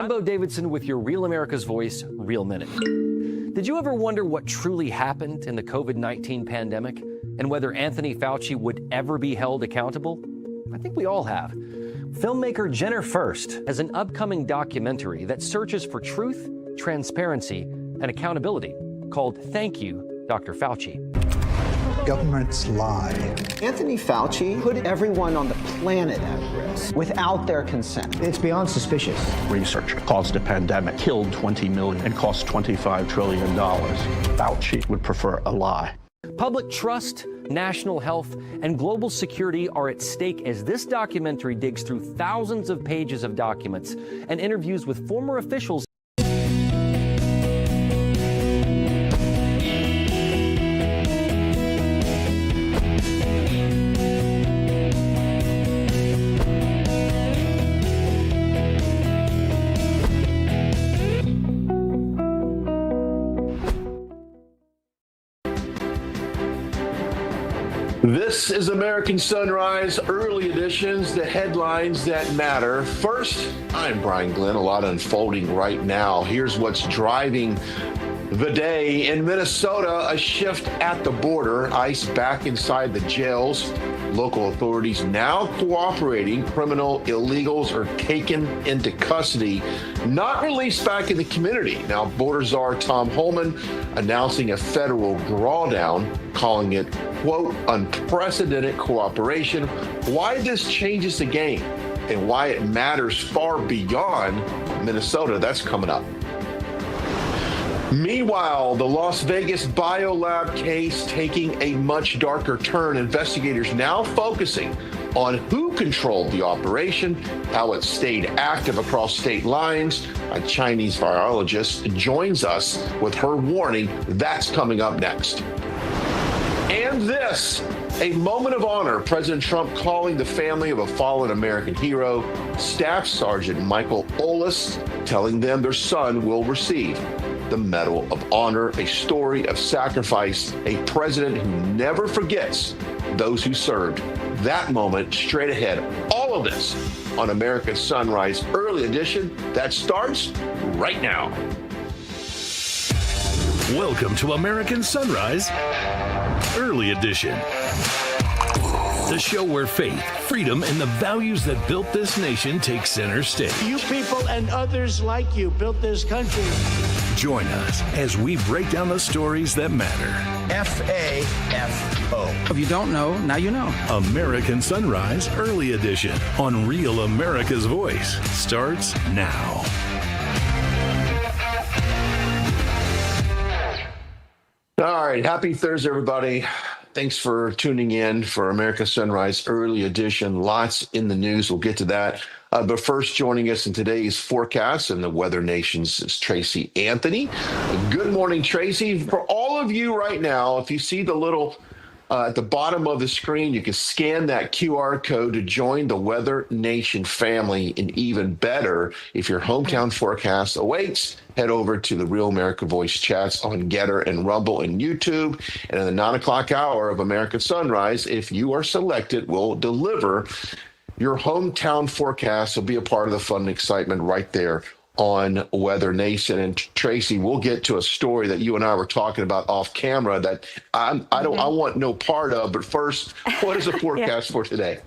I'm Bo Davidson with your Real America's Voice, Real Minute. Did you ever wonder what truly happened in the COVID-19 pandemic and whether Anthony Fauci would ever be held accountable? I think we all have. Filmmaker Jenner First has an upcoming documentary that searches for truth, transparency, and accountability called Thank You, Dr. Fauci. Governments lie. Anthony Fauci put everyone on the planet at risk without their consent. It's beyond suspicious. Research caused a pandemic, killed 20 million, and cost $25 trillion. Fauci would prefer a lie. Public trust, national health, and global security are at stake as this documentary digs through thousands of pages of documents and interviews with former officials. This is American Sunrise Early Editions, the headlines that matter. First, I'm Brian Glenn. A lot unfolding right now. Here's what's driving the day. In Minnesota, a shift at the border. ICE back inside the jails. Local authorities now cooperating. Criminal illegals are taken into custody, not released back in the community. Now, Border Czar Tom Homan announcing a federal drawdown, calling it, quote, unprecedented cooperation. Why this changes the game and why it matters far beyond Minnesota, that's coming up. Meanwhile, the Las Vegas biolab case taking a much darker turn. Investigators now focusing on who controlled the operation, how it stayed active across state lines. A Chinese virologist joins us with her warning. That's coming up next. And this, a moment of honor. President Trump calling the family of a fallen American hero, Staff Sergeant Michael Olis, telling them their son will receive the Medal of Honor, a story of sacrifice, a president who never forgets those who served. That moment straight ahead. All of this on American Sunrise Early Edition that starts right now. Welcome to American Sunrise Early Edition. The show where faith, freedom, and the values that built this nation take center stage. You people and others like you built this country. Join us as we break down the stories that matter. FAFO. If you don't know, now you know. American Sunrise Early Edition on Real America's Voice starts now. All right. Happy Thursday, everybody. Thanks for tuning in for America Sunrise Early Edition. Lots in the news. We'll get to that. But first, joining us in today's forecast in the Weather Nations is Tracy Anthony. Good morning, Tracy. For all of you right now, if you see the little at the bottom of the screen, you can scan that QR code to join the Weather Nation family. And even better, if your hometown forecast awaits, head over to the Real America Voice chats on Getter and Rumble and YouTube. And in the 9 o'clock hour of American Sunrise, if you are selected, we'll deliver your hometown forecast. Will be a part of the fun and excitement right there on Weather Nation. And Tracy, we'll get to a story that you and I were talking about off camera that I want no part of. But first, what is the forecast for today?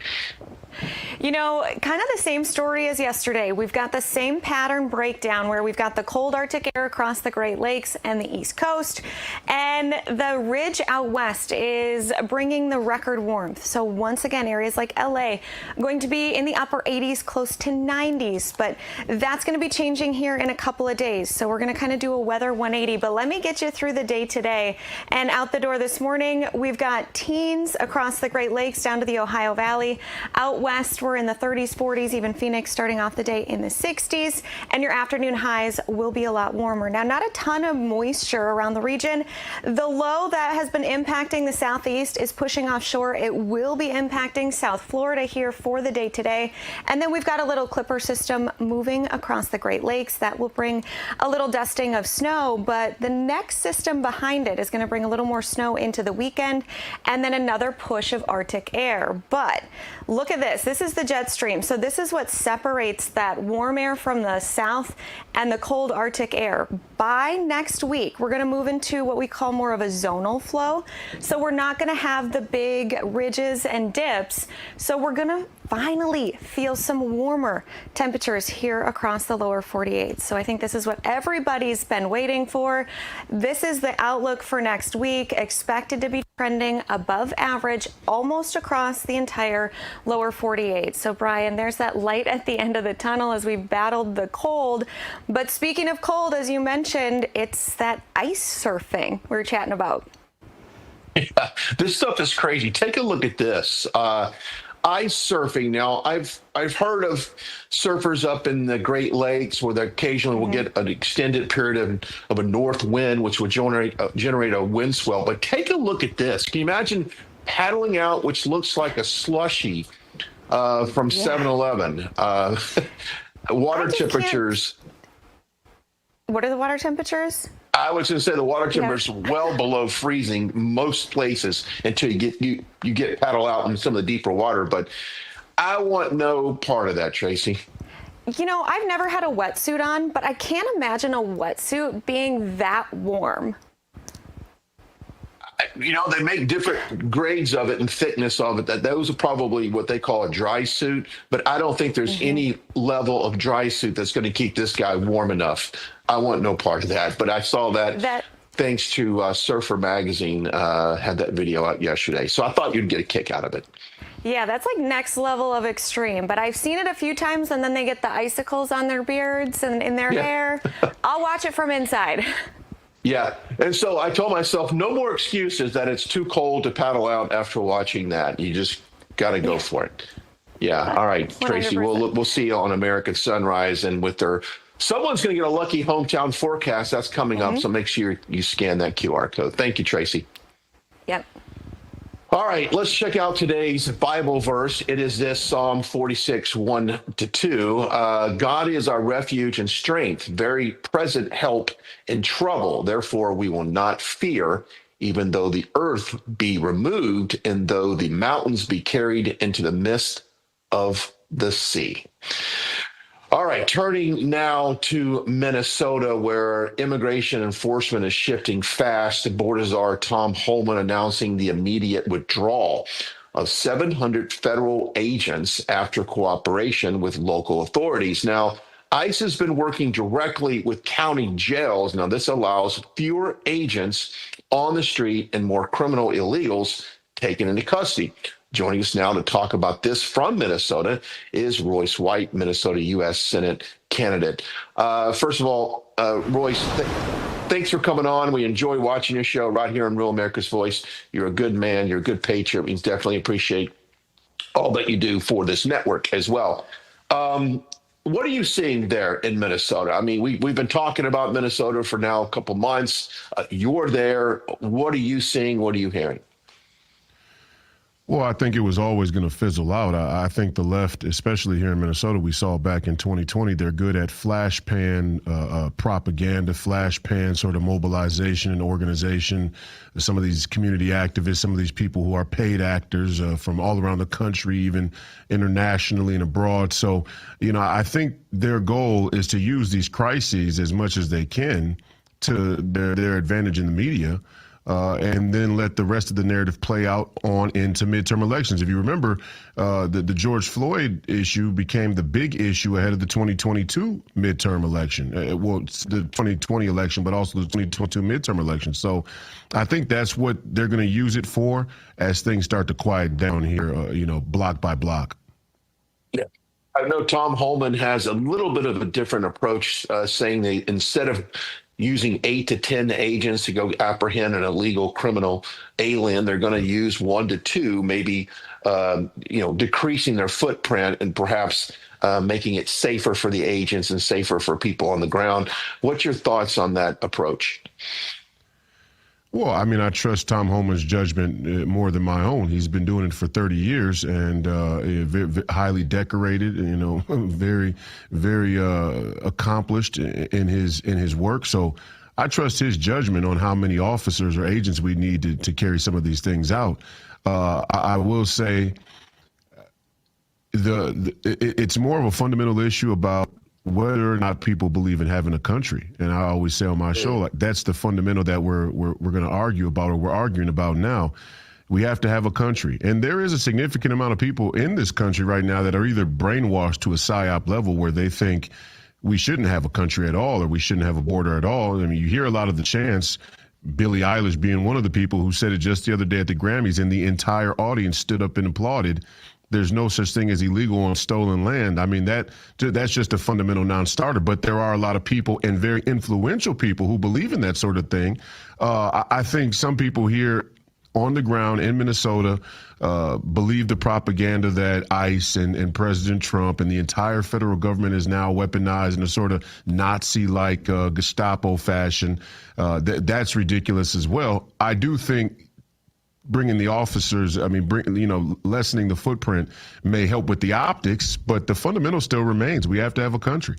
You know, kind of the same story as yesterday. We've got the same pattern breakdown where we've got the cold Arctic air across the Great Lakes and the East Coast, and the ridge out west is bringing the record warmth. So once again, areas like LA going to be in the upper 80s, close to 90s, but that's going to be changing here in a couple of days. So we're going to kind of do a weather 180, but let me get you through the day today. And out the door this morning, we've got teens across the Great Lakes down to the Ohio Valley. Out west, we're in the 30s, 40s, even Phoenix starting off the day in the 60s, and your afternoon highs will be a lot warmer. Now, not a ton of moisture around the region. The low that has been impacting the southeast is pushing offshore. It will be impacting South Florida here for the day today. And then we've got a little clipper system moving across the Great Lakes that will bring a little dusting of snow, but the next system behind it is going to bring a little more snow into the weekend and then another push of Arctic air. But look at this. This is is the jet stream. So this is what separates that warm air from the south and the cold Arctic air. By next week, we're going to move into what we call more of a zonal flow. So we're not going to have the big ridges and dips. So we're going to finally feel some warmer temperatures here across the lower 48. So I think this is what everybody's been waiting for. This is the outlook for next week, expected to be trending above average almost across the entire lower 48. So Brian, there's that light at the end of the tunnel as we battled the cold. But speaking of cold, as you mentioned, it's that ice surfing we were chatting about. Yeah, this stuff is crazy. Take a look at this. Ice surfing. Now, I've heard of surfers up in the Great Lakes where they occasionally will get an extended period of a north wind, which would generate a wind swell. But take a look at this. Can you imagine paddling out, which looks like a slushy from 7-Eleven? Water temperatures. What are the water temperatures? I was going to say the water temperatures well below freezing most places until you get paddle out in some of the deeper water. But I want no part of that, Tracy. You know, I've never had a wetsuit on, but I can't imagine a wetsuit being that warm. You know, they make different grades of it and thickness of it. Those are probably what they call a dry suit, but I don't think there's any level of dry suit that's going to keep this guy warm enough. I want no part of that. But I saw that thanks to Surfer Magazine had that video out yesterday. So I thought you'd get a kick out of it. Yeah, that's like next level of extreme. But I've seen it a few times, and then they get the icicles on their beards and in their hair. I'll watch it from inside. Yeah. And so I told myself, no more excuses that it's too cold to paddle out after watching that. You just got to go for it. Yeah. All right, 100%. Tracy, we'll see you on American Sunrise. And with someone's going to get a lucky hometown forecast. That's coming up. So make sure you scan that QR code. Thank you, Tracy. Yep. All right, let's check out today's Bible verse. It is this Psalm 46, 1-2. God is our refuge and strength, very present help in trouble. Therefore, we will not fear, even though the earth be removed and though the mountains be carried into the midst of the sea. All right, turning now to Minnesota, where immigration enforcement is shifting fast. Border Czar Tom Homan announcing the immediate withdrawal of 700 federal agents after cooperation with local authorities. Now, ICE has been working directly with county jails. Now, this allows fewer agents on the street and more criminal illegals taken into custody. Joining us now to talk about this from Minnesota is Royce White, Minnesota U.S. Senate candidate. First of all, Royce, thanks for coming on. We enjoy watching your show right here on Real America's Voice. You're a good man. You're a good patriot. We definitely appreciate all that you do for this network as well. What are you seeing there in Minnesota? I mean, we've been talking about Minnesota for now a couple months. You're there. What are you seeing? What are you hearing? Well, I think it was always going to fizzle out. I think the left, especially here in Minnesota, we saw back in 2020, they're good at flash pan propaganda, flash pan sort of mobilization and organization. Some of these community activists, some of these people who are paid actors from all around the country, even internationally and abroad. So, you know, I think their goal is to use these crises as much as they can to their advantage in the media. And then let the rest of the narrative play out on into midterm elections. If you remember, the George Floyd issue became the big issue ahead of the 2022 midterm election. Well, the 2020 election, but also the 2022 midterm election. So I think that's what they're going to use it for as things start to quiet down here, you know, block by block. Yeah. I know Tom Homan has a little bit of a different approach, saying they, instead of using 8 to 10 agents to go apprehend an illegal criminal alien, they're going to use 1 to 2, maybe, decreasing their footprint and perhaps making it safer for the agents and safer for people on the ground. What's your thoughts on that approach? Well, I mean, I trust Tom Homan's judgment more than my own. He's been doing it for 30 years and highly decorated, you know, very, very accomplished in his work. So I trust his judgment on how many officers or agents we need to carry some of these things out. I will say It's more of a fundamental issue about whether or not people believe in having a country. And I always say on my show, like, that's the fundamental that we're going to argue about, or we're arguing about now. We have to have a country. And there is a significant amount of people in this country right now that are either brainwashed to a psyop level where they think we shouldn't have a country at all, or we shouldn't have a border at all. I mean, you hear a lot of the chants, Billie Eilish being one of the people who said it just the other day at the Grammys, and the entire audience stood up and applauded. There's no such thing as illegal on stolen land. I mean, that's just a fundamental non-starter. But there are a lot of people, and very influential people, who believe in that sort of thing. I think some people here on the ground in Minnesota believe the propaganda that ICE and President Trump and the entire federal government is now weaponized in a sort of Nazi-like Gestapo fashion. That's ridiculous as well. I do think bringing the officers, lessening the footprint may help with the optics, but the fundamental still remains. We have to have a country.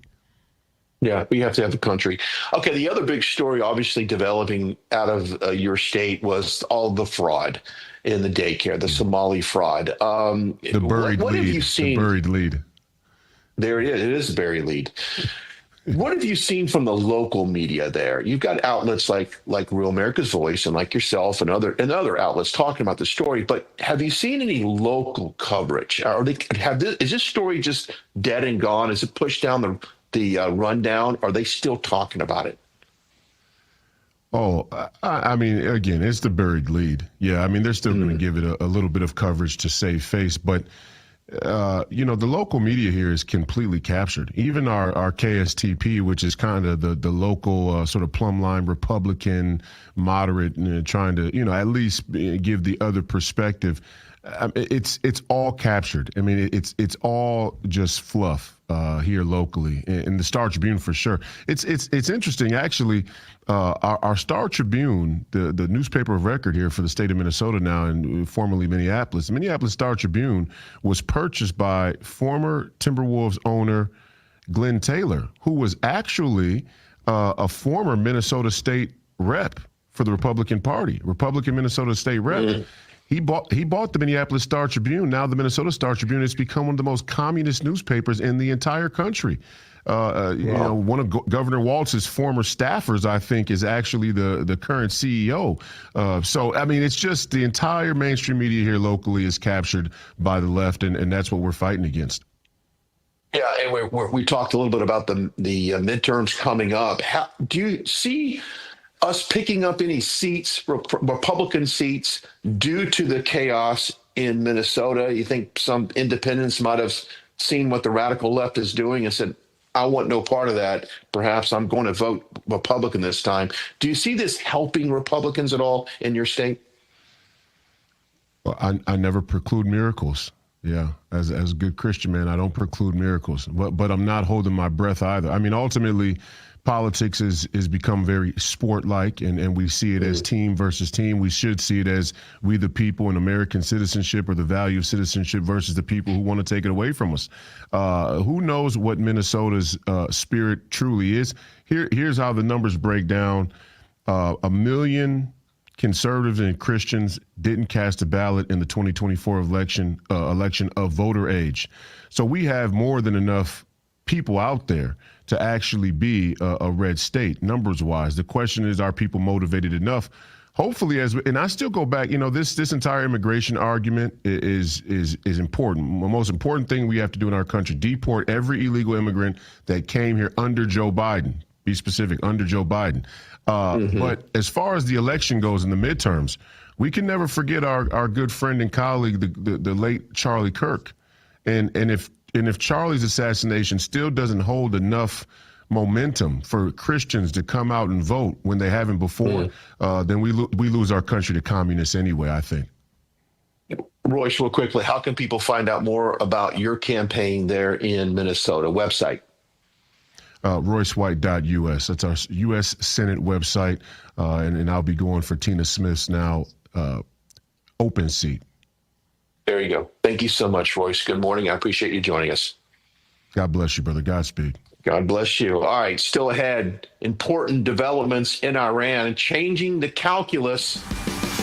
Yeah, we have to have a country. Okay, the other big story obviously developing out of your state was all the fraud in the daycare, the Somali fraud. The buried what lead. Have you seen? The buried lead. There it is. It is a buried lead. What have you seen from the local media there? You've got outlets like Real America's Voice and like yourself and other outlets talking about the story, but have you seen any local coverage? Is this story just dead and gone? Is it pushed down the rundown? Are they still talking about it? Oh, I mean, again, it's the buried lead. Yeah, I mean, they're still going to give it a little bit of coverage to save face, but the local media here is completely captured. Even our KSTP, which is kind of the local sort of plumb line Republican moderate, trying to, at least give the other perspective. It's all captured. I mean, it's all just fluff here locally, in the Star Tribune for sure. It's interesting, actually. Our Star Tribune, the newspaper of record here for the state of Minnesota now, and formerly Minneapolis. The Minneapolis Star Tribune was purchased by former Timberwolves owner Glenn Taylor, who was actually a former Minnesota state rep for the Republican Party, Republican Minnesota state rep. Mm-hmm. He bought the Minneapolis Star Tribune. Now the Minnesota Star Tribune has become one of the most communist newspapers in the entire country. Wow. One of Governor Walz's former staffers, I think, is actually the current CEO. So, I mean, it's just the entire mainstream media here locally is captured by the left, and that's what we're fighting against. Yeah, and we talked a little bit about the midterms coming up. Do you see us picking up any seats, Republican seats, due to the chaos in Minnesota? You think some independents might have seen what the radical left is doing and said, I want no part of that. Perhaps I'm going to vote Republican this time. Do you see this helping Republicans at all in your state? Well, I never preclude miracles. Yeah, as a good Christian man, I don't preclude miracles. But I'm not holding my breath either. I mean, ultimately, politics is become very sport-like, and we see it as team versus team. We should see it as we the people in American citizenship, or the value of citizenship, versus the people who want to take it away from us. Who knows what Minnesota's spirit truly is? Here's how the numbers break down. 1 million conservatives and Christians didn't cast a ballot in the 2024 election of voter age. So we have more than enough people out there to actually be a red state, numbers-wise. The question is, are people motivated enough? Hopefully, and I still go back, this entire immigration argument is important. The most important thing we have to do in our country, deport every illegal immigrant that came here under Joe Biden. Be specific, under Joe Biden. But as far as the election goes in the midterms, we can never forget our good friend and colleague, the late Charlie Kirk. And if Charlie's assassination still doesn't hold enough momentum for Christians to come out and vote when they haven't before, then we lose our country to communists anyway, I think. Royce, real quickly, how can people find out more about your campaign there in Minnesota? Website? RoyceWhite.us. That's our U.S. Senate website, and I'll be going for Tina Smith's now open seat. There you go. Thank you so much, Royce. Good morning. I appreciate you joining us. God bless you, brother. Godspeed. God bless you. All right, still ahead, important developments in Iran, changing the calculus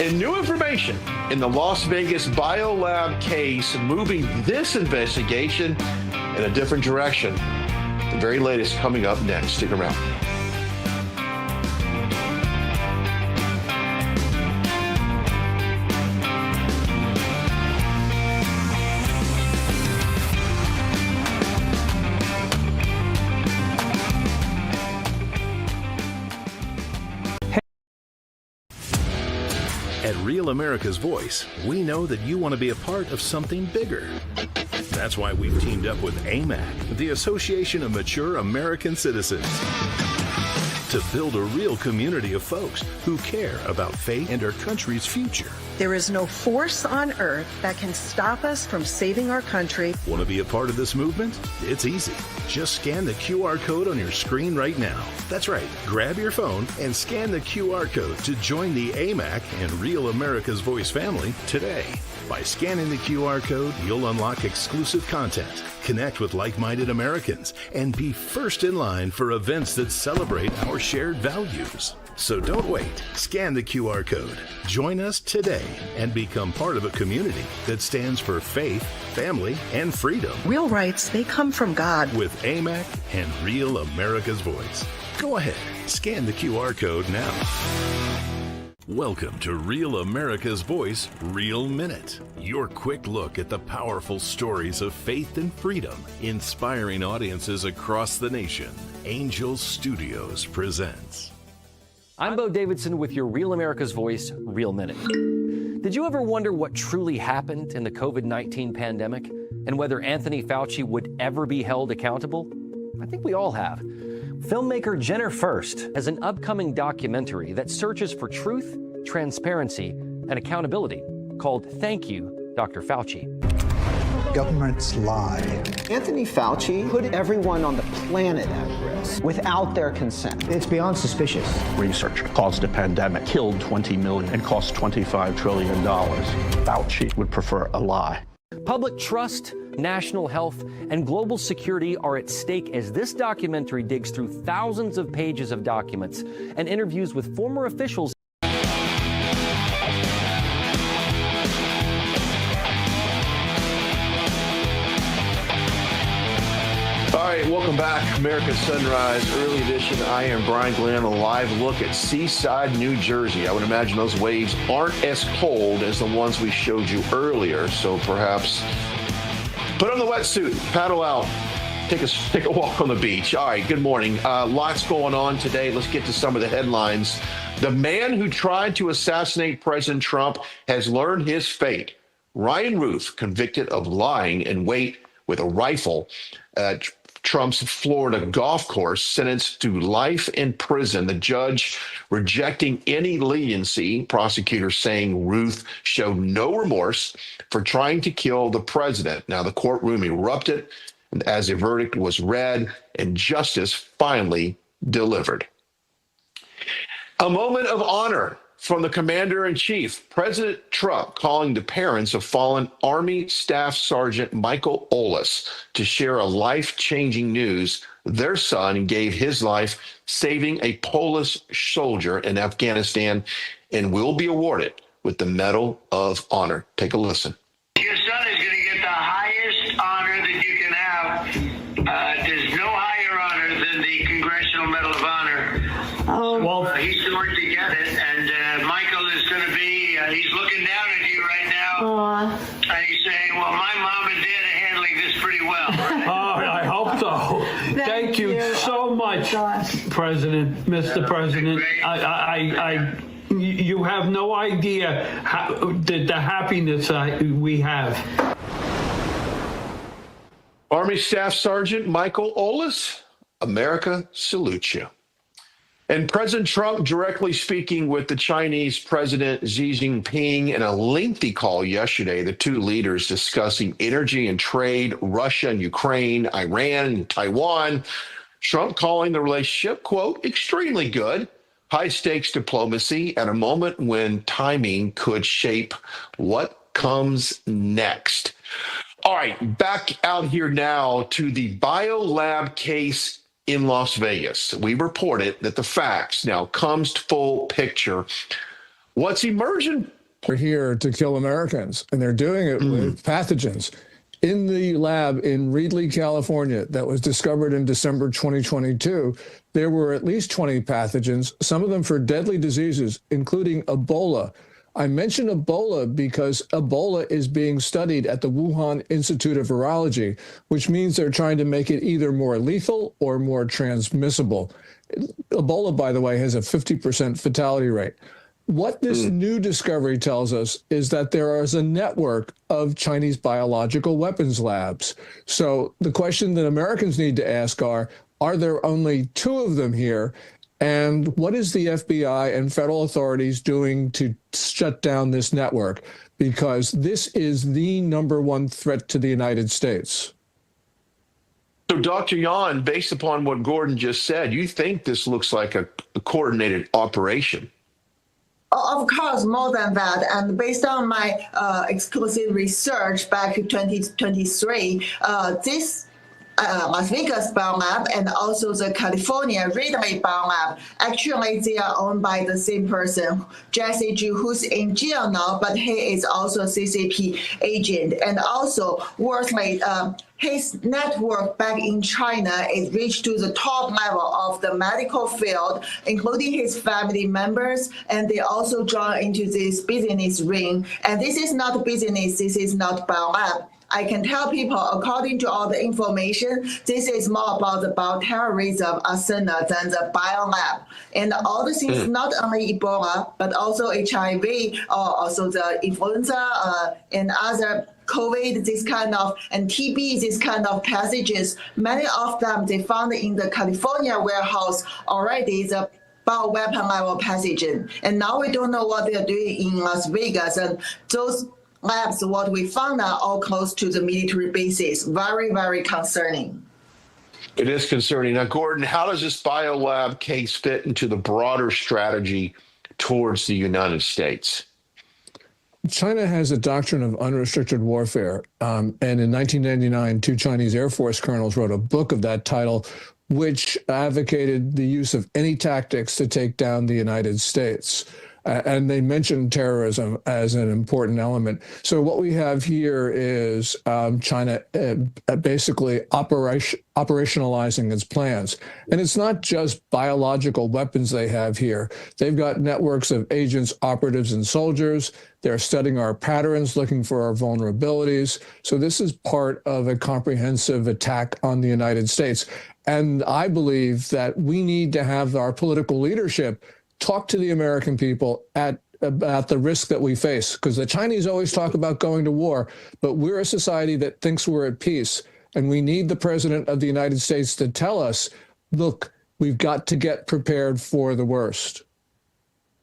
And new information in the Las Vegas biolab case, moving this investigation in a different direction. The very latest coming up next. Stick around. At Real America's Voice, we know that you want to be a part of something bigger. That's why we've teamed up with AMAC, the Association of Mature American Citizens, to build a real community of folks who care about faith and our country's future. There is no force on earth that can stop us from saving our country. Want to be a part of this movement? It's easy. Just scan the QR code on your screen right now. That's right. Grab your phone and scan the QR code to join the AMAC and Real America's Voice family today. By scanning the QR code, you'll unlock exclusive content, connect with like-minded Americans, and be first in line for events that celebrate our shared values. So don't wait. Scan the QR code. Join us today and become part of a community that stands for faith, family, and freedom. Real rights, they come from God. With AMAC and Real America's Voice. Go ahead, scan the QR code now. Welcome to Real America's Voice, Real Minute. Your quick look at the powerful stories of faith and freedom, inspiring audiences across the nation. Angel Studios presents. I'm Bo Davidson with your Real America's Voice, Real Minute. Did you ever wonder what truly happened in the COVID-19 pandemic and whether Anthony Fauci would ever be held accountable? I think we all have. Filmmaker Jenner First has an upcoming documentary that searches for truth, transparency, and accountability called Thank You, Dr. Fauci. Governments lie. Anthony Fauci put everyone on the planet at risk without their consent. It's beyond suspicious. Research caused a pandemic, killed 20 million, and cost $25 trillion. Fauci would prefer a lie. Public trust, national health, and global security are at stake as this documentary digs through thousands of pages of documents and interviews with former officials. All right, welcome back. America's Sunrise, early edition. I am Brian Glenn, a live look at Seaside, New Jersey. I would imagine those waves aren't as cold as the ones we showed you earlier, so perhaps put on the wetsuit, paddle out, take a walk on the beach. All right, good morning. Lots going on today. Let's get to some of the headlines. The man who tried to assassinate President Trump has learned his fate. Ryan Ruth, convicted of lying in wait with a rifle at Trump's Florida golf course, sentenced to life in prison. The judge rejecting any leniency, prosecutors saying Ruth showed no remorse for trying to kill the president. Now, the courtroom erupted as a verdict was read and justice finally delivered. A moment of honor from the commander-in-chief, President Trump calling the parents of fallen Army Staff Sergeant Michael Olis to share a life-changing news. Their son gave his life saving a Polish soldier in Afghanistan and will be awarded with the Medal of Honor. Take a listen. Your son is going to get the highest honor that you can have. There's no higher honor than the Congressional Medal of Honor. He's smart to get it, and Michael is going to be, he's looking down at you right now, and he's saying, well, my mom and dad are handling this pretty well. I hope so. Thank you so much, President, Mr. President. You have no idea the happiness we have. Army Staff Sergeant Michael Olis, America salutes you. And President Trump directly speaking with the Chinese President Xi Jinping in a lengthy call yesterday, the two leaders discussing energy and trade, Russia and Ukraine, Iran and Taiwan. Trump calling the relationship, quote, extremely good, high-stakes diplomacy at a moment when timing could shape what comes next. All right, back out here now to the biolab case in Las Vegas. We reported that the facts now comes to full picture. What's emerging? They're here to kill Americans, and they're doing it with pathogens. In the lab in Reedley, California, that was discovered in December 2022, there were at least 20 pathogens, some of them for deadly diseases, including Ebola. I mention Ebola because Ebola is being studied at the Wuhan Institute of Virology, which means they're trying to make it either more lethal or more transmissible. Ebola, by the way, has a 50% fatality rate. What this new discovery tells us is that there is a network of Chinese biological weapons labs. So the question that Americans need to ask are there only 2 of them here? And what is the FBI and federal authorities doing to shut down this network? Because this is the #1 threat to the United States. So, Dr. Yan, based upon what Gordon just said, you think this looks like a coordinated operation? Of course, more than that. And based on my exclusive research back to 2023, this Las Vegas biolab and also the California Reedley biolab, actually they are owned by the same person, Jesse Ju, who's in jail now, but he is also a CCP agent. And also, worthwhile, his network back in China is reached to the top level of the medical field, including his family members, and they also draw into this business ring. And this is not business, this is not biolab. I can tell people, according to all the information, this is more about the bioterrorism arsenal than the biolab. And all the things, not only Ebola, but also HIV, or also the influenza and other COVID, this kind of, and TB, this kind of passages, many of them, they found in the California warehouse already, the bioweapon level pathogen. And now we don't know what they're doing in Las Vegas. And those labs, what we found are all close to the military bases. Very, very concerning. It is concerning. Now, Gordon, how does this biolab case fit into the broader strategy towards the United States? China has a doctrine of unrestricted warfare. And in 1999, 2 Chinese Air Force colonels wrote a book of that title, which advocated the use of any tactics to take down the United States. And they mentioned terrorism as an important element. So what we have here is China basically operationalizing its plans. And it's not just biological weapons they have here. They've got networks of agents, operatives, and soldiers. They're studying our patterns, looking for our vulnerabilities. So this is part of a comprehensive attack on the United States. And I believe that we need to have our political leadership talk to the American people about the risk that we face, because the Chinese always talk about going to war, but we're a society that thinks we're at peace, and we need the President of the United States to tell us, look, we've got to get prepared for the worst.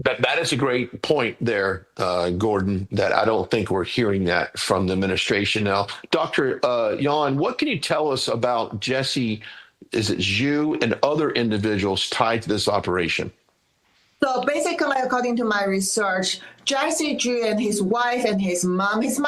That is a great point there, Gordon, that I don't think we're hearing that from the administration now. Dr. Yan, what can you tell us about Jesse, is it Zhu, and other individuals tied to this operation? So basically, according to my research, Jesse Ju and his wife and his mom is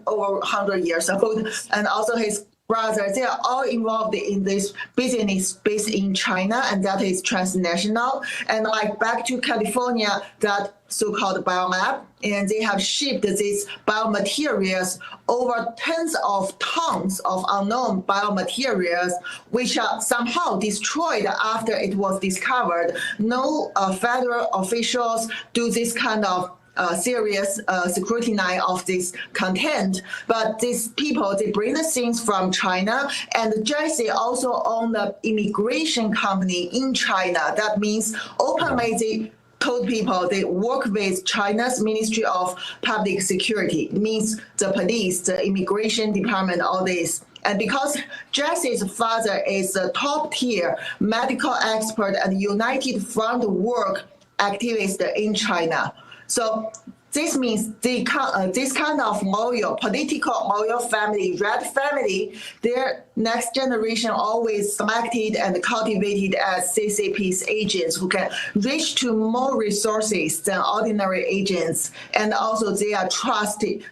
over 100 years old, and also his brother, they are all involved in this business based in China, and that is transnational. And like back to California, that so-called biolab, and they have shipped these biomaterials, over tens of tons of unknown biomaterials, which are somehow destroyed after it was discovered. No federal officials do this kind of serious scrutiny of this content, but these people, they bring the things from China, and Jesse also owned the immigration company in China. That means openly they told people they work with China's Ministry of Public Security, means the police, the immigration department, all this. And because Jesse's father is a top-tier medical expert and United Front work activist in China. So this means this kind of loyal, political loyal family, red family, their next generation always selected and cultivated as CCP's agents who can reach to more resources than ordinary agents. And also they are trusted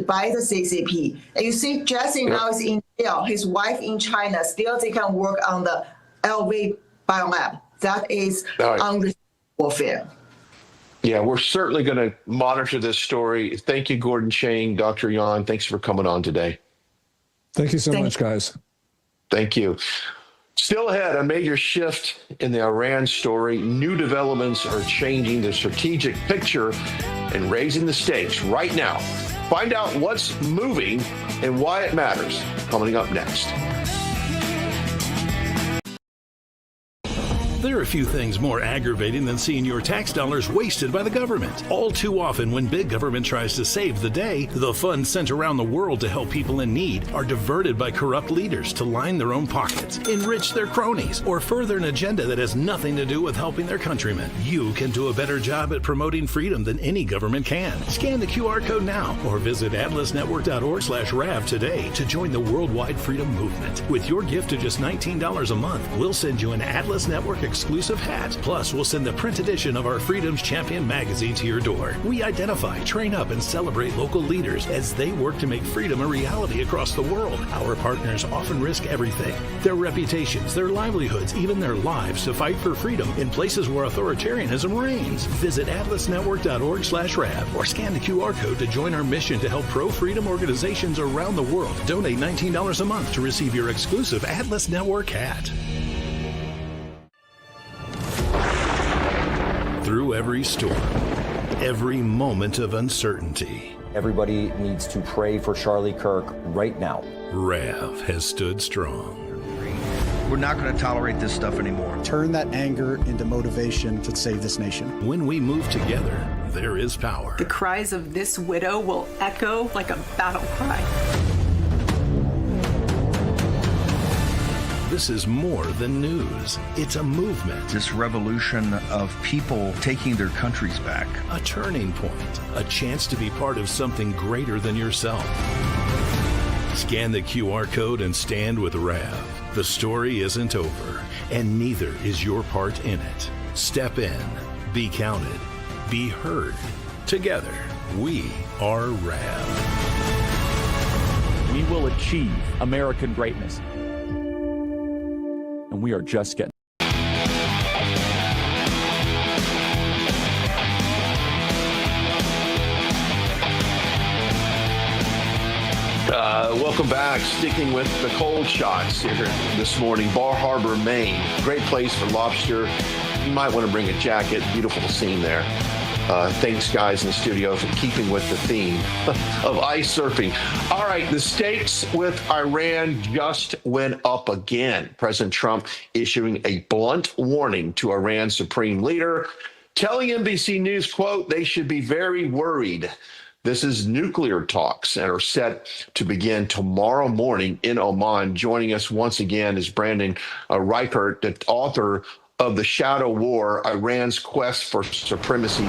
by the CCP. And you see Jesse now is in jail, his wife in China, still they can work on the LV biolab. That is unrestricted warfare. Yeah, we're certainly going to monitor this story. Thank you, Gordon Chang, Dr. Yan. Thanks for coming on today. Thank you so much, guys. Thank you. Still ahead, a major shift in the Iran story. New developments are changing the strategic picture and raising the stakes right now. Find out what's moving and why it matters. Coming up next. There are a few things more aggravating than seeing your tax dollars wasted by the government. All too often, when big government tries to save the day, the funds sent around the world to help people in need are diverted by corrupt leaders to line their own pockets, enrich their cronies, or further an agenda that has nothing to do with helping their countrymen. You can do a better job at promoting freedom than any government can. Scan the QR code now or visit atlasnetwork.org/RAV today to join the worldwide freedom movement. With your gift of just $19 a month, we'll send you an Atlas Network exclusive hat. Plus, we'll send the print edition of our Freedom's Champion magazine to your door. We identify, train up, and celebrate local leaders as they work to make freedom a reality across the world. Our partners often risk everything: their reputations, their livelihoods, even their lives to fight for freedom in places where authoritarianism reigns. Visit atlasnetwork.org/RAV or scan the QR code to join our mission to help pro-freedom organizations around the world. Donate $19 a month to receive your exclusive Atlas Network hat. Through every storm, every moment of uncertainty, everybody needs to pray for Charlie Kirk right now. RAV has stood strong. We're not going to tolerate this stuff anymore. Turn that anger into motivation to save this nation. When we move together, there is power. The cries of this widow will echo like a battle cry. This is more than news. It's a movement. This revolution of people taking their countries back. A turning point. A chance to be part of something greater than yourself. Scan the QR code and stand with RAV. The story isn't over, and neither is your part in it. Step in. Be counted. Be heard. Together, we are RAV. We will achieve American greatness. And we are just getting. Welcome back. Sticking with the cold shots here this morning. Bar Harbor, Maine. Great place for lobster. You might want to bring a jacket. Beautiful scene there. Thanks, guys in the studio, for keeping with the theme of ice surfing. All right, the stakes with Iran just went up again. President Trump issuing a blunt warning to Iran's supreme leader, telling NBC News, quote, they should be very worried. This is nuclear talks and are set to begin tomorrow morning in Oman. Joining us once again is Brandon Reichert, the author of The Shadow War, Iran's Quest for Supremacy.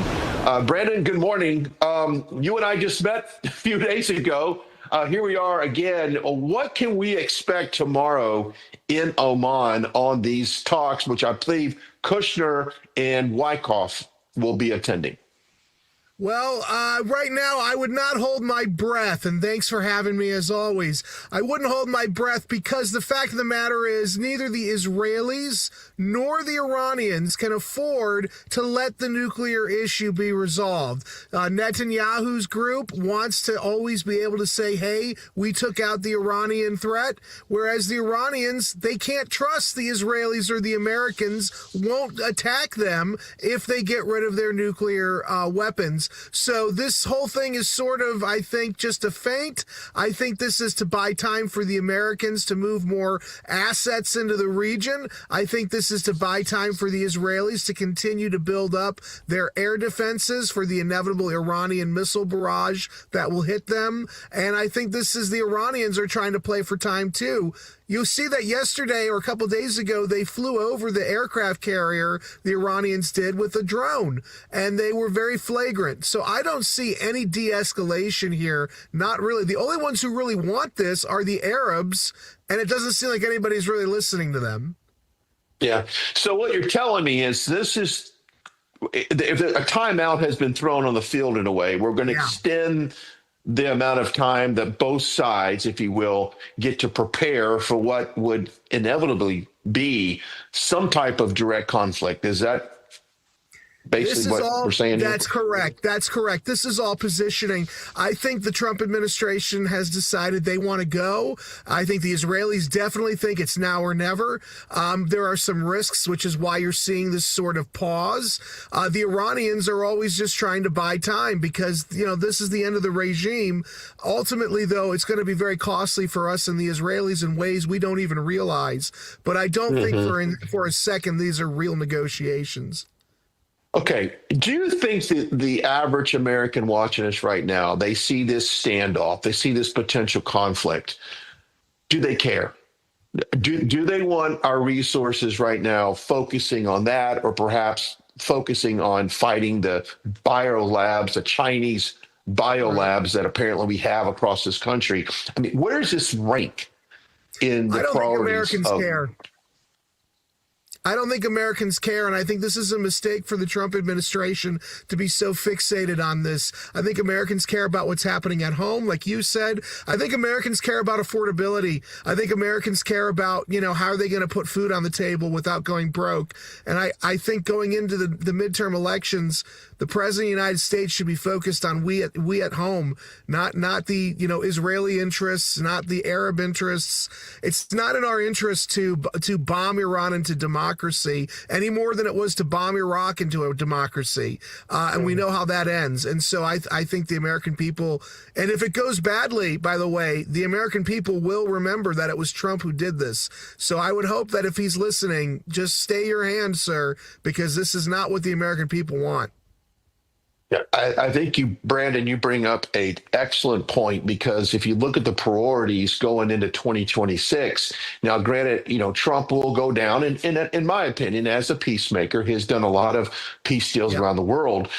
Brandon, good morning. You and I just met a few days ago. Here we are again. What can we expect tomorrow in Oman on these talks, which I believe Kushner and Wyckoff will be attending? Well, right now, I would not hold my breath, and thanks for having me as always. I wouldn't hold my breath because the fact of the matter is neither the Israelis nor the Iranians can afford to let the nuclear issue be resolved. Netanyahu's group wants to always be able to say, hey, we took out the Iranian threat, whereas the Iranians, they can't trust the Israelis or the Americans won't attack them if they get rid of their nuclear weapons. So this whole thing is sort of, I think, just a feint. I think this is to buy time for the Americans to move more assets into the region. I think this is to buy time for the Israelis to continue to build up their air defenses for the inevitable Iranian missile barrage that will hit them. And I think this is the Iranians are trying to play for time too. You'll see that yesterday or a couple of days ago, they flew over the aircraft carrier, the Iranians did, with a drone, and they were very flagrant. So I don't see any de-escalation here. Not really. The only ones who really want this are the Arabs, and it doesn't seem like anybody's really listening to them. Yeah. So what you're telling me is this is, if a timeout has been thrown on the field in a way, we're going to extend the amount of time that both sides, if you will, get to prepare for what would inevitably be some type of direct conflict. Is that Basically, what we're saying here. That's correct. That's correct. This is all positioning. I think the Trump administration has decided they want to go. I think the Israelis definitely think it's now or never. There are some risks, which is why you're seeing this sort of pause. The Iranians are always just trying to buy time because, this is the end of the regime. Ultimately, though, it's going to be very costly for us and the Israelis in ways we don't even realize. But I don't think for a second these are real negotiations. Okay. Do you think that the average American watching us right now, they see this standoff, they see this potential conflict? Do they care? Do they want our resources right now focusing on that, or perhaps focusing on fighting the biolabs, the Chinese biolabs that apparently we have across this country? I mean, where does this rank in the priorities? I don't think Americans care. I don't think Americans care, and I think this is a mistake for the Trump administration to be so fixated on this. I think Americans care about what's happening at home, like you said. I think Americans care about affordability. I think Americans care about, how are they going to put food on the table without going broke? And I think going into the midterm elections, the president of the United States should be focused on we at home, not the Israeli interests, not the Arab interests. It's not in our interest to bomb Iran into democracy any more than it was to bomb Iraq into a democracy. And we know how that ends. And so I think the American people, and if it goes badly, by the way, the American people will remember that it was Trump who did this. So I would hope that if he's listening, just stay your hand, sir, because this is not what the American people want. Yeah, I think Brandon, you bring up an excellent point, because if you look at the priorities going into 2026, now granted, Trump will go down, and in my opinion, as a peacemaker, he has done a lot of peace deals around the world,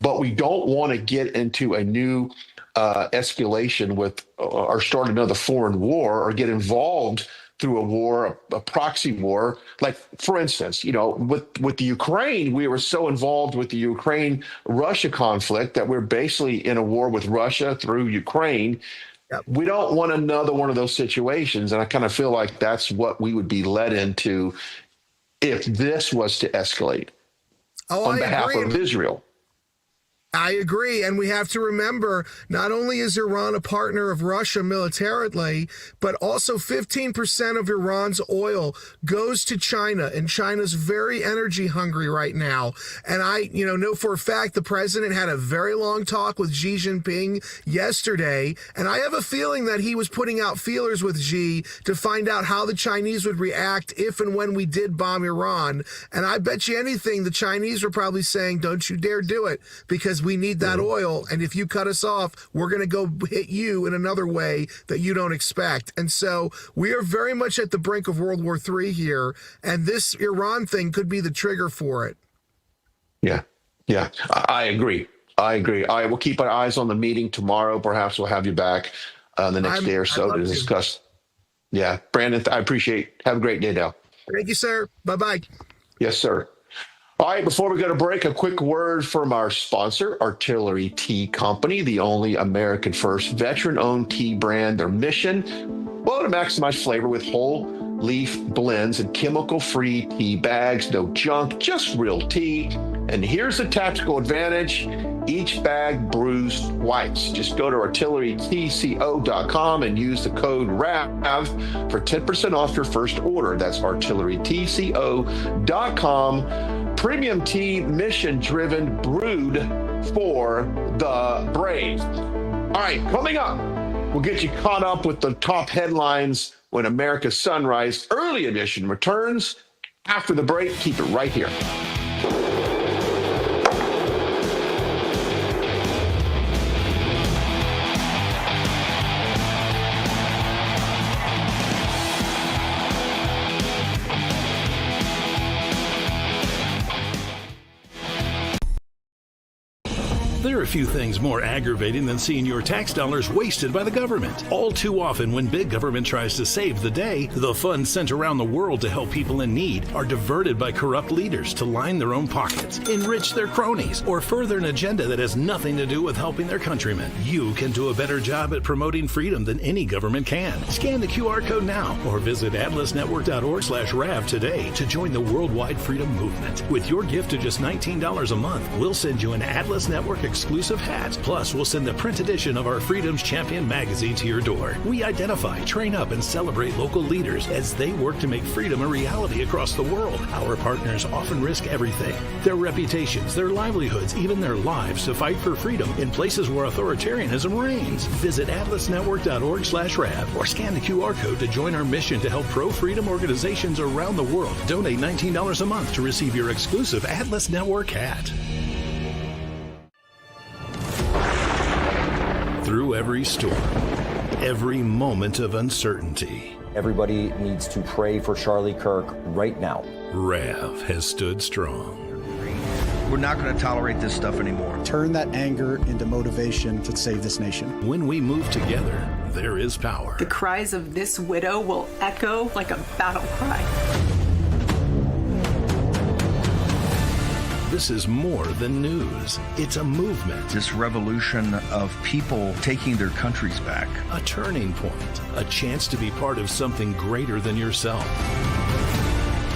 but we don't want to get into a new escalation with or start another foreign war or get involved through a war, a proxy war. Like, for instance, with the Ukraine, we were so involved with the Ukraine-Russia conflict that we're basically in a war with Russia through Ukraine. Yep. We don't want another one of those situations. And I kind of feel like that's what we would be led into if this was to escalate on behalf of Israel. I agree. And we have to remember, not only is Iran a partner of Russia militarily, but also 15% of Iran's oil goes to China, and China's very energy hungry right now. And I know for a fact the president had a very long talk with Xi Jinping yesterday, and I have a feeling that he was putting out feelers with Xi to find out how the Chinese would react if and when we did bomb Iran. And I bet you anything the Chinese were probably saying, don't you dare do it, because we need that oil, and if you cut us off, we're going to go hit you in another way that you don't expect. And so we are very much at the brink of World War III here, and this Iran thing could be the trigger for it. Yeah, I agree. I will keep our eyes on the meeting tomorrow. Perhaps we'll have you back the next day or so to discuss. Yeah, Brandon, I appreciate. Have a great day now. Thank you, sir. Bye-bye. Yes, sir. All right, before we go to break, a quick word from our sponsor, Artillery Tea Company, the only American first veteran-owned tea brand. Their mission, to maximize flavor with whole leaf blends and chemical-free tea bags. No junk, just real tea. And here's the tactical advantage. Each bag brews twice. Just go to artillerytco.com and use the code RAV for 10% off your first order. That's artillerytco.com. Premium tea, mission-driven, brewed for the brave. All right, coming up, we'll get you caught up with the top headlines when America's Sunrise Early Edition returns. After the break, keep it right here. There are few things more aggravating than seeing your tax dollars wasted by the government. All too often, when big government tries to save the day, the funds sent around the world to help people in need are diverted by corrupt leaders to line their own pockets, enrich their cronies, or further an agenda that has nothing to do with helping their countrymen. You can do a better job at promoting freedom than any government can. Scan the QR code now or visit atlasnetwork.org/RAV today to join the worldwide freedom movement. With your gift of just $19 a month, we'll send you an Atlas Network exclusive hat. Plus, we'll send the print edition of our Freedom's Champion magazine to your door. We identify, train up, and celebrate local leaders as they work to make freedom a reality across the world. Our partners often risk everything: their reputations, their livelihoods, even their lives to fight for freedom in places where authoritarianism reigns. Visit atlasnetwork.org/RAV or scan the QR code to join our mission to help pro-freedom organizations around the world. Donate $19 a month to receive your exclusive Atlas Network hat. Through every storm, every moment of uncertainty, everybody needs to pray for Charlie Kirk right now. RAV has stood strong. We're not going to tolerate this stuff anymore. Turn that anger into motivation to save this nation. When we move together, there is power. The cries of this widow will echo like a battle cry. This is more than news. It's a movement. This revolution of people taking their countries back. A turning point. A chance to be part of something greater than yourself.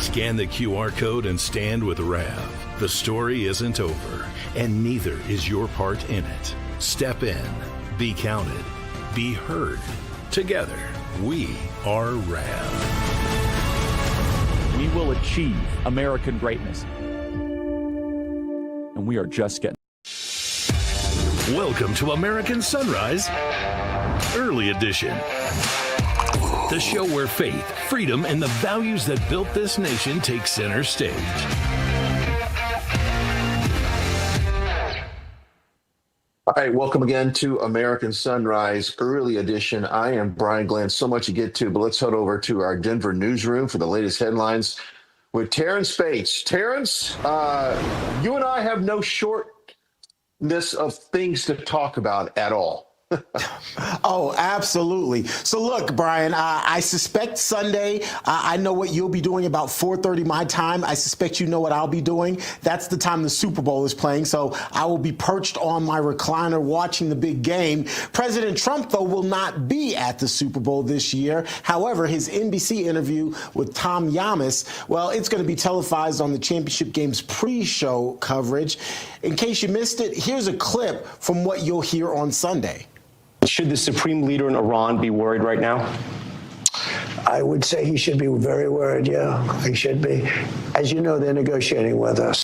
Scan the QR code and stand with RAV. The story isn't over, and neither is your part in it. Step in. Be counted. Be heard. Together, we are RAV. We will achieve American greatness. And we are just getting. Welcome to American Sunrise Early Edition. The show where faith, freedom, and the values that built this nation take center stage. All right, welcome again to American Sunrise Early Edition. I am Brian Glenn. So much to get to, but let's head over to our Denver newsroom for the latest headlines with Terrance Bates. Terrance, you and I have no shortness of things to talk about at all. Oh, absolutely. So look, Brian, I suspect Sunday, I know what you'll be doing about 4:30 my time. I suspect you know what I'll be doing. That's the time the Super Bowl is playing. So I will be perched on my recliner watching the big game. President Trump, though, will not be at the Super Bowl this year. However, his NBC interview with Tom Yamas, well, it's going to be televised on the championship game's pre-show coverage. In case you missed it, here's a clip from what you'll hear on Sunday. Should the supreme leader in Iran be worried right now? I would say he should be very worried, yeah, he should be. As you know, they're negotiating with us.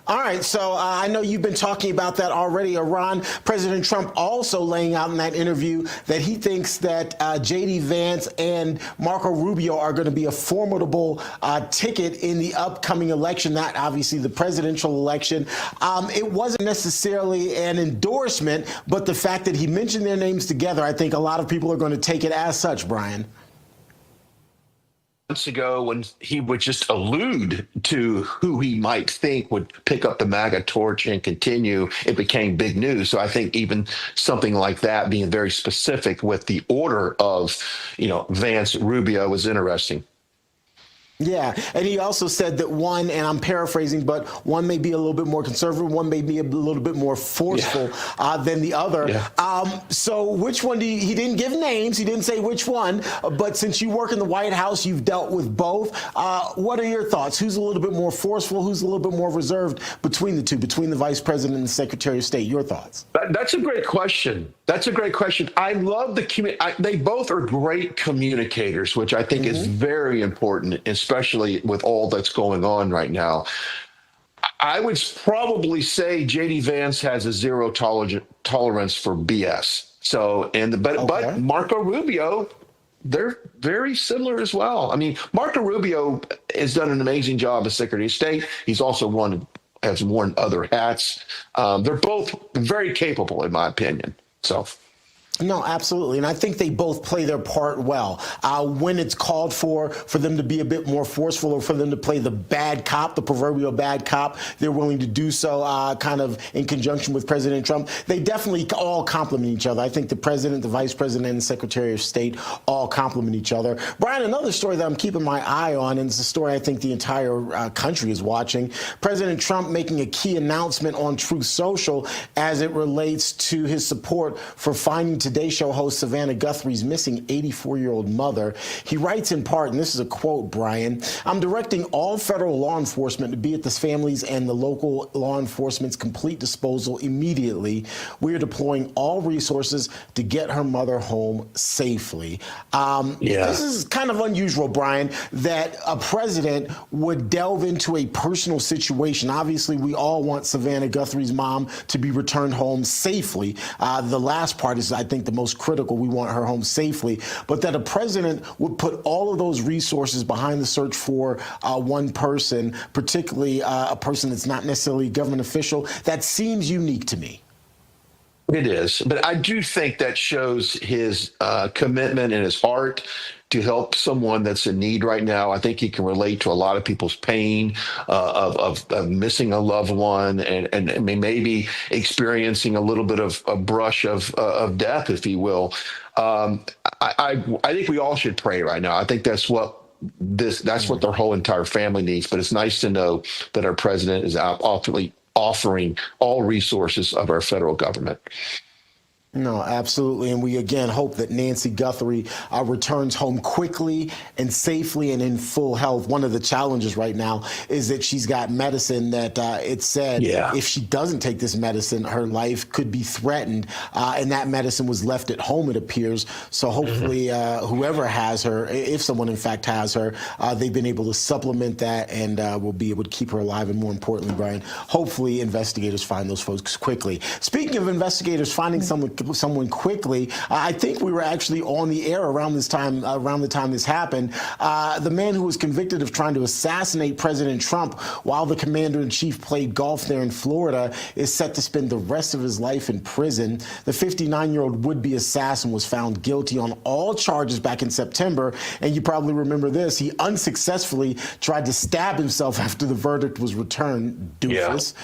All right, so I know you've been talking about that already, Iran. President Trump also laying out in that interview that he thinks that J.D. Vance and Marco Rubio are going to be a formidable ticket in the upcoming election, that obviously the presidential election. It wasn't necessarily an endorsement, but the fact that he mentioned their names together, I think a lot of people are going to take it as such, Brian. Months ago, when he would just allude to who he might think would pick up the MAGA torch and continue, it became big news. So I think even something like that, being very specific with the order of, Vance, Rubio, was interesting. Yeah, and he also said that one, and I'm paraphrasing, but one may be a little bit more conservative, one may be a little bit more forceful than the other. Yeah. So which one he didn't give names, he didn't say which one, but since you work in the White House, you've dealt with both. What are your thoughts? Who's a little bit more forceful? Who's a little bit more reserved between the two, between the Vice President and the Secretary of State? Your thoughts? That's a great question. I love they both are great communicators, which I think is very important, especially with all that's going on right now. I would probably say J.D. Vance has a zero tolerance for BS. So, but Marco Rubio, they're very similar as well. I mean, Marco Rubio has done an amazing job as Secretary of State. He's also has worn other hats. They're both very capable, in my opinion. So. No, absolutely. And I think they both play their part well. When it's called for them to be a bit more forceful or for them to play the bad cop, the proverbial bad cop, they're willing to do so kind of in conjunction with President Trump. They definitely all complement each other. I think the president, the vice president, and the secretary of state all complement each other. Brian, another story that I'm keeping my eye on, and it's a story I think the entire country is watching, President Trump making a key announcement on Truth Social as it relates to his support for finding Today Show host Savannah Guthrie's missing 84-year-old mother. He writes in part, and this is a quote, Brian, "I'm directing all federal law enforcement to be at this family's and the local law enforcement's complete disposal immediately. We are deploying all resources to get her mother home safely." This is kind of unusual, Brian, that a president would delve into a personal situation. Obviously, we all want Savannah Guthrie's mom to be returned home safely. The last part is, I think, the most critical. We want her home safely. But that a president would put all of those resources behind the search for one person, particularly a person that's not necessarily a government official, that seems unique to me. It is. But I do think that shows his commitment and his heart to help someone that's in need right now. I think he can relate to a lot of people's pain of missing a loved one and maybe experiencing a little bit of a brush of death, if you will. I think we all should pray right now. I think that's what their whole entire family needs. But it's nice to know that our president is ultimately offering all resources of our federal government. No, absolutely. And we, again, hope that Nancy Guthrie returns home quickly and safely and in full health. One of the challenges right now is that she's got medicine that it said if she doesn't take this medicine, her life could be threatened. And that medicine was left at home, it appears. So hopefully whoever has her, if someone in fact has her, they've been able to supplement that and will be able to keep her alive. And more importantly, Brian, hopefully investigators find those folks quickly. Speaking of investigators finding someone quickly, I think we were actually on the air around the time this happened. The man who was convicted of trying to assassinate President Trump while the commander-in-chief played golf there in Florida is set to spend the rest of his life in prison. The 59-year-old would-be assassin was found guilty on all charges back in September, and you probably remember this. He unsuccessfully tried to stab himself after the verdict was returned. Doofus. Yeah.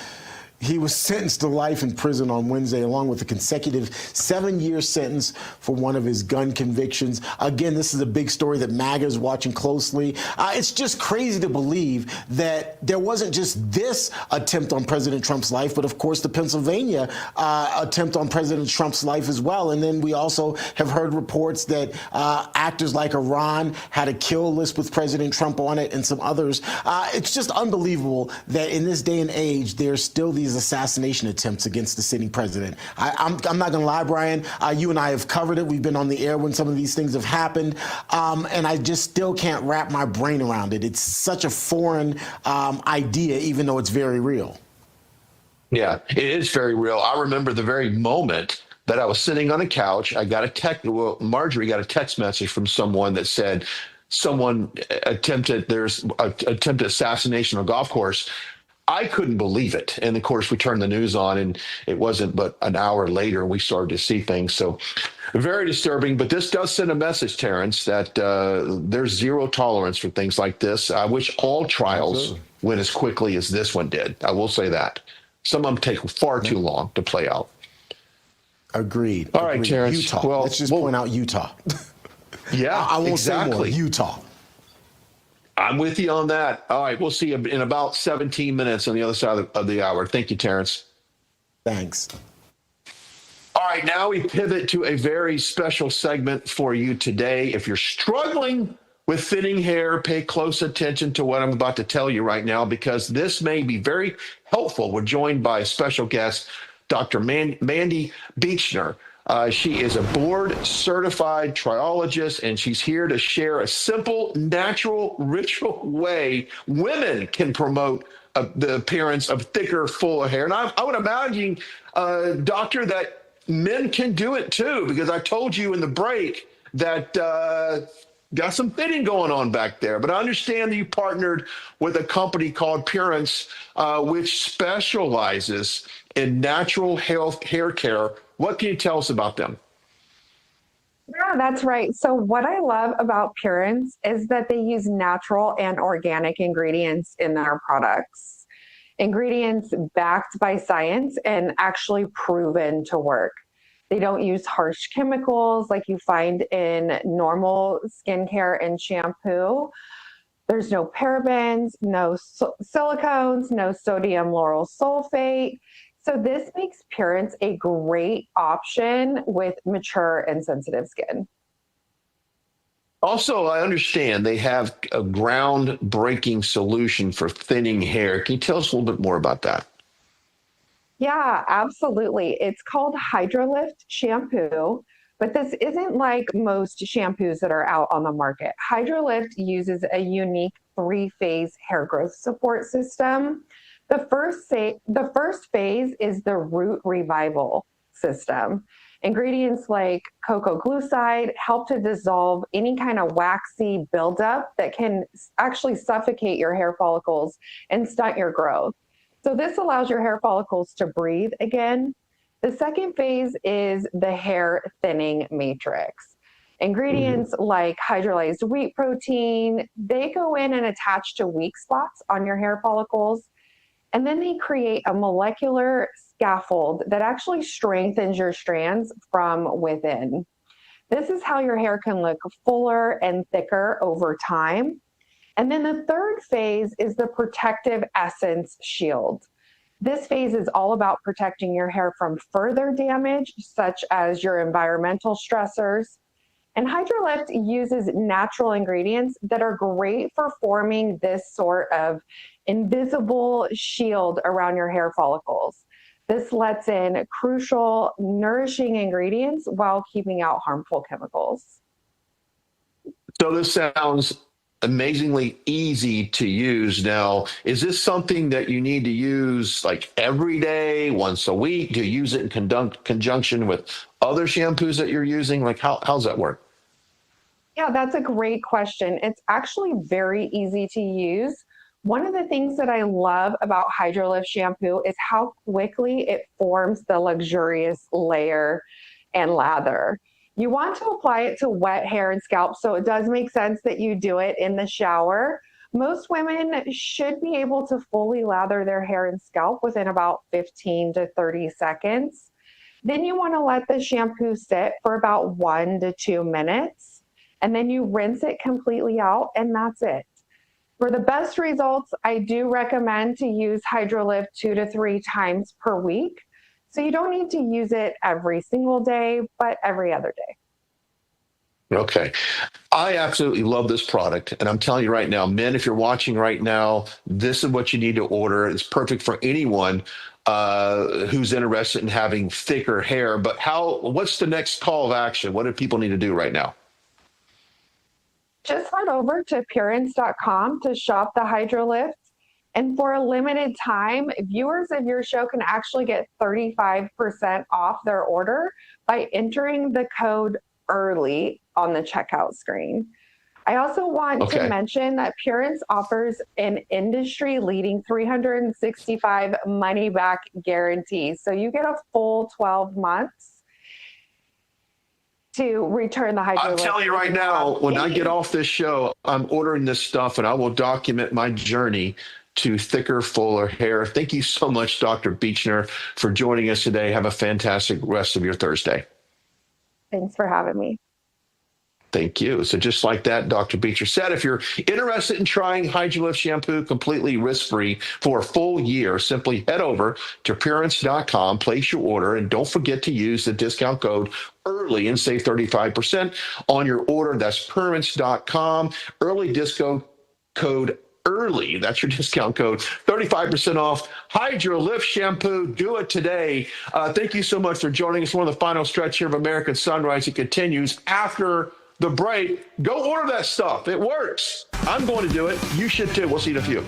He was sentenced to life in prison on Wednesday, along with a consecutive 7-year sentence for one of his gun convictions. Again, this is a big story that MAGA is watching closely. It's just crazy to believe that there wasn't just this attempt on President Trump's life, but of course the Pennsylvania attempt on President Trump's life as well. And then we also have heard reports that actors like Iran had a kill list with President Trump on it and some others. It's just unbelievable that in this day and age, there's still these assassination attempts against the sitting president. I'm not going to lie, Brian. You and I have covered it. We've been on the air when some of these things have happened. And I just still can't wrap my brain around it. It's such a foreign idea, even though it's very real. Yeah, it is very real. I remember the very moment that I was sitting on a couch. I got Marjorie got a text message from someone that said someone attempted assassination on a golf course. I couldn't believe it. And of course, we turned the news on and it wasn't but an hour later and we started to see things. So very disturbing. But this does send a message, Terrance, that there's zero tolerance for things like this. I wish all trials went as quickly as this one did. I will say that. Some of them take far too long to play out. Agreed. All right, Terrance. Utah. Well, let's just point out Utah. Yeah, I won't say more. exactly. Utah. I'm with you on that. All right, we'll see you in about 17 minutes on the other side of the hour. Thank you, Terrance. Thanks. All right, now we pivot to a very special segment for you today. If you're struggling with thinning hair, pay close attention to what I'm about to tell you right now, because this may be very helpful. We're joined by a special guest, Dr. Mandy Beechner. She is a board-certified triologist, and she's here to share a simple, natural, ritual way women can promote the appearance of thicker, fuller hair. And I would imagine, Doctor, that men can do it too, because I told you in the break that got some thinning going on back there. But I understand that you partnered with a company called Terrance, which specializes in natural health hair care. What can you tell us about them? Yeah, that's right. So what I love about Terrance is that they use natural and organic ingredients in their products. Ingredients backed by science and actually proven to work. They don't use harsh chemicals like you find in normal skincare and shampoo. There's no parabens, no silicones, no sodium lauryl sulfate. So this makes Terrance a great option with mature and sensitive skin. Also, I understand they have a groundbreaking solution for thinning hair. Can you tell us a little bit more about that? Yeah, absolutely. It's called Hydrolift shampoo, but this isn't like most shampoos that are out on the market. Hydrolift uses a unique 3-phase hair growth support system. The first phase is the root revival system. Ingredients like cocoa glucide help to dissolve any kind of waxy buildup that can actually suffocate your hair follicles and stunt your growth. So this allows your hair follicles to breathe again. The second phase is the hair thinning matrix. Ingredients like hydrolyzed wheat protein, they go in and attach to weak spots on your hair follicles. And then they create a molecular scaffold that actually strengthens your strands from within. This is how your hair can look fuller and thicker over time. And then the third phase is the protective essence shield. This phase is all about protecting your hair from further damage, such as your environmental stressors. And Hydrolift uses natural ingredients that are great for forming this sort of invisible shield around your hair follicles. This lets in crucial, nourishing ingredients while keeping out harmful chemicals. So this sounds amazingly easy to use. Now, is this something that you need to use like every day, once a week? Do you use it in conjunction with other shampoos that you're using? Like how's that work? Yeah, that's a great question. It's actually very easy to use. One of the things that I love about Hydrolift shampoo is how quickly it forms the luxurious layer and lather. You want to apply it to wet hair and scalp, so it does make sense that you do it in the shower. Most women should be able to fully lather their hair and scalp within about 15 to 30 seconds. Then you want to let the shampoo sit for about 1 to 2 minutes, and then you rinse it completely out, and that's it. For the best results, I do recommend to use Hydrolift 2 to 3 times per week. So you don't need to use it every single day, but every other day. Okay. I absolutely love this product. And I'm telling you right now, men, if you're watching right now, this is what you need to order. It's perfect for anyone who's interested in having thicker hair. But what's the next call of action? What do people need to do right now? Just head over to Terrance.com to shop the Hydrolift. And for a limited time, viewers of your show can actually get 35% off their order by entering the code EARLY on the checkout screen. I also want to mention that Terrance offers an industry-leading 365 money-back guarantee. So you get a full 12 months to return the Hydrolift. I'm telling you right now, when I get off this show, I'm ordering this stuff and I will document my journey to thicker, fuller hair. Thank you so much, Dr. Beechner, for joining us today. Have a fantastic rest of your Thursday. Thanks for having me. Thank you. So just like that, Dr. Beechner said, if you're interested in trying Hydrolift shampoo completely risk-free for a full year, simply head over to Terrance.com, place your order, and don't forget to use the discount code EARLY and save 35% on your order. That's Terrance.com, early discount code EARLY. That's your discount code. 35% off Hydrolift shampoo. Do it today. Thank you so much for joining us. We're on the final stretch here of American Sunrise. It continues after the break. Go order that stuff. It works. I'm going to do it. You should too. We'll see you in a few.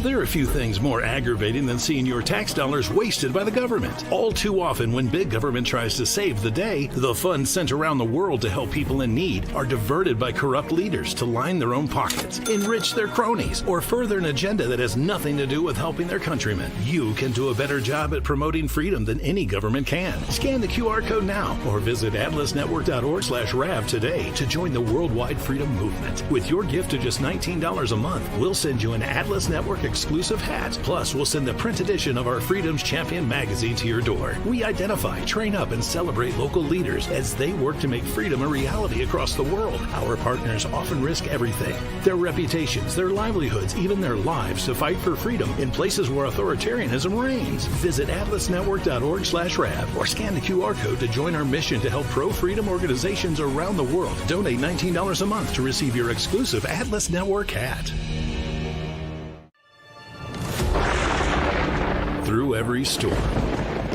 There are few things more aggravating than seeing your tax dollars wasted by the government. All too often, when big government tries to save the day, the funds sent around the world to help people in need are diverted by corrupt leaders to line their own pockets, enrich their cronies, or further an agenda that has nothing to do with helping their countrymen. You can do a better job at promoting freedom than any government can. Scan the QR code now or visit atlasnetwork.org/RAV today to join the worldwide freedom movement. With your gift of just $19 a month, we'll send you an Atlas Network exclusive hat. Plus, we'll send the print edition of our Freedom's Champion magazine to your door. We identify, train up, and celebrate local leaders as they work to make freedom a reality across the world. Our partners often risk everything: their reputations, their livelihoods, even their lives to fight for freedom in places where authoritarianism reigns. Visit atlasnetwork.org/RAV or scan the QR code to join our mission to help pro-freedom organizations around the world. Donate $19 a month to receive your exclusive Atlas Network hat. Through every storm,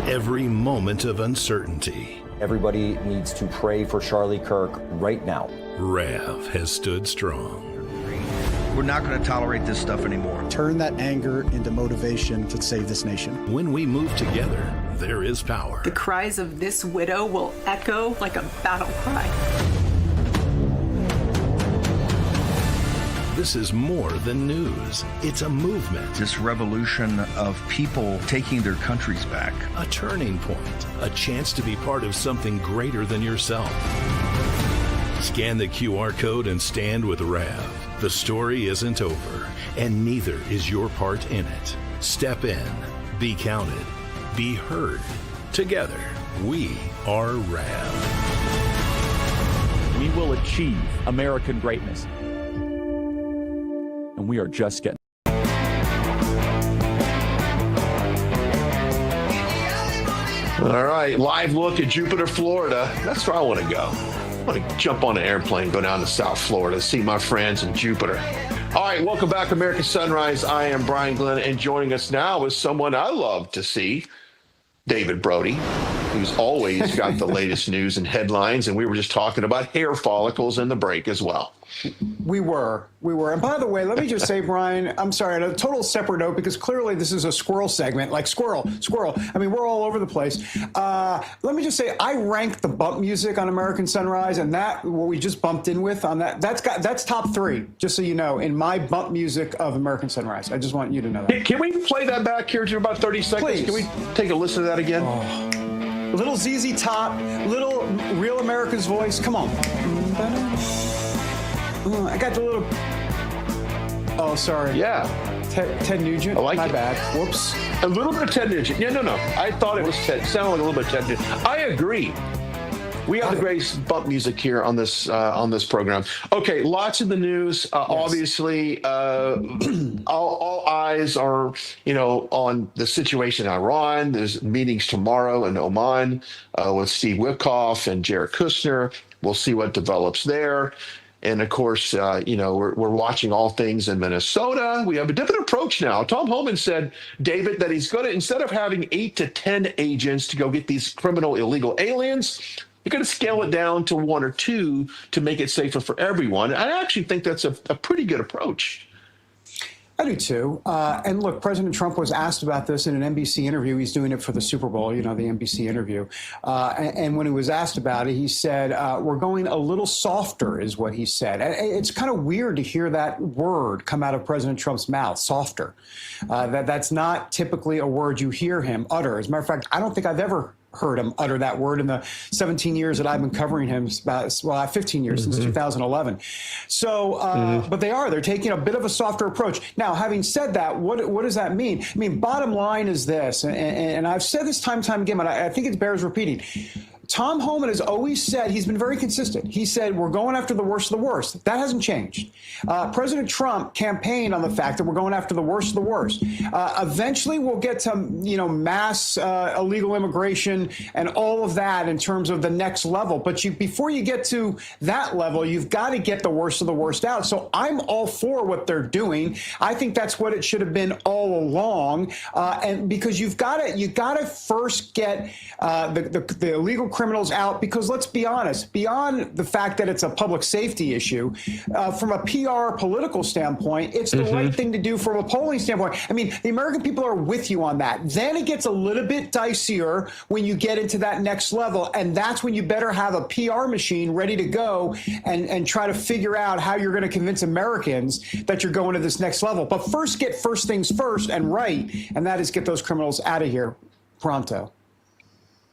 every moment of uncertainty, everybody needs to pray for Charlie Kirk right now. RAV has stood strong. We're not going to tolerate this stuff anymore. Turn that anger into motivation to save this nation. When we move together, there is power. The cries of this widow will echo like a battle cry. This is more than news. It's a movement. This revolution of people taking their countries back. A turning point. A chance to be part of something greater than yourself. Scan the QR code and stand with RAV. The story isn't over, and neither is your part in it. Step in. Be counted. Be heard. Together, we are RAV. We will achieve American greatness. And we are just getting. All right, live look at Jupiter, Florida. That's where I want to go. I want to jump on an airplane, go down to South Florida, see my friends in Jupiter. All right, welcome back, America Sunrise. I am Brian Glenn, and joining us now is someone I love to see, David Brody, who's always got the latest news and headlines, and we were just talking about hair follicles in the break as well. We were. And by the way, let me just say, Brian, I'm sorry, on a total separate note, because clearly this is a squirrel segment, like squirrel. I mean, we're all over the place. Let me just say, I ranked the bump music on American Sunrise, and that, what we just bumped in with on that, that's top 3, just so you know, in my bump music of American Sunrise. I just want you to know that. Can we play that back here to about 30 seconds? Please. Can we take a listen to that again? Oh. Little ZZ Top, little Real America's Voice. Come on. I got the little. Oh, sorry. Yeah. Ted Nugent. I like My it. bad. Whoops. A little bit of Ted Nugent. Yeah, no. I thought it was Ted. Sounded like a little bit of Ted Nugent. I agree. We have the greatest bump music here on this program. Okay, lots in the news. Yes. Obviously, all eyes are on the situation in Iran. There's meetings tomorrow in Oman with Steve Witkoff and Jared Kushner. We'll see what develops there. And of course, we're watching all things in Minnesota. We have a different approach now. Tom Homan said, David, that he's going to, instead of having 8 to 10 agents to go get these criminal illegal aliens, you're going to scale it down to 1 or 2 to make it safer for everyone. I actually think that's a pretty good approach. I do too. And look, President Trump was asked about this in an NBC interview. He's doing it for the Super Bowl, the NBC interview. And when he was asked about it, he said, we're going a little softer is what he said. It's kind of weird to hear that word come out of President Trump's mouth, softer. That's not typically a word you hear him utter. As a matter of fact, I don't think I've ever heard him utter that word in the 17 years that I've been covering him, 15 years, since 2011. So, but they're taking a bit of a softer approach. Now, having said that, what does that mean? I mean, bottom line is this, and I've said this time and time again, but I think it bears repeating. Tom Homan has always said, he's been very consistent. He said, we're going after the worst of the worst. That hasn't changed. President Trump campaigned on the fact that we're going after the worst of the worst. Eventually, we'll get to, mass illegal immigration and all of that in terms of the next level. But before you get to that level, you've got to get the worst of the worst out. So I'm all for what they're doing. I think that's what it should have been all along. And because you've got to first get the illegal criminals out because, let's be honest, beyond the fact that it's a public safety issue, from a PR political standpoint, it's the right thing to do from a polling standpoint. I mean, the American people are with you on that. Then it gets a little bit dicier when you get into that next level, and that's when you better have a PR machine ready to go and try to figure out how you're going to convince Americans that you're going to this next level. But first, get first things first and right, and that is get those criminals out of here pronto.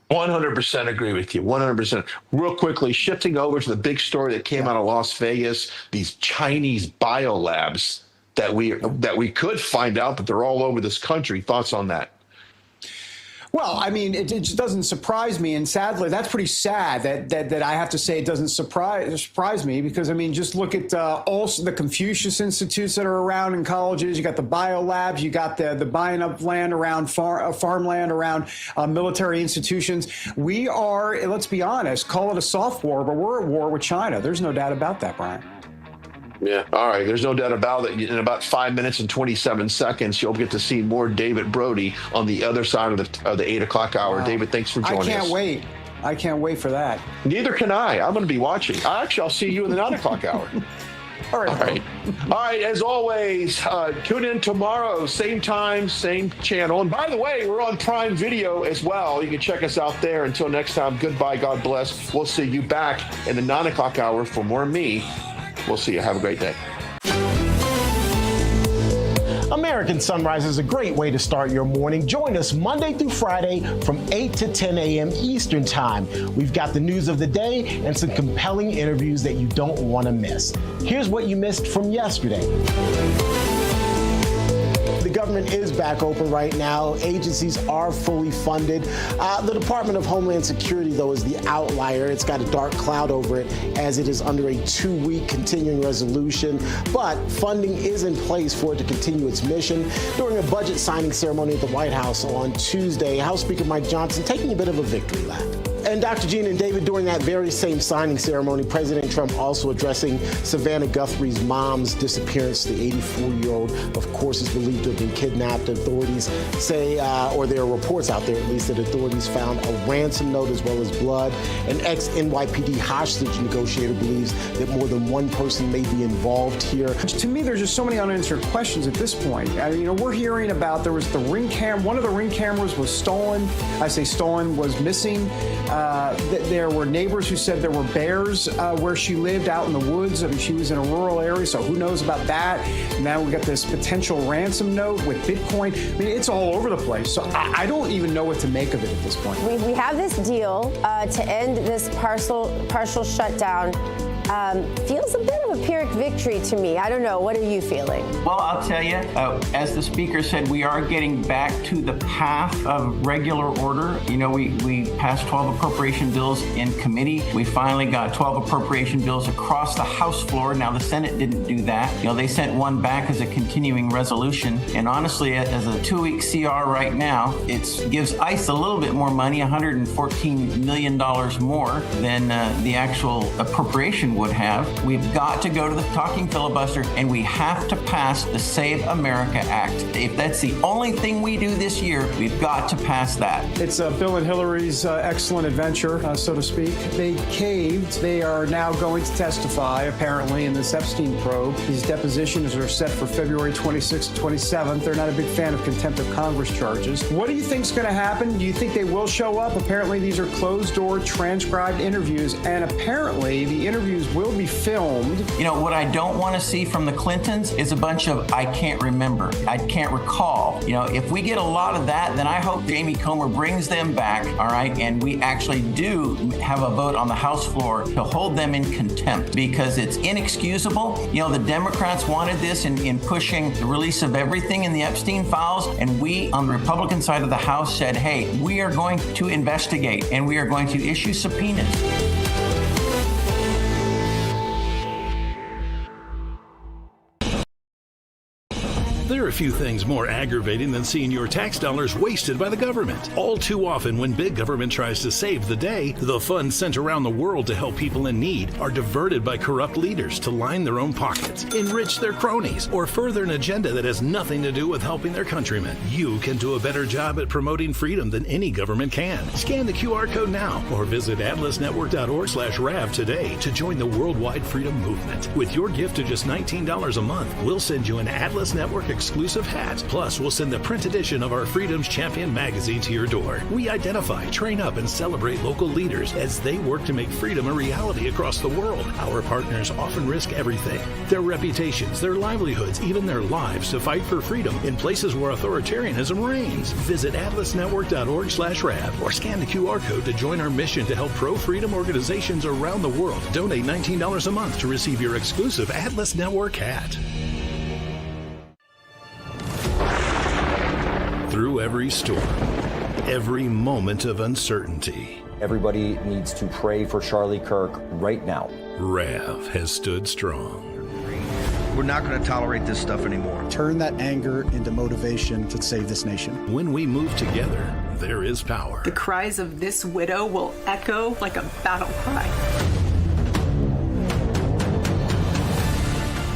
100% agree with you. 100%. Real quickly, shifting over to the big story that came out of Las Vegas, these Chinese biolabs that we could find out that they're all over this country. Thoughts on that? Well, I mean, it just doesn't surprise me, and sadly, that's pretty sad that I have to say it doesn't surprise me, because I mean, just look at also the Confucius Institutes that are around in colleges. You got the biolabs, you got the buying up land around farmland around military institutions. We are, let's be honest, call it a soft war, but we're at war with China. There's no doubt about that, Brian. Yeah. All right. There's no doubt about it. In about 5 minutes and 27 seconds, you'll get to see more David Brody on the other side of the 8 o'clock hour. Wow. David, thanks for joining us. I can't wait. I can't wait for that. Neither can I. I'm going to be watching. Actually, I'll see you in the 9 o'clock hour. All right. All right. All right. As always, tune in tomorrow, same time, same channel. And by the way, we're on Prime Video as well. You can check us out there. Until next time, goodbye. God bless. We'll see you back in the 9 o'clock hour for more me. We'll see you. Have a great day. American Sunrise is a great way to start your morning. Join us Monday through Friday from 8 to 10 a.m. Eastern Time. We've got the news of the day and some compelling interviews that you don't want to miss. Here's what you missed from yesterday. The government is back open right now. Agencies are fully funded. The Department of Homeland Security, though, is the outlier. It's got a dark cloud over it as it is under a 2-week continuing resolution. But funding is in place for it to continue its mission. During a budget signing ceremony at the White House on Tuesday, House Speaker Mike Johnson taking a bit of a victory lap. And Dr. Gina and David, during that very same signing ceremony, President Trump also addressing Savannah Guthrie's mom's disappearance. The 84-year-old, of course, is believed to have been kidnapped. Authorities say, or there are reports out there at least, that authorities found a ransom note as well as blood. An ex-NYPD hostage negotiator believes that more than one person may be involved here. To me, there's just so many unanswered questions at this point. We're hearing about there was the ring cam. One of the ring cameras was stolen. I say stolen, was missing. There were neighbors who said there were bears where she lived out in the woods. I mean, she was in a rural area, so who knows about that? Now we got this potential ransom note with Bitcoin. I mean, it's all over the place. So I don't even know what to make of it at this point. We have this deal to end this partial shutdown. Feels a bit of a Pyrrhic victory to me. I don't know. What are you feeling? Well, I'll tell you, as the speaker said, we are getting back to the path of regular order. You know, we passed 12 appropriation bills in committee. We finally got 12 appropriation bills across the House floor. Now, the Senate didn't do that. You know, they sent one back as a continuing resolution. And honestly, as a 2-week CR right now, it gives ICE a little bit more money, $114 million more than the actual appropriation would have. We've got to go to the talking filibuster, and we have to pass the Save America Act. If that's the only thing we do this year, we've got to pass that. It's Bill and Hillary's excellent adventure, so to speak. They caved. They are now going to testify, apparently, in this Epstein probe. These depositions are set for February 26th and 27th. They're not a big fan of contempt of Congress charges. What do you think is going to happen? Do you think they will show up? Apparently, these are closed-door, transcribed interviews, and apparently the interviews will be filmed. You know, what I don't want to see from the Clintons is a bunch of I can't remember, I can't recall. You know, if we get a lot of that, then I hope Jamie Comer brings them back, all right, and we actually do have a vote on the House floor to hold them in contempt, because it's inexcusable. You know, the Democrats wanted this in pushing the release of everything in the Epstein files, and we on the Republican side of the House said, hey, we are going to investigate and we are going to issue subpoenas. There are few things more aggravating than seeing your tax dollars wasted by the government. All too often, when big government tries to save the day, the funds sent around the world to help people in need are diverted by corrupt leaders to line their own pockets, enrich their cronies, or further an agenda that has nothing to do with helping their countrymen. You can do a better job at promoting freedom than any government can. Scan the QR code now or visit atlasnetwork.org/RAV today to join the worldwide freedom movement. With your gift of just $19 a month, we'll send you an Atlas Network exclusive hat. Plus, we'll send the print edition of our Freedom's Champion magazine to your door. We identify, train up, and celebrate local leaders as they work to make freedom a reality across the world. Our partners often risk everything: their reputations, their livelihoods, even their lives to fight for freedom in places where authoritarianism reigns. Visit atlasnetwork.org/RAV or scan the QR code to join our mission to help pro-freedom organizations around the world. Donate $19 a month to receive your exclusive Atlas Network hat. Through every storm, every moment of uncertainty, everybody needs to pray for Charlie Kirk right now. RAV has stood strong. We're not going to tolerate this stuff anymore. Turn that anger into motivation to save this nation. When we move together, there is power. The cries of this widow will echo like a battle cry.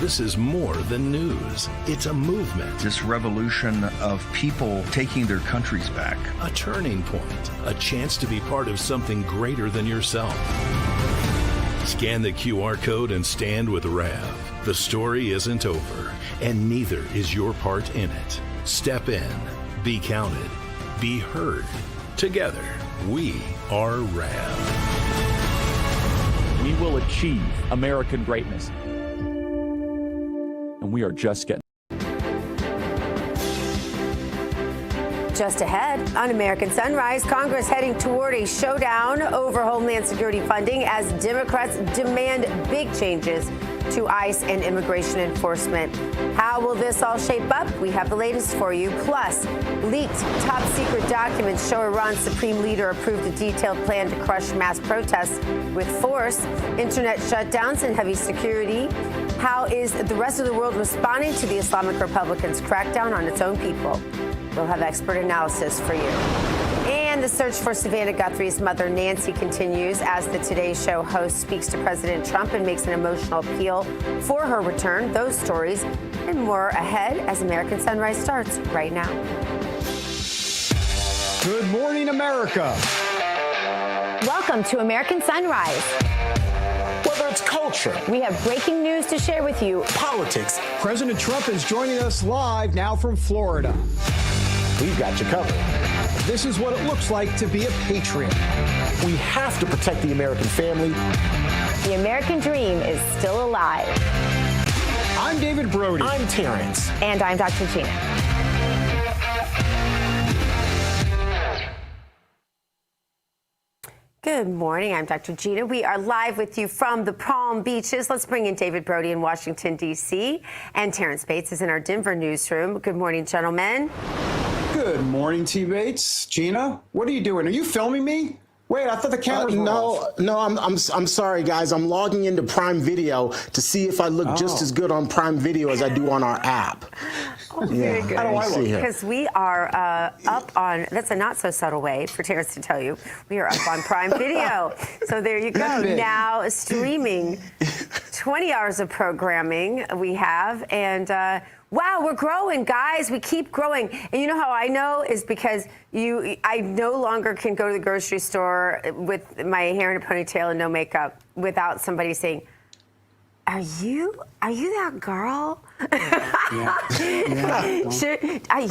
This is more than news. It's a movement. This revolution of people taking their countries back. A turning point. A chance to be part of something greater than yourself. Scan the QR code and stand with RAV. The story isn't over, and neither is your part in it. Step in. Be counted. Be heard. Together, we are RAV. We will achieve American greatness. And we are just getting. Just ahead on American Sunrise, Congress heading toward a showdown over Homeland Security funding as Democrats demand big changes to ICE and immigration enforcement. How will this all shape up? We have the latest for you. Plus, leaked top secret documents show Iran's supreme leader approved a detailed plan to crush mass protests with force, internet shutdowns, and heavy security. How is the rest of the world responding to the Islamic Republicans' crackdown on its own people? We'll have expert analysis for you. And the search for Savannah Guthrie's mother, Nancy, continues as the Today Show host speaks to President Trump and makes an emotional appeal for her return. Those stories and more ahead as American Sunrise starts right now. Good morning, America. Welcome to American Sunrise. Whether it's culture, we have breaking news to share with you. Politics. President Trump is joining us live now from Florida. We've got you covered. This is what it looks like to be a patriot. We have to protect the American family. The American dream is still alive. I'm David Brody. I'm Terrance. And I'm Dr. Gina. Good morning. I'm Dr. Gina. We are live with you from the Palm Beaches. Let's bring in David Brody in Washington, D.C. And Terrance Bates is in our Denver newsroom. Good morning, gentlemen. Good morning, T. Bates. Gina, what are you doing? Are you filming me? Wait, I thought the cameras were off. No, I'm sorry, guys. I'm logging into Prime Video to see if I look just as good on Prime Video as I do on our app. Oh, very good. How do I look? Because we are up on, that's a not so subtle way for Terrance to tell you, we are up on Prime Video. So there you go. Now streaming 20 hours of programming we have. And wow, we're growing, guys. We keep growing. And you know how I know is because I no longer can go to the grocery store with my hair in a ponytail and no makeup without somebody saying, Are you that girl?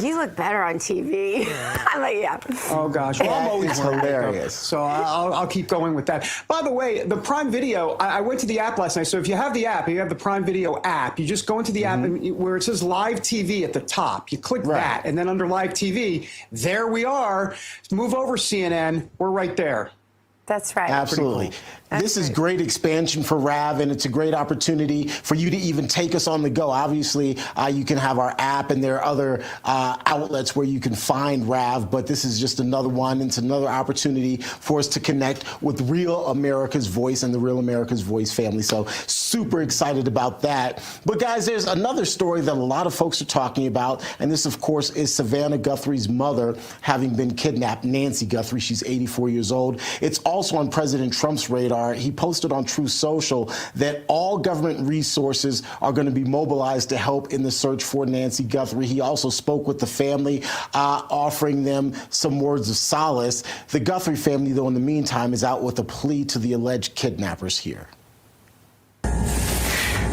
You look better on TV. I'm like, yeah. Oh gosh, well, I'm always hilarious. So I'll keep going with that. By the way, the Prime Video, I went to the app last night. So if you have the app, you have the Prime Video app, you just go into the app and where it says Live TV at the top, you click that, and then under Live TV, there we are. Move over CNN, we're right there. That's right. Absolutely. This is great expansion for RAV, and it's a great opportunity for you to even take us on the go. Obviously, you can have our app, and there are other outlets where you can find RAV, but this is just another one. It's another opportunity for us to connect with Real America's Voice and the Real America's Voice family. So super excited about that. But guys, there's another story that a lot of folks are talking about, and this, of course, is Savannah Guthrie's mother having been kidnapped, Nancy Guthrie. She's 84 years old. It's also on President Trump's radar. He posted on Truth Social that all government resources are going to be mobilized to help in the search for Nancy Guthrie. He also spoke with the family, offering them some words of solace. The Guthrie family, though, in the meantime, is out with a plea to the alleged kidnappers here.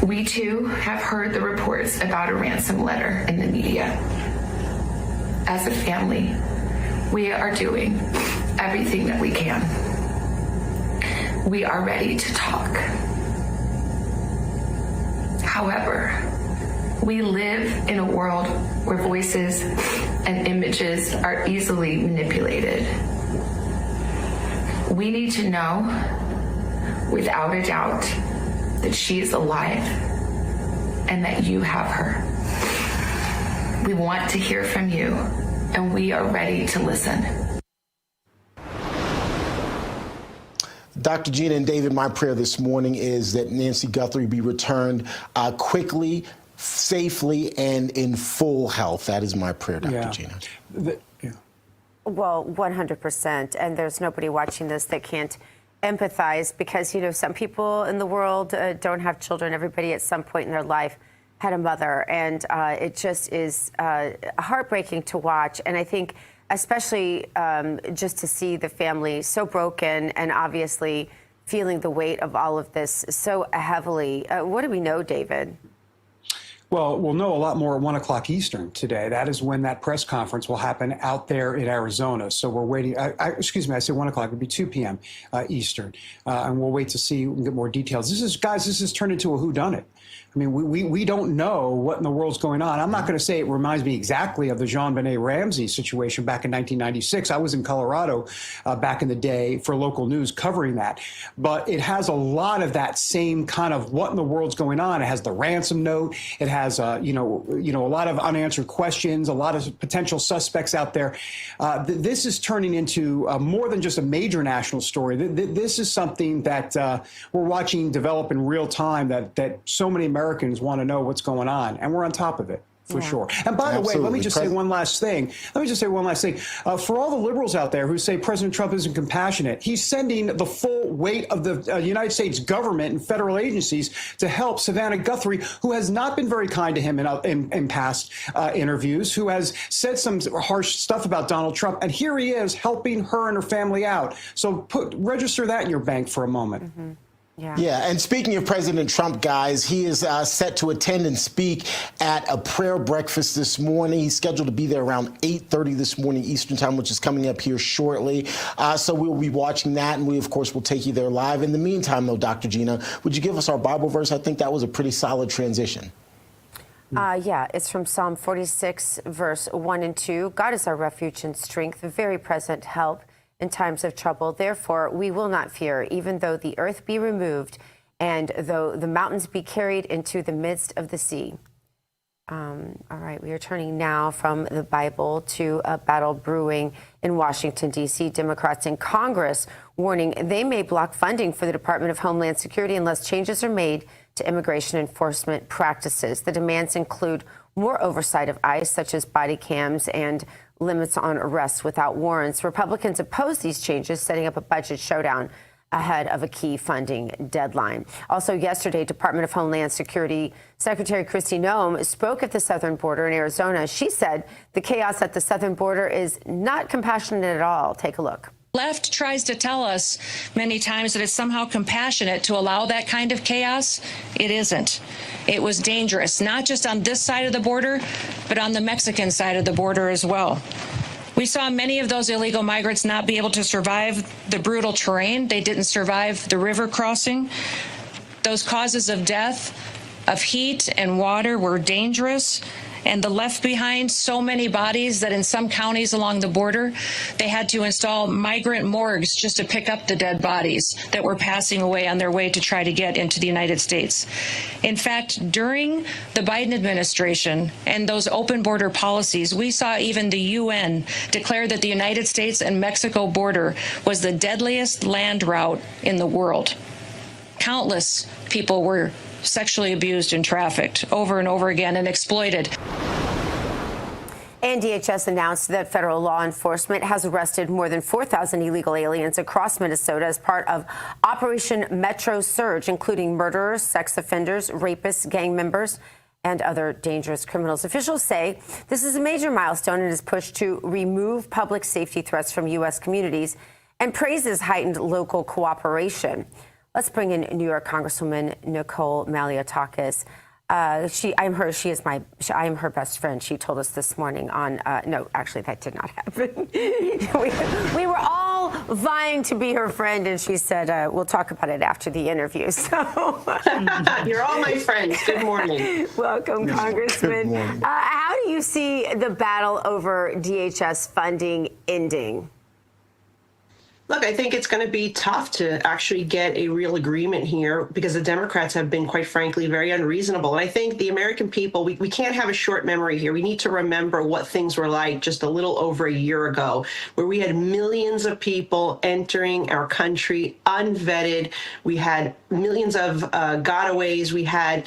We, too, have heard the reports about a ransom letter in the media. As a family, we are doing everything that we can. We are ready to talk. However, we live in a world where voices and images are easily manipulated. We need to know, without a doubt, that she is alive and that you have her. We want to hear from you, and we are ready to listen. Dr. Gina and David, my prayer this morning is that Nancy Guthrie be returned quickly, safely, and in full health. That is my prayer, Dr. Gina. Well, 100%. And there's nobody watching this that can't empathize because, you know, some people in the world don't have children. Everybody at some point in their life had a mother. And it just is heartbreaking to watch. And I think especially just to see the family so broken and obviously feeling the weight of all of this so heavily. What do we know, David? Well, we'll know a lot more at 1 o'clock Eastern today. That is when that press conference will happen out there in Arizona. So we're waiting. Excuse me, I said 1 o'clock. It'll be 2 p.m. Eastern. And we'll wait to see and get more details. This has turned into a whodunit. I mean, we don't know what in the world's going on. I'm not going to say it reminds me exactly of the Jean-Benet Ramsey situation back in 1996. I was in Colorado back in the day for local news covering that. But it has a lot of that same kind of what in the world's going on. It has the ransom note. It has, a lot of unanswered questions, a lot of potential suspects out there. This is turning into more than just a major national story. This is something that we're watching develop in real time that so many Americans want to know what's going on, and we're on top of it. For sure. And by the way, let me just say one last thing. For all the liberals out there who say President Trump isn't compassionate, he's sending the full weight of the United States government and federal agencies to help Savannah Guthrie, who has not been very kind to him in past interviews, who has said some harsh stuff about Donald Trump. And here he is helping her and her family out. So register that in your bank for a moment. Mm-hmm. Yeah, and speaking of President Trump, guys, he is set to attend and speak at a prayer breakfast this morning. He's scheduled to be there around 8:30 this morning Eastern time, which is coming up here shortly. So we'll be watching that, and we, of course, will take you there live. In the meantime, though, Dr. Gina, would you give us our Bible verse? I think that was a pretty solid transition. It's from Psalm 46, verse 1 and 2. God is our refuge and strength, very present help in times of trouble. Therefore, we will not fear, even though the earth be removed and though the mountains be carried into the midst of the sea. All right, we are turning now from the Bible to a battle brewing in Washington, D.C. Democrats in Congress warning they may block funding for the Department of Homeland Security unless changes are made to immigration enforcement practices. The demands include more oversight of ICE, such as body cams and limits on arrests without warrants. Republicans oppose these changes, setting up a budget showdown ahead of a key funding deadline. Also yesterday, Department of Homeland Security Secretary Kristi Noem spoke at the southern border in Arizona. She said the chaos at the southern border is not compassionate at all. Take a look. Left tries to tell us many times that it's somehow compassionate to allow that kind of chaos. It isn't. It was dangerous, not just on this side of the border, but on the Mexican side of the border as well. We saw many of those illegal migrants not be able to survive the brutal terrain. They didn't survive the river crossing. Those causes of death, of heat and water were dangerous. and the left behind so many bodies that in some counties along the border, they had to install migrant morgues just to pick up the dead bodies that were passing away on their way to try to get into the United States. In fact, during the Biden administration and those open border policies, we saw even the UN declare that the United States and Mexico border was the deadliest land route in the world. Countless people were sexually abused and trafficked over and over again and exploited. And DHS announced that federal law enforcement has arrested more than 4,000 illegal aliens across Minnesota as part of Operation Metro Surge, including murderers, sex offenders, rapists, gang members, and other dangerous criminals. Officials say this is a major milestone in its push to remove public safety threats from U.S. communities and praises heightened local cooperation. Let's bring in New York Congresswoman Nicole Malliotakis. I am her best friend. She told us this morning on, no, actually that did not happen. we were all vying to be her friend, and she said, we'll talk about it after the interview. So you're all my friends. Good morning. Welcome, Congressman. Good morning. How do you see the battle over DHS funding ending? Look, I think it's going to be tough to actually get a real agreement here because the Democrats have been, quite frankly, very unreasonable. And I think the American people, we can't have a short memory here. We need to remember what things were like just a little over a year ago, where we had millions of people entering our country unvetted. We had millions of gotaways. We had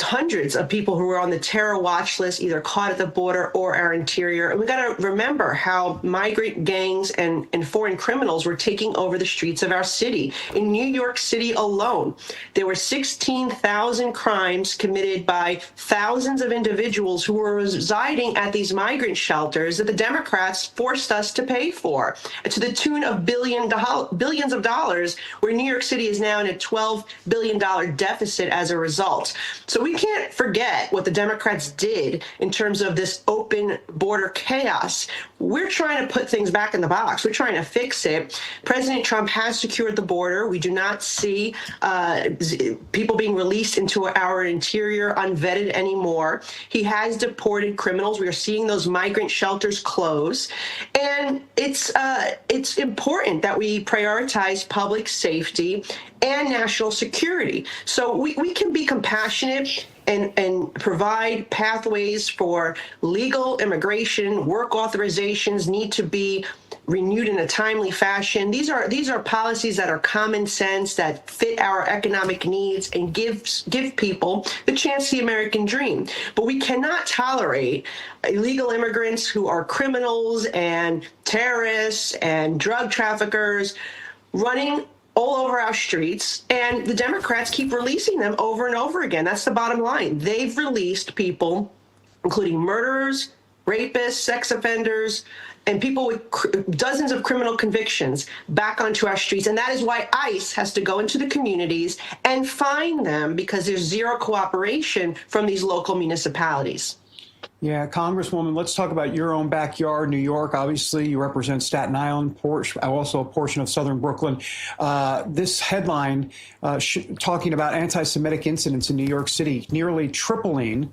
hundreds of people who were on the terror watch list, either caught at the border or our interior. And we got to remember how migrant gangs and foreign criminals were taking over the streets of our city. In New York City alone, there were 16,000 crimes committed by thousands of individuals who were residing at these migrant shelters that the Democrats forced us to pay for, to the tune of billions of dollars, where New York City is now in a $12 billion deficit as a result. So we can't forget what the Democrats did in terms of this open border chaos. We're trying to put things back in the box. We're trying to fix it. President Trump has secured the border. We do not see people being released into our interior unvetted anymore. He has deported criminals. We are seeing those migrant shelters close. And it's important that we prioritize public safety and national security. So we can be compassionate and provide pathways for legal immigration. Work authorizations need to be renewed in a timely fashion. These are policies that are common sense, that fit our economic needs and give people the chance to the American dream. But we cannot tolerate illegal immigrants who are criminals and terrorists and drug traffickers running all over our streets, and the Democrats keep releasing them over and over again. That's the bottom line. They've released people, including murderers, rapists, sex offenders, and people with dozens of criminal convictions back onto our streets. And that is why ICE has to go into the communities and find them, because there's zero cooperation from these local municipalities. Yeah, Congresswoman, let's talk about your own backyard, New York. Obviously, you represent Staten Island, also a portion of southern Brooklyn. This headline talking about anti-Semitic incidents in New York City nearly tripling,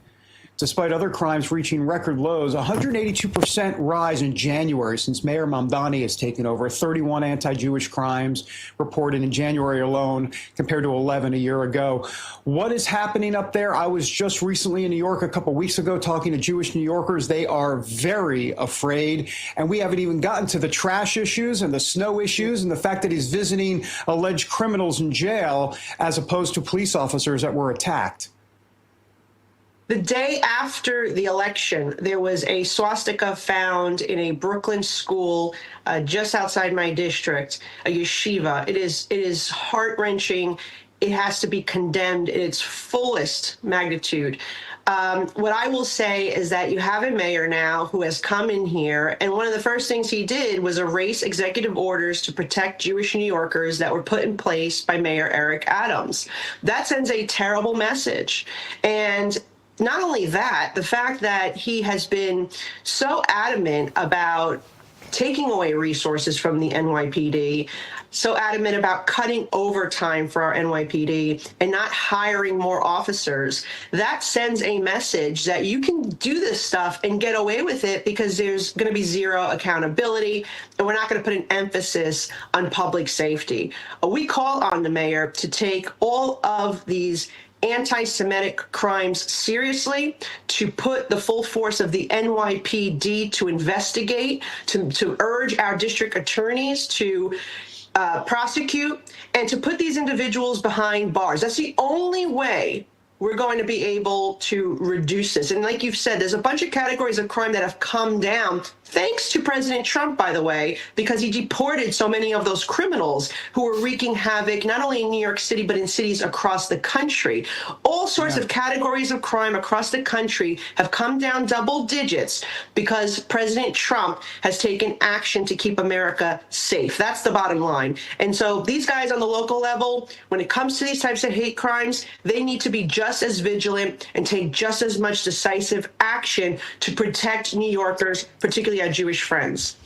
despite other crimes reaching record lows. 182% rise in January since Mayor Mamdani has taken over. 31 anti-Jewish crimes reported in January alone, compared to 11 a year ago. What is happening up there? I was just recently in New York a couple weeks ago talking to Jewish New Yorkers. They are very afraid. And we haven't even gotten to the trash issues and the snow issues and the fact that he's visiting alleged criminals in jail as opposed to police officers that were attacked. The day after the election, there was a swastika found in a Brooklyn school just outside my district, a yeshiva. It is heart-wrenching. It has to be condemned in its fullest magnitude. What I will say is that you have a mayor now who has come in here, and one of the first things he did was erase executive orders to protect Jewish New Yorkers that were put in place by Mayor Eric Adams. That sends a terrible message. And not only that, the fact that he has been so adamant about taking away resources from the NYPD, so adamant about cutting overtime for our NYPD and not hiring more officers, that sends a message that you can do this stuff and get away with it because there's going to be zero accountability and we're not going to put an emphasis on public safety. We call on the mayor to take all of these anti-Semitic crimes seriously, to put the full force of the NYPD to investigate, to urge our district attorneys to prosecute, and to put these individuals behind bars. That's the only way we're going to be able to reduce this. And like you've said, there's a bunch of categories of crime that have come down thanks to President Trump, by the way, because he deported so many of those criminals who were wreaking havoc, not only in New York City, but in cities across the country. All sorts of categories of crime across the country have come down double digits because President Trump has taken action to keep America safe. That's the bottom line. And so these guys on the local level, when it comes to these types of hate crimes, they need to be just as vigilant and take just as much decisive action to protect New Yorkers, particularly our Jewish friends.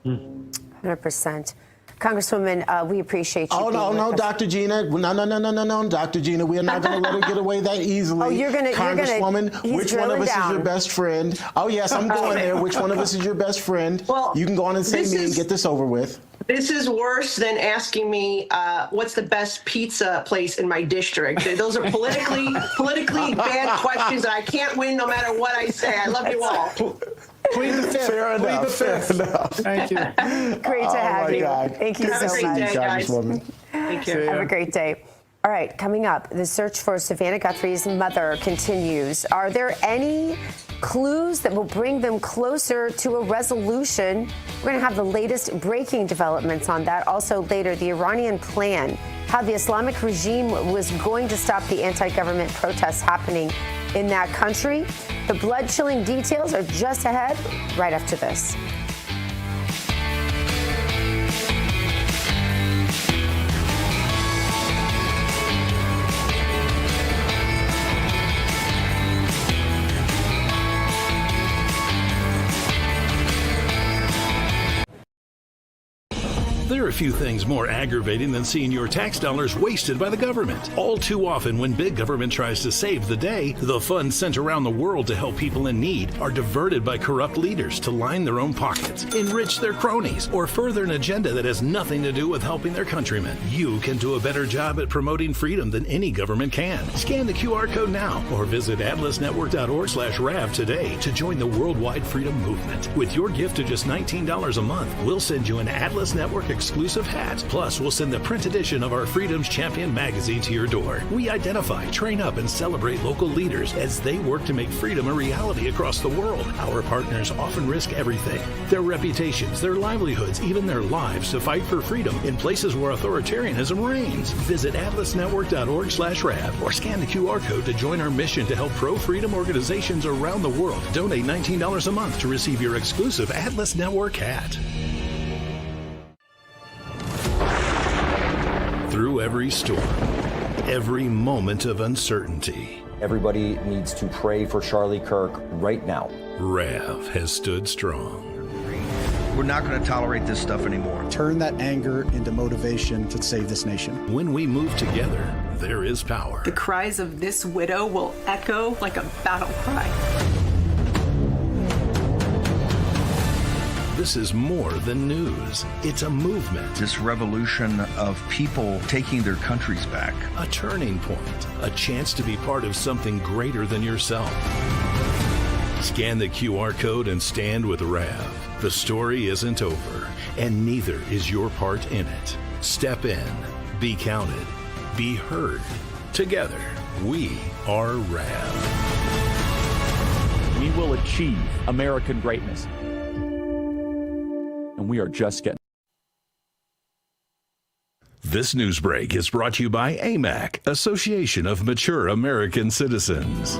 100%. Congresswoman, we appreciate you. No, Dr. Gina. No, Dr. Gina. We are not going to let her get away that easily. Oh, you're gonna, Congresswoman, which one of us is your best friend? Oh, yes, I'm going there. Which one of us is your best friend? Well, you can go on and say me and get this over with. This is worse than asking me what's the best pizza place in my district. Those are politically bad questions that I can't win no matter what I say. I love you all. Plead the fifth. Fair enough. Fair enough. Thank you. Great to have you. God. Thank you so much. Day, guys. Thank you. Have a great day. All right, coming up, the search for Savannah Guthrie's mother continues. Are there any clues that will bring them closer to a resolution? We're going to have the latest breaking developments on that. Also later, the Iranian plan, how the Islamic regime was going to stop the anti-government protests happening in that country. The blood-chilling details are just ahead, right after this. There are few things more aggravating than seeing your tax dollars wasted by the government. All too often, when big government tries to save the day, the funds sent around the world to help people in need are diverted by corrupt leaders to line their own pockets, enrich their cronies, or further an agenda that has nothing to do with helping their countrymen. You can do a better job at promoting freedom than any government can. Scan the QR code now or visit atlasnetwork.org/RAV today to join the worldwide freedom movement. With your gift of just $19 a month, we'll send you an Atlas Network exclusive hat. Plus, we'll send the print edition of our Freedom's Champion magazine to your door. We identify, train up, and celebrate local leaders as they work to make freedom a reality across the world. Our partners often risk everything: their reputations, their livelihoods, even their lives to fight for freedom in places where authoritarianism reigns. Visit atlasnetwork.org/RAV or scan the QR code to join our mission to help pro-freedom organizations around the world. Donate $19 a month to receive your exclusive Atlas Network hat. Through every storm, every moment of uncertainty, everybody needs to pray for Charlie Kirk right now. RAV has stood strong. We're not going to tolerate this stuff anymore. Turn that anger into motivation to save this nation. When we move together, there is power. The cries of this widow will echo like a battle cry. This is more than news. It's a movement. This revolution of people taking their countries back. A turning point. A chance to be part of something greater than yourself. Scan the QR code and stand with RAV. The story isn't over, and neither is your part in it. Step in. Be counted. Be heard. Together, we are RAV. We will achieve American greatness. And we are just getting. This news break is brought to you by AMAC, Association of Mature American Citizens.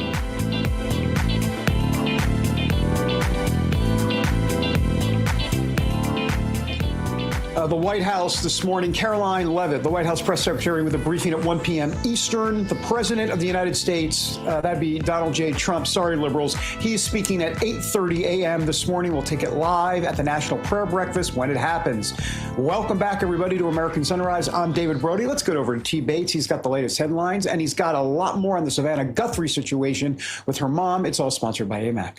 the White House this morning. Caroline Leavitt, the White House press secretary, with a briefing at 1 p.m. Eastern. The president of the United States, that'd be Donald J. Trump. Sorry, liberals. He's speaking at 8:30 a.m. this morning. We'll take it live at the National Prayer Breakfast when it happens. Welcome back, everybody, to American Sunrise. I'm David Brody. Let's get over to T. Bates. He's got the latest headlines, and he's got a lot more on the Savannah Guthrie situation with her mom. It's all sponsored by AMAC.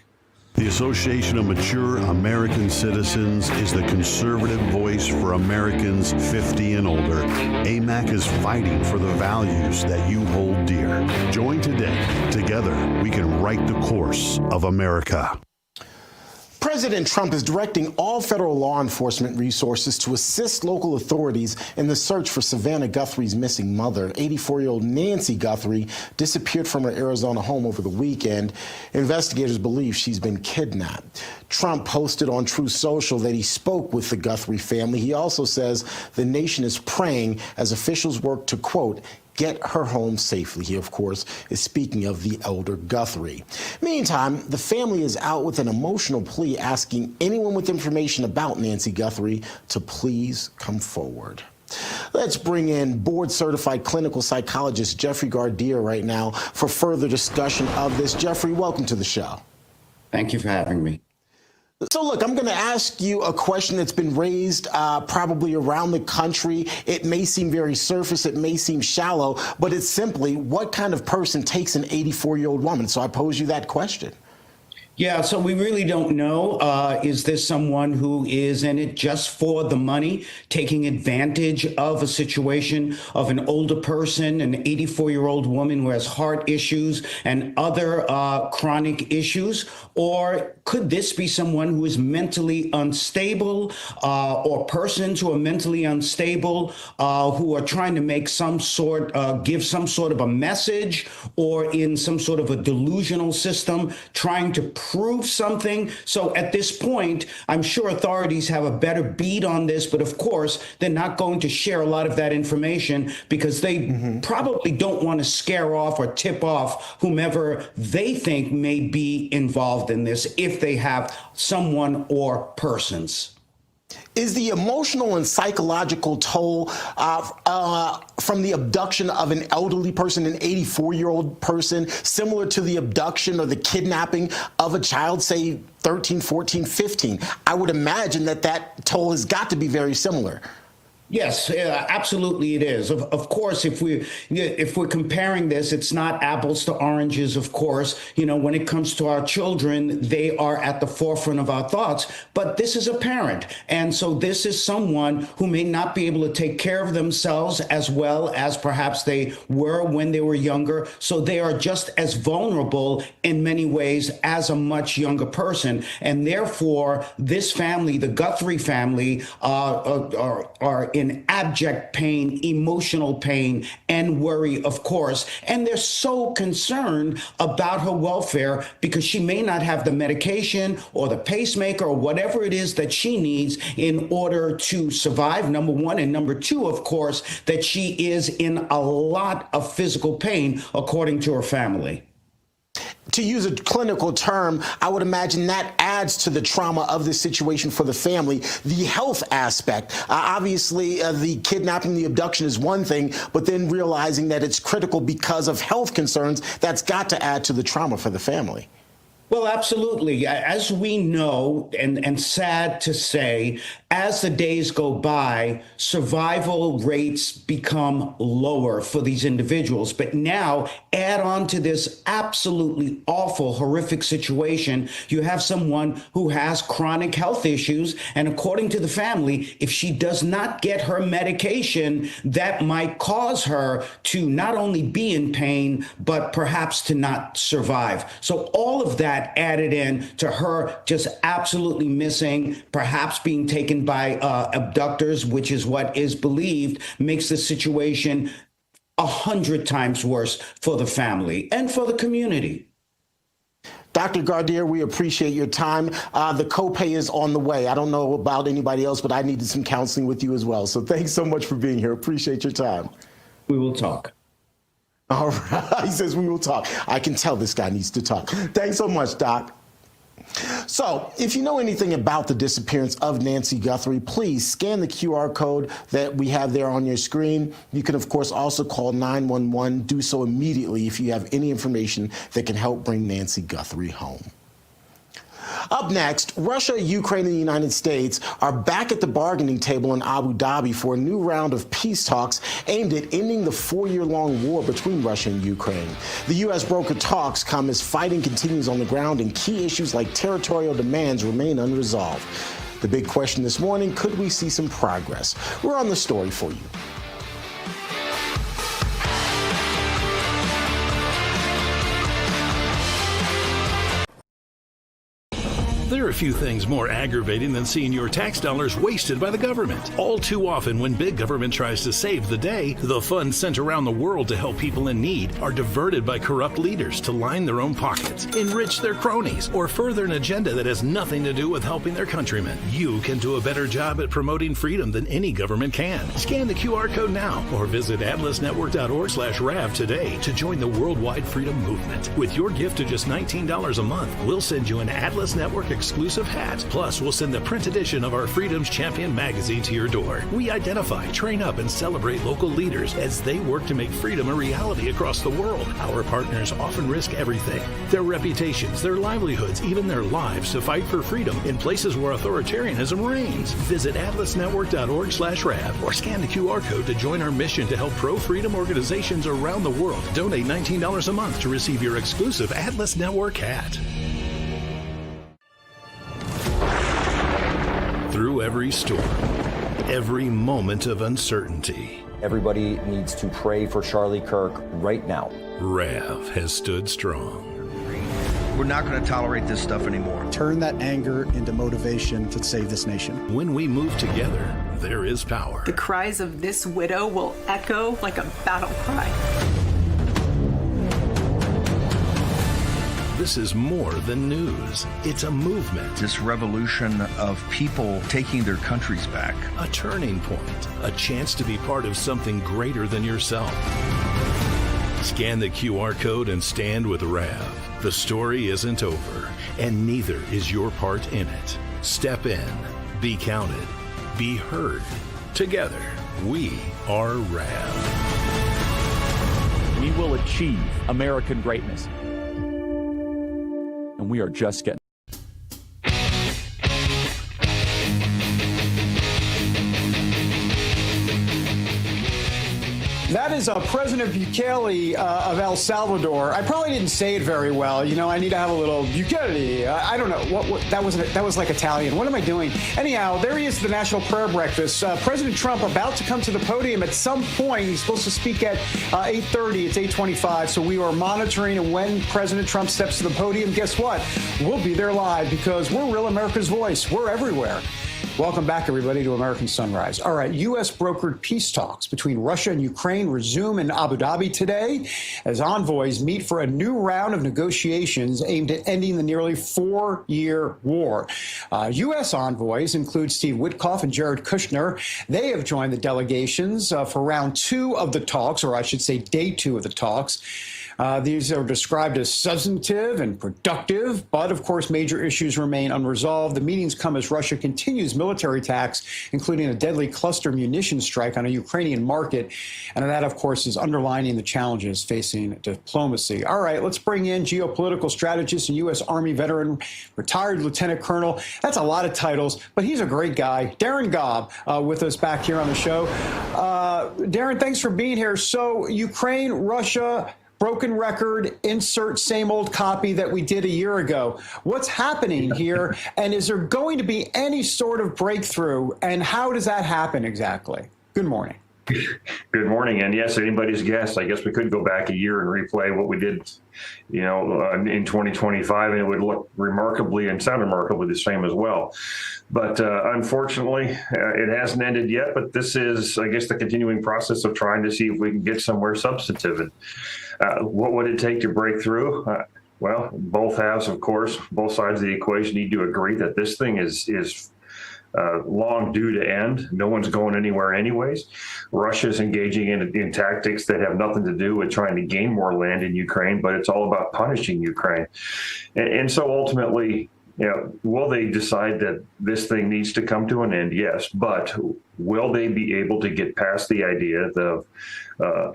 The Association of Mature American Citizens is the conservative voice for Americans 50 and older. AMAC is fighting for the values that you hold dear. Join today. Together, we can write the course of America. President Trump is directing all federal law enforcement resources to assist local authorities in the search for Savannah Guthrie's missing mother. 84-year-old Nancy Guthrie disappeared from her Arizona home over the weekend. Investigators believe she's been kidnapped. Trump posted on Truth Social that he spoke with the Guthrie family. He also says the nation is praying as officials work to, quote, get her home safely. He, of course, is speaking of the elder Guthrie. Meantime, the family is out with an emotional plea asking anyone with information about Nancy Guthrie to please come forward. Let's bring in board-certified clinical psychologist Jeffrey Gardier right now for further discussion of this. Jeffrey, welcome to the show. Thank you for having me. So look, I'm going to ask you a question that's been raised probably around the country. It may seem very surface, it may seem shallow, but it's simply, what kind of person takes an 84-year-old woman? So I pose you that question. Yeah, so we really don't know. Is this someone who is in it just for the money, taking advantage of a situation of an older person, an 84-year-old woman who has heart issues and other chronic issues? Or could this be someone who is mentally unstable, or persons who are mentally unstable, who are trying to make give some sort of a message, or in some sort of a delusional system, trying to prove something? So at this point, I'm sure authorities have a better beat on this, but of course, they're not going to share a lot of that information because they probably don't want to scare off or tip off whomever they think may be involved in this, if they have someone or persons. Is the emotional and psychological toll from the abduction of an elderly person, an 84-year-old person, similar to the abduction or the kidnapping of a child, say 13, 14, 15? I would imagine that toll has got to be very similar. Yes, absolutely it is. Of course, if we're comparing this, it's not apples to oranges, of course. You know, when it comes to our children, they are at the forefront of our thoughts. But this is a parent. And so this is someone who may not be able to take care of themselves as well as perhaps they were when they were younger. So they are just as vulnerable in many ways as a much younger person. And therefore, this family, the Guthrie family, are in abject pain, emotional pain, and worry, of course. And they're so concerned about her welfare because she may not have the medication or the pacemaker or whatever it is that she needs in order to survive, number one. And number two, of course, that she is in a lot of physical pain, according to her family. To use a clinical term, I would imagine that adds to the trauma of this situation for the family. The health aspect, obviously, the kidnapping, the abduction is one thing, but then realizing that it's critical because of health concerns, that's got to add to the trauma for the family. Well, absolutely. As we know, and sad to say, as the days go by, survival rates become lower for these individuals. But now, add on to this absolutely awful, horrific situation, you have someone who has chronic health issues. And according to the family, if she does not get her medication, that might cause her to not only be in pain, but perhaps to not survive. So all of that added in to her just absolutely missing, perhaps being taken by abductors, which is what is believed, makes the situation 100 times worse for the family and for the community. Dr. Gardier, we appreciate your time. The copay is on the way. I don't know about anybody else, but I needed some counseling with you as well. So thanks so much for being here. Appreciate your time. We will talk. All right. He says we will talk. I can tell this guy needs to talk. Thanks so much, Doc. So, if you know anything about the disappearance of Nancy Guthrie, please scan the QR code that we have there on your screen. You can, of course, also call 911. Do so immediately if you have any information that can help bring Nancy Guthrie home. Up next, Russia, Ukraine, and the United States are back at the bargaining table in Abu Dhabi for a new round of peace talks aimed at ending the 4-year-long war between Russia and Ukraine. The U.S. brokered talks come as fighting continues on the ground and key issues like territorial demands remain unresolved. The big question this morning, could we see some progress? We're on the story for you. There are a few things more aggravating than seeing your tax dollars wasted by the government. All too often, when big government tries to save the day, the funds sent around the world to help people in need are diverted by corrupt leaders to line their own pockets, enrich their cronies, or further an agenda that has nothing to do with helping their countrymen. You can do a better job at promoting freedom than any government can. Scan the QR code now or visit atlasnetwork.org/RAV today to join the worldwide freedom movement. With your gift of just $19 a month, we'll send you an Atlas Network exclusive hat. Plus, we'll send the print edition of our Freedom's Champion magazine to your door. We identify, train up, and celebrate local leaders as they work to make freedom a reality across the world. Our partners often risk everything: their reputations, their livelihoods, even their lives to fight for freedom in places where authoritarianism reigns. Visit atlasnetwork.org/RAV or scan the QR code to join our mission to help pro-freedom organizations around the world. Donate $19 a month to receive your exclusive Atlas Network hat. Through every storm, every moment of uncertainty, everybody needs to pray for Charlie Kirk right now. RAV has stood strong. We're not going to tolerate this stuff anymore. Turn that anger into motivation to save this nation. When we move together, there is power. The cries of this widow will echo like a battle cry. This is more than news. It's a movement. This revolution of people taking their countries back. A turning point. A chance to be part of something greater than yourself. Scan the QR code and stand with RAV. The story isn't over, and neither is your part in it. Step in. Be counted. Be heard. Together, we are RAV. We will achieve American greatness. And we are just getting. That is President Bukele of El Salvador. I probably didn't say it very well. You know, I need to have a little Bukele. I don't know what that was like Italian. What am I doing? Anyhow, there he is at the National Prayer Breakfast. President Trump about to come to the podium at some point. He's supposed to speak at 8:30. It's 8:25. So we are monitoring. And when President Trump steps to the podium, guess what? We'll be there live because we're Real America's Voice. We're everywhere. Welcome back, everybody, to American Sunrise. All right, U.S. brokered peace talks between Russia and Ukraine resume in Abu Dhabi today as envoys meet for a new round of negotiations aimed at ending the nearly 4-year war. U.S. envoys include Steve Witkoff and Jared Kushner. They have joined the delegations for round 2 of the talks, or I should say day 2 of the talks. These are described as substantive and productive, but of course, major issues remain unresolved. The meetings come as Russia continues military attacks, including a deadly cluster munitions strike on a Ukrainian market. And that, of course, is underlining the challenges facing diplomacy. All right, let's bring in geopolitical strategist and U.S. Army veteran, retired Lieutenant Colonel. That's a lot of titles, but he's a great guy. Darren Gobb with us back here on the show. Darren, thanks for being here. So Ukraine, Russia, broken record, insert same old copy that we did a year ago. What's happening here? And is there going to be any sort of breakthrough? And how does that happen exactly? Good morning. Good morning. And yes, anybody's guess. I guess we could go back a year and replay what we did, in 2025, and it would look remarkably and sound remarkably the same as well. But unfortunately, it hasn't ended yet. But this is, I guess, the continuing process of trying to see if we can get somewhere substantive. And what would it take to break through? Well, both halves, of course, both sides of the equation need to agree that this thing is long due to end. No one's going anywhere anyways. Russia's engaging in tactics that have nothing to do with trying to gain more land in Ukraine, but it's all about punishing Ukraine. And so ultimately, will they decide that this thing needs to come to an end? Yes, but will they be able to get past the idea of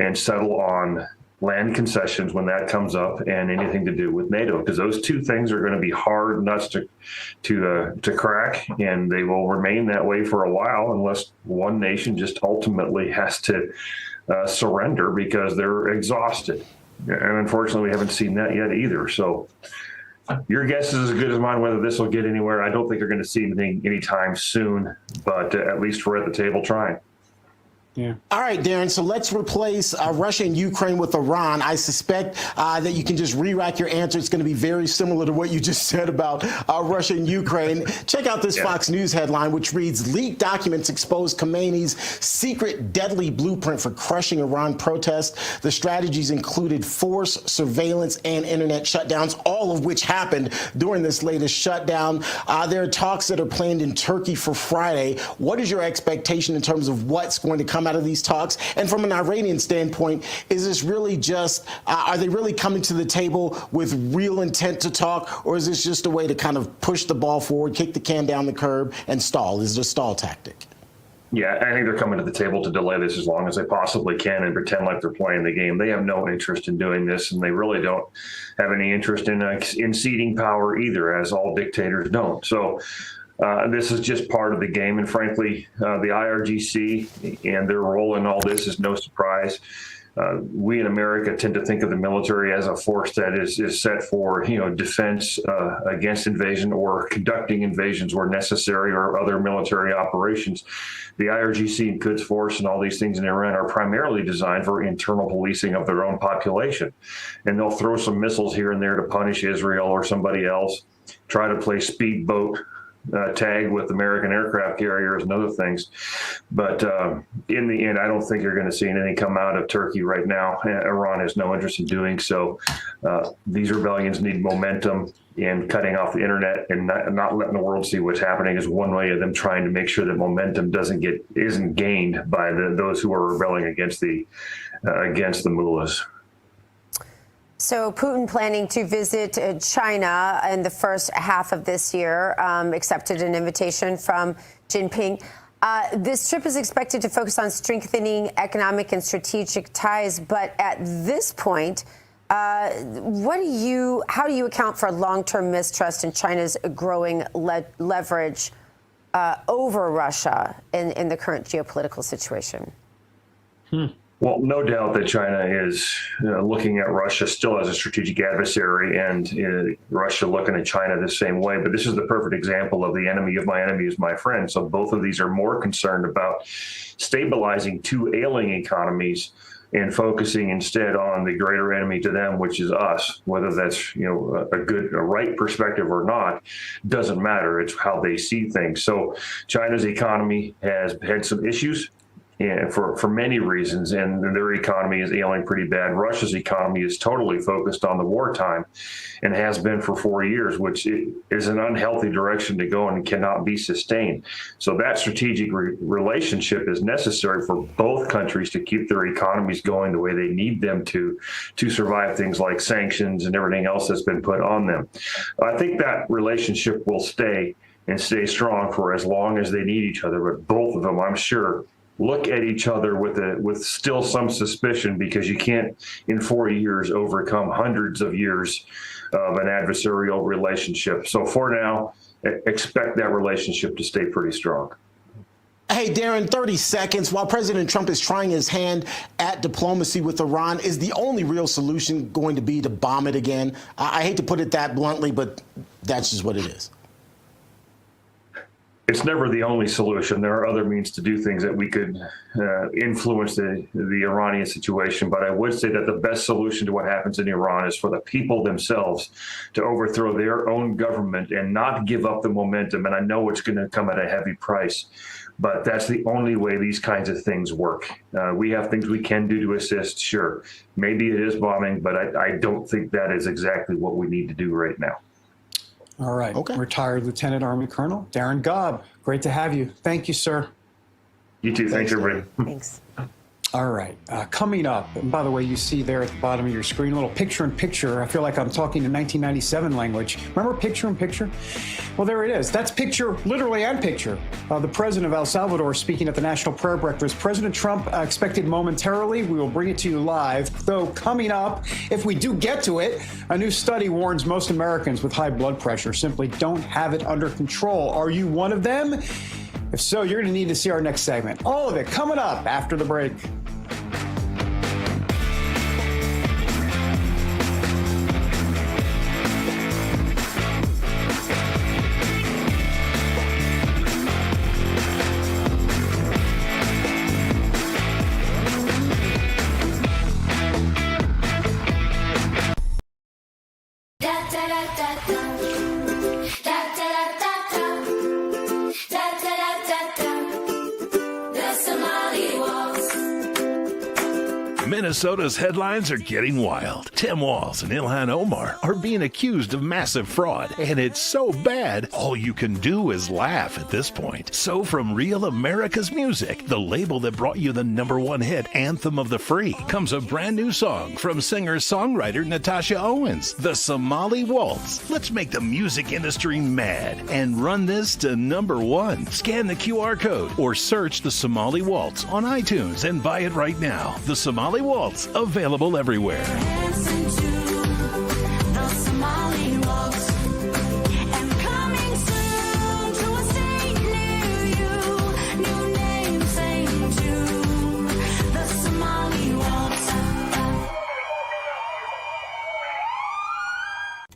and settle on land concessions when that comes up and anything to do with NATO? Because those two things are going to be hard nuts to crack, and they will remain that way for a while unless one nation just ultimately has to surrender because they're exhausted. And unfortunately, we haven't seen that yet either. So your guess is as good as mine whether this will get anywhere. I don't think they're going to see anything anytime soon, but at least we're at the table trying. Yeah. All right, Darren, so let's replace Russia and Ukraine with Iran. I suspect that you can just re-rack your answer. It's going to be very similar to what you just said about Russia and Ukraine. Check out this Fox News headline, which reads, leaked documents expose Khamenei's secret deadly blueprint for crushing Iran protests. The strategies included force, surveillance, and internet shutdowns, all of which happened during this latest shutdown. There are talks that are planned in Turkey for Friday. What is your expectation in terms of what's going to come out of these talks? And from an Iranian standpoint, is this really just, are they really coming to the table with real intent to talk, or is this just a way to kind of push the ball forward, kick the can down the curb, and stall? Is it a stall tactic? Yeah, I think they're coming to the table to delay this as long as they possibly can and pretend like they're playing the game. They have no interest in doing this, and they really don't have any interest in ceding power either, as all dictators don't. So this is just part of the game, and frankly, the IRGC and their role in all this is no surprise. We in America tend to think of the military as a force that is set for, defense against invasion or conducting invasions where necessary or other military operations. The IRGC and Quds Force and all these things in Iran are primarily designed for internal policing of their own population. And they'll throw some missiles here and there to punish Israel or somebody else, try to play speedboat tag with American aircraft carriers and other things. But in the end, I don't think you're going to see anything come out of Turkey right now. Iran has no interest in doing so. These rebellions need momentum, and cutting off the internet and not letting the world see what's happening is one way of them trying to make sure that momentum isn't gained by those who are rebelling against the mullahs. So Putin planning to visit China in the first half of this year, accepted an invitation from Jinping. This trip is expected to focus on strengthening economic and strategic ties. But at this point, how do you account for long-term mistrust in China's growing leverage over Russia in the current geopolitical situation? Well, no doubt that China is looking at Russia still as a strategic adversary, and Russia looking at China the same way. But this is the perfect example of the enemy of my enemy is my friend. So both of these are more concerned about stabilizing two ailing economies and focusing instead on the greater enemy to them, which is us. Whether that's a right perspective or not doesn't matter. It's how they see things. So China's economy has had some issues, and for many reasons, and their economy is ailing pretty bad. Russia's economy is totally focused on the wartime and has been for 4 years, which is an unhealthy direction to go and cannot be sustained. So that strategic relationship is necessary for both countries to keep their economies going the way they need them to survive things like sanctions and everything else that's been put on them. I think that relationship will stay strong for as long as they need each other. But both of them, I'm sure, look at each other with still some suspicion, because you can't in 4 years overcome hundreds of years of an adversarial relationship. So for now, expect that relationship to stay pretty strong. Hey, Darren, 30 seconds. While President Trump is trying his hand at diplomacy with Iran, is the only real solution going to be to bomb it again? I hate to put it that bluntly, but that's just what it is. It's never the only solution. There are other means to do things that we could influence the Iranian situation. But I would say that the best solution to what happens in Iran is for the people themselves to overthrow their own government and not give up the momentum. And I know it's going to come at a heavy price, but that's the only way these kinds of things work. We have things we can do to assist, sure. Maybe it is bombing, but I don't think that is exactly what we need to do right now. All right. Okay. Retired Lieutenant Army Colonel Darren Gobb. Great to have you. Thank you, sir. You too. Thanks everybody. Thanks. All right. Coming up, and by the way, you see there at the bottom of your screen, a little picture-in-picture. I feel like I'm talking in 1997 language. Remember picture-in-picture? Well, there it is. That's picture, literally and picture. The president of El Salvador speaking at the National Prayer Breakfast. President Trump expected momentarily. We will bring it to you live. Though coming up, if we do get to it, a new study warns most Americans with high blood pressure simply don't have it under control. Are you one of them? If so, you're going to need to see our next segment. All of it coming up after the break. Minnesota's headlines are getting wild. Tim Walz and Ilhan Omar are being accused of massive fraud, and it's so bad, all you can do is laugh at this point. So from Real America's Music, the label that brought you the #1 hit, Anthem of the Free, comes a brand new song from singer-songwriter Natasha Owens, The Somali Waltz. Let's make the music industry mad and run this to #1. Scan the QR code or search The Somali Waltz on iTunes and buy it right now. The Somali Waltz, available everywhere.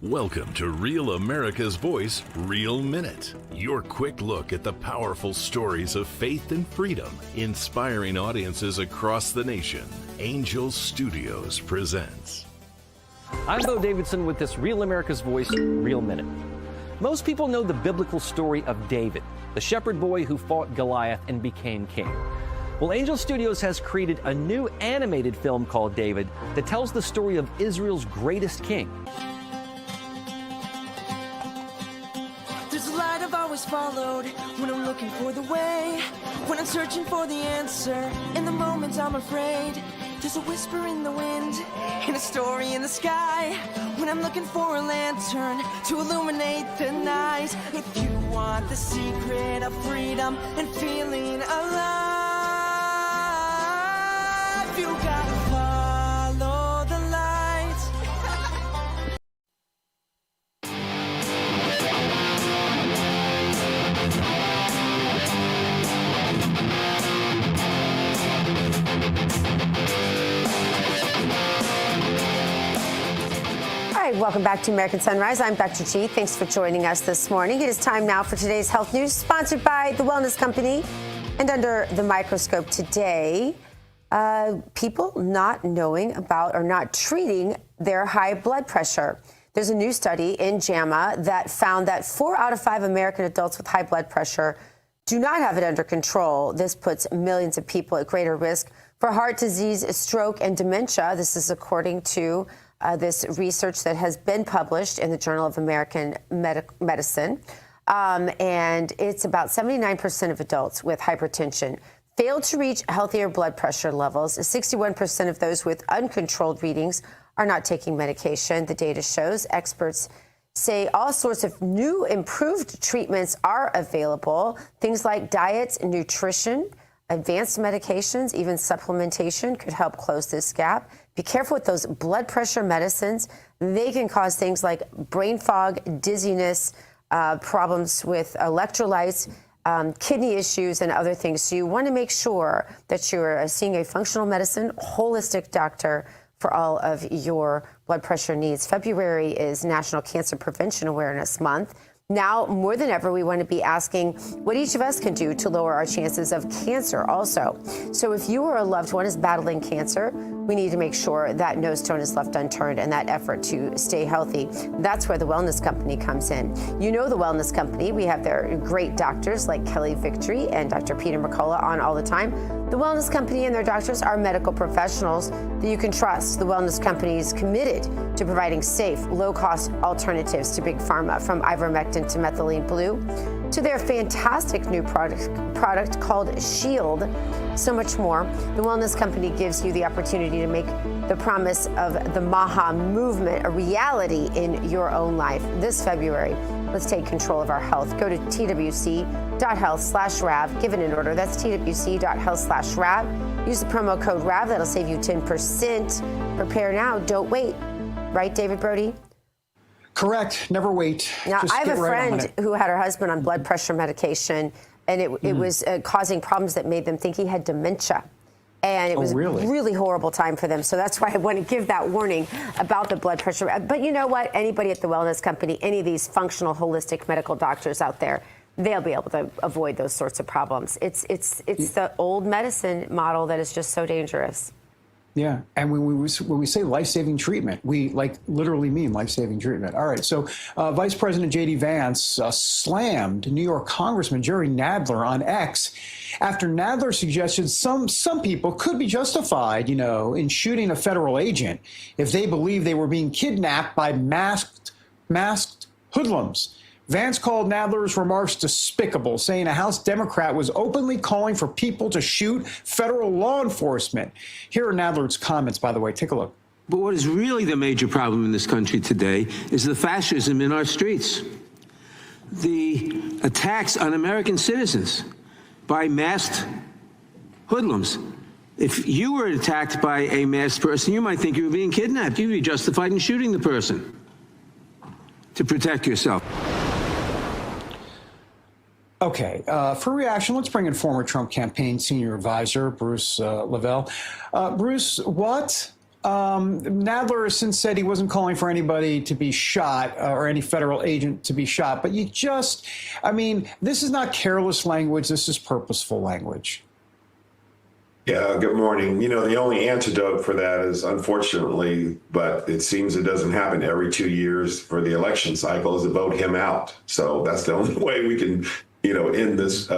Welcome to Real America's Voice, Real Minute. Your quick look at the powerful stories of faith and freedom, inspiring audiences across the nation. Angel Studios presents. I'm Bo Davidson with this Real America's Voice, Real Minute. Most people know the biblical story of David, the shepherd boy who fought Goliath and became king. Well, Angel Studios has created a new animated film called David that tells the story of Israel's greatest king. Followed when I'm looking for the way, when I'm searching for the answer, in the moments I'm afraid. There's a whisper in the wind and a story in the sky, when I'm looking for a lantern to illuminate the night. If you want the secret of freedom and feeling alive, you gotta follow the light. Welcome back to American Sunrise. I'm Dr. G. Thanks for joining us this morning. It is time now for today's health news, sponsored by The Wellness Company. And under the microscope today, people not knowing about or not treating their high blood pressure. There's a new study in JAMA that found that 4 out of 5 American adults with high blood pressure do not have it under control. This puts millions of people at greater risk for heart disease, stroke, and dementia. This is according to this research that has been published in the Journal of American Medicine. And it's about 79% of adults with hypertension failed to reach healthier blood pressure levels. 61% of those with uncontrolled readings are not taking medication. The data shows experts say all sorts of new improved treatments are available. Things like diets, nutrition, advanced medications, even supplementation could help close this gap. Be careful with those blood pressure medicines. They can cause things like brain fog, dizziness, problems with electrolytes, kidney issues, and other things. So you want to make sure that you're seeing a functional medicine, holistic doctor for all of your blood pressure needs. February is National Cancer Prevention Awareness Month. Now, more than ever, we want to be asking what each of us can do to lower our chances of cancer also. So if you or a loved one is battling cancer, we need to make sure that no stone is left unturned in that effort to stay healthy. That's where the Wellness Company comes in. You know the Wellness Company. We have their great doctors like Kelly Victory and Dr. Peter McCullough on all the time. The Wellness Company and their doctors are medical professionals that you can trust. The Wellness Company is committed to providing safe, low-cost alternatives to big pharma, from ivermectin to methylene blue to their fantastic new product called Shield. So much more. The Wellness Company gives you the opportunity to make the promise of the MAHA movement a reality in your own life. This February, let's take control of our health. Go to twc.health/RAV. Give it an order. That's twc.health/RAV. Use the promo code RAV. That'll save you 10%. Prepare now. Don't wait. Right, David Brody? Correct. Never wait. Now, Just I have get a right on friend it. who had her husband on blood pressure medication, and it was causing problems that made them think he had dementia. And it was a really horrible time for them. So that's why I want to give that warning about the blood pressure. But you know what? Anybody at the Wellness Company, any of these functional, holistic medical doctors out there, they'll be able to avoid those sorts of problems. It's the old medicine model that is just so dangerous. Yeah, and when we say life-saving treatment, we literally mean life-saving treatment. All right, so Vice President J.D. Vance slammed New York Congressman Jerry Nadler on X after Nadler suggested some people could be justified, in shooting a federal agent if they believe they were being kidnapped by masked hoodlums. Vance called Nadler's remarks despicable, saying a House Democrat was openly calling for people to shoot federal law enforcement. Here are Nadler's comments, by the way. Take a look. But what is really the major problem in this country today is the fascism in our streets. The attacks on American citizens by masked hoodlums. If you were attacked by a masked person, you might think you were being kidnapped. You'd be justified in shooting the person to protect yourself. Okay, for reaction, let's bring in former Trump campaign senior advisor, Bruce Lavelle. Bruce, what? Nadler has since said he wasn't calling for anybody to be shot or any federal agent to be shot, but this is not careless language, this is purposeful language. Yeah, good morning. The only antidote for that is, unfortunately, but it seems it doesn't happen every 2 years for the election cycle, is to vote him out. So that's the only way we can, end this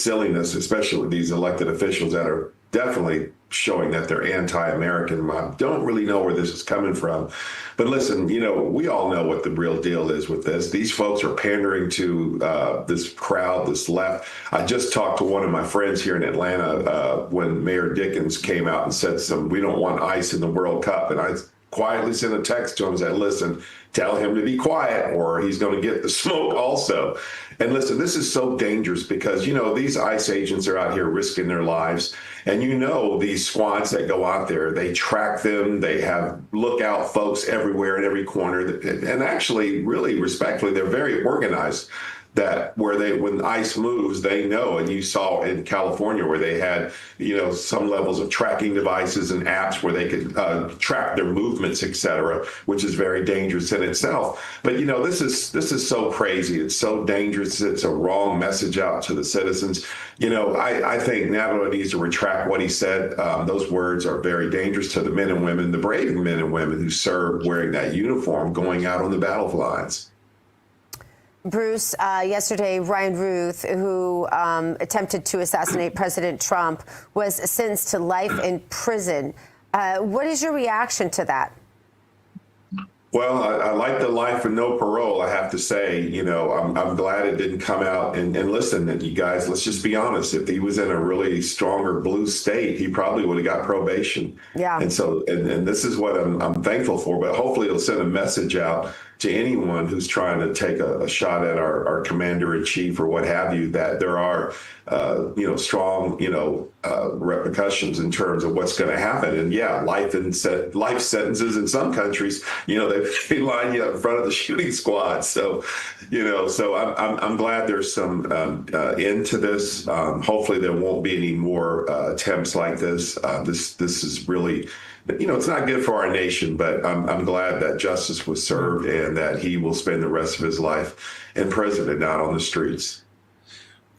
silliness, especially with these elected officials that are definitely showing that they're anti-American. I don't really know where this is coming from. But listen, we all know what the real deal is with this. These folks are pandering to this crowd, this left. I just talked to one of my friends here in Atlanta when Mayor Dickens came out and said we don't want ICE in the World Cup. And I quietly sent a text to him and said, listen, tell him to be quiet or he's going to get the smoke also. And listen, this is so dangerous because, these ICE agents are out here risking their lives. And these squads that go out there, they track them. They have lookout folks everywhere in every corner. And actually, really respectfully, they're very organized. That when ICE moves, they know. And you saw in California where they had, some levels of tracking devices and apps where they could track their movements, et cetera, which is very dangerous in itself. But, this is so crazy. It's so dangerous. It's a wrong message out to the citizens. I think Nadler needs to retract what he said. Those words are very dangerous to the men and women, the brave men and women who serve wearing that uniform, going out on the battle lines. Bruce, yesterday, Ryan Ruth, who attempted to assassinate President Trump, was sentenced to life in prison. What is your reaction to that? Well, I like the life and no parole, I have to say. I'm glad it didn't come out. And listen, you guys, let's just be honest. If he was in a really stronger blue state, he probably would have got probation. Yeah. And so, and this is what I'm thankful for. But hopefully it'll send a message out to anyone who's trying to take a shot at our commander-in-chief or what have you, that there are, strong, repercussions in terms of what's going to happen. And yeah, life sentences in some countries, they line you up in front of the shooting squad. So, so I'm glad there's some end to this. Hopefully there won't be any more attempts like this. This is really, it's not good for our nation, but I'm glad that justice was served and that he will spend the rest of his life in prison and not on the streets.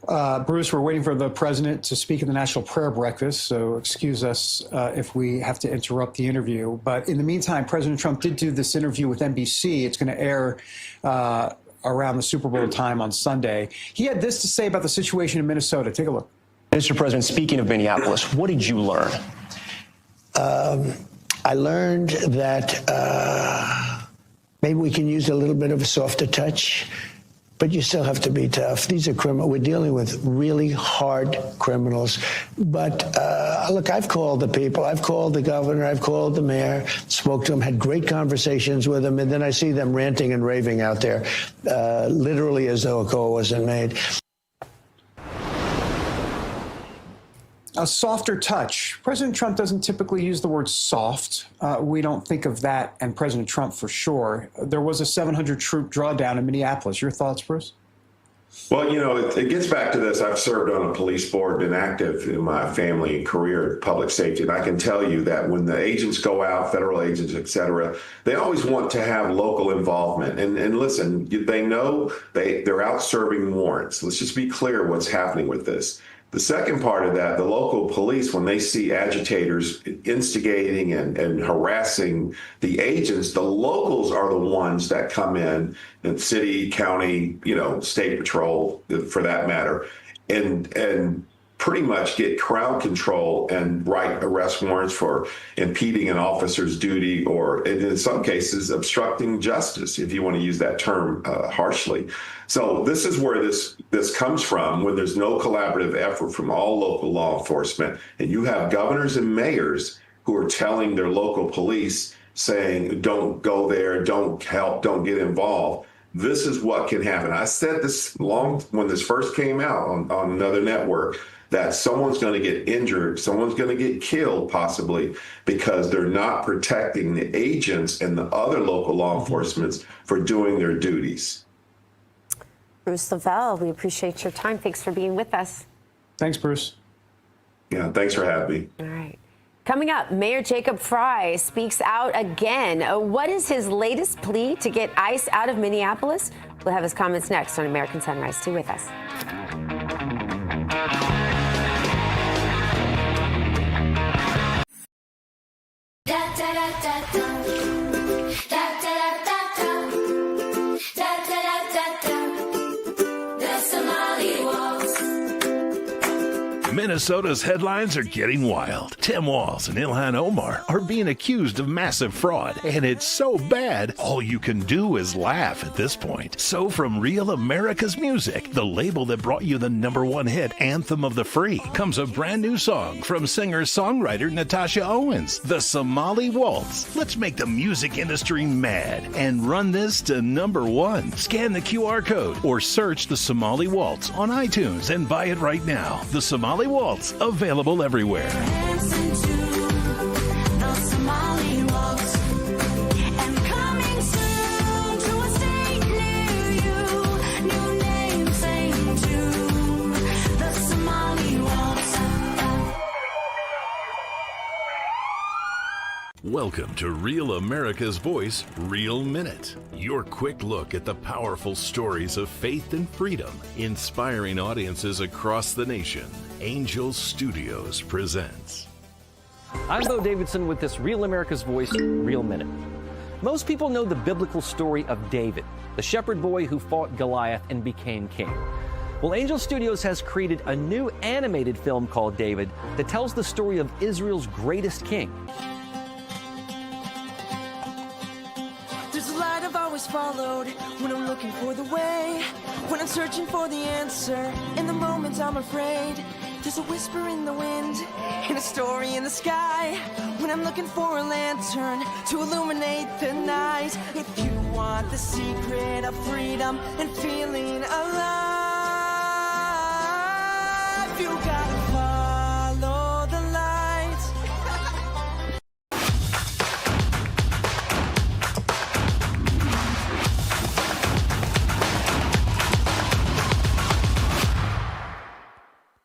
Bruce, we're waiting for the president to speak at the National Prayer Breakfast, so excuse us if we have to interrupt the interview. But in the meantime, President Trump did do this interview with NBC. It's going to air around the Super Bowl time on Sunday. He had this to say about the situation in Minnesota. Take a look. Mr. President, speaking of Minneapolis, what did you learn? I learned that maybe we can use a little bit of a softer touch, but you still have to be tough. These are criminals. We're dealing with really hard criminals. But look, I've called the people. I've called the governor. I've called the mayor, spoke to them, had great conversations with them, and then I see them ranting and raving out there, literally as though a call wasn't made. A softer touch. President Trump doesn't typically use the word soft. We don't think of that and President Trump for sure. There was a 700-troop drawdown in Minneapolis. Your thoughts, Bruce? Well, you know, it gets back to this. I've served on a police board, been active in my family and career in public safety, and I can tell you that when the agents go out, federal agents, et cetera, they always want to have local involvement. And listen, they know they're out serving warrants. Let's just be clear what's happening with this. The second part of that, the local police, when they see agitators instigating and harassing the agents, the locals are the ones that come in, and city, county, you know, state patrol, for that matter, and pretty much get crowd control and write arrest warrants for impeding an officer's duty, or in some cases obstructing justice, if you want to use that term harshly. So this is where this comes from, when there's no collaborative effort from all local law enforcement, and you have governors and mayors who are telling their local police, saying, don't go there, don't help, don't get involved. This is what can happen. I said this when this first came out on another network, that someone's going to get injured, someone's going to get killed possibly, because they're not protecting the agents and the other local law enforcement for doing their duties. Bruce Lavelle, we appreciate your time. Thanks for being with us. Thanks, Bruce. Yeah, thanks for having me. All right. Coming up, Mayor Jacob Frey speaks out again. What is his latest plea to get ICE out of Minneapolis? We'll have his comments next on American Sunrise. Stay with us. Minnesota's headlines are getting wild. Tim Walz and Ilhan Omar are being accused of massive fraud, and it's so bad, all you can do is laugh at this point. So from Real America's Music, the label that brought you the #1 hit, Anthem of the Free, comes a brand new song from singer-songwriter Natasha Owens, The Somali Waltz. Let's make the music industry mad and run this to #1. Scan the QR code or search The Somali Waltz on iTunes and buy it right now. The Somali Waltz, available everywhere. Welcome to Real America's Voice, Real Minute. Your quick look at the powerful stories of faith and freedom, inspiring audiences across the nation. Angel Studios presents. I'm Bo Davidson with this Real America's Voice, Real Minute. Most people know the biblical story of David, the shepherd boy who fought Goliath and became king. Well, Angel Studios has created a new animated film called David that tells the story of Israel's greatest king. There's a light I've always followed when I'm looking for the way, when I'm searching for the answer. In the moments I'm afraid, there's a whisper in the wind and a story in the sky. When I'm looking for a lantern to illuminate the night. If you want the secret of freedom and feeling alive, you gotta follow the light.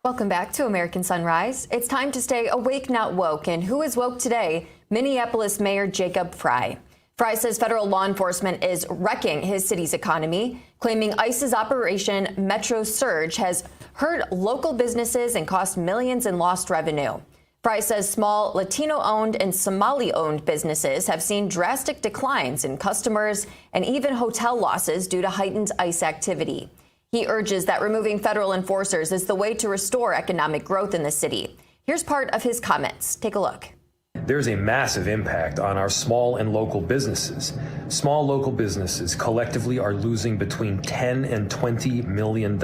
Welcome back to American Sunrise. It's time to stay awake, not woke. And who is woke today? Minneapolis Mayor Jacob Frey. Frey says federal law enforcement is wrecking his city's economy, claiming ICE's Operation Metro Surge has hurt local businesses and cost millions in lost revenue. Frey says small Latino-owned and Somali-owned businesses have seen drastic declines in customers and even hotel losses due to heightened ICE activity. He urges that removing federal enforcers is the way to restore economic growth in the city. Here's part of his comments. Take a look. There's a massive impact on our small and local businesses. Small local businesses collectively are losing between $10 and $20 million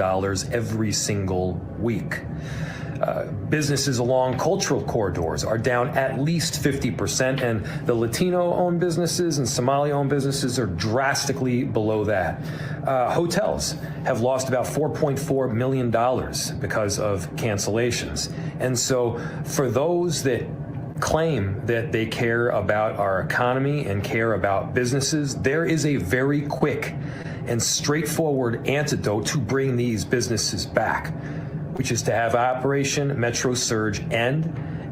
every single week. Businesses along cultural corridors are down at least 50%, and the Latino-owned businesses and Somali-owned businesses are drastically below that. Hotels have lost about $4.4 million because of cancellations. And so for those that claim that they care about our economy and care about businesses, there is a very quick and straightforward antidote to bring these businesses back, which is to have Operation Metro Surge end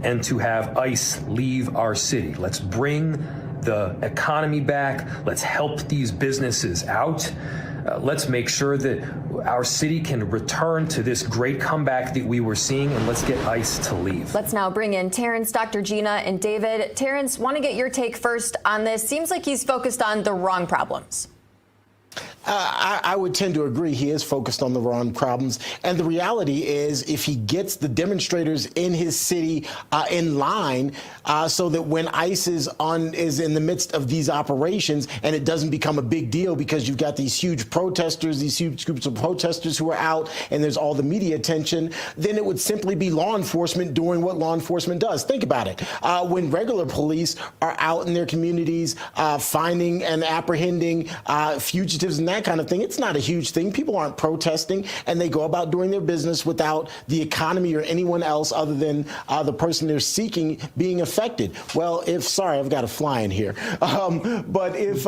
and to have ICE leave our city. Let's bring the economy back. Let's help these businesses out. Let's make sure that our city can return to this great comeback that we were seeing, and let's get ICE to leave. Let's now bring in Terrance, Dr. Gina, and David. Terrance, want to get your take first on this. Seems like he's focused on the wrong problems. I would tend to agree. He is focused on the wrong problems. And the reality is, if he gets the demonstrators in his city in line so that when ICE is in the midst of these operations and it doesn't become a big deal because you've got these huge protesters, these huge groups of protesters who are out and there's all the media attention, then it would simply be law enforcement doing what law enforcement does. Think about it. When regular police are out in their communities finding and apprehending fugitives and that kind of thing, it's not a huge thing. People aren't protesting, and they go about doing their business without the economy or anyone else other than the person they're seeking being affected. Well, sorry, I've got a fly in here. But if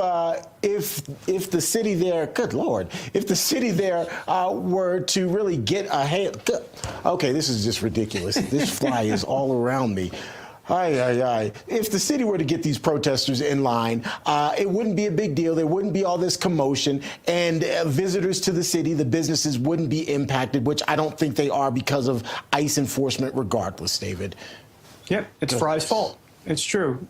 the city there, good Lord, if the city there were to really get a hand, okay, this is just ridiculous. This fly is all around me. If the city were to get these protesters in line, it wouldn't be a big deal. There wouldn't be all this commotion, and visitors to the city, the businesses wouldn't be impacted, which I don't think they are because of ICE enforcement regardless, David. Yep, it's Fry's fault. It's true.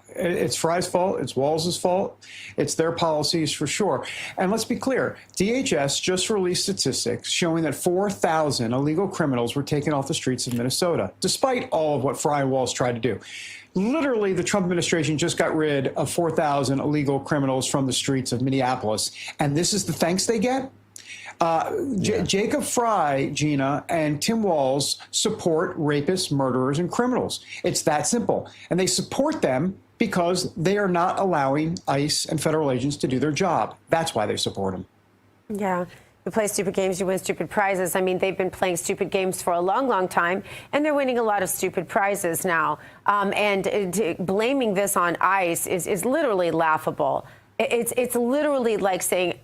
It's Fry's fault. It's Walz's fault. It's their policies for sure. And let's be clear, DHS just released statistics showing that 4,000 illegal criminals were taken off the streets of Minnesota, despite all of what Fry and Walz tried to do. Literally, the Trump administration just got rid of 4,000 illegal criminals from the streets of Minneapolis. And this is the thanks they get? Jacob Fry, Gina, and Tim Walz support rapists, murderers, and criminals. It's that simple. And they support them because they are not allowing ICE and federal agents to do their job. That's why they support them. Yeah. You play stupid games, you win stupid prizes. I mean, they've been playing stupid games for a long, long time, and they're winning a lot of stupid prizes now. Blaming this on ICE is literally laughable. It's literally like saying,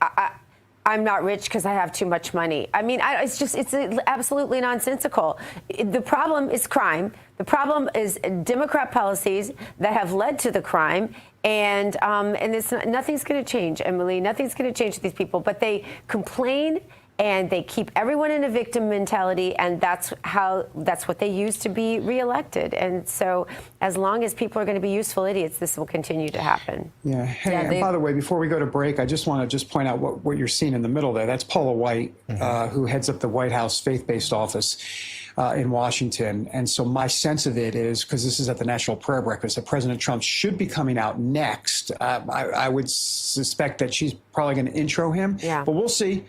I'm not rich because I have too much money. I mean, it's absolutely nonsensical. The problem is crime. The problem is Democrat policies that have led to the crime. And nothing's going to change, Emily. Nothing's going to change with these people. But they complain and they keep everyone in a victim mentality, and that's what they use to be reelected. And so, as long as people are going to be useful idiots, this will continue to happen. Yeah. Hey, and by the way, before we go to break, I just want to point out what you're seeing in the middle there. That's Paula White, who heads up the White House faith-based office in Washington. And so my sense of it is, because this is at the National Prayer Breakfast, that President Trump should be coming out next. I would suspect that she's probably going to intro him, but we'll see.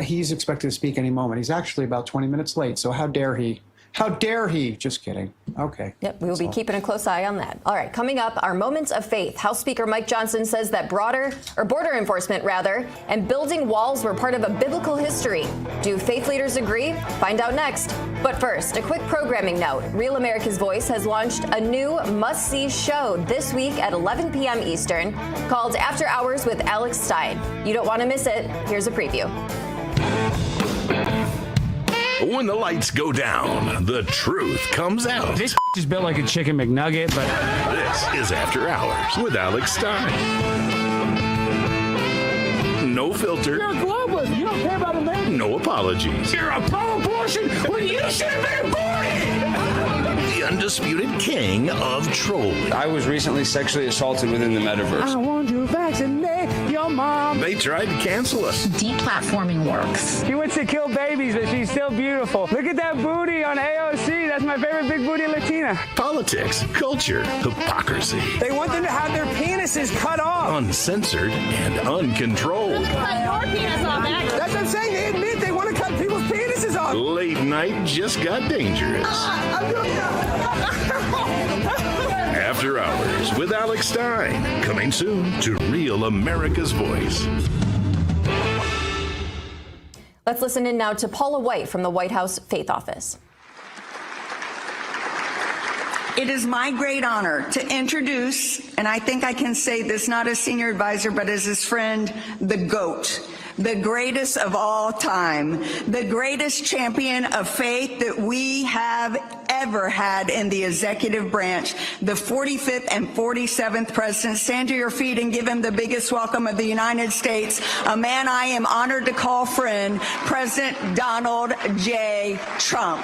He's expected to speak any moment. He's actually about 20 minutes late, so how dare he? How dare he? Just kidding. Okay. Yep, we will be keeping a close eye on that. All right, coming up, our moments of faith. House Speaker Mike Johnson says that border enforcement, and building walls were part of a biblical history. Do faith leaders agree? Find out next. But first, a quick programming note. Real America's Voice has launched a new must-see show this week at 11 p.m. Eastern called After Hours with Alex Stein. You don't want to miss it. Here's a preview. When the lights go down, the truth comes out. This is built like a chicken McNugget, but... This is After Hours with Alex Stein. No filter. You're a globalist. You don't care about America. No apologies. You're a pro-abortion when you should have been aborted. The the undisputed king of trolling. I was recently sexually assaulted within the metaverse. I want to vaccinate your mom. They tried to cancel us. Deplatforming works. She wants to kill babies, but she's still beautiful. Look at that booty on AOC. That's my favorite big booty Latina. Politics, culture, hypocrisy. They want them to have their penises cut off. Uncensored and uncontrolled. Cut your penis off, Max. That's what I'm saying. They admit they want to cut people's penises off. Late night just got dangerous. After Hours with Alex Stein. Coming soon to Real America's Voice. Let's listen in now to Paula White from the White House Faith Office. It is my great honor to introduce, and I think I can say this not as senior advisor, but as his friend, the GOAT, the greatest of all time, the greatest champion of faith that we have ever had in the executive branch, the 45th and 47th president. Stand to your feet and give him the biggest welcome of the United States, a man I am honored to call friend, President Donald J. Trump.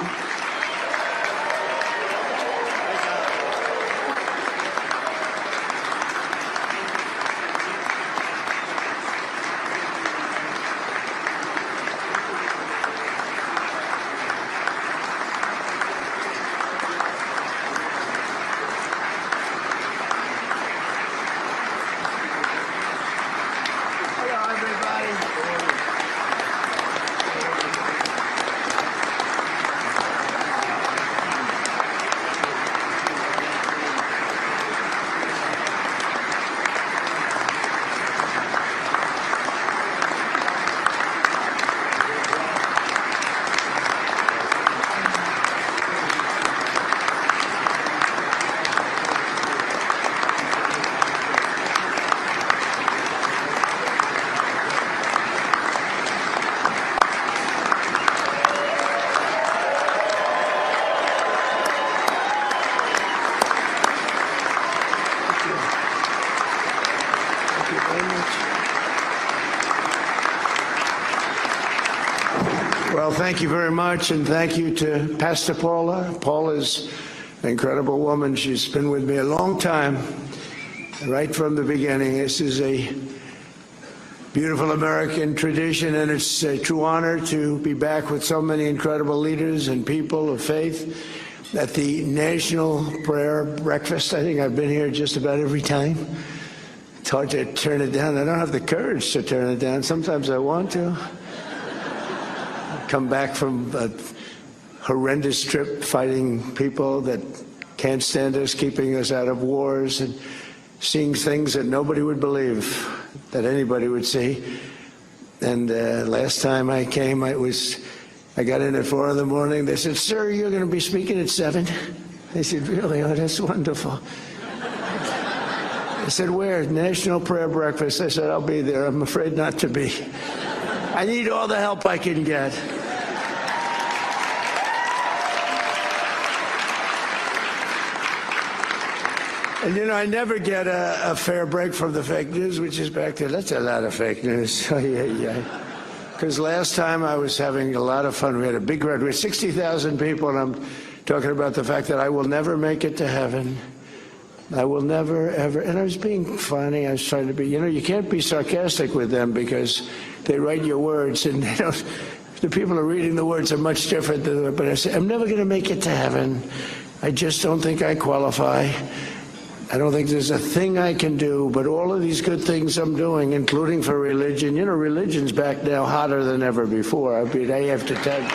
Well, thank you very much, and thank you to Pastor Paula. Paula's an incredible woman. She's been with me a long time, right from the beginning. This is a beautiful American tradition, and it's a true honor to be back with so many incredible leaders and people of faith at the National Prayer Breakfast. I think I've been here just about every time. It's hard to turn it down. I don't have the courage to turn it down. Sometimes I want to. Come back from a horrendous trip fighting people that can't stand us, keeping us out of wars, and seeing things that nobody would believe that anybody would see. And last time I came, I got in at 4 a.m. They said, "Sir, you're going to be speaking at 7." I said, "Really? Oh, that's wonderful." I said, "Where?" "National Prayer Breakfast." I said, "I'll be there. I'm afraid not to be. I need all the help I can get." And, you know, I never get a fair break from the fake news, which is back there. That's a lot of fake news. Because last time I was having a lot of fun. We had a big crowd. We had 60,000 people, and I'm talking about the fact that I will never make it to heaven. I will never, ever. And I was being funny. I was trying to be, you know, you can't be sarcastic with them because they write your words, and they don't. The people who are reading the words are much different than. But I said, I'm never going to make it to heaven. I just don't think I qualify. I don't think there's a thing I can do, but all of these good things I'm doing, including for religion, you know, religion's back now hotter than ever before. I mean, I have to tell you.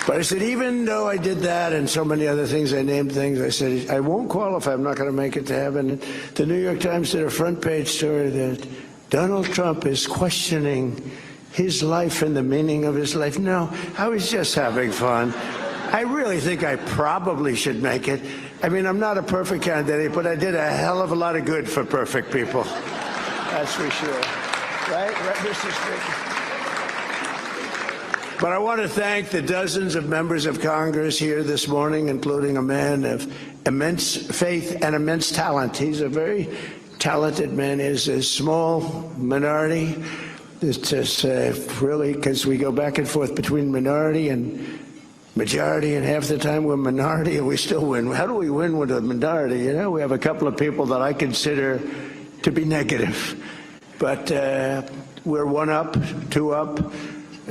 But I said, even though I did that and so many other things, I named things, I said, I won't qualify. I'm not going to make it to heaven. And the New York Times did a front page story that Donald Trump is questioning his life and the meaning of his life. No, I was just having fun. I really think I probably should make it. I mean, I'm not a perfect candidate, but I did a hell of a lot of good for perfect people. That's for sure. Right, Mr. Speaker? But I want to thank the dozens of members of Congress here this morning, including a man of immense faith and immense talent. He's a very talented man. He's a small minority. It's just really because we go back and forth between minority and majority, and half the time we're minority, and we still win. How do we win with a minority? You know, we have a couple of people that I consider to be negative, but we're 1 up, 2 up.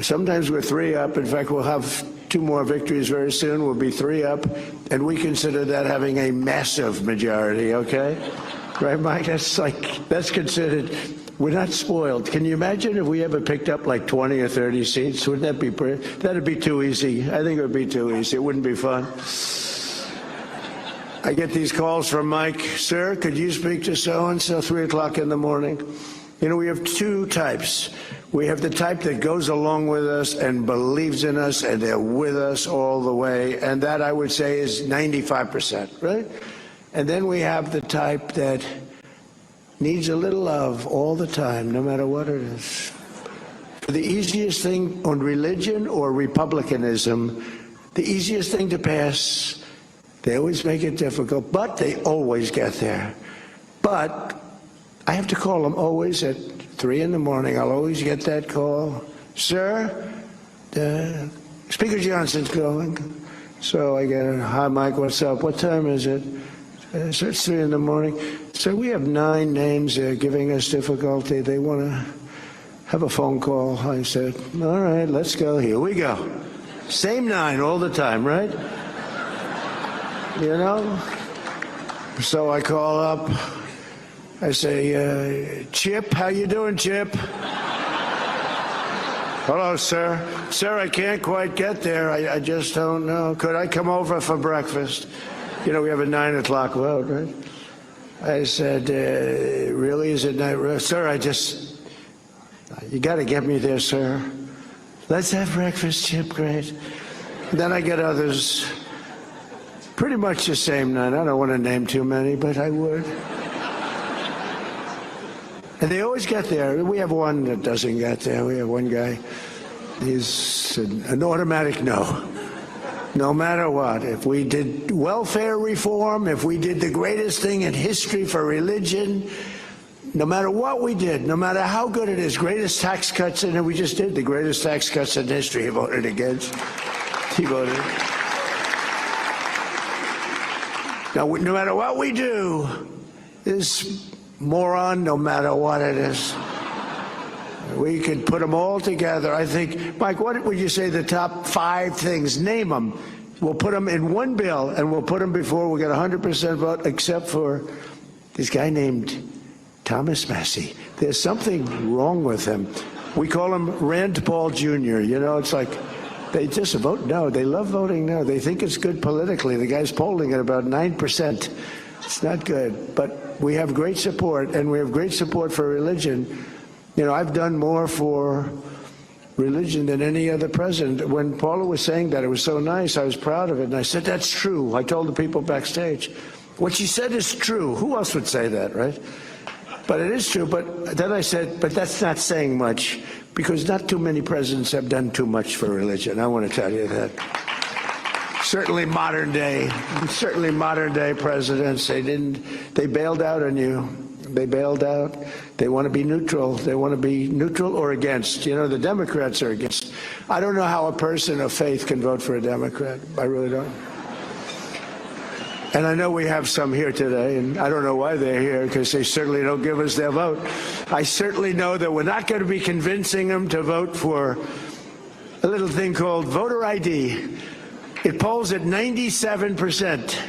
Sometimes we're 3 up. In fact, we'll have 2 more victories very soon. We'll be 3 up, and we consider that having a massive majority. Okay, right, Mike? That's considered. We're not spoiled. Can you imagine if we ever picked up like 20 or 30 seats? Wouldn't that be pretty? That'd be too easy. I think it would be too easy. It wouldn't be fun. I get these calls from Mike. Sir, could you speak to so-and-so 3 o'clock in the morning? You know, we have 2 types. We have the type that goes along with us and believes in us, and they're with us all the way. And that, I would say, is 95%, right? And then we have the type that needs a little love all the time, no matter what it is. The easiest thing on religion or republicanism, the easiest thing to pass, they always make it difficult, but they always get there. But I have to call them always at 3 in the morning. I'll always get that call. Sir, Speaker Johnson's calling. So I get it. Hi, Mike, what's up? What time is it? So it's 3 in the morning. So we have 9 names giving us difficulty. They want to have a phone call. I said, all right, let's go. Here we go. Same 9 all the time, right? You know? So I call up. I say, Chip, how you doing, Chip? Hello, sir. Sir, I can't quite get there. I just don't know. Could I come over for breakfast? You know, we have a 9 o'clock vote, right? I said, really? Is it not? Sir, you got to get me there, sir. Let's have breakfast, Chip. Great. Then I get others. Pretty much the same 9. I don't want to name too many, but I would. And they always get there. We have one that doesn't get there. We have one guy. He's an automatic no. No matter what. If we did welfare reform, if we did the greatest thing in history for religion, no matter what we did, no matter how good it is, greatest tax cuts, and we just did the greatest tax cuts in history, he voted against. He voted. Now, no matter what we do, this moron, no matter what it is, we could put them all together. I think, Mike, what would you say the top 5 things? Name them. We'll put them in one bill, and we'll put them before we get 100% vote, except for this guy named Thomas Massey. There's something wrong with him. We call him Rand Paul Jr. You know, it's like they just vote no. They love voting no. They think it's good politically. The guy's polling at about 9%. It's not good, but we have great support, and we have great support for religion. You know, I've done more for religion than any other president. When Paula was saying that, it was so nice. I was proud of it, and I said, that's true. I told the people backstage, what she said is true. Who else would say that, right? But it is true. But then I said, but that's not saying much, because not too many presidents have done too much for religion. I want to tell you that. Certainly modern day presidents, they bailed out on you. They bailed out. They want to be neutral. They want to be neutral or against. You know, the Democrats are against. I don't know how a person of faith can vote for a Democrat. I really don't. And I know we have some here today, and I don't know why they're here, because they certainly don't give us their vote. I certainly know that we're not going to be convincing them to vote for a little thing called voter ID. It polls at 97%.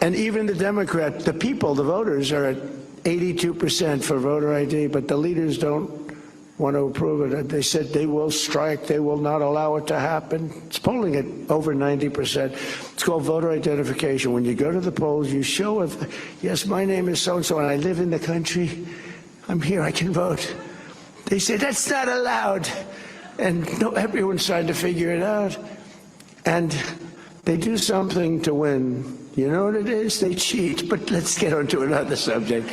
And even the Democrat, the people, the voters, are at 82% for voter ID, but the leaders don't want to approve it. They said they will strike, they will not allow it to happen. It's polling at over 90%. It's called voter identification. When you go to the polls, you show, yes, my name is so-and-so, and I live in the country. I'm here, I can vote. They say, that's not allowed. And no, everyone's trying to figure it out. And they do something to win. You know what it is? They cheat. But let's get on to another subject.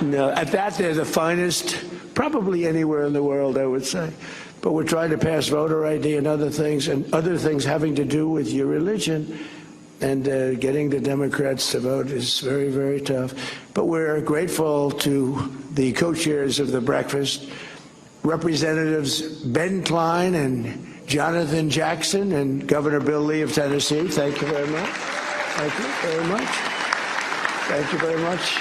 No, at that, they're the finest, probably anywhere in the world, I would say. But we're trying to pass voter ID and other things having to do with your religion. And getting the Democrats to vote is very, very tough. But we're grateful to the co-chairs of the breakfast, Representatives Ben Klein and Jonathan Jackson and Governor Bill Lee of Tennessee. Thank you very much. Thank you very much. Thank you very much.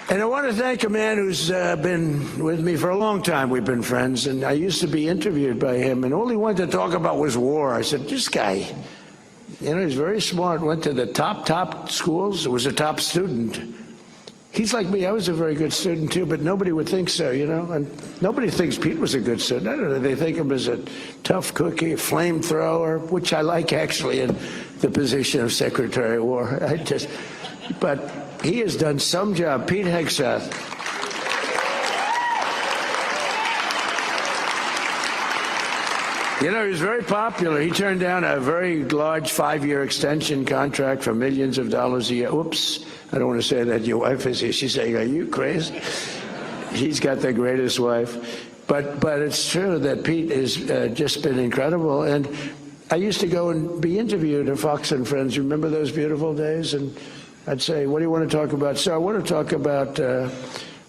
And I want to thank a man who's been with me for a long time. We've been friends, and I used to be interviewed by him, and all he wanted to talk about was war. I said, this guy, you know, he's very smart, went to the top schools, was a top student. He's like me. I was a very good student, too, but nobody would think so, you know, and nobody thinks Pete was a good student. I don't know. They think him as a tough cookie, a flamethrower, which I like, actually, in the position of Secretary of War. But he has done some job. Pete Hegseth. You know, he was very popular. He turned down a very large 5-year extension contract for millions of dollars a year. Oops, I don't want to say that. Your wife is here. She's saying, are you crazy? He's got the greatest wife. But it's true that Pete has just been incredible. And I used to go and be interviewed at Fox and Friends. You remember those beautiful days? And I'd say, what do you want to talk about? So I want to talk about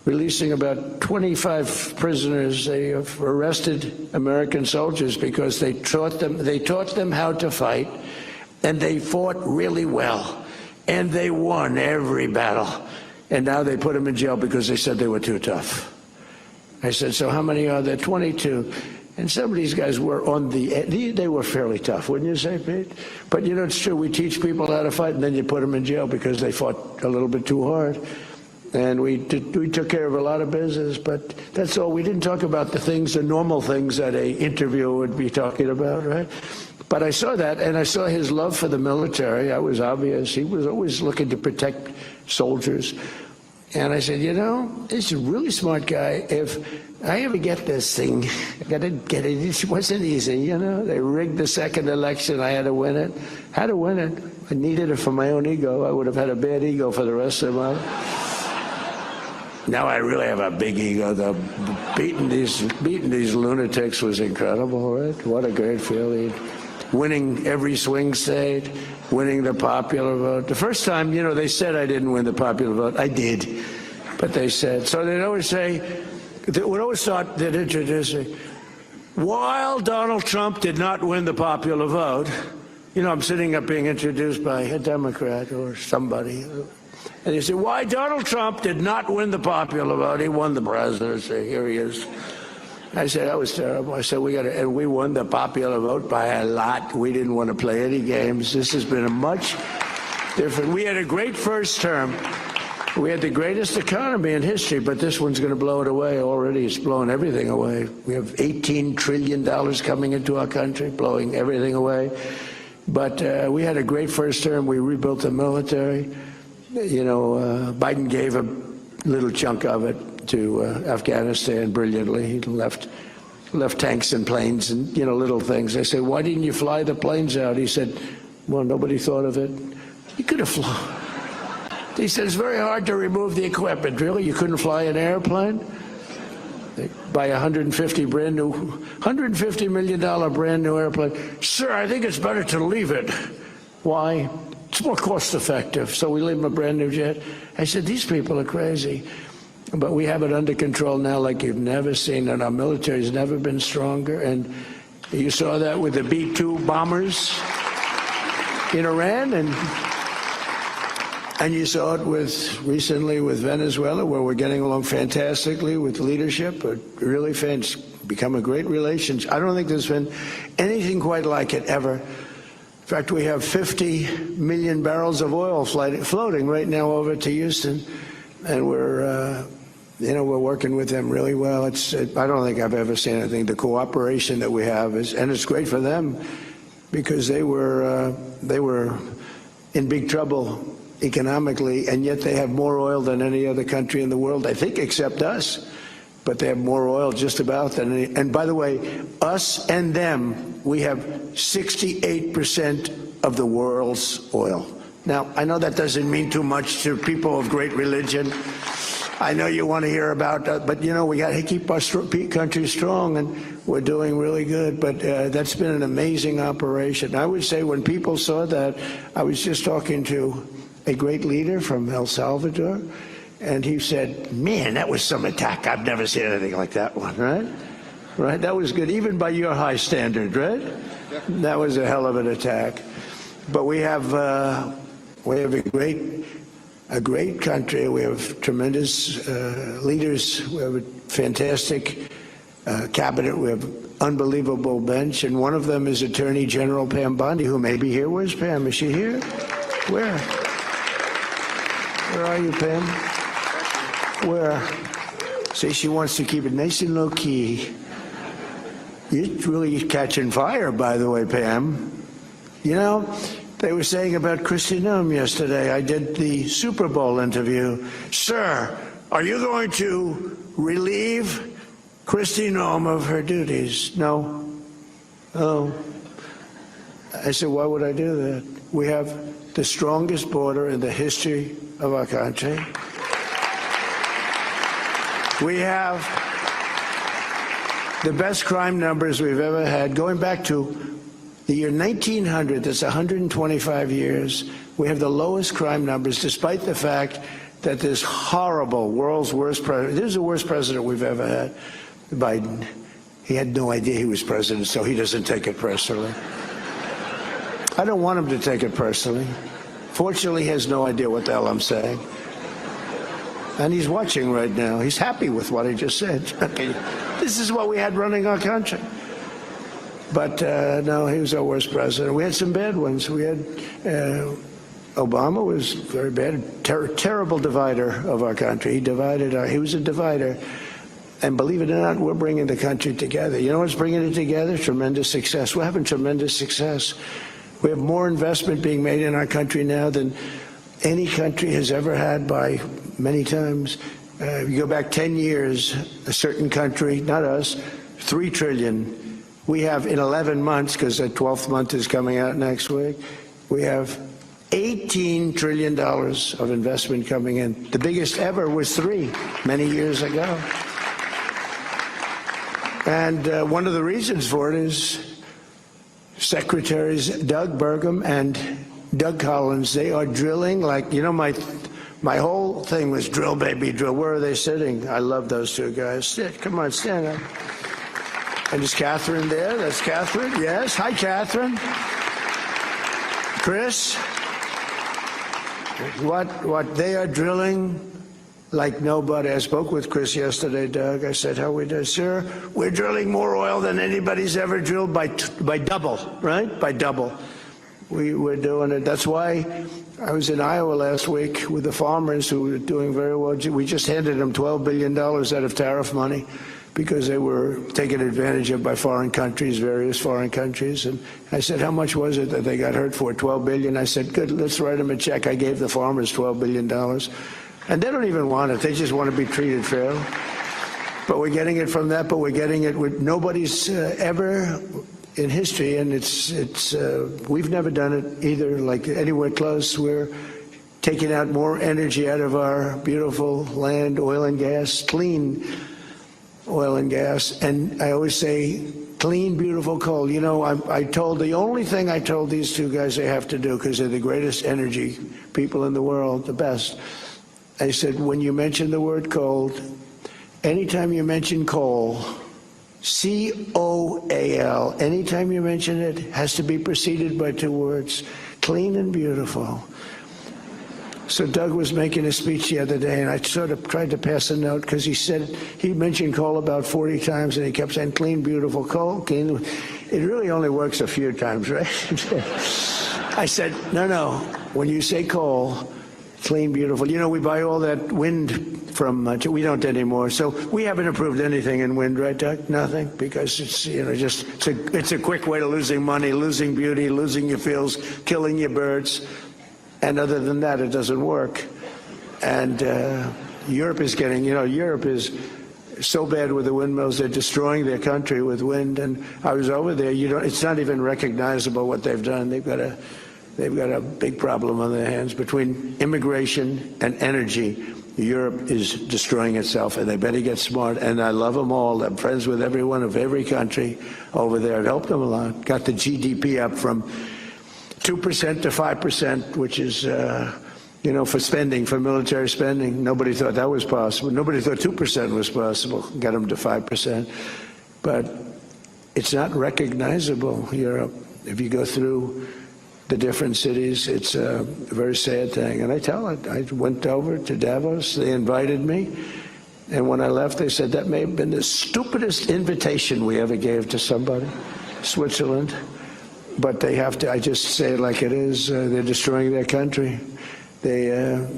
releasing about 25 prisoners. They have arrested American soldiers because they taught them how to fight, and they fought really well, and they won every battle. And now they put them in jail because they said they were too tough. I said, so how many are there? 22. And some of these guys were on they were fairly tough, wouldn't you say, Pete? But you know, it's true. We teach people how to fight, and then you put them in jail because they fought a little bit too hard. And we took care of a lot of business, but that's all. We didn't talk about the normal things that a interviewer would be talking about, right? But I saw that, and I saw his love for the military. That was obvious. He was always looking to protect soldiers. And I said, you know, this is a really smart guy. If I ever get this thing, I got to get it. It wasn't easy, you know. They rigged the second election. I had to win it. Had to win it. I needed it for my own ego. I would have had a bad ego for the rest of my life. Now I really have a big ego. Beating these lunatics was incredible, right? What a great feeling. Winning every swing state, winning the popular vote. The first time, you know, they said I didn't win the popular vote. I did. But they said. So they'd always say, they'd always start, they'd introduce me. While Donald Trump did not win the popular vote, you know, I'm sitting up being introduced by a Democrat or somebody. And he said, why Donald Trump did not win the popular vote. He won the presidency. Here he is. I said, that was terrible. I said, and we won the popular vote by a lot. We didn't want to play any games. This has been a much different. We had a great first term. We had the greatest economy in history, but this one's going to blow it away. Already it's blowing everything away. We have $18 trillion coming into our country, blowing everything away. But we had a great first term. We rebuilt the military. You know, Biden gave a little chunk of it to Afghanistan brilliantly. He left tanks and planes and, you know, little things. I said, why didn't you fly the planes out? He said, well, nobody thought of it. You could have flown. He said, it's very hard to remove the equipment. Really? You couldn't fly an airplane? They buy $150 million brand new airplane. Sir, I think it's better to leave it. Why? It's more cost effective. So we leave them a brand new jet. I said, these people are crazy. But we have it under control now like you've never seen, and our military has never been stronger. And you saw that with the B-2 bombers in Iran, and you saw it recently with Venezuela, where we're getting along fantastically with leadership. But really, fans become a great relationship. I don't think there's been anything quite like it ever. In fact, we have 50 million barrels of oil floating right now over to Houston, and we're working with them really well. I don't think I've ever seen anything. The cooperation that we have and it's great for them because they were in big trouble economically, and yet they have more oil than any other country in the world, I think, except us. But they have more oil just about than any. And by the way, us and them, we have 68% of the world's oil. Now, I know that doesn't mean too much to people of great religion. I know you want to hear about that, but, you know, we got to keep our country strong, and we're doing really good. But that's been an amazing operation. I would say when people saw that, I was just talking to a great leader from El Salvador, and he said, man, that was some attack. I've never seen anything like that one, right? right? That was good, even by your high standard, right? That was a hell of an attack. But we have a great country. We have tremendous leaders. We have a fantastic cabinet. We have unbelievable bench, and one of them is Attorney General Pam Bondi, who may be here. Where's Pam? Is she here? Where? Where are you, Pam? Where? See, she wants to keep it nice and low key. You're really catching fire, by the way, Pam. You know, they were saying about Kristi Noem yesterday. I did the Super Bowl interview. Sir, are you going to relieve Kristi Noem of her duties? No. Oh. I said, why would I do that? We have the strongest border in the history of our country. We have the best crime numbers we've ever had. Going back to the year 1900, that's 125 years, we have the lowest crime numbers, despite the fact that this horrible, world's worst president, this is the worst president we've ever had. Biden, he had no idea he was president, so he doesn't take it personally. I don't want him to take it personally. Fortunately, he has no idea what the hell I'm saying. And he's watching right now. He's happy with what I just said. This is what we had running our country. But no, he was our worst president. We had some bad ones. We had Obama was very bad, terrible divider of our country. He was a divider. And believe it or not, we're bringing the country together. You know what's bringing it together? Tremendous success. We're having tremendous success. We have more investment being made in our country now than any country has ever had by many times. You go back 10 years, a certain country, not us, $3 trillion. We have in 11 months, because the 12th month is coming out next week, we have $18 trillion of investment coming in. The biggest ever was 3 many years ago. And one of the reasons for it is Secretaries Doug Burgum and Doug Collins. They are drilling like, you know, my whole thing was drill, baby, drill. Where are they sitting? I love those two guys. Sit, come on, stand up. And is Catherine there? That's Catherine, yes. Hi, Catherine. Chris, what they are drilling like nobody. I spoke with Chris yesterday, Doug. I said, how we do? Sir, we're drilling more oil than anybody's ever drilled by double, right? By double. We're doing it. That's why I was in Iowa last week with the farmers who were doing very well. We just handed them $12 billion out of tariff money because they were taken advantage of by foreign countries, various foreign countries. And I said, how much was it that they got hurt for? $12 billion. I said, good, let's write them a check. I gave the farmers $12 billion. And they don't even want it. They just want to be treated fairly. But we're getting it from that, but we're getting it with nobody's ever in history, and we've never done it either, like anywhere close. We're taking out more energy out of our beautiful land, oil and gas, clean oil and gas. And I always say, clean, beautiful coal. You know, the only thing I told these two guys they have to do, because they're the greatest energy people in the world, the best. I said, when you mention the word coal, anytime you mention coal, C-O-A-L, anytime you mention it, has to be preceded by 2 words, clean and beautiful. So Doug was making a speech the other day, and I sort of tried to pass a note, because he mentioned coal about 40 times, and he kept saying, clean, beautiful coal, clean. It really only works a few times, right? I said, no, when you say coal, clean, beautiful. You know, we buy all that wind from, we don't anymore. So we haven't approved anything in wind, right, Doug? Nothing, because it's, you know, it's a quick way to losing money, losing beauty, losing your fields, killing your birds. And other than that, it doesn't work. And Europe is Europe is so bad with the windmills. They're destroying their country with wind. And I was over there. It's not even recognizable what they've done. They've got a big problem on their hands. Between immigration and energy, Europe is destroying itself, and they better get smart. And I love them all. I'm friends with everyone of every country over there. It helped them a lot. Got the GDP up from 2% to 5%, which is, for spending, for military spending. Nobody thought that was possible. Nobody thought 2% was possible. Got them to 5%. but it's not recognizable, Europe. If you go through the different cities, it's a very sad thing. And I tell it, I went over to Davos, they invited me, and when I left, they said that may have been the stupidest invitation we ever gave to somebody, Switzerland. But they have to, I just say it like it is, they're destroying their country. Their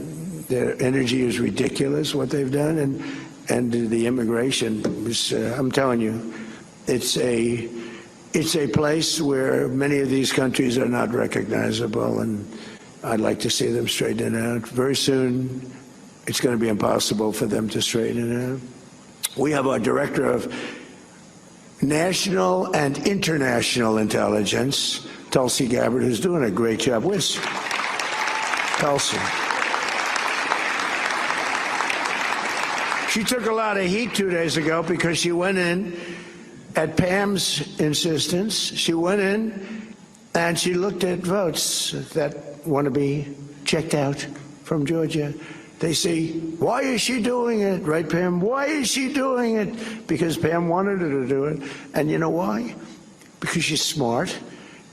energy is ridiculous, what they've done, and the immigration is, I'm telling you, it's a place where many of these countries are not recognizable, and I'd like to see them straighten it out. Very soon, it's going to be impossible for them to straighten it out. We have our director of national and international intelligence, Tulsi Gabbard, who's doing a great job. Where's Tulsi? She took a lot of heat 2 days ago because she went in at Pam's insistence. She went in and she looked at votes that want to be checked out from Georgia. They say, why is she doing it, right, Pam? Why is she doing it? Because Pam wanted her to do it. And you know why? Because she's smart.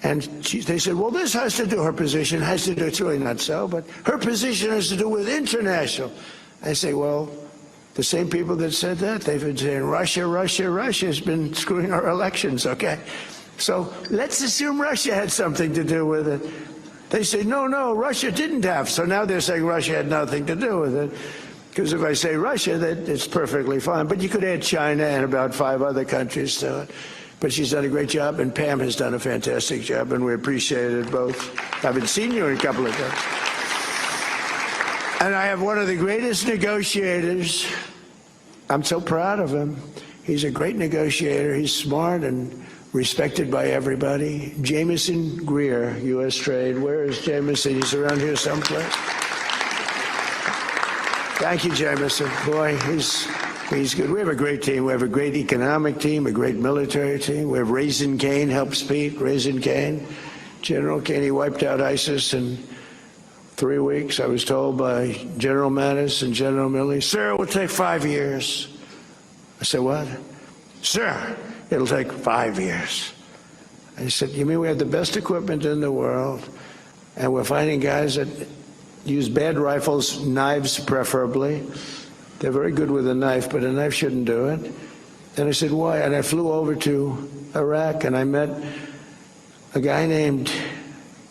And they said, well, this has to do, her position has to do, it's really not so, but her position has to do with international. I say, well, the same people that said that, they've been saying Russia, Russia, Russia has been screwing our elections, okay? So let's assume Russia had something to do with it. They say, no, no, Russia didn't have. So now they're saying Russia had nothing to do with it. Because if I say Russia, that it's perfectly fine. But you could add China and about 5 other countries to it. But she's done a great job, and Pam has done a fantastic job, and we appreciate it both. I haven't seen you in a couple of times. And I have one of the greatest negotiators. I'm so proud of him. He's a great negotiator. He's smart and respected by everybody. Jameson Greer, U.S. Trade. Where is Jameson? He's around here someplace. Thank you, Jameson. Boy, he's good. We have a great team. We have a great economic team, a great military team. We have Raisin Cain helps Pete. Raisin Cain. General Cain, he wiped out ISIS in 3 weeks. I was told by General Mattis and General Milley, sir, it will take 5 years. I said, what? Sir, it'll take 5 years. I said, you mean we have the best equipment in the world, and we're finding guys that use bad rifles, knives preferably. They're very good with a knife, but a knife shouldn't do it. And I said, why? And I flew over to Iraq, and I met a guy named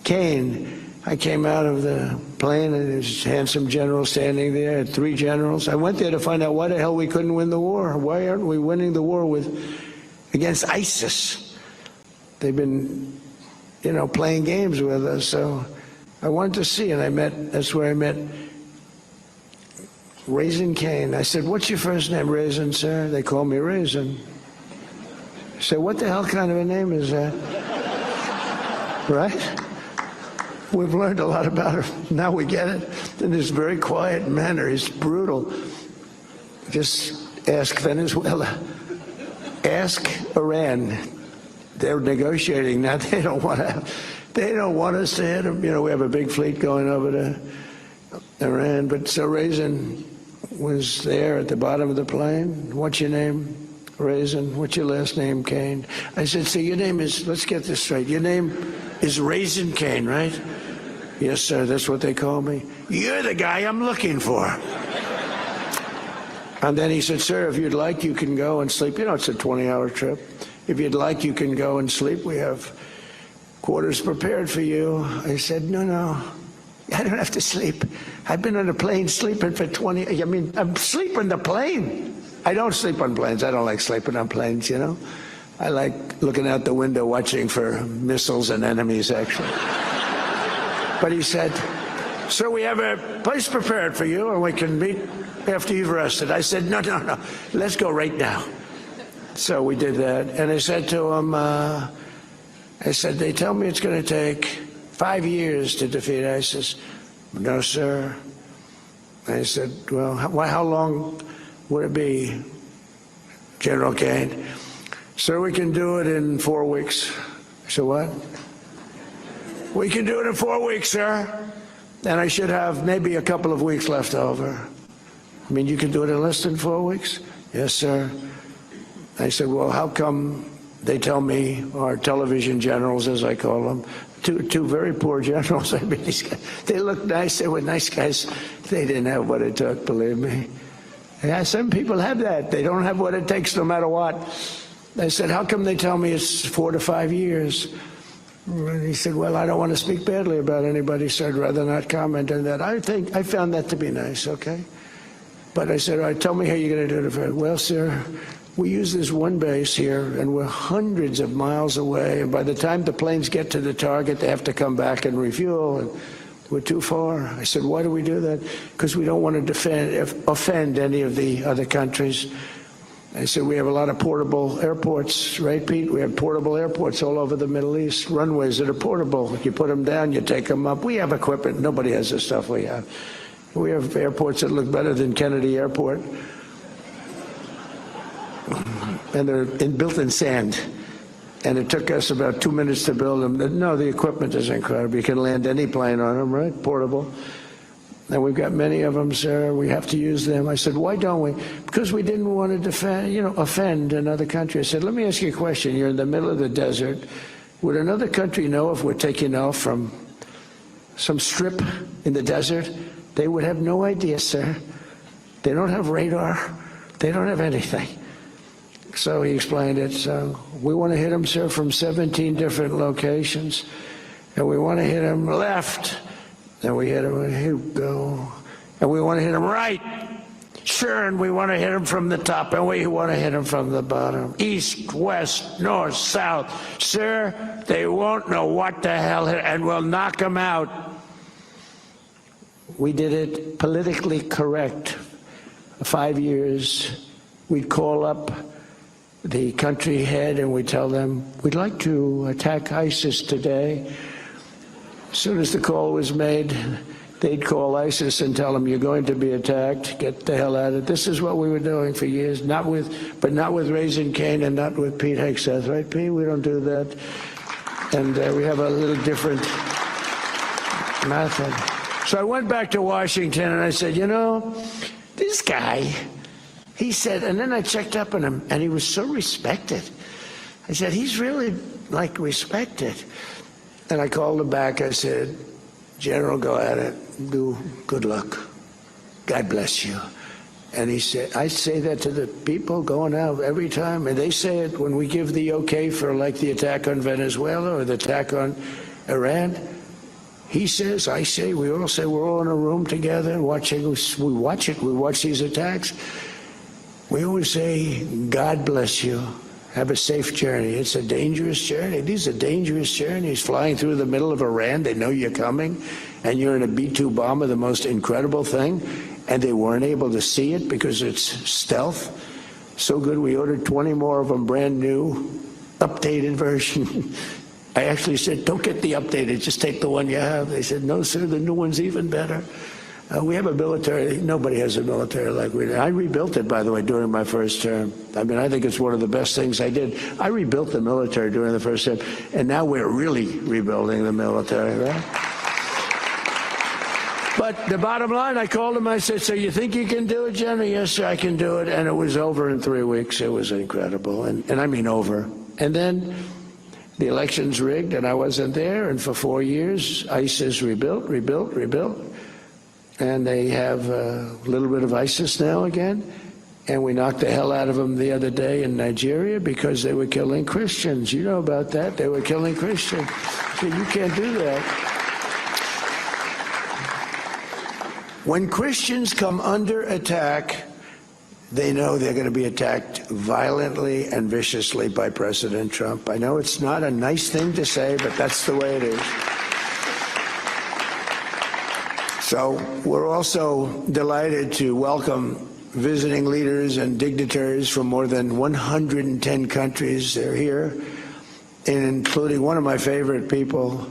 Cain. I came out of the plane, and there's a handsome general standing there, had 3 generals. I went there to find out why the hell we couldn't win the war. Why aren't we winning the war against ISIS? They've been, playing games with us. So I wanted to see, and that's where I met Raisin Cain. I said, what's your first name, Raisin, sir? They call me Raisin. I said, what the hell kind of a name is that? Right? We've learned a lot about her. Now we get it. In this very quiet manner, he's brutal. Just ask Venezuela. Ask Iran. They're negotiating now. They don't want us to hit them. We have a big fleet going over to Iran. But so Raisin was there at the bottom of the plane. What's your name? Raisin. What's your last name? Cain. I said, so your name is, let's get this straight. Your name is Raisin Cain, right? Yes, sir, that's what they call me. You're the guy I'm looking for. And then he said, sir, if you'd like, you can go and sleep. It's a 20-hour trip. If you'd like, you can go and sleep. We have quarters prepared for you. I said, no, I don't have to sleep. I've been on a plane sleeping for 20, I'm sleeping the plane. I don't sleep on planes. I don't like sleeping on planes, I like looking out the window watching for missiles and enemies, actually. But he said, sir, we have a place prepared for you, and we can meet after you've rested. I said, no, let's go right now. So we did that. And I said to him, they tell me it's going to take 5 years to defeat ISIS. No, sir. I said, well, how long would it be, General Cain? Sir, we can do it in 4 weeks. I said, what? We can do it in 4 weeks, sir. And I should have maybe a couple of weeks left over. You can do it in less than 4 weeks? Yes, sir. I said, well, how come they tell me, our television generals, as I call them, two very poor generals, I mean, these guys, they look nice, they were nice guys, they didn't have what it took, believe me. Yeah, some people have that. They don't have what it takes no matter what. I said, how come they tell me it's 4 to 5 years? And he said, well, I don't want to speak badly about anybody, so I'd rather not comment on that. I found that to be nice, okay? But I said, all right, tell me how you're going to do it. Well, sir, we use this one base here, and we're hundreds of miles away, and by the time the planes get to the target, they have to come back and refuel, and we're too far. I said, why do we do that? Because we don't want to offend any of the other countries. I said, we have a lot of portable airports, right, Pete? We have portable airports all over the Middle East, runways that are portable. You put them down, you take them up. We have equipment. Nobody has the stuff we have. We have airports that look better than Kennedy Airport. And they're built in sand. And it took us about 2 minutes to build them. No, the equipment is incredible. You can land any plane on them, right? Portable. And we've got many of them, sir. We have to use them. I said, why don't we? Because we didn't want to defend, offend another country. I said, let me ask you a question. You're in the middle of the desert. Would another country know if we're taking off from some strip in the desert? They would have no idea, sir. They don't have radar. They don't have anything. So he explained it. So we want to hit them, sir, from 17 different locations. And we want to hit them left. And we hit them, here we go. And we want to hit them right. Sure, and we want to hit them from the top. And we want to hit them from the bottom. East, west, north, south. Sir, they won't know what the hell hit, and we'll knock them out. We did it politically correct. 5 years, we'd call up the country head and we'd tell them, we'd like to attack ISIS today. As soon as the call was made, they'd call ISIS and tell them, you're going to be attacked, get the hell out of it. This is what we were doing for years, but not with Raising Cane and not with Pete Hegseth, right, Pete? We don't do that. And we have a little different method. So I went back to Washington and I said, this guy, he said, and then I checked up on him, and he was so respected. I said, he's really, respected. And I called him back. I said, General, go at it. Do good luck. God bless you. And he said, I say that to the people going out every time, and they say it when we give the okay for, the attack on Venezuela or the attack on Iran. He says, I say, we all say, we're all in a room together watching. We watch it. We watch these attacks. We always say, God bless you. Have a safe journey. It's a dangerous journey. These are dangerous journeys. Flying through the middle of Iran, they know you're coming, and you're in a B-2 bomber, the most incredible thing, and they weren't able to see it because it's stealth. So good, we ordered 20 more of them, brand new, updated version. I actually said, don't get the updated, just take the one you have. They said, no, sir, the new one's even better. We have a military. Nobody has a military like we do. I rebuilt it, by the way, during my first term. I mean, I think it's one of the best things I did. I rebuilt the military during the first term, and now we're really rebuilding the military, right? But the bottom line, I called him. I said, so you think you can do it, General? Yes, sir, I can do it. And it was over in 3 weeks. It was incredible. And I mean over. And then the election's rigged, and I wasn't there. And for 4 years, ISIS rebuilt. And they have a little bit of ISIS now again. And we knocked the hell out of them the other day in Nigeria because they were killing Christians. You know about that. They were killing Christians. So you can't do that. When Christians come under attack, they know they're going to be attacked violently and viciously by President Trump. I know it's not a nice thing to say, but that's the way it is. So we're also delighted to welcome visiting leaders and dignitaries from more than 110 countries. They're here, including one of my favorite people,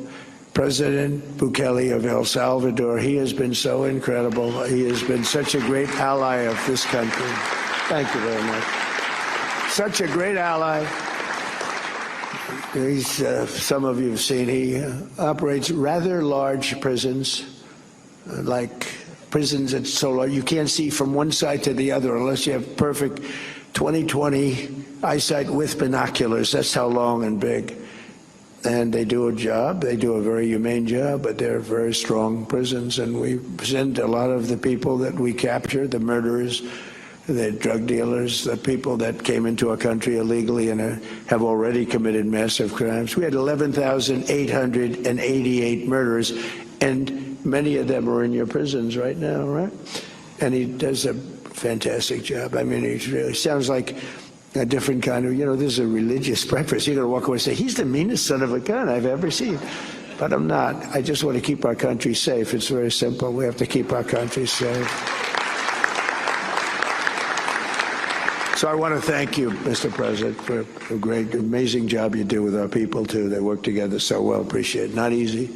President Bukele of El Salvador. He has been so incredible. He has been such a great ally of this country. Thank you very much. Such a great ally. He's, some of you have seen, he operates rather large prisons, like prisons that's so large you can't see from one side to the other unless you have perfect 20/20 eyesight with binoculars. That's how long and big. And they do a job. They do a very humane job, but they're very strong prisons. And we send a lot of the people that we capture, the murderers, the drug dealers, the people that came into our country illegally and have already committed massive crimes. We had 11,888 murderers, and many of them are in your prisons right now, right? And he does a fantastic job. I mean, he really sounds like a different kind of, this is a religious breakfast. You're going to walk away and say, he's the meanest son of a gun I've ever seen. But I'm not. I just want to keep our country safe. It's very simple. We have to keep our country safe. So I want to thank you, Mr. President, for a great, amazing job you do with our people, too. They work together so well. Appreciate it. Not easy.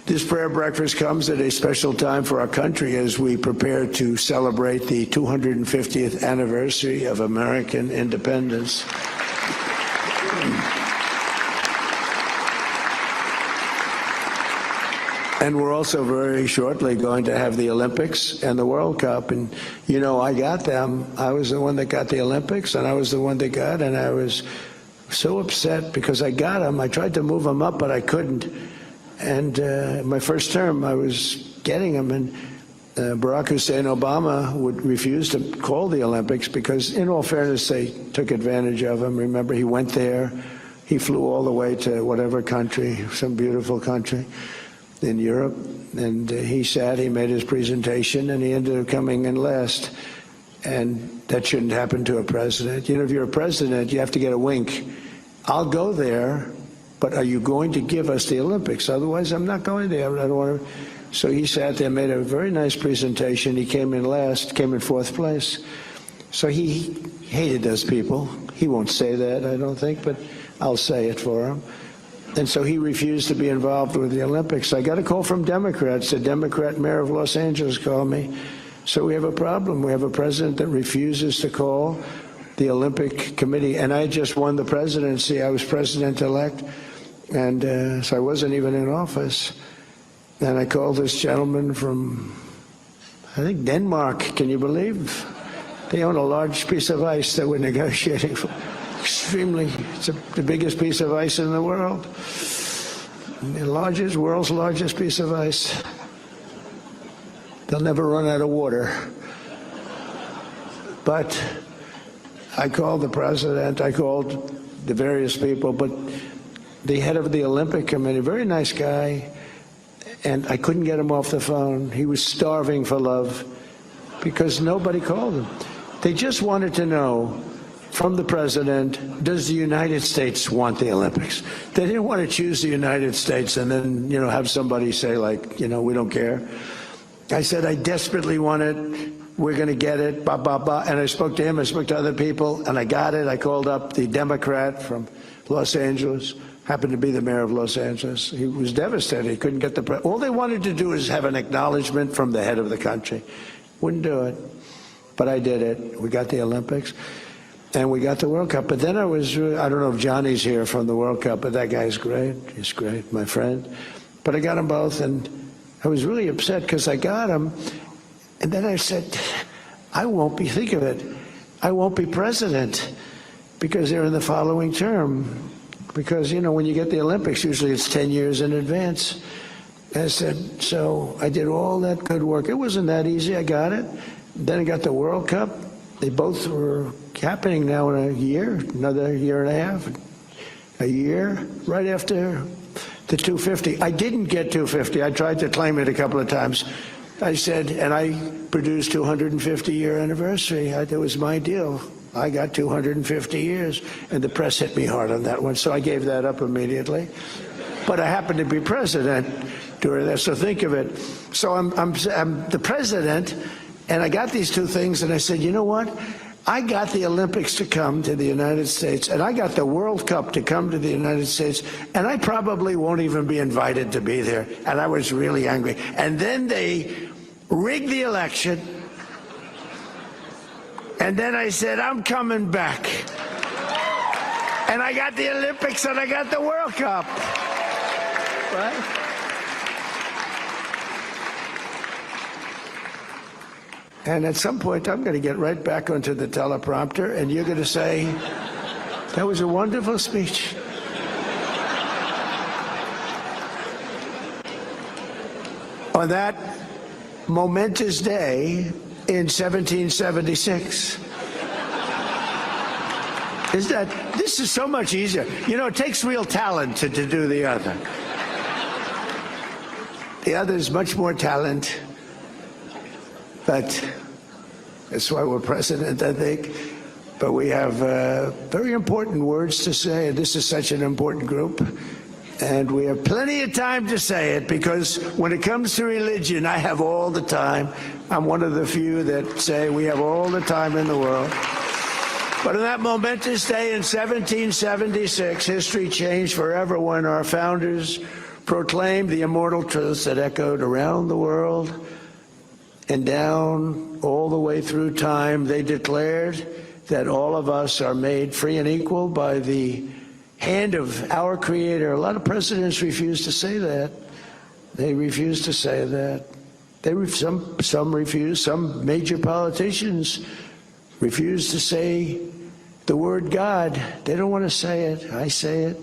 This prayer breakfast comes at a special time for our country as we prepare to celebrate the 250th anniversary of American independence. And we're also very shortly going to have the Olympics and the World Cup. And, I got them. I was the one that got the Olympics, and I was the one that got, and I was so upset because I got them. I tried to move them up, but I couldn't. And my first term, I was getting them, and Barack Hussein Obama would refuse to call the Olympics because, in all fairness, they took advantage of him. Remember, he went there. He flew all the way to whatever country, some beautiful country in Europe, and he made his presentation, and he ended up coming in last. And that shouldn't happen to a president. If you're a president, you have to get a wink. I'll go there, but are you going to give us the Olympics? Otherwise, I'm not going there. I don't want to. So he sat there, made a very nice presentation. He came in last, came in fourth place. So he hated those people. He won't say that, I don't think, but I'll say it for him. And so he refused to be involved with the Olympics. I got a call from Democrats. The Democrat mayor of Los Angeles called me. So we have a problem. We have a president that refuses to call the Olympic Committee. And I just won the presidency. I was president-elect. And so I wasn't even in office. And I called this gentleman from, I think, Denmark. Can you believe? They own a large piece of ice that we're negotiating for. It's the biggest piece of ice in the world. The world's largest piece of ice. They'll never run out of water. But I called the president, I called the various people, but the head of the Olympic Committee, very nice guy, and I couldn't get him off the phone. He was starving for love because nobody called him. They just wanted to know from the president, does the United States want the Olympics? They didn't want to choose the United States and then, have somebody say, like, we don't care. I said, I desperately want it. We're going to get it, blah, blah, blah. And I spoke to him, I spoke to other people, and I got it. I called up the Democrat from Los Angeles, happened to be the mayor of Los Angeles. He was devastated. He couldn't get the all they wanted to do is have an acknowledgement from the head of the country. Wouldn't do it. But I did it. We got the Olympics. And we got the World Cup. But then I don't know if Johnny's here from the World Cup, but that guy's great. He's great, my friend. But I got them both, and I was really upset because I got them. And then I said, I won't be president because they're in the following term. Because, when you get the Olympics, usually it's 10 years in advance. I said, so I did all that good work. It wasn't that easy. I got it. Then I got the World Cup. They both were happening now in a year, another year and a half, a year, right after the 250. I didn't get 250. I tried to claim it a couple of times. I said, and I produced 250-year anniversary. That was my deal. I got 250 years, and the press hit me hard on that one, so I gave that up immediately. But I happened to be president during that, so think of it. So I'm the president. And I got these two things, and I said, you know what? I got the Olympics to come to the United States, and I got the World Cup to come to the United States, and I probably won't even be invited to be there. And I was really angry. And then they rigged the election, and then I said, I'm coming back. And I got the Olympics, and I got the World Cup. Right? And at some point, I'm going to get right back onto the teleprompter, and you're going to say, that was a wonderful speech. On that momentous day in 1776. This is so much easier. You know, it takes real talent to do the other. The other is much more talent, but that's why we're president, I think. But we have very important words to say, and this is such an important group. And we have plenty of time to say it, because when it comes to religion, I have all the time. I'm one of the few that say we have all the time in the world. But on that momentous day in 1776, history changed forever when our founders proclaimed the immortal truths that echoed around the world and down all the way through time. They declared that all of us are made free and equal by the hand of our Creator. A lot of presidents refuse to say that. They refuse to say that. Some refuse. Some major politicians refuse to say the word God. They don't want to say it. I say it.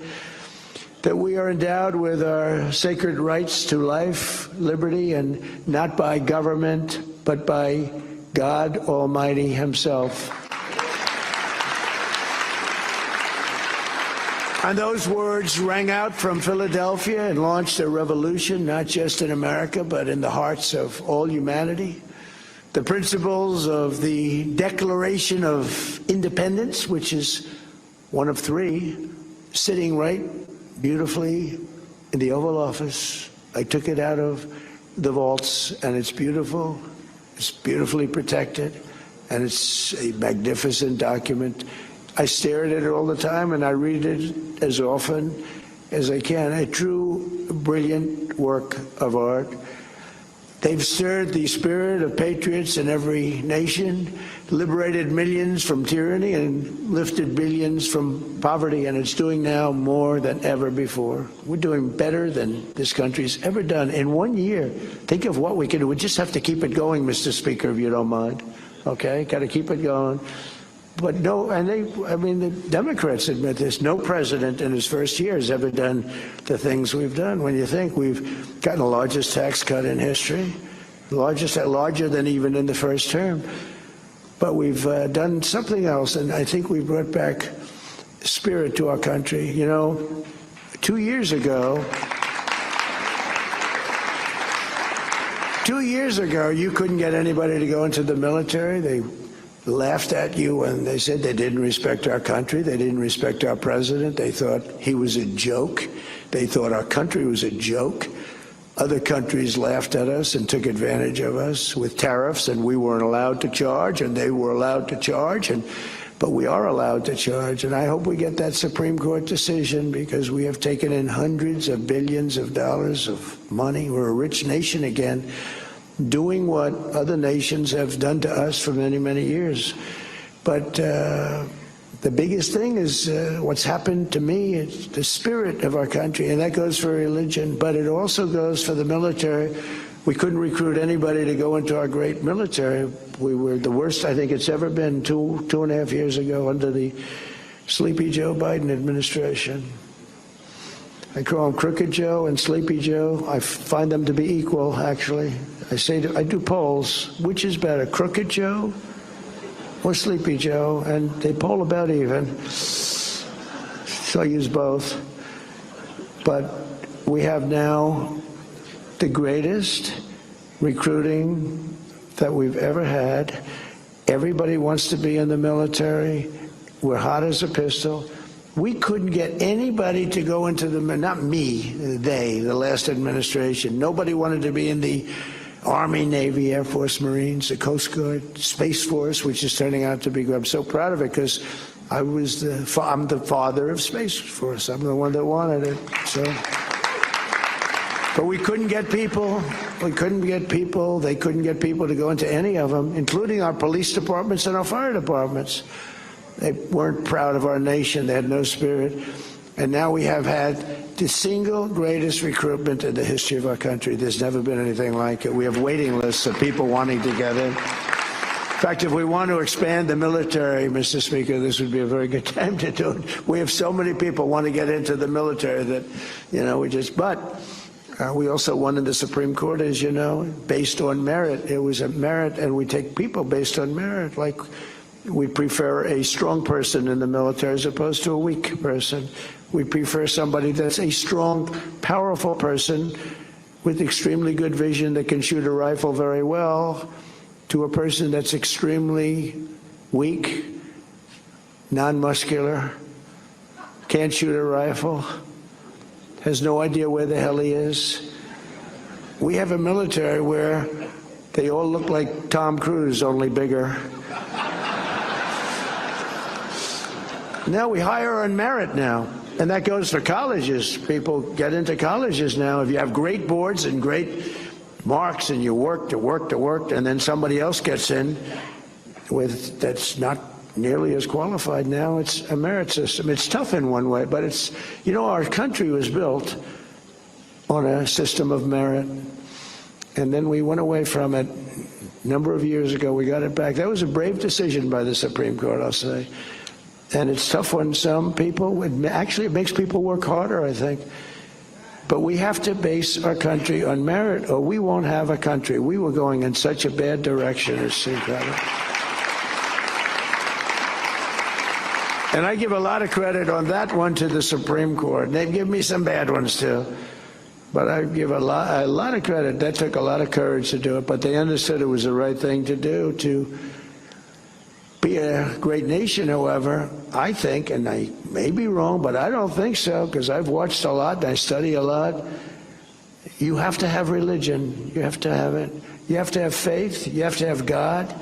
That we are endowed with our sacred rights to life, liberty, and not by government, but by God Almighty Himself. And those words rang out from Philadelphia and launched a revolution, not just in America, but in the hearts of all humanity. The principles of the Declaration of Independence, which is one of three, sitting right beautifully in the Oval Office. I took it out of the vaults, and it's beautiful. It's beautifully protected, and it's a magnificent document. I stare at it all the time, and I read it as often as I can. A true, brilliant work of art. They've stirred the spirit of patriots in every nation, liberated millions from tyranny, and lifted billions from poverty, and it's doing now more than ever before. We're doing better than this country's ever done in 1 year. Think of what we can do. We just have to keep it going, Mr. Speaker, if you don't mind. Okay? Got to keep it going. But no, and the Democrats admit this. No president in his first year has ever done the things we've done. When you think we've gotten the largest tax cut in history, larger than even in the first term. But we've done something else, and I think we've brought back spirit to our country. You know, 2 years ago, you couldn't get anybody to go into the military. They laughed at you and they said they didn't respect our country. They didn't respect our president. They thought he was a joke. They thought our country was a joke. Other countries laughed at us and took advantage of us with tariffs, and we weren't allowed to charge, and they were allowed to charge, but we are allowed to charge. And I hope we get that Supreme Court decision, because we have taken in hundreds of billions of dollars of money. We're a rich nation again, doing what other nations have done to us for many, many years. But the biggest thing is what's happened to me. It's the spirit of our country, and that goes for religion, but it also goes for the military. We couldn't recruit anybody to go into our great military. We were the worst I think it's ever been 2.5 years ago under the Sleepy Joe Biden administration. I call him Crooked Joe and Sleepy Joe. I find them to be equal, actually. I do polls. Which is better, Crooked Joe or Sleepy Joe? And they poll about even. So I use both. But we have now the greatest recruiting that we've ever had. Everybody wants to be in the military. We're hot as a pistol. We couldn't get anybody to go into not me, the last administration. Nobody wanted to be in the Army, Navy, Air Force, Marines, the Coast Guard, Space Force, which is turning out to be good. I'm so proud of it, because I'm the father of Space Force. I'm the one that wanted it. So, but we couldn't get people. We couldn't get people. They couldn't get people to go into any of them, including our police departments and our fire departments. They weren't proud of our nation. They had no spirit. And now we have had the single greatest recruitment in the history of our country. There's never been anything like it. We have waiting lists of people wanting to get in. In fact, if we want to expand the military, Mr. Speaker, this would be a very good time to do it. We have so many people want to get into the military that, we also won in the Supreme Court, as you know, based on merit. It was a merit, and we take people based on merit. Like, we prefer a strong person in the military as opposed to a weak person. We prefer somebody that's a strong, powerful person with extremely good vision that can shoot a rifle very well, to a person that's extremely weak, non-muscular, can't shoot a rifle, has no idea where the hell he is. We have a military where they all look like Tom Cruise, only bigger. Now we hire on merit now, and that goes for colleges. People get into colleges now. If you have great boards and great marks and you worked, and then somebody else gets in that's not nearly as qualified, now it's a merit system. It's tough in one way, but it's, our country was built on a system of merit, and then we went away from it a number of years ago. We got it back. That was a brave decision by the Supreme Court, I'll say. And it's tough on some people. It makes people work harder, I think. But we have to base our country on merit, or we won't have a country. We were going in such a bad direction. It's incredible. And I give a lot of credit on that one to the Supreme Court. They give me some bad ones too. But I give a lot of credit. That took a lot of courage to do it. But they understood it was the right thing to do to be a great nation. However, I think, and I may be wrong, but I don't think so, because I've watched a lot and I study a lot. You have to have religion. You have to have it. You have to have faith. You have to have God.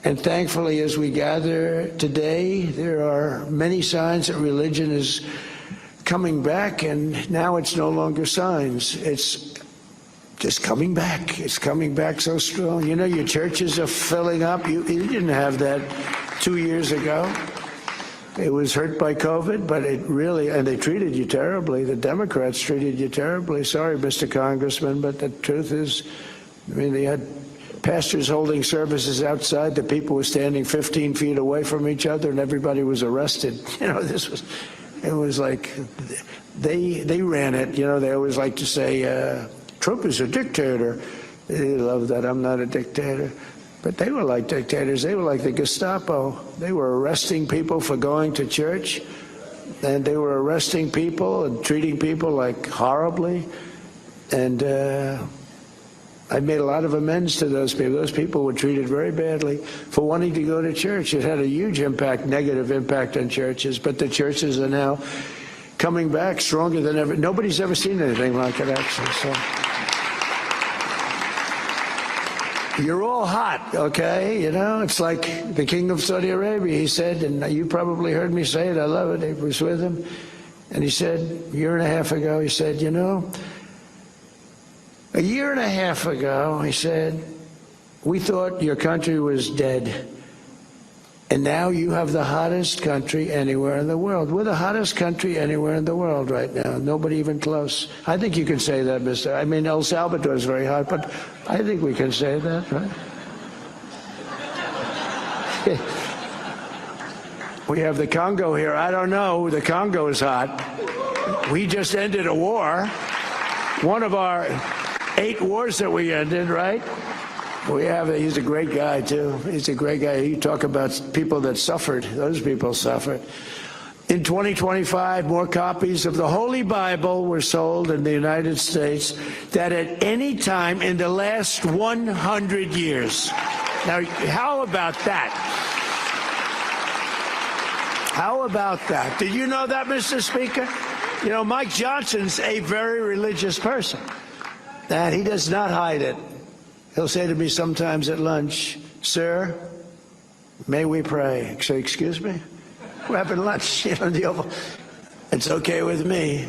And thankfully, as we gather today, there are many signs that religion is coming back, and now it's no longer signs. It's just coming back. It's coming back so strong. Your churches are filling up. You didn't have that 2 years ago. It was hurt by COVID, but and they treated you terribly. The Democrats treated you terribly. Sorry, Mr. Congressman, but the truth is, they had pastors holding services outside. The people were standing 15 feet away from each other, and everybody was arrested. It was like they ran it. They always like to say, Trump is a dictator. They love that. I'm not a dictator. But they were like dictators. They were like the Gestapo. They were arresting people for going to church, and they were arresting people and treating people like horribly. And I made a lot of amends to those people. Those people were treated very badly for wanting to go to church. It had a huge impact, negative impact on churches, but the churches are now coming back stronger than ever. Nobody's ever seen anything like it, actually. So you're all hot, okay? It's like the king of Saudi Arabia. He said, and you probably heard me say it, I love it, I was with him, and he said a year and a half ago, he said, a year and a half ago, he said, we thought your country was dead. And now you have the hottest country anywhere in the world. We're the hottest country anywhere in the world right now. Nobody even close. I think you can say that, Mr. El Salvador is very hot, but I think we can say that, right? We have the Congo here. I don't know. The Congo is hot. We just ended a war. One of our 8 wars that we ended, right? He's a great guy, too. He's a great guy. You talk about people that suffered. Those people suffered. In 2025, more copies of the Holy Bible were sold in the United States than at any time in the last 100 years. Now, how about that? How about that? Did you know that, Mr. Speaker? Mike Johnson's a very religious person, and he does not hide it. He'll say to me sometimes at lunch, sir, may we pray? I say, excuse me? We're having lunch in the Oval. It's okay with me.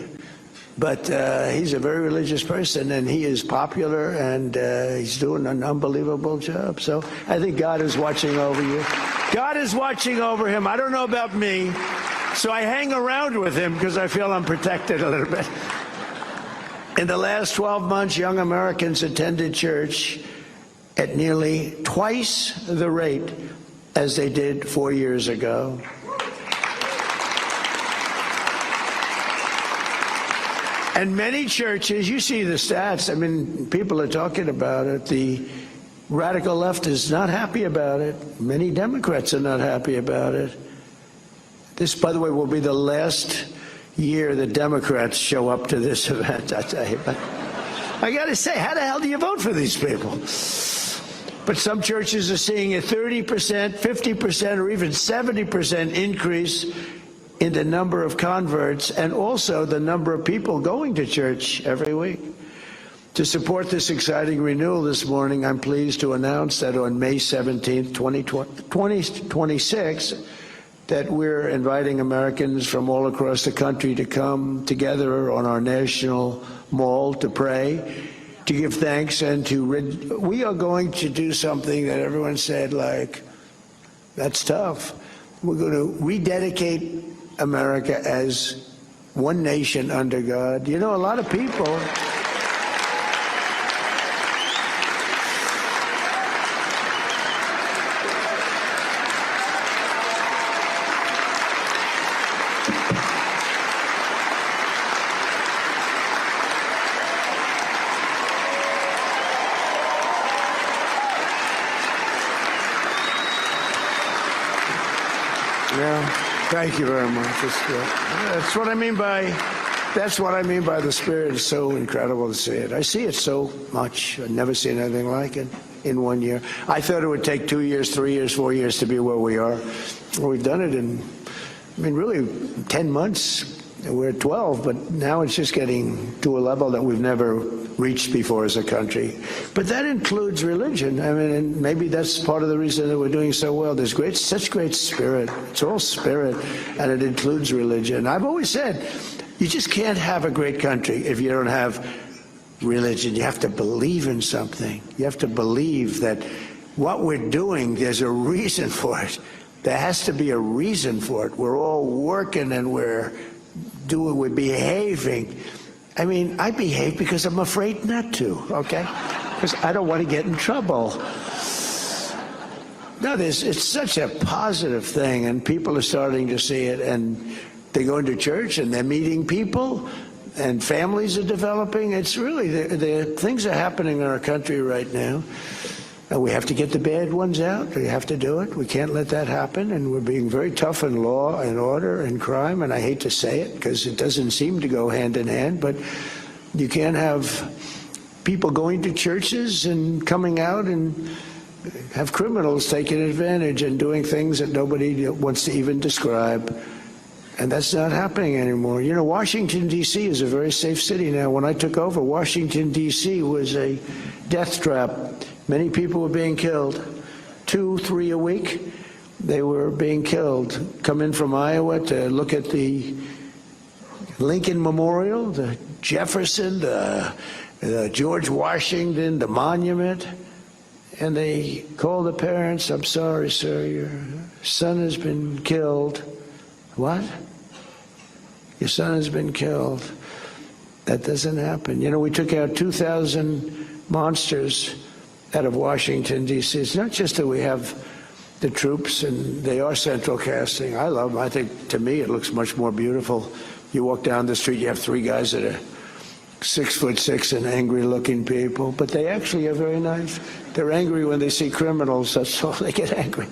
But he's a very religious person, and he is popular, and he's doing an unbelievable job. So I think God is watching over you. God is watching over him. I don't know about me. So I hang around with him because I feel I'm protected a little bit. In the last 12 months, young Americans attended church at nearly twice the rate as they did 4 years ago. And many churches, you see the stats, I mean, people are talking about it. The radical left is not happy about it. Many Democrats are not happy about it. This, by the way, will be the last year the Democrats show up to this event, I tell you. But I got to say, how the hell do you vote for these people? But some churches are seeing a 30%, 50%, or even 70% increase in the number of converts and also the number of people going to church every week. To support this exciting renewal this morning, I'm pleased to announce that on May 17th, 2026, that we're inviting Americans from all across the country to come together on our national mall to pray, to give thanks, and we are going to do something that everyone said, like, that's tough. We're going to rededicate America as one nation under God. You know, a lot of people... Thank you very much. That's what I mean by the Spirit. It's so incredible to see it. I see it so much. I've never seen anything like it in 1 year. I thought it would take 2 years, 3 years, 4 years to be where we are. Well, we've done it in, really 10 months. We're at 12, but now it's just getting to a level that we've never reached before as a country. But that includes religion. And maybe that's part of the reason that we're doing so well. There's such great spirit. It's all spirit, and it includes religion. I've always said, you just can't have a great country if you don't have religion. You have to believe in something. You have to believe that what we're doing, there's a reason for it. There has to be a reason for it. We're all working and we're behaving. I behave because I'm afraid not to, okay? Because I don't want to get in trouble. No, it's such a positive thing, and people are starting to see it, and they're going to church, and they're meeting people, and families are developing. It's really, the things are happening in our country right now. And we have to get the bad ones out. We have to do it. We can't let that happen. And we're being very tough in law and order and crime. And I hate to say it because it doesn't seem to go hand in hand. But you can't have people going to churches and coming out and have criminals taking advantage and doing things that nobody wants to even describe. And that's not happening anymore. You know, Washington, D.C. is a very safe city now. When I took over, Washington, D.C. was a death trap. Many people were being killed, 2, 3 a week. They were being killed. Come in from Iowa to look at the Lincoln Memorial, the Jefferson, the George Washington, the monument. And they called the parents, I'm sorry, sir, your son has been killed. What? Your son has been killed. That doesn't happen. You know, we took out 2,000 monsters out of Washington, D.C. It's not just that we have the troops, and they are central casting. I love them. I think, to me, it looks much more beautiful. You walk down the street, you have 3 guys that are 6'6" and angry-looking people, but they actually are very nice. They're angry when they see criminals. That's all. They get angry.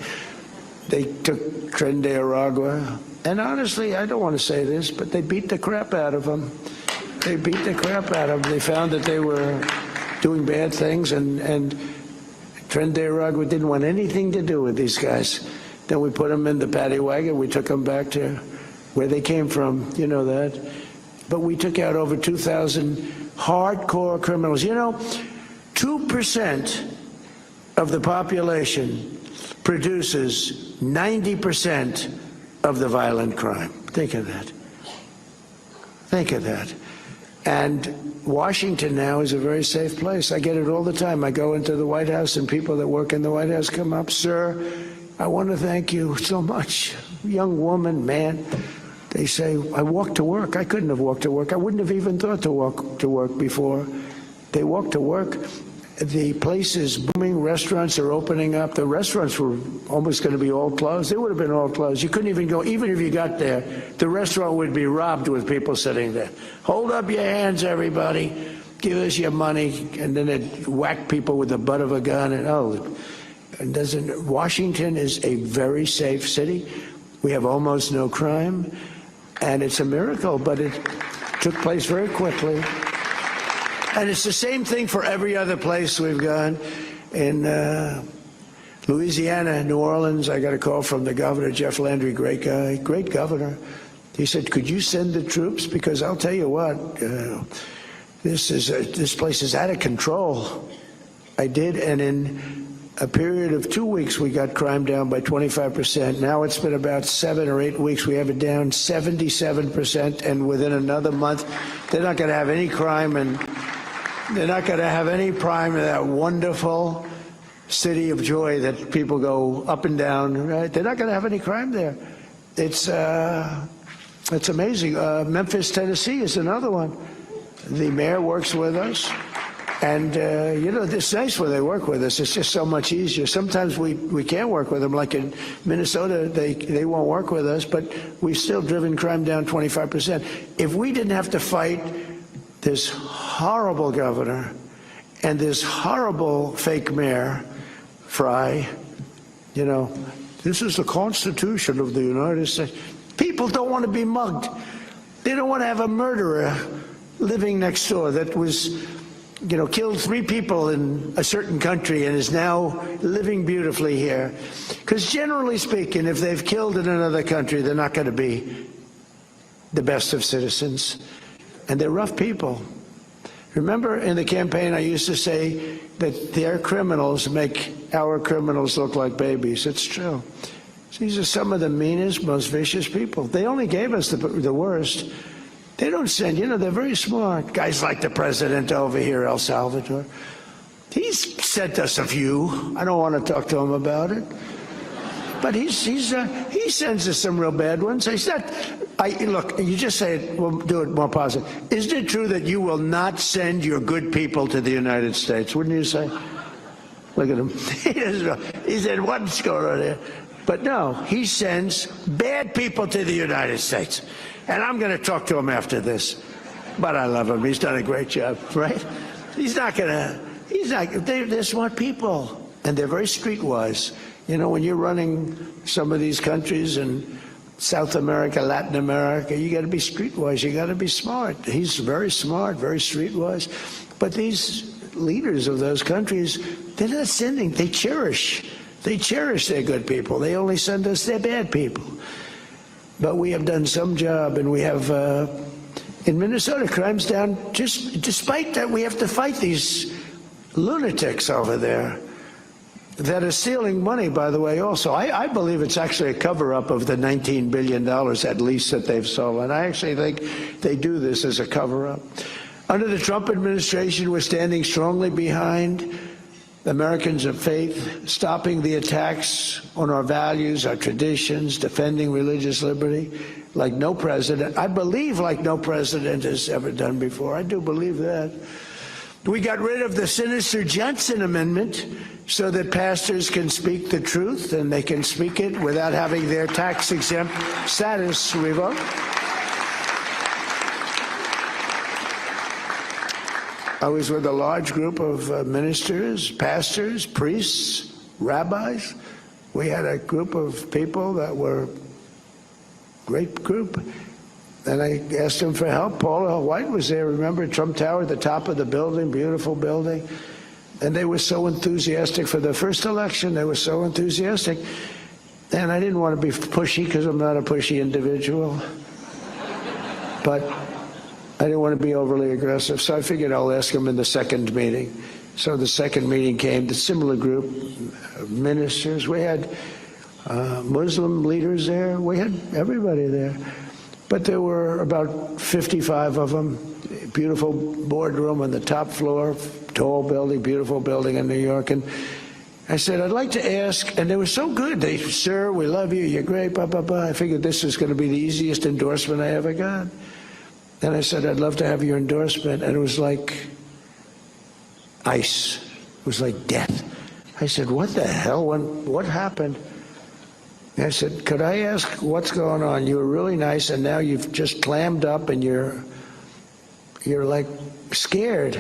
They took Tren de Aragua, and honestly, I don't want to say this, but they beat the crap out of them. They beat the crap out of them. They found that they were doing bad things, and Tren de Aragua didn't want anything to do with these guys. Then we put them in the paddy wagon. We took them back to where they came from. You know that. But we took out over 2,000 hardcore criminals. You know, 2% of the population produces 90% of the violent crime. Think of that. Think of that. And Washington now is a very safe place. I get it all the time. I go into the White House and people that work in the White House come up, sir, I want to thank you so much. Young woman, man. They say, I walk to work. I couldn't have walked to work. I wouldn't have even thought to walk to work before. They walk to work, The place is booming. Restaurants are opening up. The restaurants were almost going to be all closed. They would have been all closed. You couldn't even go. Even if you got there, the restaurant would be robbed with people sitting there. Hold up your hands, everybody. Give us your money. And then they'd whack people with the butt of a gun. And Washington is a very safe city. We have almost no crime. And it's a miracle, but it took place very quickly. And it's the same thing for every other place we've gone. In Louisiana, New Orleans, I got a call from the governor, Jeff Landry, great guy, great governor. He said, could you send the troops? Because I'll tell you what, this place is out of control. I did, and in a period of 2 weeks, we got crime down by 25%. Now it's been about 7 or 8 weeks. We have it down 77%, and within another month, they're not going to have any crime, and they're not going to have any crime in that wonderful city of joy that people go up and down. Right? They're not going to have any crime there. It's amazing. Memphis, Tennessee is another one. The mayor works with us. And, it's nice when they work with us. It's just so much easier. Sometimes we can't work with them. Like in Minnesota, they won't work with us, but we've still driven crime down 25%. If we didn't have to fight this horrible governor and this horrible fake mayor, Frye, this is the Constitution of the United States. People don't want to be mugged. They don't want to have a murderer living next door that was killed 3 people in a certain country and is now living beautifully here. Because generally speaking, if they've killed in another country, they're not going to be the best of citizens. And they're rough people. Remember in the campaign, I used to say that their criminals make our criminals look like babies. It's true. These are some of the meanest, most vicious people. They only gave us the worst. They don't send, they're very smart. Guys like the president over here, El Salvador. He's sent us a few. I don't want to talk to him about it. But he sends us some real bad ones. Look, you just say it, we'll do it more positive. Isn't it true that you will not send your good people to the United States? Wouldn't you say? Look at him. He said, what's going on here? But no, he sends bad people to the United States. And I'm going to talk to him after this. But I love him. He's done a great job, right? They're smart people. And they're very streetwise. When you're running some of these countries in South America, Latin America, you got to be streetwise. You got to be smart. He's very smart, very streetwise. But these leaders of those countries, they're not sending. They cherish their good people. They only send us their bad people. But we have done some job, and we have, in Minnesota, crime's down, just despite that we have to fight these lunatics over there that are stealing money, by the way, also. I believe it's actually a cover-up of the $19 billion, at least, that they've stolen. I actually think they do this as a cover-up. Under the Trump administration, we're standing strongly behind Americans of faith, stopping the attacks on our values, our traditions, defending religious liberty, like no president. I believe like no president has ever done before. I do believe that. We got rid of the sinister Johnson Amendment so that pastors can speak the truth and they can speak it without having their tax-exempt status revoked. I was with a large group of ministers, pastors, priests, rabbis. We had a group of people that were a great group. And I asked them for help. Paula White was there, remember, Trump Tower at the top of the building, beautiful building. And they were so enthusiastic for the first election. They were so enthusiastic. And I didn't want to be pushy because I'm not a pushy individual. But I didn't want to be overly aggressive, so I figured I'll ask them in the second meeting. So the second meeting came, the similar group of ministers. We had Muslim leaders there. We had everybody there. But there were about 55 of them. Beautiful boardroom on the top floor, tall building, beautiful building in New York. And I said, I'd like to ask, and they were so good. They said, sir, we love you, you're great, blah, blah, blah. I figured this was going to be the easiest endorsement I ever got. And I said, I'd love to have your endorsement. And it was like ice. was like death. I said, what the hell? What happened? I said, could I ask what's going on? You were really nice, and now you've just clammed up, and you're like scared.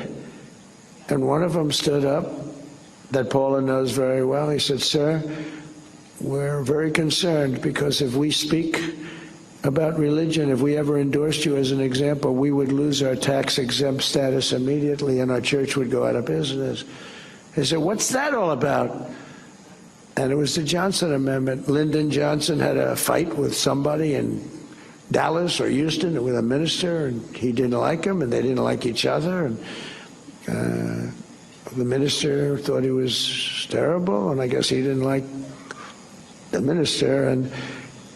And one of them stood up, that Paula knows very well. He said, sir, we're very concerned, because if we speak about religion, if we ever endorsed you as an example, we would lose our tax-exempt status immediately, and our church would go out of business. He said, what's that all about? And it was the Johnson Amendment. Lyndon Johnson had a fight with somebody in Dallas or Houston with a minister, and he didn't like him, and they didn't like each other. And the minister thought he was terrible, and I guess he didn't like the minister. And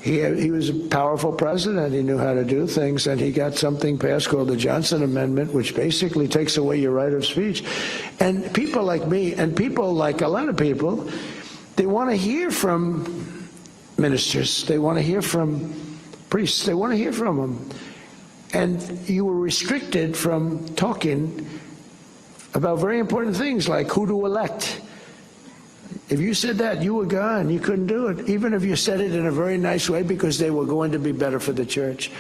he was a powerful president. He knew how to do things, and he got something passed called the Johnson Amendment, which basically takes away your right of speech. And people like me, and people like a lot of people, they want to hear from ministers. They want to hear from priests. They want to hear from them. And you were restricted from talking about very important things like who to elect. If you said that, you were gone. You couldn't do it, even if you said it in a very nice way, because they were going to be better for the church.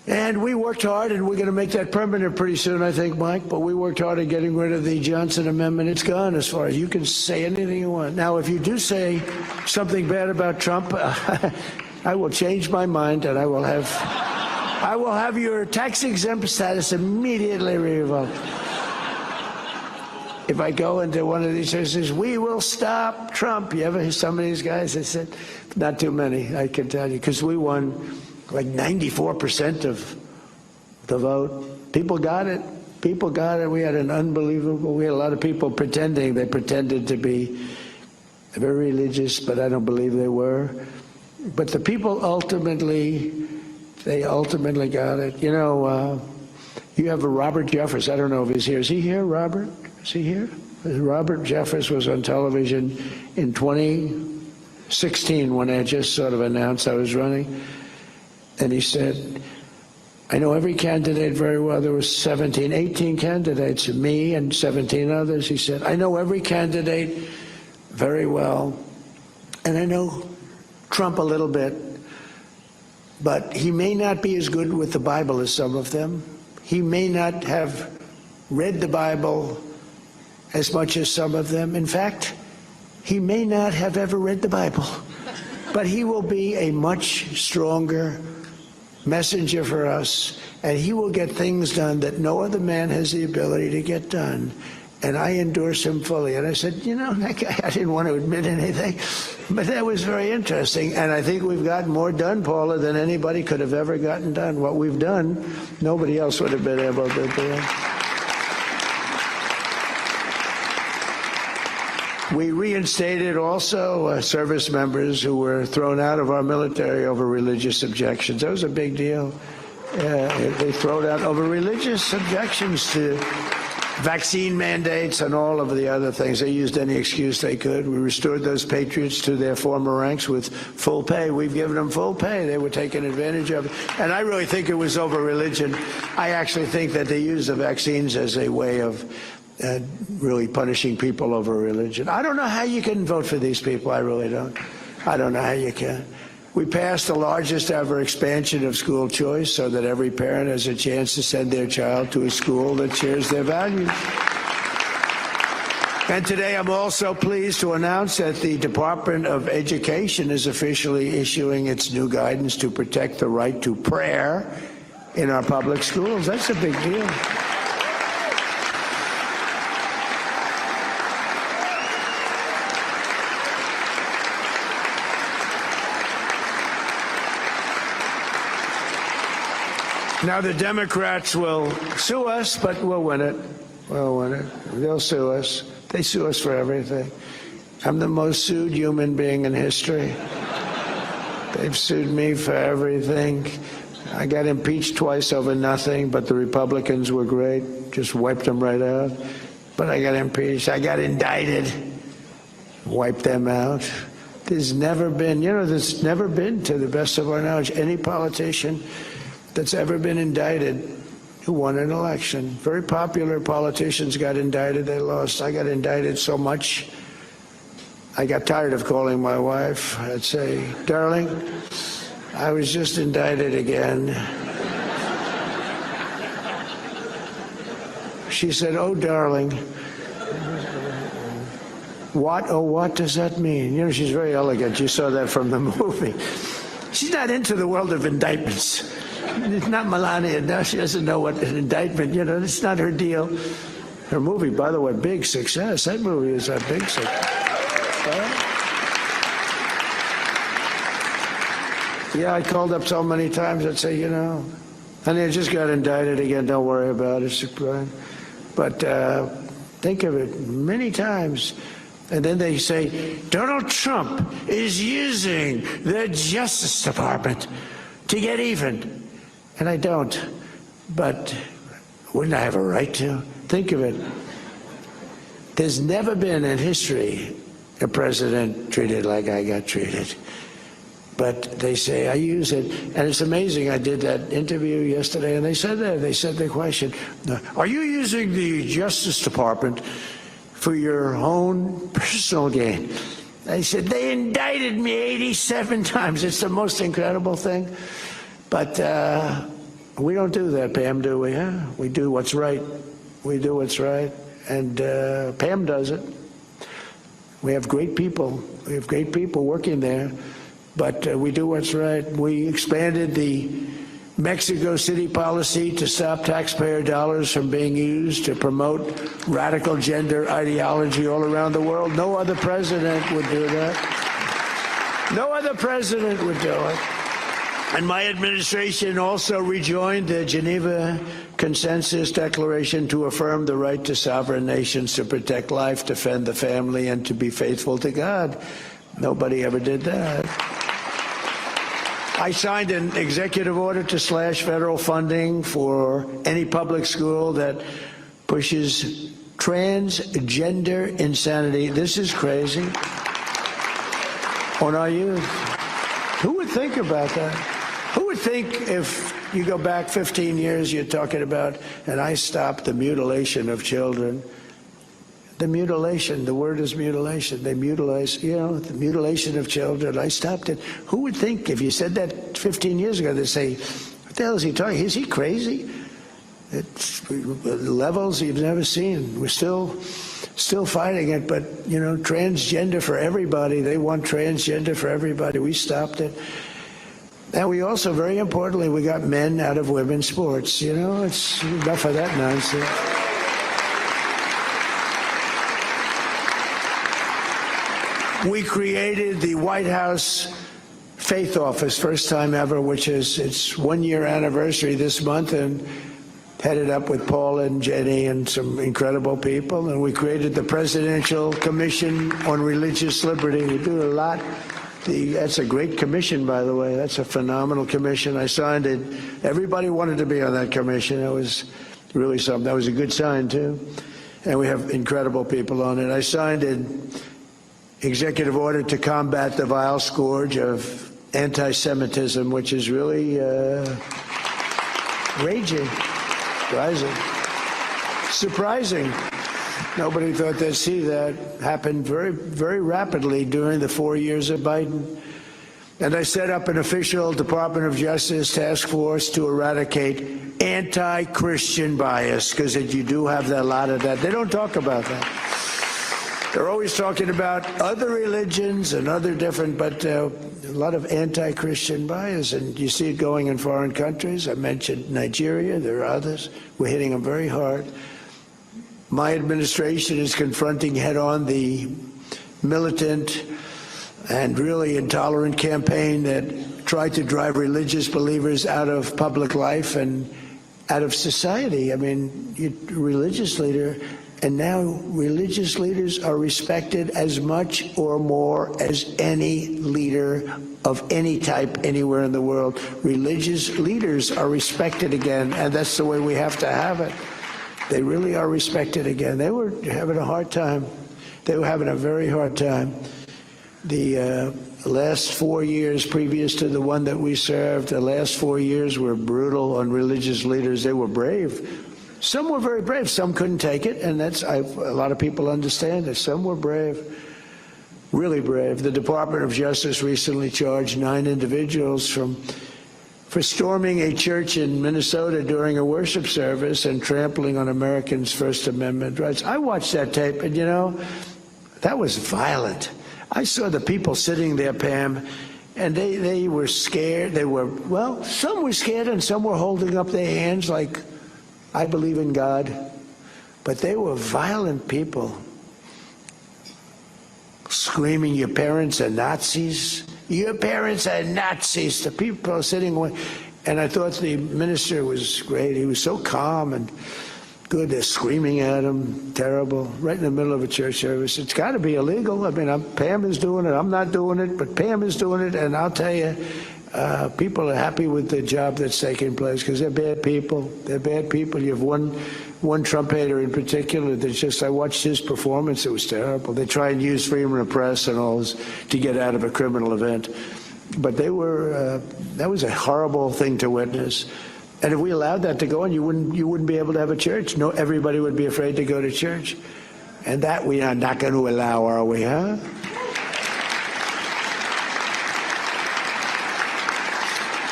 And we worked hard, and we're going to make that permanent pretty soon, I think, Mike. But we worked hard at getting rid of the Johnson Amendment. It's gone as far as you can say anything you want. Now, if you do say something bad about Trump, I will change my mind, and I will have your tax-exempt status immediately revoked. If I go into one of these churches, we will stop Trump. You ever hear some of these guys? They said, not too many, I can tell you, because we won like 94% of the vote. People got it. People got it. We had a lot of people pretending. They pretended to be very religious, but I don't believe they were. But the people ultimately got it. You know, you have a Robert Jeffress. I don't know if he's here. Is he here, Robert? Is he here? Robert Jeffress was on television in 2016 when I just sort of announced I was running. And he said, I know every candidate very well. There was 18 candidates, me and 17 others. He said, I know every candidate very well. And I know Trump a little bit. But he may not be as good with the Bible as some of them. He may not have read the Bible as much as some of them. In fact, he may not have ever read the Bible, but he will be a much stronger messenger for us, and he will get things done that no other man has the ability to get done. And I endorse him fully. And I said, you know, that guy, I didn't want to admit anything, but that was very interesting. And I think we've gotten more done, Paula, than anybody could have ever gotten done. What we've done, nobody else would have been able to do. We reinstated also service members who were thrown out of our military over religious objections. That was a big deal. They thrown out over religious objections to vaccine mandates and all of the other things. They used any excuse they could. We restored those patriots to their former ranks with full pay. We've given them full pay. They were taking advantage of it. And I really think it was over religion. I actually think that they used the vaccines as a way of really punishing people over religion. I don't know how you can vote for these people. I really don't. I don't know how you can. We passed the largest ever expansion of school choice so that every parent has a chance to send their child to a school that shares their values. And today I'm also pleased to announce that the Department of Education is officially issuing its new guidance to protect the right to prayer in our public schools. That's a big deal. Now, the Democrats will sue us, but we'll win it. We'll win it. They'll sue us. They sue us for everything. I'm the most sued human being in history. They've sued me for everything. I got impeached twice over nothing, but the Republicans were great. Just wiped them right out. But I got impeached. I got indicted. Wiped them out. There's never been, there's never been, to the best of our knowledge, any politician that's ever been indicted who won an election. Very popular politicians got indicted, they lost. I got indicted so much, I got tired of calling my wife. I'd say, darling, I was just indicted again. She said, oh, darling. What? Oh, what does that mean? You know, she's very elegant. You saw that from the movie. She's not into the world of indictments. It's not Melania. No, she doesn't know what an indictment, you know, it's not her deal. Her movie, by the way, big success. That movie is a big success. Yeah, I called up so many times, I'd say, you know, honey, I just got indicted again. Don't worry about it. But think of it many times. And then they say, Donald Trump is using the Justice Department to get even. And I don't. But wouldn't I have a right to? Think of it. There's never been in history a president treated like I got treated. But they say I use it. And it's amazing. I did that interview yesterday, and they said that. They said the question, are you using the Justice Department for your own personal gain? I said, they indicted me 87 times. It's the most incredible thing. But we don't do that, Pam, do we? Huh? We do what's right. We do what's right. And Pam does it. We have great people. We have great people working there. But we do what's right. We expanded the Mexico City policy to stop taxpayer dollars from being used to promote radical gender ideology all around the world. No other president would do that. No other president would do it. And my administration also rejoined the Geneva Consensus Declaration to affirm the right to sovereign nations to protect life, defend the family, and to be faithful to God. Nobody ever did that. I signed an executive order to slash federal funding for any public school that pushes transgender insanity. This is crazy. On our youth. Who would think about that? Who would think if you go back 15 years, you're talking about, and I stopped the mutilation of children. The mutilation, the word is mutilation. They mutilate, you know, the mutilation of children. I stopped it. Who would think if you said that 15 years ago, they'd say, what the hell is he talking? Is he crazy? It's levels you've never seen. We're still fighting it, but, you know, transgender for everybody. They want transgender for everybody. We stopped it. And we also, very importantly, we got men out of women's sports. You know, it's enough of that nonsense. We created the White House Faith Office, first time ever, which is its 1-year anniversary this month, and headed up with Paul and Jenny and some incredible people. And we created the Presidential Commission on Religious Liberty. We do a lot. That's a great commission, by the way. That's a phenomenal commission. I signed it. Everybody wanted to be on that commission. It was really something. That was a good sign, too. And we have incredible people on it. I signed an executive order to combat the vile scourge of anti-Semitism, which is really raging, rising, surprising. Nobody thought they'd see that happen very, very rapidly during the 4 years of Biden. And I set up an official Department of Justice task force to eradicate anti-Christian bias, because you do have a lot of that. They don't talk about that. They're always talking about other religions and other different, but a lot of anti-Christian bias, and you see it going in foreign countries. I mentioned Nigeria. There are others. We're hitting them very hard. My administration is confronting head-on the militant and really intolerant campaign that tried to drive religious believers out of public life and out of society. I mean, religious leader. And now religious leaders are respected as much or more as any leader of any type anywhere in the world. Religious leaders are respected again, and that's the way we have to have it. They really are respected again. They were having a hard time. They were having a very hard time. The last 4 years previous to the one that we served, the last 4 years were brutal on religious leaders. They were brave. Some were very brave. Some couldn't take it, and a lot of people understand that. Some were brave, really brave. The Department of Justice recently charged 9 individuals for storming a church in Minnesota during a worship service and trampling on Americans' First Amendment rights. I watched that tape, and that was violent. I saw the people sitting there, Pam, and they were scared. Some were scared and some were holding up their hands like, I believe in God. But they were violent people. Screaming, your parents are Nazis. Your parents are Nazis. The people are sitting away. And I thought the minister was great. He was so calm and good. They're screaming at him. Terrible. Right in the middle of a church service. It's got to be illegal. I mean, Pam is doing it. I'm not doing it, but Pam is doing it. And I'll tell you, people are happy with the job that's taking place because they're bad people. They're bad people. You have one Trump hater in particular that's just, I watched his performance. It was terrible. They try and use freedom of the press and all this to get out of a criminal event. But that was a horrible thing to witness. And if we allowed that to go on, you wouldn't be able to have a church. No, everybody would be afraid to go to church. And that we are not going to allow, are we, huh?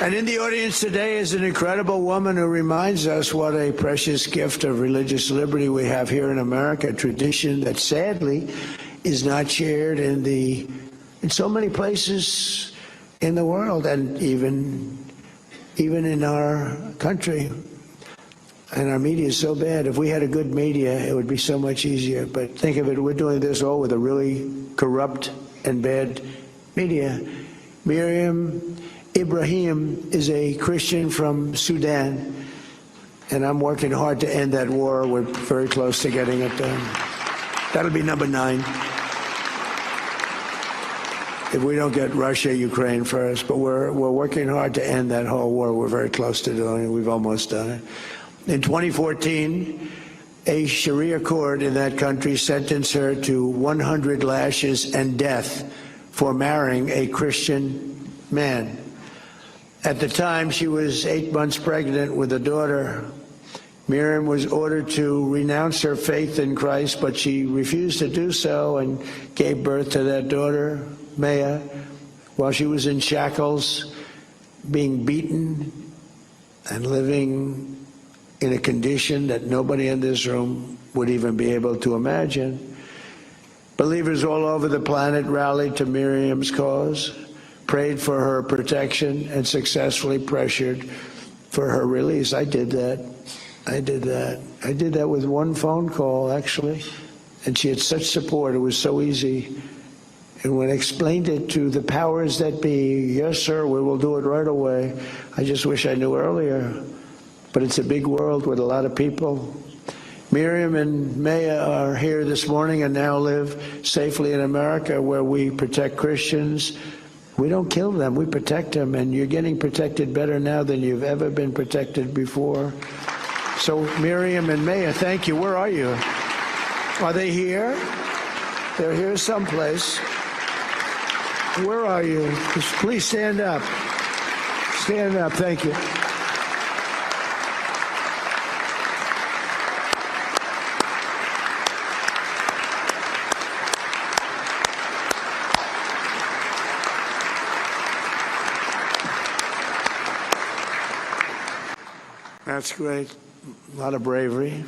And in the audience today is an incredible woman who reminds us what a precious gift of religious liberty we have here in America, a tradition that sadly is not shared in so many places in the world, and even in our country. And our media is so bad. If we had a good media, it would be so much easier. But think of it, we're doing this all with a really corrupt and bad media. Miriam Ibrahim is a Christian from Sudan, and I'm working hard to end that war. We're very close to getting it done. That'll be number 9. If we don't get Russia, Ukraine first, but we're working hard to end that whole war. We're very close to doing it. We've almost done it. In 2014, a Sharia court in that country sentenced her to 100 lashes and death for marrying a Christian man. At the time, she was 8 months pregnant with a daughter. Miriam was ordered to renounce her faith in Christ, but she refused to do so and gave birth to that daughter, Maya, while she was in shackles, being beaten and living in a condition that nobody in this room would even be able to imagine. Believers all over the planet rallied to Miriam's cause, prayed for her protection, and successfully pressured for her release. I did that. I did that with one phone call, actually. And she had such support. It was so easy. And when I explained it to the powers that be, yes, sir, we will do it right away. I just wish I knew earlier. But it's a big world with a lot of people. Miriam and Maya are here this morning and now live safely in America, where we protect Christians. We don't kill them, we protect them, and you're getting protected better now than you've ever been protected before. So Miriam and Maya, thank you. Where are you? Are they here? They're here someplace. Where are you? Please stand up. Stand up, thank you. That's great. A lot of bravery.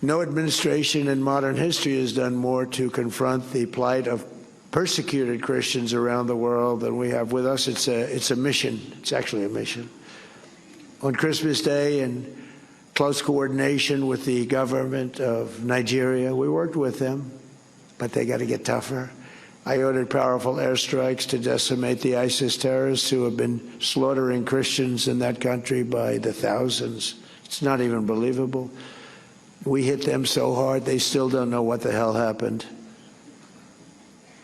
No administration in modern history has done more to confront the plight of persecuted Christians around the world than we have. With us, it's a mission. It's actually a mission. On Christmas Day, in close coordination with the government of Nigeria, we worked with them, but they got to get tougher. I ordered powerful airstrikes to decimate the ISIS terrorists who have been slaughtering Christians in that country by the thousands. It's not even believable. We hit them so hard, they still don't know what the hell happened.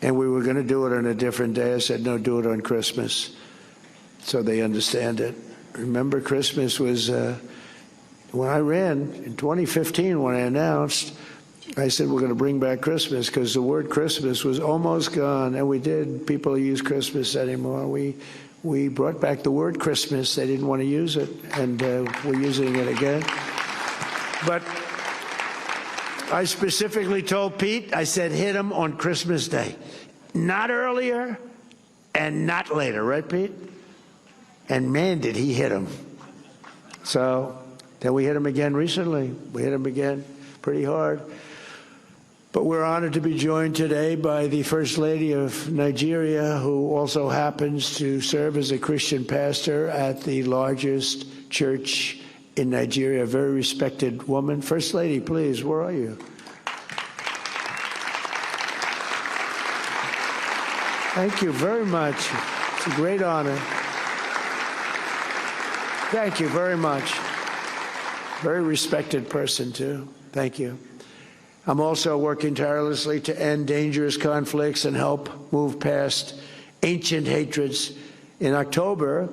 And we were going to do it on a different day. I said, no, do it on Christmas, so they understand it. Remember, Christmas was when I ran in 2015, when I announced I said, we're going to bring back Christmas, because the word Christmas was almost gone, and we did. People use Christmas anymore. We brought back the word Christmas. They didn't want to use it, and we're using it again. But I specifically told Pete, I said, hit him on Christmas Day. Not earlier and not later, right, Pete? And man, did he hit him. So then we hit him again recently. We hit him again pretty hard. But we're honored to be joined today by the First Lady of Nigeria, who also happens to serve as a Christian pastor at the largest church in Nigeria, a very respected woman. First Lady, please, where are you? Thank you very much. It's a great honor. Thank you very much. Very respected person, too. Thank you. I'm also working tirelessly to end dangerous conflicts and help move past ancient hatreds. In October,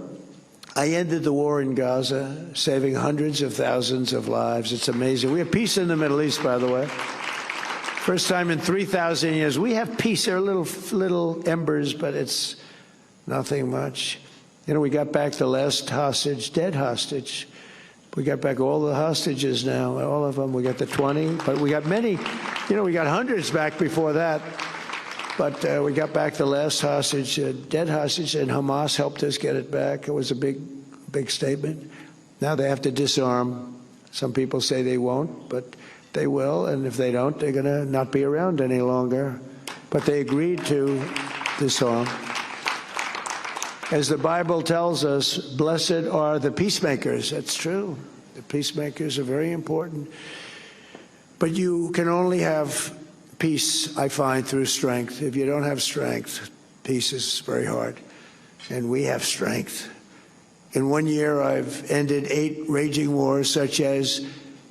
I ended the war in Gaza, saving hundreds of thousands of lives. It's amazing. We have peace in the Middle East, by the way. First time in 3,000 years. We have peace. There are little embers, but it's nothing much. You know, we got back the last hostage, dead hostage. We got back all the hostages now, all of them. We got the 20, but we got many. You know, we got hundreds back before that. But we got back the last hostage, dead hostage, and Hamas helped us get it back. It was a big statement. Now they have to disarm. Some people say they won't, but they will. And if they don't, they're going to not be around any longer. But they agreed to disarm. As the Bible tells us, blessed are the peacemakers. That's true. The peacemakers are very important. But you can only have peace, I find, through strength. If you don't have strength, peace is very hard. And we have strength. In 1 year, I've ended 8 raging wars, such as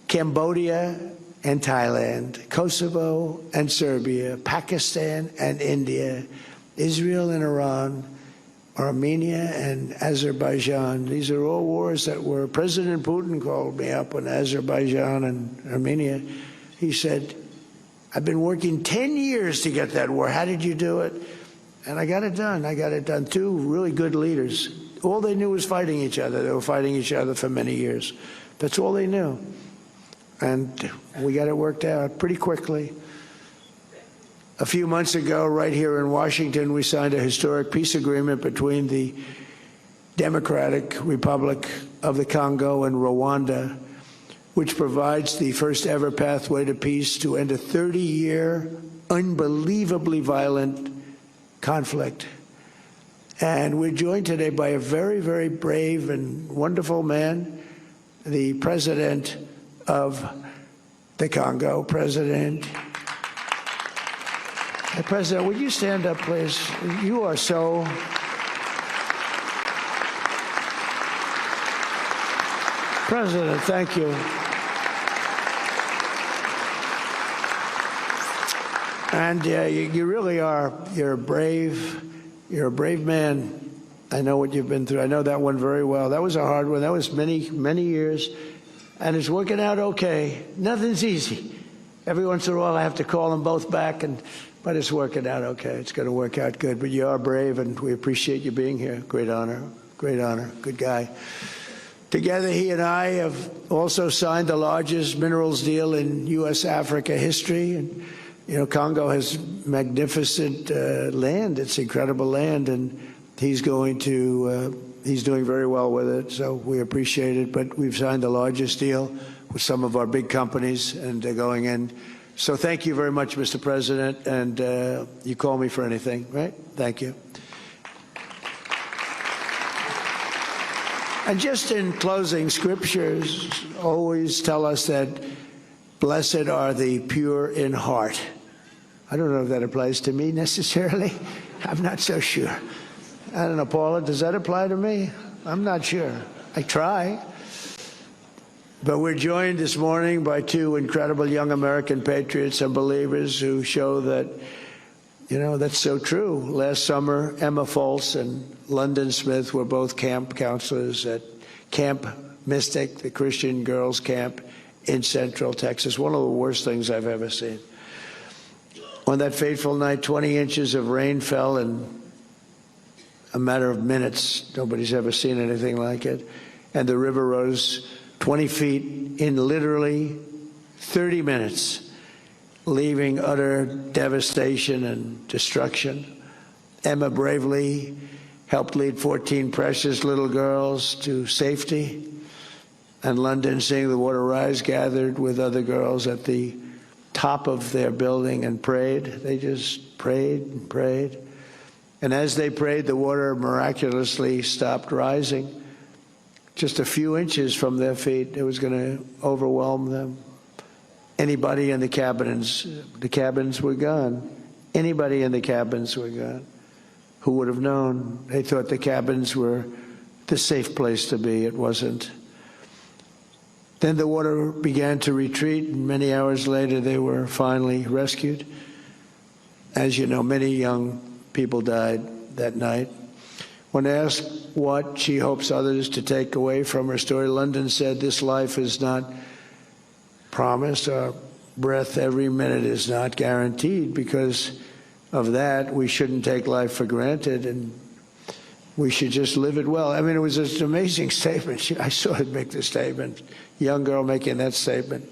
Cambodia and Thailand, Kosovo and Serbia, Pakistan and India, Israel and Iran, Armenia and Azerbaijan. These are all wars that were, President Putin called me up on Azerbaijan and Armenia. He said, I've been working 10 years to get that war. How did you do it? And I got it done. I got it done. 2 really good leaders. All they knew was fighting each other. They were fighting each other for many years. That's all they knew. And we got it worked out pretty quickly. A few months ago, right here in Washington, we signed a historic peace agreement between the Democratic Republic of the Congo and Rwanda, which provides the first ever pathway to peace to end a 30-year, unbelievably violent conflict. And we're joined today by a very, very brave and wonderful man, the president of the Congo, President. Hey, President, would you stand up, please? You are so... President, thank you. And you really are. You're a brave man. I know what you've been through. I know that one very well. That was a hard one. That was many, many years. And it's working out okay. Nothing's easy. Every once in a while I have to call them both back, but it's working out okay. It's going to work out good. But you are brave, and we appreciate you being here. Great honor. Great honor. Good guy. Together, he and I have also signed the largest minerals deal in U.S.-Africa history. And, you know, Congo has magnificent land. It's incredible land, and he's doing very well with it, so we appreciate it. But we've signed the largest deal with some of our big companies, and they're going in. So thank you very much, Mr. President, and you call me for anything, right? Thank you. And just in closing, scriptures always tell us that blessed are the pure in heart. I don't know if that applies to me necessarily. I'm not so sure. I don't know, Paula, does that apply to me? I'm not sure. I try. But we're joined this morning by 2 incredible young American patriots and believers who show that, you know, that's so true. Last summer, Emma Foltz and London Smith were both camp counselors at Camp Mystic, the Christian girls' camp in Central Texas. One of the worst things I've ever seen. On that fateful night, 20 inches of rain fell in a matter of minutes. Nobody's ever seen anything like it. And the river rose 20 feet in literally 30 minutes, leaving utter devastation and destruction. Emma bravely helped lead 14 precious little girls to safety. And London, seeing the water rise, gathered with other girls at the top of their building and prayed. They just prayed and prayed. And as they prayed, the water miraculously stopped rising. Just a few inches from their feet, it was going to overwhelm them. Anybody in the cabins were gone. Anybody in the cabins were gone. Who would have known? They thought the cabins were the safe place to be. It wasn't. Then the water began to retreat, and many hours later they were finally rescued. As you know, many young people died that night. When asked what she hopes others to take away from her story, London said, "This life is not promised. Our breath every minute is not guaranteed. Because of that, we shouldn't take life for granted, and we should just live it well." I mean, it was just an amazing statement. I saw her make the statement. Young girl making that statement.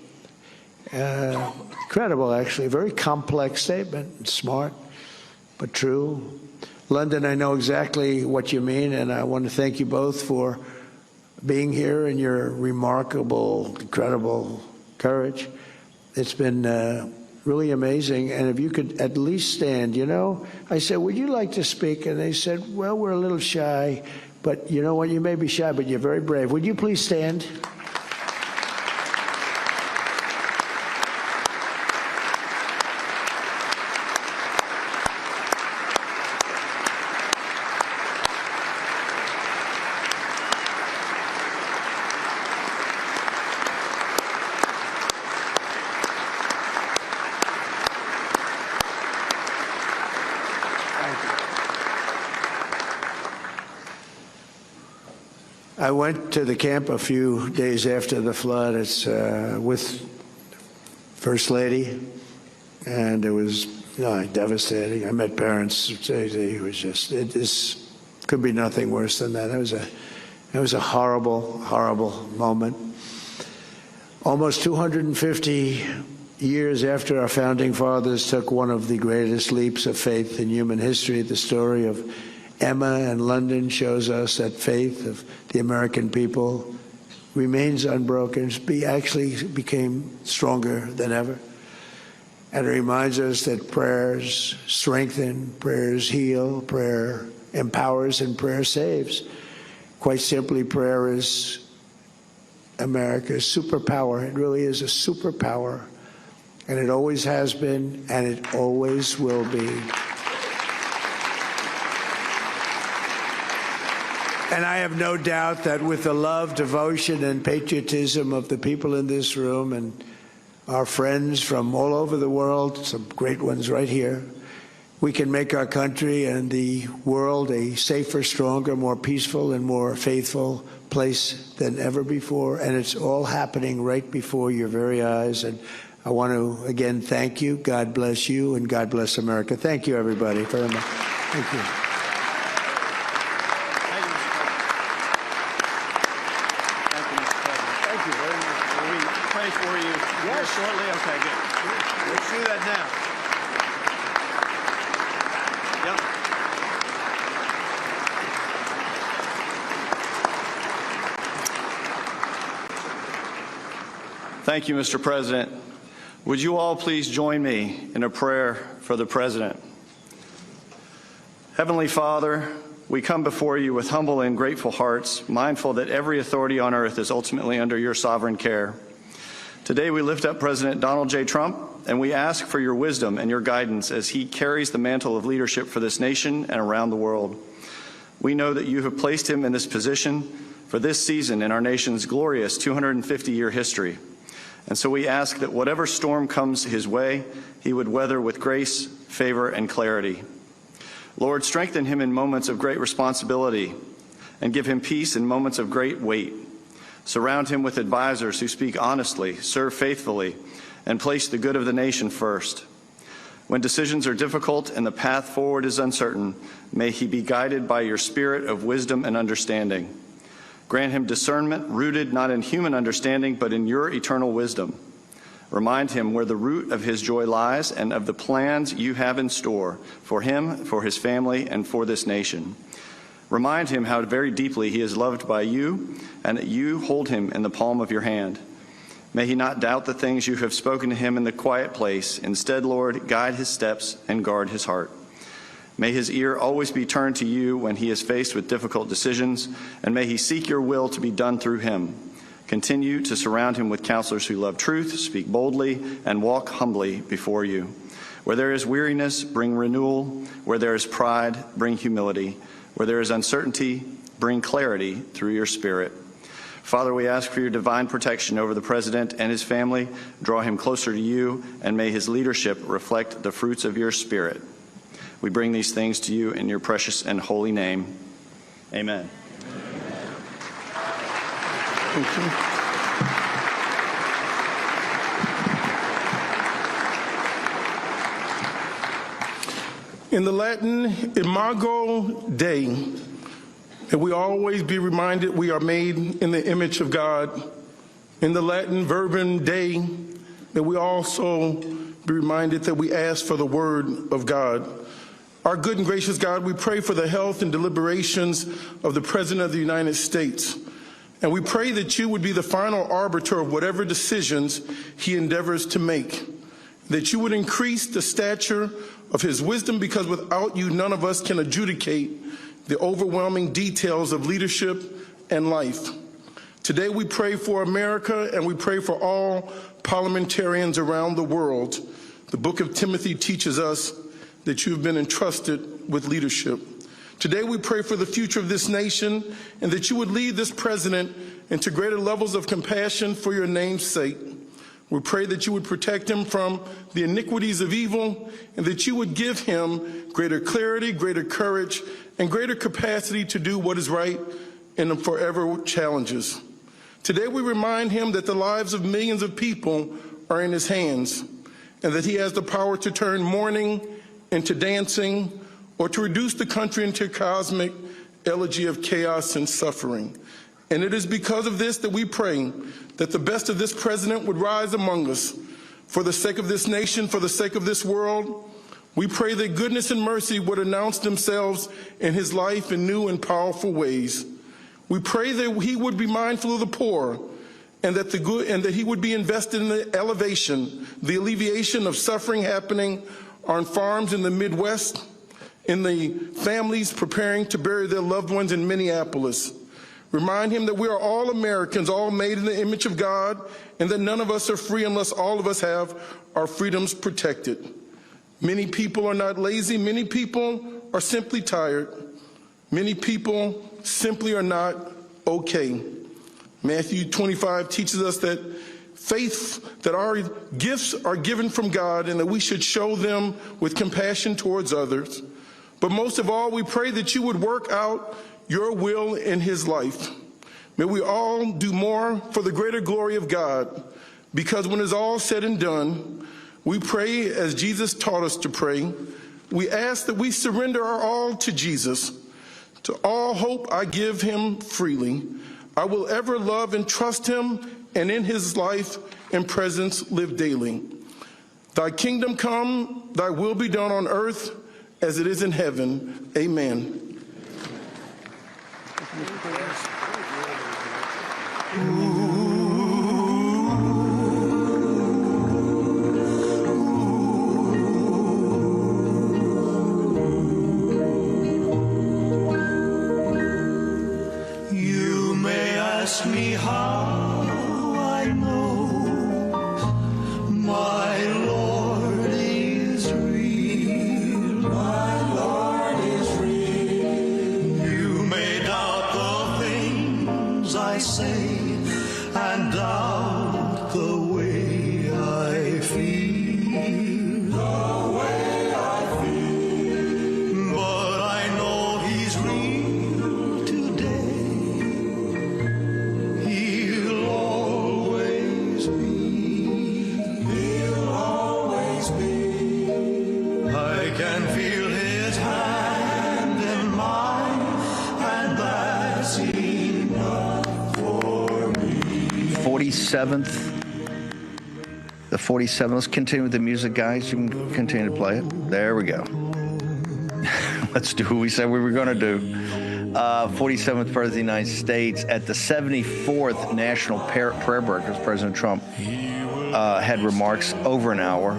Incredible, actually. Very complex statement. Smart, but true. London, I know exactly what you mean, and I want to thank you both for being here and your remarkable, incredible courage. It's been really amazing. And if you could at least stand, you know, I said, "Would you like to speak?" And they said, "Well, we're a little shy, but you know what? You may be shy, but you're very brave. Would you please stand?" I went to the camp a few days after the flood. It's with First Lady, and it was devastating. I met parents. It was just, this could be nothing worse than that. It was a horrible, horrible moment. Almost 250 years after our founding fathers took one of the greatest leaps of faith in human history, the story of Emma and London shows us that faith of the American people remains unbroken. It actually became stronger than ever. And it reminds us that prayers strengthen, prayers heal, prayer empowers, and prayer saves. Quite simply, prayer is America's superpower. It really is a superpower. And it always has been, and it always will be. And I have no doubt that with the love, devotion, and patriotism of the people in this room and our friends from all over the world, some great ones right here, we can make our country and the world a safer, stronger, more peaceful, and more faithful place than ever before. And it's all happening right before your very eyes. And I want to, again, thank you. God bless you, and God bless America. Thank you, everybody, very much. Thank you. Shortly? Okay, good. Let's do that now. Yep. Thank you, Mr. President. Would you all please join me in a prayer for the President? Heavenly Father, we come before you with humble and grateful hearts, mindful that every authority on earth is ultimately under your sovereign care. Today we lift up President Donald J. Trump, and we ask for your wisdom and your guidance as he carries the mantle of leadership for this nation and around the world. We know that you have placed him in this position for this season in our nation's glorious 250-year history. And so we ask that whatever storm comes his way, he would weather with grace, favor, and clarity. Lord, strengthen him in moments of great responsibility and give him peace in moments of great weight. Surround him with advisors who speak honestly, serve faithfully, and place the good of the nation first. When decisions are difficult and the path forward is uncertain, may he be guided by your spirit of wisdom and understanding. Grant him discernment rooted not in human understanding, but in your eternal wisdom. Remind him where the root of his joy lies and of the plans you have in store for him, for his family, and for this nation. Remind him how very deeply he is loved by you and that you hold him in the palm of your hand. May he not doubt the things you have spoken to him in the quiet place. Instead, Lord, guide his steps and guard his heart. May his ear always be turned to you when he is faced with difficult decisions, and may he seek your will to be done through him. Continue to surround him with counselors who love truth, speak boldly, and walk humbly before you. Where there is weariness, bring renewal. Where there is pride, bring humility. Where there is uncertainty, bring clarity through your Spirit. Father, we ask for your divine protection over the President and his family. Draw him closer to you, and may his leadership reflect the fruits of your Spirit. We bring these things to you in your precious and holy name. Amen. Thank you. In the Latin, Imago Dei, and we always be reminded we are made in the image of God. In the Latin, Verbum Dei, that we also be reminded that we ask for the word of God. Our good and gracious God, we pray for the health and deliberations of the President of the United States. And we pray that you would be the final arbiter of whatever decisions he endeavors to make, that you would increase the stature of his wisdom, because without you, none of us can adjudicate the overwhelming details of leadership and life. Today we pray for America, and we pray for all parliamentarians around the world. The book of Timothy teaches us that you've been entrusted with leadership. Today we pray for the future of this nation, and that you would lead this president into greater levels of compassion for your name's sake. We pray that you would protect him from the iniquities of evil, and that you would give him greater clarity, greater courage, and greater capacity to do what is right in the forever challenges. Today we remind him that the lives of millions of people are in his hands, and that he has the power to turn mourning into dancing, or to reduce the country into a cosmic elegy of chaos and suffering. And it is because of this that we pray that the best of this president would rise among us. For the sake of this nation, for the sake of this world, we pray that goodness and mercy would announce themselves in his life in new and powerful ways. We pray that he would be mindful of the poor, and that he would be invested in the elevation, the alleviation of suffering happening on farms in the Midwest, in the families preparing to bury their loved ones in Minneapolis. Remind him that we are all Americans, all made in the image of God, and that none of us are free unless all of us have our freedoms protected. Many people are not lazy. Many people are simply tired. Many people simply are not okay. Matthew 25 teaches us that faith, that our gifts are given from God, and that we should show them with compassion towards others. But most of all, we pray that you would work out your will in his life. May we all do more for the greater glory of God, because when it's all said and done, we pray as Jesus taught us to pray. We ask that we surrender our all to Jesus. To all hope I give him freely. I will ever love and trust him, and in his life and presence live daily. Thy kingdom come, thy will be done on earth as it is in heaven. Amen. You may ask me how I know my Lord is real. My Lord is real. You may doubt the things I say and doubt the way I feel. The way I feel. But I know he's real today. He'll 47th. The 47th. Let's continue with the music, guys. You can continue to play it. There we go. Let's do what we said we were going to do. 47th President of the United States. At the 74th National Prayer Breakfast, President Trump had remarks over an hour,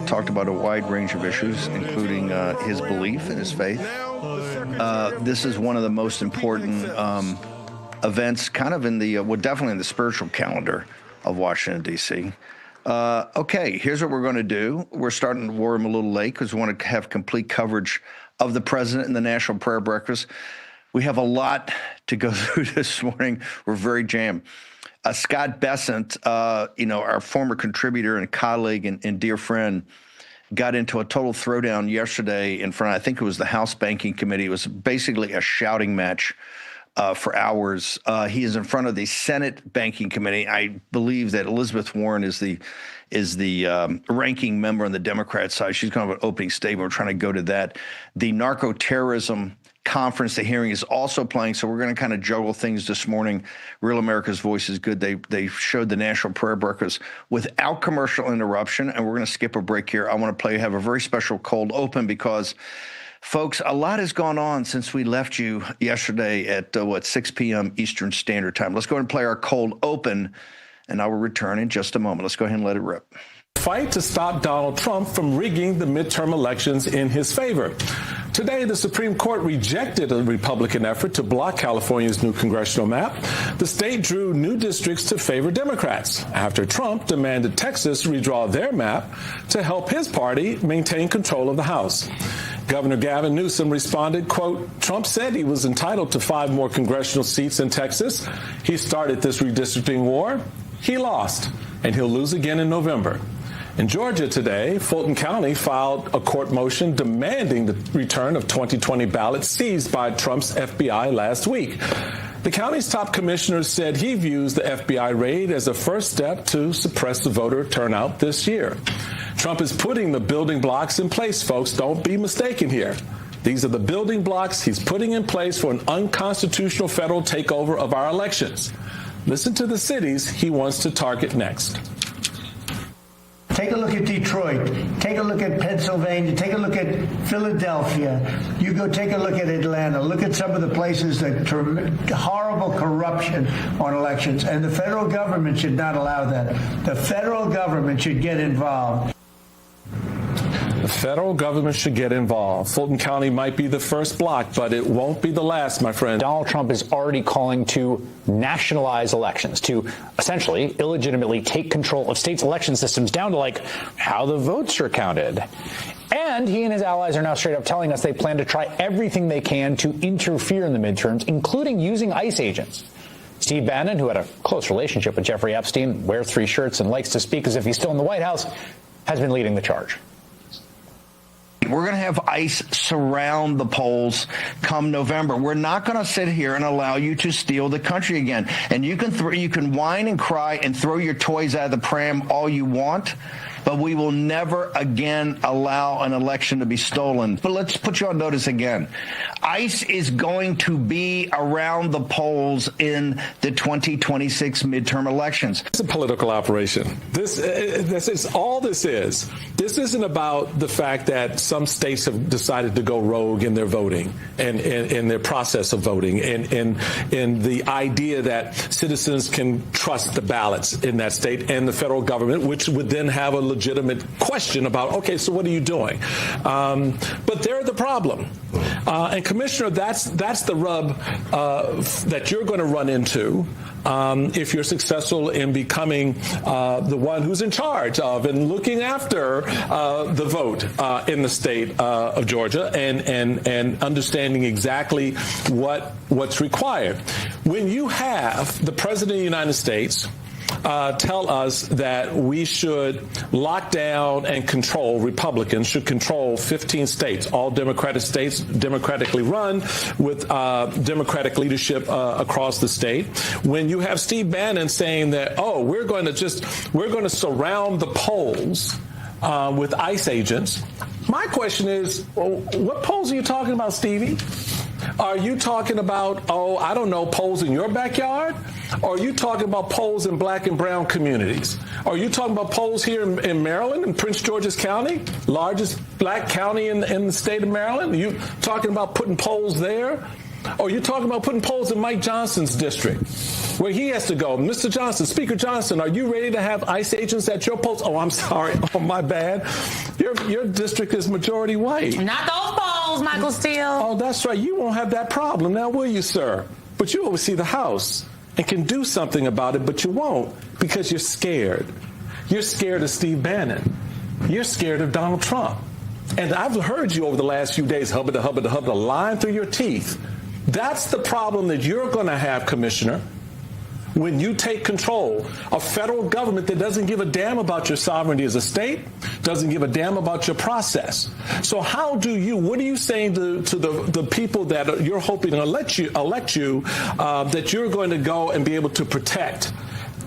talked about a wide range of issues, including his belief and his faith. This is one of the most important events, kind of in the, well, definitely in the spiritual calendar of Washington, D.C. Okay, here's what we're going to do. We're starting to warm a little late because we want to have complete coverage of the president and the National Prayer Breakfast. We have a lot to go through this morning. We're very jammed. Scott Bessent, our former contributor and colleague and dear friend, got into a total throwdown yesterday in front of, I think it was the House Banking Committee. It was basically a shouting match for hours. He is in front of the Senate Banking Committee. I believe that Elizabeth Warren is the ranking member on the Democrat side. She's going to have an opening statement. We're trying to go to that. The narco-terrorism conference, the hearing is also playing, so we're going to kind of juggle things this morning. Real America's Voice is good. They showed the National Prayer Breakfast without commercial interruption, and we're going to skip a break here. I want to have a very special cold open because, folks, a lot has gone on since we left you yesterday at, 6 p.m. Eastern Standard Time. Let's go ahead and play our cold open, and I will return in just a moment. Let's go ahead and let it rip. Fight to stop Donald Trump from rigging the midterm elections in his favor. Today, the Supreme Court rejected a Republican effort to block California's new congressional map. The state drew new districts to favor Democrats after Trump demanded Texas redraw their map to help his party maintain control of the House. Governor Gavin Newsom responded, quote, Trump said he was entitled to 5 more congressional seats in Texas. He started this redistricting war. He lost, and he'll lose again in November. In Georgia today, Fulton County filed a court motion demanding the return of 2020 ballots seized by Trump's FBI last week. The county's top commissioner said he views the FBI raid as a first step to suppress the voter turnout this year. Trump is putting the building blocks in place, folks. Don't be mistaken here. These are the building blocks he's putting in place for an unconstitutional federal takeover of our elections. Listen to the cities he wants to target next. Take a look at Detroit. Take a look at Pennsylvania. Take a look at Philadelphia. You go take a look at Atlanta. Look at some of the places that horrible corruption on elections. And the federal government should not allow that. The federal government should get involved. The federal government should get involved. Fulton County might be the first block, but it won't be the last, my friend. Donald Trump is already calling to nationalize elections, to essentially illegitimately take control of states' election systems down to like how the votes are counted. And he and his allies are now straight up telling us they plan to try everything they can to interfere in the midterms, including using ICE agents. Steve Bannon, who had a close relationship with Jeffrey Epstein, wears 3 shirts and likes to speak as if he's still in the White House, has been leading the charge. We're going to have ICE surround the polls come November. We're not going to sit here and allow you to steal the country again. And you can whine and cry and throw your toys out of the pram all you want, but we will never again allow an election to be stolen. But let's put you on notice again. ICE is going to be around the polls in the 2026 midterm elections. It's a political operation. This is all this is. This isn't about the fact that some states have decided to go rogue in their voting and in their process of voting and the idea that citizens can trust the ballots in that state and the federal government, which would then have a legitimate question about, okay, so what are you doing? But they're the problem. And Commissioner, that's the rub that you're going to run into if you're successful in becoming the one who's in charge of and looking after the vote in the state of Georgia and understanding exactly what's required. When you have the President of the United States tell us that we should lock down and control, Republicans should control 15 states, all Democratic states, democratically run with Democratic leadership across the state. When you have Steve Bannon saying that, we're going to surround the polls with ICE agents. My question is, what polls are you talking about, Stevie? Are you talking about, I don't know, polls in your backyard? Or are you talking about polls in black and brown communities? Are you talking about polls here in Maryland, in Prince George's County, largest black county in the state of Maryland? Are you talking about putting polls there? Or are you talking about putting polls in Mike Johnson's district, where he has to go? Mr. Johnson, Speaker Johnson, are you ready to have ICE agents at your polls? Oh, I'm sorry. Oh, my bad. Your district is majority white. Not those polls, Michael Steele. Oh, that's right. You won't have that problem now, will you, sir? But you oversee the House and can do something about it, but you won't because you're scared. You're scared of Steve Bannon. You're scared of Donald Trump. And I've heard you over the last few days, hubba, lying through your teeth. That's the problem that you're going to have, Commissioner, when you take control. A federal government that doesn't give a damn about your sovereignty as a state, doesn't give a damn about your process. So what are you saying to the people that you're hoping to elect you, that you're going to go and be able to protect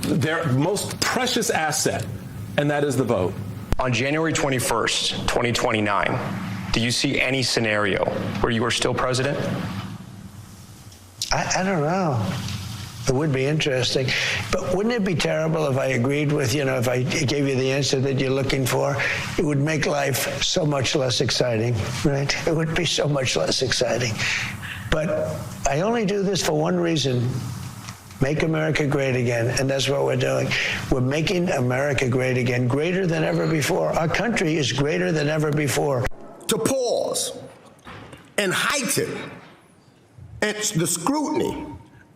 their most precious asset, and that is the vote? On January 21st, 2029, do you see any scenario where you are still president? I don't know. It would be interesting. But wouldn't it be terrible if I agreed with, if I gave you the answer that you're looking for? It would make life so much less exciting, right? It would be so much less exciting. But I only do this for one reason. Make America great again, and that's what we're doing. We're making America great again, greater than ever before. Our country is greater than ever before. To pause and heighten the scrutiny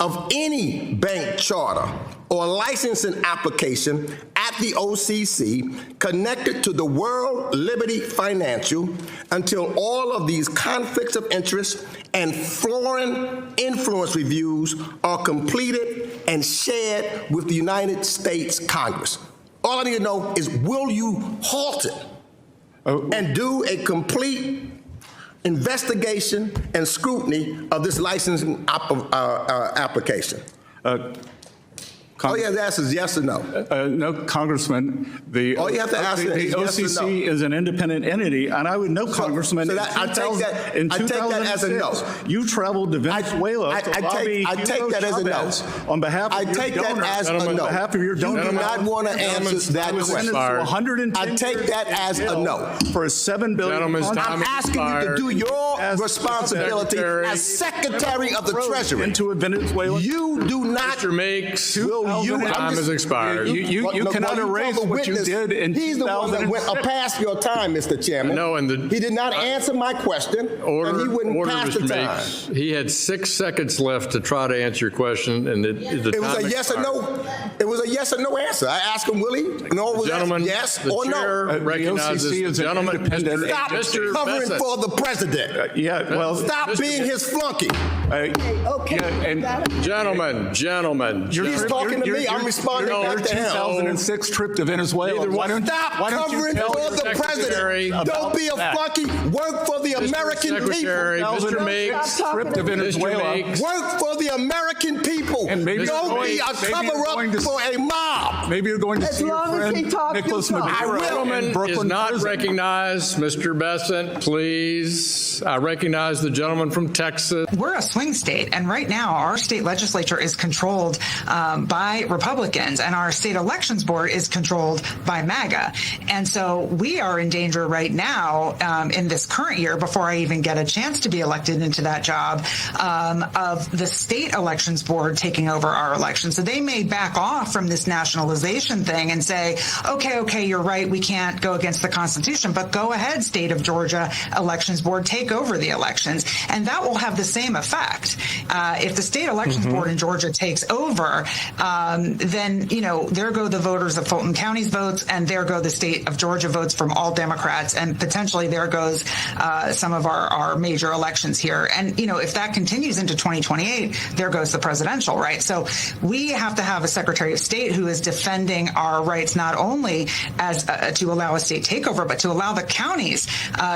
of any bank charter or licensing application at the OCC connected to the World Liberty Financial until all of these conflicts of interest and foreign influence reviews are completed and shared with the United States Congress. All I need to know is, will you halt it and do a complete investigation and scrutiny of this licensing application? All you have to ask is yes or no. No, Congressman. All you have to ask is yes or no. The OCC is an independent entity, and I would know, Congressman. I take that as a no. You traveled to Venezuela to lobby I take that as a no. On behalf of your donors. On behalf of your donors. You do not want to answer that question. I take that as a no. For a $7 billion. I'm asking you to do your responsibility as Secretary of the Treasury. Into Venezuela. You do not. Mr. Makes. Time has expired. You cannot erase what you did in 2006. He's the one that went past your time, Mr. Chairman. No, he did not answer my question, and he wouldn't pass the time. He had 6 seconds left to try to answer your question, and it was a yes or no. It was a yes or no answer. I asked him, will he? No, was gentleman, yes the or chair no? Recognizes gentleman. Stop covering for the president. Stop being his flunky. Gentlemen. He's talking to me. I'm responding back to him. 2006 trip to Venezuela. Stop covering for the president. Don't be a flunky. Work for the American people. Mr. Makes, trip to Venezuela. Work for the American people. And maybe don't be a cover-up for a mob. Maybe you're going to see your friend Nicholas Maduro. Gentleman is not recognized. Mr. Bessent, please. I recognize the gentleman from Texas. We're a swing state, and right now our state legislature is controlled by Republicans, and our state elections board is controlled by MAGA. And so we are in danger right now in this current year, before I even get a chance to be elected into that job, of the state elections board taking over our elections. So they may back off from this nationalization thing and say, okay, you're right, we can't go against the Constitution, but go ahead, state of Georgia elections board, take over the elections. And that will have the same effect. If the state elections board in Georgia takes over, then, there go the voters of Fulton County's votes, and there go the state of Georgia votes from all Democrats, and potentially there goes some of our major elections here. And, if that continues into 2028, there goes the presidential, right? So we have to have a Secretary of State who is defending our rights, not only as to allow a state takeover, but to allow the counties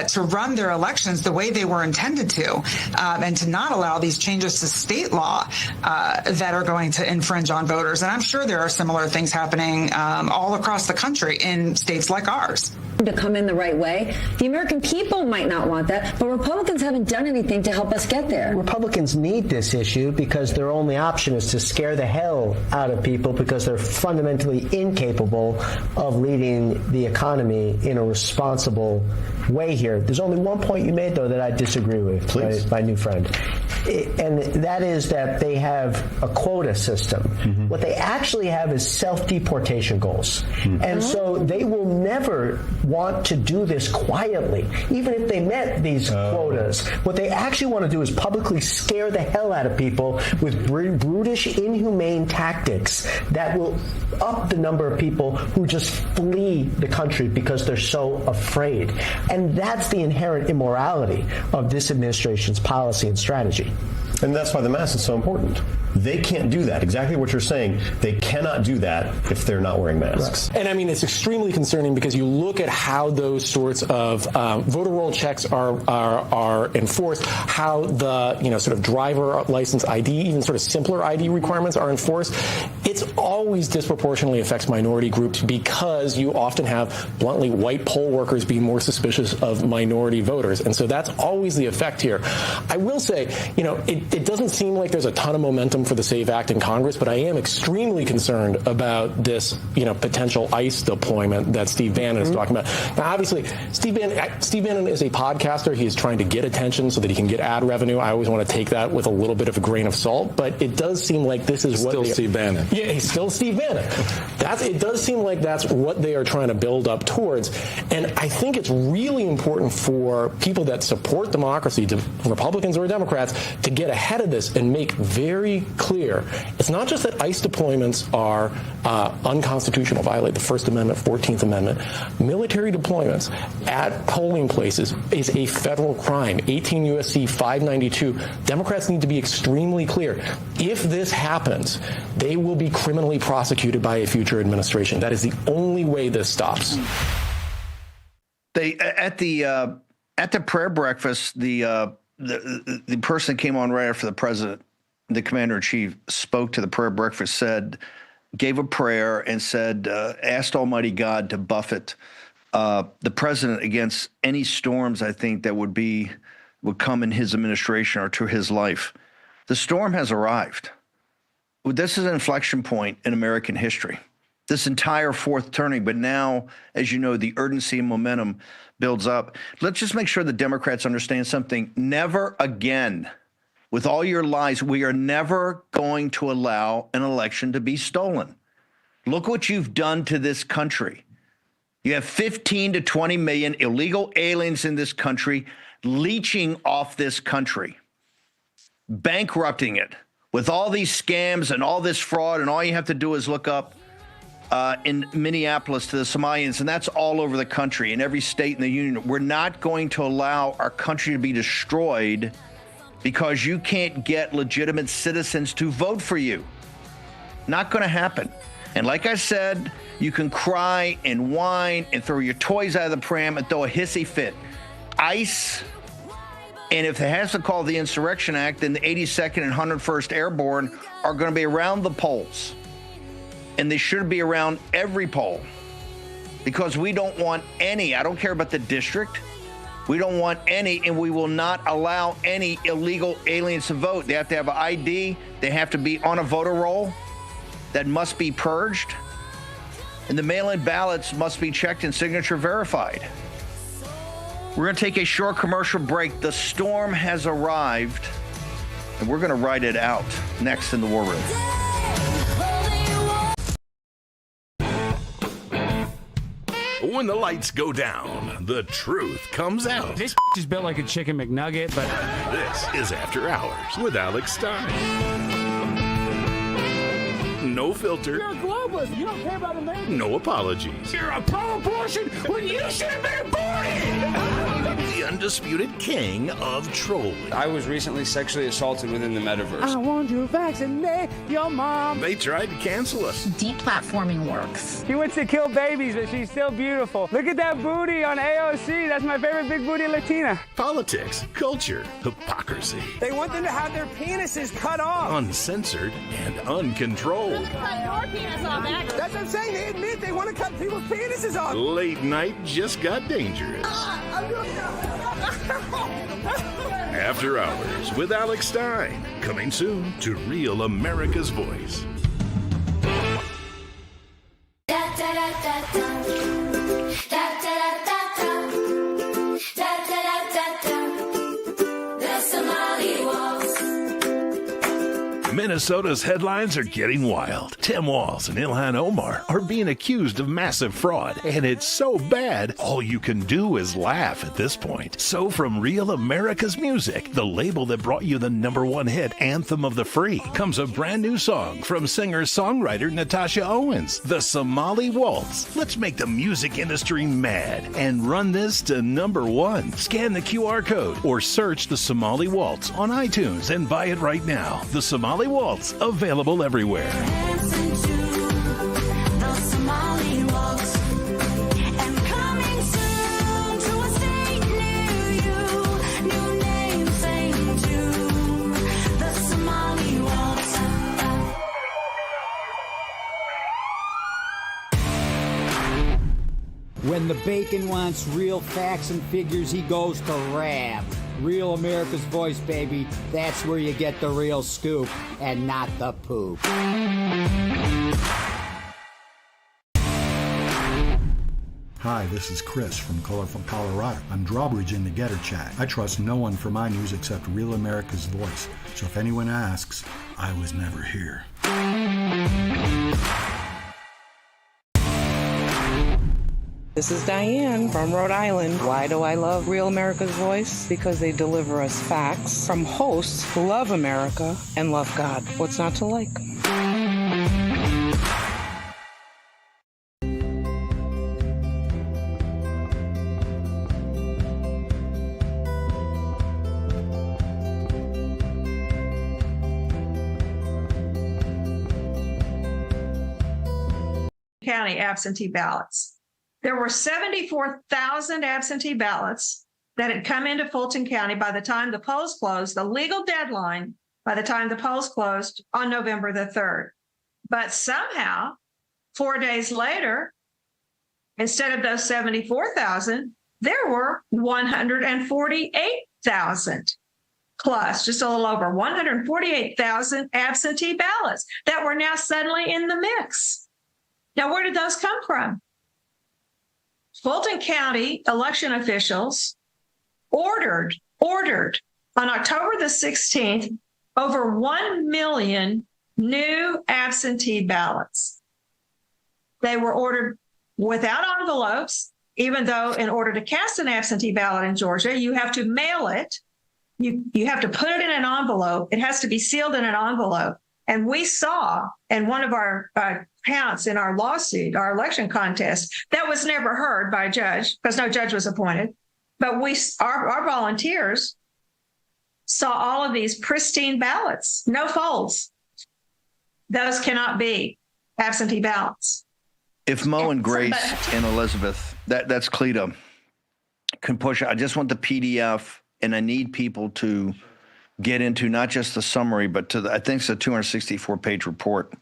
to run their elections the way they were intended to, and to not allow these changes to state law that are going to infringe on voters. And I'm sure there are similar things happening all across the country in states like ours. to come in the right way. The American people might not want that, but Republicans haven't done anything to help us get there. Republicans need this issue because their only option is to scare the hell out of people because they're fundamentally incapable of leading the economy in a responsible way here. There's only one point you made, though, that I disagree with, my new friend. And that is that they have a quota system. Mm-hmm. What they actually have is self-deportation goals. Mm-hmm. And so they will never want to do this quietly, even if they met these quotas. What they actually want to do is publicly scare the hell out of people with brutish, inhumane tactics that will up the number of people who just flee the country because they're so afraid. And that's the inherent immorality of this administration's policy and strategy. And that's why the mask is so important. They can't do that. Exactly what you're saying. They cannot do that if they're not wearing masks. Right. And I mean, it's extremely concerning because you look at how those sorts of voter roll checks are enforced, how the sort of driver license ID, even sort of simpler ID requirements are enforced. It's always disproportionately affects minority groups because you often have bluntly white poll workers being more suspicious of minority voters, and so that's always the effect here. I will say, it doesn't seem like there's a ton of momentum for the SAVE Act in Congress, but I am extremely concerned about this, potential ICE deployment that Steve Bannon is talking about. Now, obviously, Steve Bannon is a podcaster. He is trying to get attention so that he can get ad revenue. I always want to take that with a little bit of a grain of salt, but it does seem like this is still Steve Bannon. Yeah, he's still Steve Bannon. It does seem like that's what they are trying to build up towards, and I think it's really important for people that support democracy, Republicans or Democrats, to get ahead of this and make very clear. It's not just that ICE deployments are unconstitutional, violate the First Amendment, 14th Amendment. Military deployments at polling places is a federal crime. 18 U.S.C. 592. Democrats need to be extremely clear. If this happens, they will be criminally prosecuted by a future administration. That is the only way this stops. At the prayer breakfast, the person that came on right after the president, the commander-in-chief, spoke to the prayer breakfast, gave a prayer and said, asked Almighty God to buffet the president against any storms, I think, that would come in his administration or to his life. The storm has arrived. This is an inflection point in American history. This entire fourth turning, but now, as you know, the urgency and momentum builds up. Let's just make sure the Democrats understand something. Never again, with all your lies, we are never going to allow an election to be stolen. Look what you've done to this country. You have 15 to 20 million illegal aliens in this country, leeching off this country, bankrupting it with all these scams and all this fraud, and all you have to do is look up in Minneapolis to the Somalians, and that's all over the country, in every state in the union. We're not going to allow our country to be destroyed because you can't get legitimate citizens to vote for you. Not going to happen. And like I said, you can cry and whine and throw your toys out of the pram and throw a hissy fit. ICE, and if it has to call the Insurrection Act, then the 82nd and 101st Airborne are going to be around the polls. And they should be around every poll, because we don't want any. I don't care about the district. We don't want any, and we will not allow any illegal aliens to vote. They have to have an ID. They have to be on a voter roll that must be purged. And the mail-in ballots must be checked and signature verified. We're going to take a short commercial break. The storm has arrived, and we're going to ride it out next in the War Room. When the lights go down, the truth comes out. This is built like a chicken McNugget, but... This is After Hours with Alex Stein. No filter. You're a globalist. You don't care about America. No apologies. You're a pro-abortion when you should have been aborted. the undisputed king of trolling. I was recently sexually assaulted within the metaverse. I want to vaccinate your mom. They tried to cancel us. Deplatforming works. She wants to kill babies, but she's still beautiful. Look at that booty on AOC. That's my favorite big booty Latina. Politics, culture, hypocrisy. They want them to have their penises cut off. Uncensored and uncontrolled. Cut your penis off, That's what I'm saying. They admit they want to cut people's penises off. Late night just got dangerous. After Hours with Alex Stein. Coming soon to Real America's Voice. Minnesota's headlines are getting wild. Tim Walz and Ilhan Omar are being accused of massive fraud, and it's so bad, all you can do is laugh at this point. So from Real America's Music, the label that brought you the #1 hit, Anthem of the Free, comes a brand new song from singer-songwriter Natasha Owens, The Somali Waltz. Let's make the music industry mad and run this to #1. Scan the QR code or search The Somali Waltz on iTunes and buy it right now. The Somali Waltz, available everywhere. When the bacon wants real facts and figures, he goes to Rab. Real America's Voice, baby. That's where you get the real scoop and not the poop. Hi, this is Chris from Colorful Colorado. I'm drawbridging the Getter Chat. I trust no one for my news except Real America's Voice. So if anyone asks, I was never here. This is Diane from Rhode Island. Why do I love Real America's Voice? Because they deliver us facts from hosts who love America and love God. What's not to like? County absentee ballots. There were 74,000 absentee ballots that had come into Fulton County by the time the polls closed, the legal deadline by the time the polls closed on November the 3rd. But somehow, 4 days later, instead of those 74,000, there were 148,000 plus, just a little over 148,000 absentee ballots that were now suddenly in the mix. Now, where did those come from? Fulton County election officials ordered on October the 16th, over 1 million new absentee ballots. They were ordered without envelopes, even though in order to cast an absentee ballot in Georgia, you have to mail it. You have to put it in an envelope. It has to be sealed in an envelope. And we saw in one of our counts in our lawsuit, our election contest, that was never heard by a judge because no judge was appointed. But our volunteers saw all of these pristine ballots, no folds. Those cannot be absentee ballots. If Mo and Grace and Elizabeth, that's Cleta, can push it. I just want the PDF, and I need people to get into not just the summary, but to I think it's a 264-page report.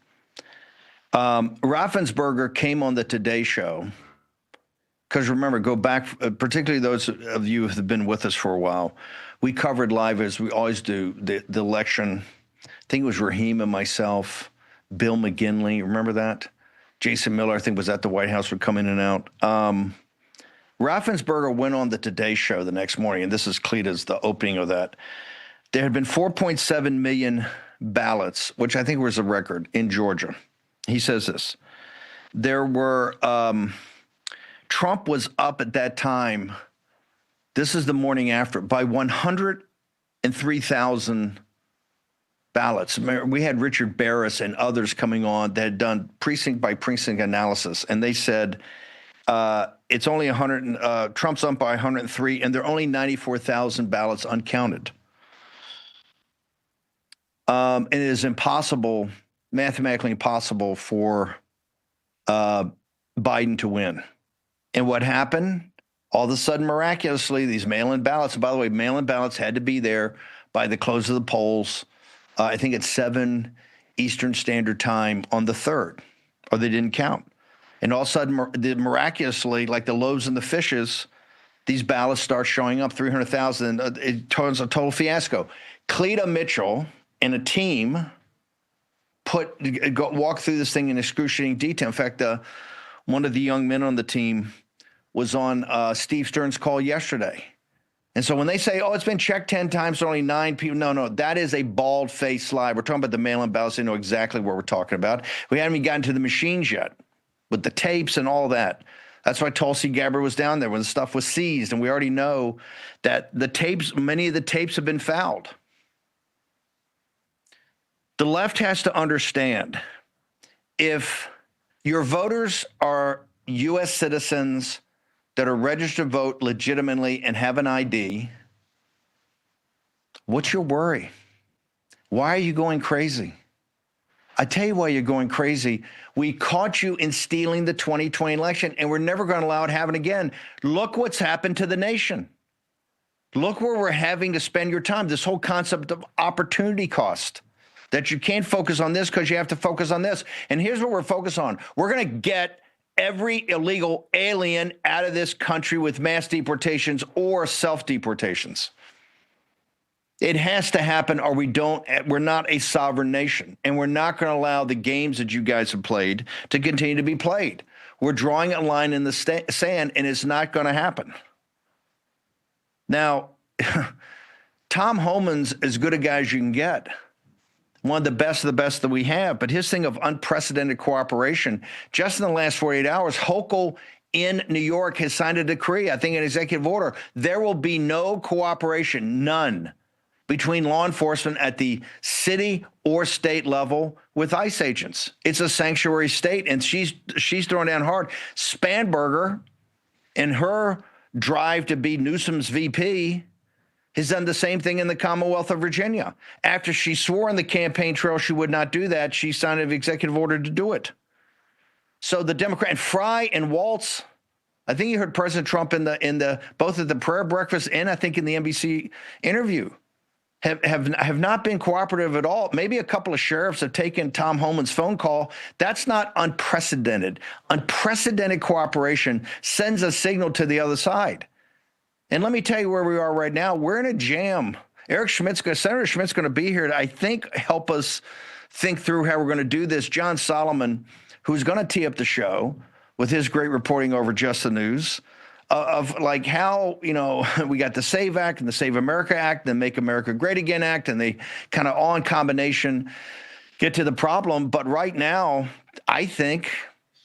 Raffensperger came on the Today Show, because remember, go back, particularly those of you who have been with us for a while, we covered live, as we always do, the election. I think it was Raheem and myself, Bill McGinley, remember that? Jason Miller, I think, was at the White House, would come in and out. Raffensperger went on the Today Show the next morning, and this is Cleta's, the opening of that. There had been 4.7 million ballots, which I think was a record in Georgia. He says this. There were, Trump was up at that time, this is the morning after, by 103,000 ballots. We had Richard Barris and others coming on that had done precinct by precinct analysis, and they said It's only 100. Trump's up by 103, and there are only 94,000 ballots uncounted. And it is impossible, mathematically impossible, for Biden to win. And what happened? All of a sudden, miraculously, these mail-in ballots, and by the way, mail-in ballots had to be there by the close of the polls, I think it's 7 Eastern Standard Time on the 3rd, or they didn't count. And all of a sudden, miraculously, like the loaves and the fishes, these ballots start showing up, 300,000. It turns a total fiasco. Cleta Mitchell and a team walk through this thing in excruciating detail. In fact, one of the young men on the team was on Steve Stern's call yesterday. And so when they say, oh, it's been checked 10 times, only 9 people, no, that is a bald-faced lie. We're talking about the mail-in ballots. They know exactly what we're talking about. We haven't even gotten to the machines yet with the tapes and all that. That's why Tulsi Gabbard was down there when the stuff was seized. And we already know that the tapes, many of the tapes have been fouled. The left has to understand, if your voters are U.S. citizens that are registered to vote legitimately and have an ID, what's your worry? Why are you going crazy? I tell you why you're going crazy. We caught you in stealing the 2020 election, and we're never going to allow it to happen again. Look what's happened to the nation. Look where we're having to spend your time. This whole concept of opportunity cost, that you can't focus on this because you have to focus on this. And here's what we're focused on. We're going to get every illegal alien out of this country with mass deportations or self-deportations. It has to happen, or we're not a sovereign nation, and we're not going to allow the games that you guys have played to continue to be played. We're drawing a line in the sand, and it's not going to happen. Now, Tom Homan's as good a guy as you can get. One of the best that we have, but his thing of unprecedented cooperation, just in the last 48 hours, Hochul in New York has signed a decree, I think an executive order. There will be no cooperation, none, between law enforcement at the city or state level with ICE agents. It's a sanctuary state, and she's throwing down hard. Spanberger, in her drive to be Newsom's VP, has done the same thing in the Commonwealth of Virginia. After she swore on the campaign trail she would not do that, she signed an executive order to do it. So the Democrat, and Fry and Waltz, I think you heard President Trump in the both at the prayer breakfast and I think in the NBC interview, have not been cooperative at all. Maybe a couple of sheriffs have taken Tom Homan's phone call. That's not unprecedented. Unprecedented cooperation sends a signal to the other side. And let me tell you where we are right now. We're in a jam. Senator Schmitt's going to be here to, I think, help us think through how we're going to do this. John Solomon, who's going to tee up the show with his great reporting over Just the News, of like how, we got the SAVE Act and the Save America Act, and the Make America Great Again Act, and they kind of all in combination get to the problem. But right now, I think,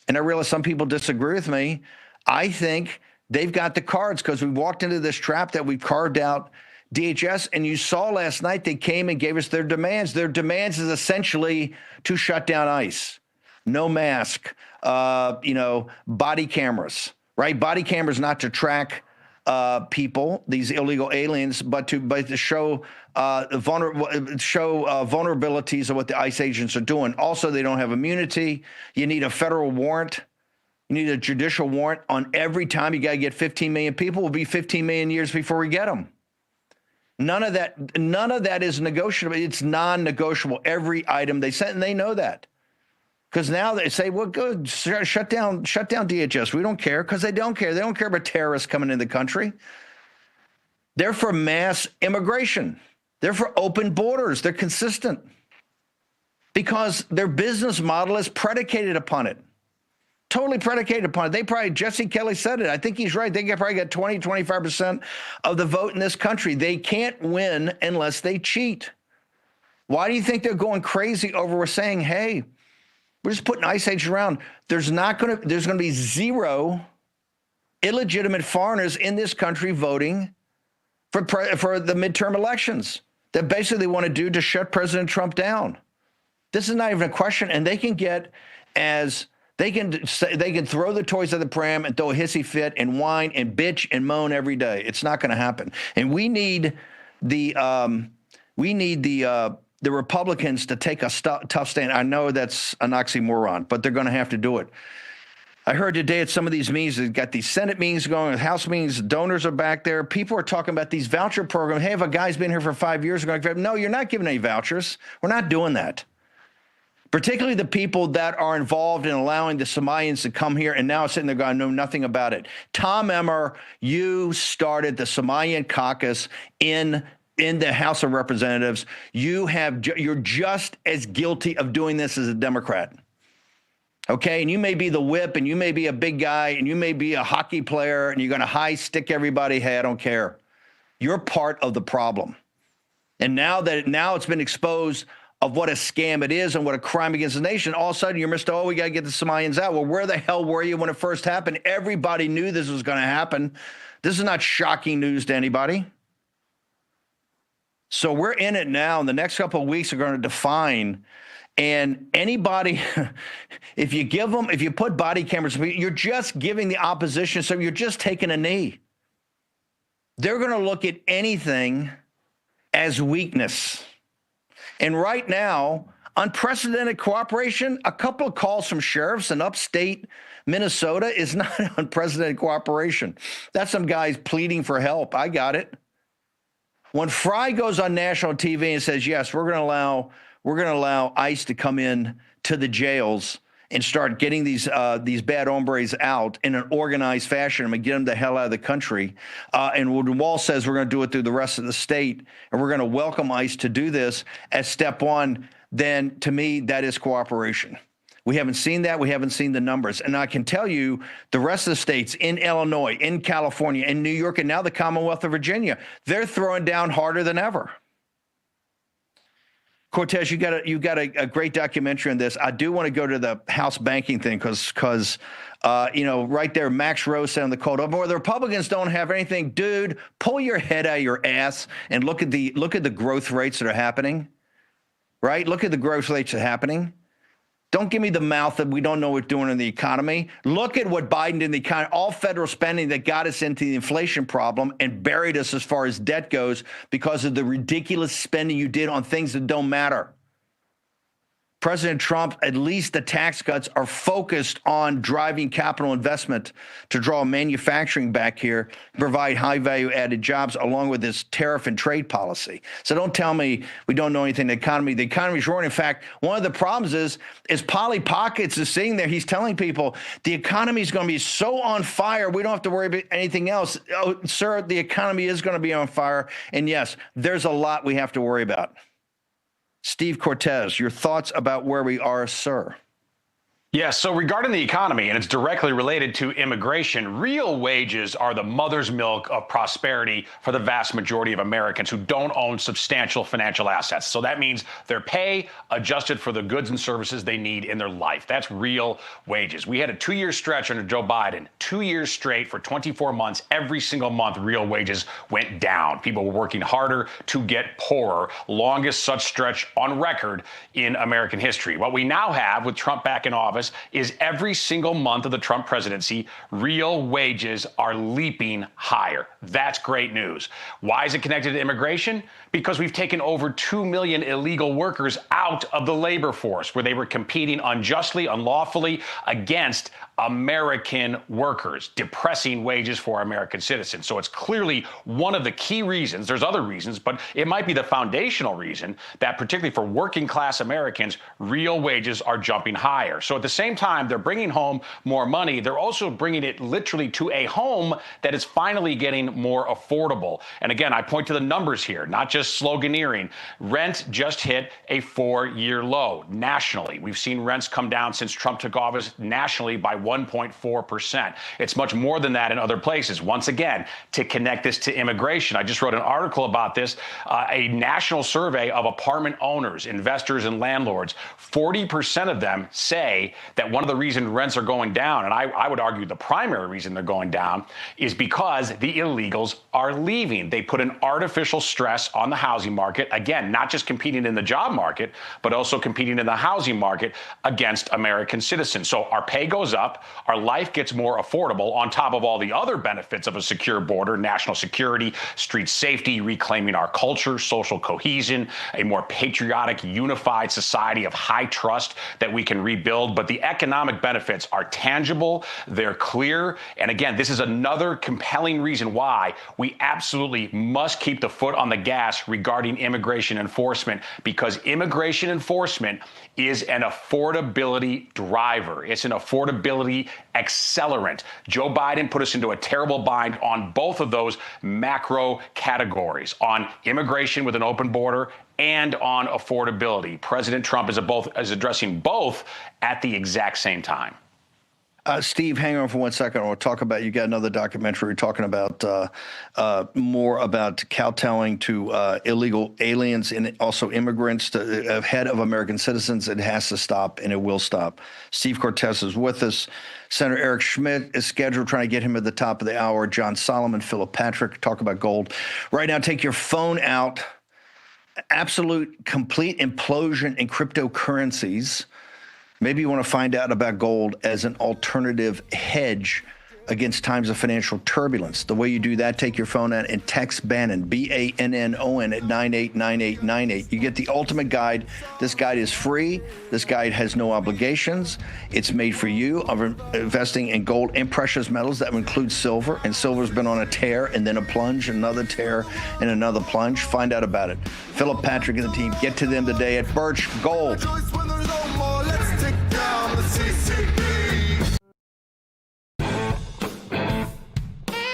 and I realize some people disagree with me, I think they've got the cards, because we walked into this trap that we carved out DHS, and you saw last night they came and gave us their demands. Their demands is essentially to shut down ICE. No mask, body cameras, right? Body cameras not to track people, these illegal aliens, but to show vulnerabilities of what the ICE agents are doing. Also, they don't have immunity. You need a federal warrant. You need a judicial warrant on every time. You got to get 15 million people. Will be 15 million years before we get them. None of that is negotiable. It's non-negotiable. Every item they sent, and they know that. Because now they say, well, good, shut down DHS. We don't care, because they don't care. They don't care about terrorists coming into the country. They're for mass immigration. They're for open borders. They're consistent. Because their business model is predicated upon it. Totally predicated upon it. Jesse Kelly said it. I think he's right. They probably got 20, 25% of the vote in this country. They can't win unless they cheat. Why do you think they're going crazy over we're saying, hey, we're just putting ICE agents around? There's going to be zero illegitimate foreigners in this country voting for the midterm elections that basically they want to do to shut President Trump down. This is not even a question, and they can get as They can throw the toys at the pram and throw a hissy fit and whine and bitch and moan every day. It's not going to happen. And we need the Republicans to take a tough stand. I know that's an oxymoron, but they're going to have to do it. I heard today at some of these meetings, they've got these Senate meetings going, House meetings, donors are back there. People are talking about these voucher programs. Hey, if a guy's been here for 5 years, we're going to no, you're not giving any vouchers. We're not doing that. Particularly the people that are involved in allowing the Somalians to come here and now sitting there going, know nothing about it. Tom Emmer, you started the Somalian caucus in the House of Representatives. You're just as guilty of doing this as a Democrat. Okay, and you may be the whip, and you may be a big guy, and you may be a hockey player, and you're going to high stick everybody. Hey, I don't care. You're part of the problem. And now it's been exposed of what a scam it is and what a crime against the nation, all of a sudden you're Mr. Oh, we got to get the Somalians out. Well, where the hell were you when it first happened? Everybody knew this was going to happen. This is not shocking news to anybody. So we're in it now, and the next couple of weeks are going to define. And anybody, if you put body cameras, you're just giving the opposition, so you're just taking a knee. They're going to look at anything as weakness. And right now, unprecedented cooperation, a couple of calls from sheriffs in upstate Minnesota is not unprecedented cooperation. That's some guys pleading for help. I got it. When Fry goes on national TV and says, yes, we're going to allow ICE to come in to the jails and start getting these bad hombres out in an organized fashion and get them the hell out of the country. And when Wall says we're going to do it through the rest of the state and we're going to welcome ICE to do this as step one, then to me, that is cooperation. We haven't seen that. We haven't seen the numbers. And I can tell you the rest of the states in Illinois, in California, in New York, and now the Commonwealth of Virginia, they're throwing down harder than ever. Cortez, you got a great documentary on this. I do want to go to the House banking thing because right there, Max Rose said on the cold open, well, the Republicans don't have anything. Dude, pull your head out of your ass and look at the growth rates that are happening. Right? Look at the growth rates that are happening. Don't give me the mouth that we don't know what we're doing in the economy. Look at what Biden did in the economy, all federal spending that got us into the inflation problem and buried us as far as debt goes because of the ridiculous spending you did on things that don't matter. President Trump, at least the tax cuts are focused on driving capital investment to draw manufacturing back here, provide high value added jobs along with this tariff and trade policy. So don't tell me we don't know anything. The economy is roaring. In fact, one of the problems is Polly Pockets is sitting there. He's telling people the economy is going to be so on fire. We don't have to worry about anything else. Oh, sir, the economy is going to be on fire. And yes, there's a lot we have to worry about. Steve Cortez, your thoughts about where we are, sir? Yeah, so regarding the economy, and it's directly related to immigration, real wages are the mother's milk of prosperity for the vast majority of Americans who don't own substantial financial assets. So that means their pay adjusted for the goods and services they need in their life. That's real wages. We had a 2-year stretch under Joe Biden, 2 years straight for 24 months. Every single month, real wages went down. People were working harder to get poorer. Longest such stretch on record in American history. What we now have with Trump back in office is every single month of the Trump presidency, real wages are leaping higher. That's great news. Why is it connected to immigration? Because we've taken over 2 million illegal workers out of the labor force where they were competing unjustly, unlawfully against American workers, depressing wages for American citizens. So it's clearly one of the key reasons. There's other reasons, but it might be the foundational reason that particularly for working class Americans, real wages are jumping higher. So at the same time, they're bringing home more money. They're also bringing it literally to a home that is finally getting more affordable. And again, I point to the numbers here, not just sloganeering. Rent just hit a 4-year low nationally. We've seen rents come down since Trump took office nationally by 1.4%. It's much more than that in other places. Once again, to connect this to immigration, I just wrote an article about this, a national survey of apartment owners, investors, and landlords. 40% of them say that one of the reasons rents are going down, and I would argue the primary reason they're going down, is because the illegals are leaving. They put an artificial stress on the housing market, again, not just competing in the job market, but also competing in the housing market against American citizens. So our pay goes up, our life gets more affordable on top of all the other benefits of a secure border, national security, street safety, reclaiming our culture, social cohesion, a more patriotic, unified society of high trust that we can rebuild. But the economic benefits are tangible, they're clear. And again, this is another compelling reason why we absolutely must keep the foot on the gas regarding immigration enforcement, because immigration enforcement is an affordability driver. It's an affordability accelerant. Joe Biden put us into a terrible bind on both of those macro categories, on immigration with an open border and on affordability. President Trump is addressing both at the exact same time. Steve, hang on for 1 second. We'll talk about, you got another documentary talking about more about kowtowing to illegal aliens and also immigrants to ahead of American citizens. It has to stop, and it will stop. Steve Cortez is with us. Senator Eric Schmidt is scheduled, trying to get him at the top of the hour. John Solomon, Philip Patrick, talk about gold. Right now, take your phone out. Absolute, complete implosion in cryptocurrencies. Maybe you want to find out about gold as an alternative hedge against times of financial turbulence. The way you do that, take your phone out and text Bannon, Bannon, at 989898. You get the ultimate guide. This guide is free. This guide has no obligations. It's made for you of investing in gold and precious metals. That includes silver. And silver's been on a tear and then a plunge, another tear and another plunge. Find out about it. Philip Patrick and the team, get to them today at Birch Gold.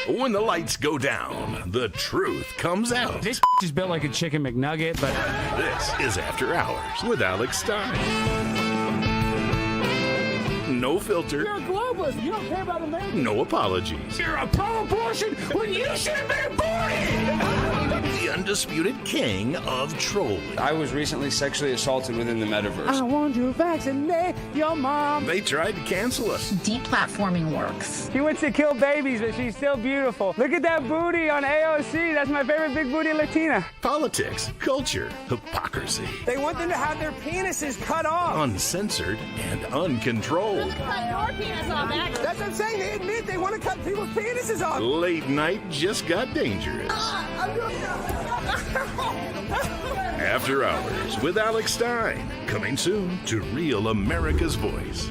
When the lights go down, the truth comes out. This is built like a chicken McNugget, but... This is After Hours with Alex Stein. No filter. You're a globalist. You don't care about America. No apologies. You're a pro-abortion when you should have been aborted. The undisputed king of trolling. I was recently sexually assaulted within the metaverse. I want you to vaccinate your mom. They tried to cancel us. Deplatforming works. She wants to kill babies, but she's still beautiful. Look at that booty on AOC. That's my favorite big booty Latina. Politics, culture, hypocrisy. They want them to have their penises cut off. Uncensored and uncontrolled. That's what I'm saying. They admit they want to cut people's penises off. Late night just got dangerous. After Hours with Alex Stein. Coming soon to Real America's Voice.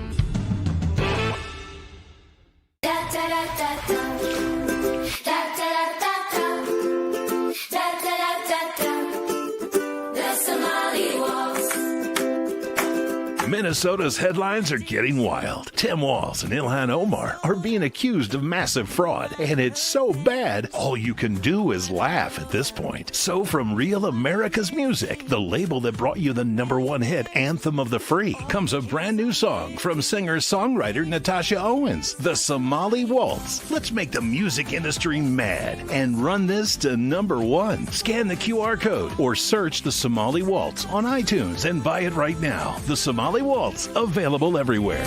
Minnesota's headlines are getting wild. Tim Walz and Ilhan Omar are being accused of massive fraud, and it's so bad, all you can do is laugh at this point. So from Real America's Music, the label that brought you the #1 hit, Anthem of the Free, comes a brand new song from singer-songwriter Natasha Owens, The Somali Waltz. Let's make the music industry mad and run this to #1. Scan the QR code or search The Somali Waltz on iTunes and buy it right now. The Somali Waltz, available everywhere.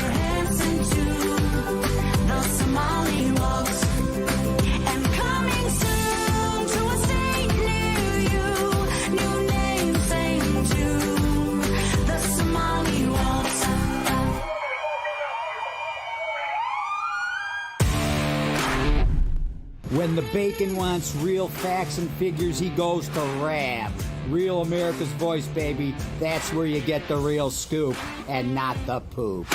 When the bacon wants real facts and figures, he goes to Rab. Real America's Voice, baby. That's where you get the real scoop and not the poop.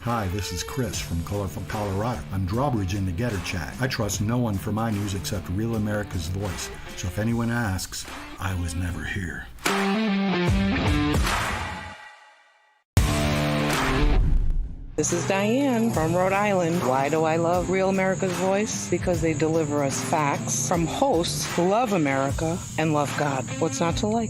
Hi, this is Chris from Colorful, Colorado. I'm drawbridge in the Getter Chat. I trust no one for my news except Real America's Voice. So if anyone asks, I was never here. This is Diane from Rhode Island. Why do I love Real America's Voice? Because they deliver us facts from hosts who love America and love God. What's not to like?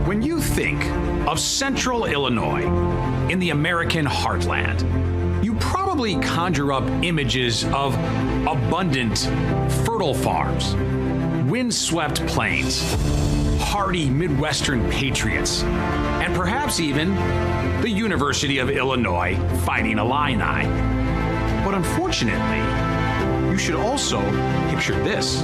When you think of Central Illinois in the American heartland, you probably conjure up images of abundant, fertile farms, windswept plains, hardy Midwestern patriots, and perhaps even the University of Illinois Fighting Illini. But unfortunately, you should also picture this.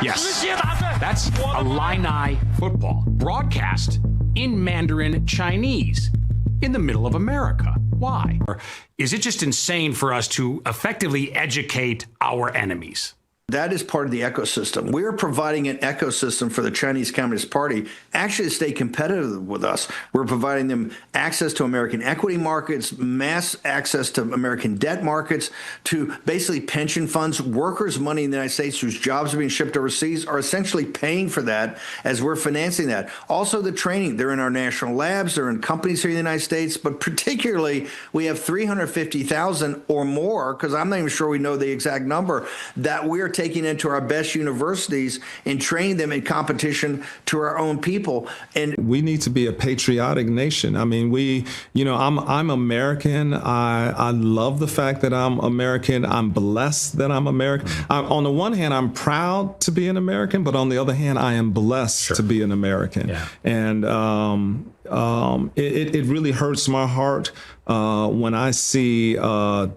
Yes, that's Illini football, broadcast in Mandarin Chinese in the middle of America. Why? Or is it just insane for us to effectively educate our enemies? That is part of the ecosystem. We're providing an ecosystem for the Chinese Communist Party actually to stay competitive with us. We're providing them access to American equity markets, mass access to American debt markets, to basically pension funds. Workers' money in the United States whose jobs are being shipped overseas are essentially paying for that as we're financing that. Also the training. They're in our national labs. They're in companies here in the United States. But particularly, we have 350,000 or more, because I'm not even sure we know the exact number, that we're taking into our best universities and training them in competition to our own people. And we need to be a patriotic nation. I mean, I'm American. I love the fact that I'm American. I'm blessed that I'm American. On the one hand, I'm proud to be an American, but on the other hand, I am blessed to be an American. Yeah. And it really hurts my heart when I see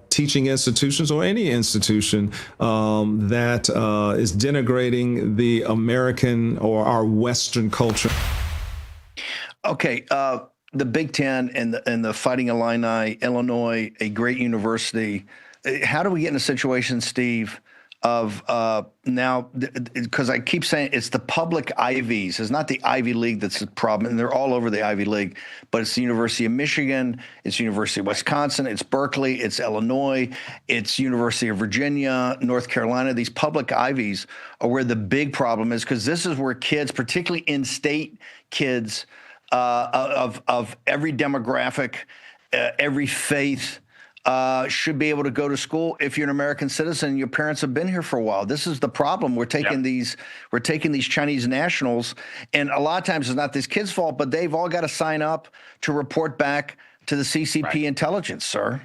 teaching institutions or any institution that is denigrating the American or our Western culture. Okay, the Big Ten and the Fighting Illini, Illinois, a great university. How do we get in a situation, Steve, of now, because I keep saying it's the public Ivies. It's not the Ivy League that's the problem, and they're all over the Ivy League, but it's the University of Michigan, it's University of Wisconsin, it's Berkeley, it's Illinois, it's University of Virginia, North Carolina. These public Ivies are where the big problem is, because this is where kids, particularly in-state kids of every demographic, every faith, should be able to go to school if you're an American citizen and your parents have been here for a while. This is the problem. We're taking these Chinese nationals, and a lot of times it's not these kids' fault, but they've all got to sign up to report back to the CCP intelligence, sir.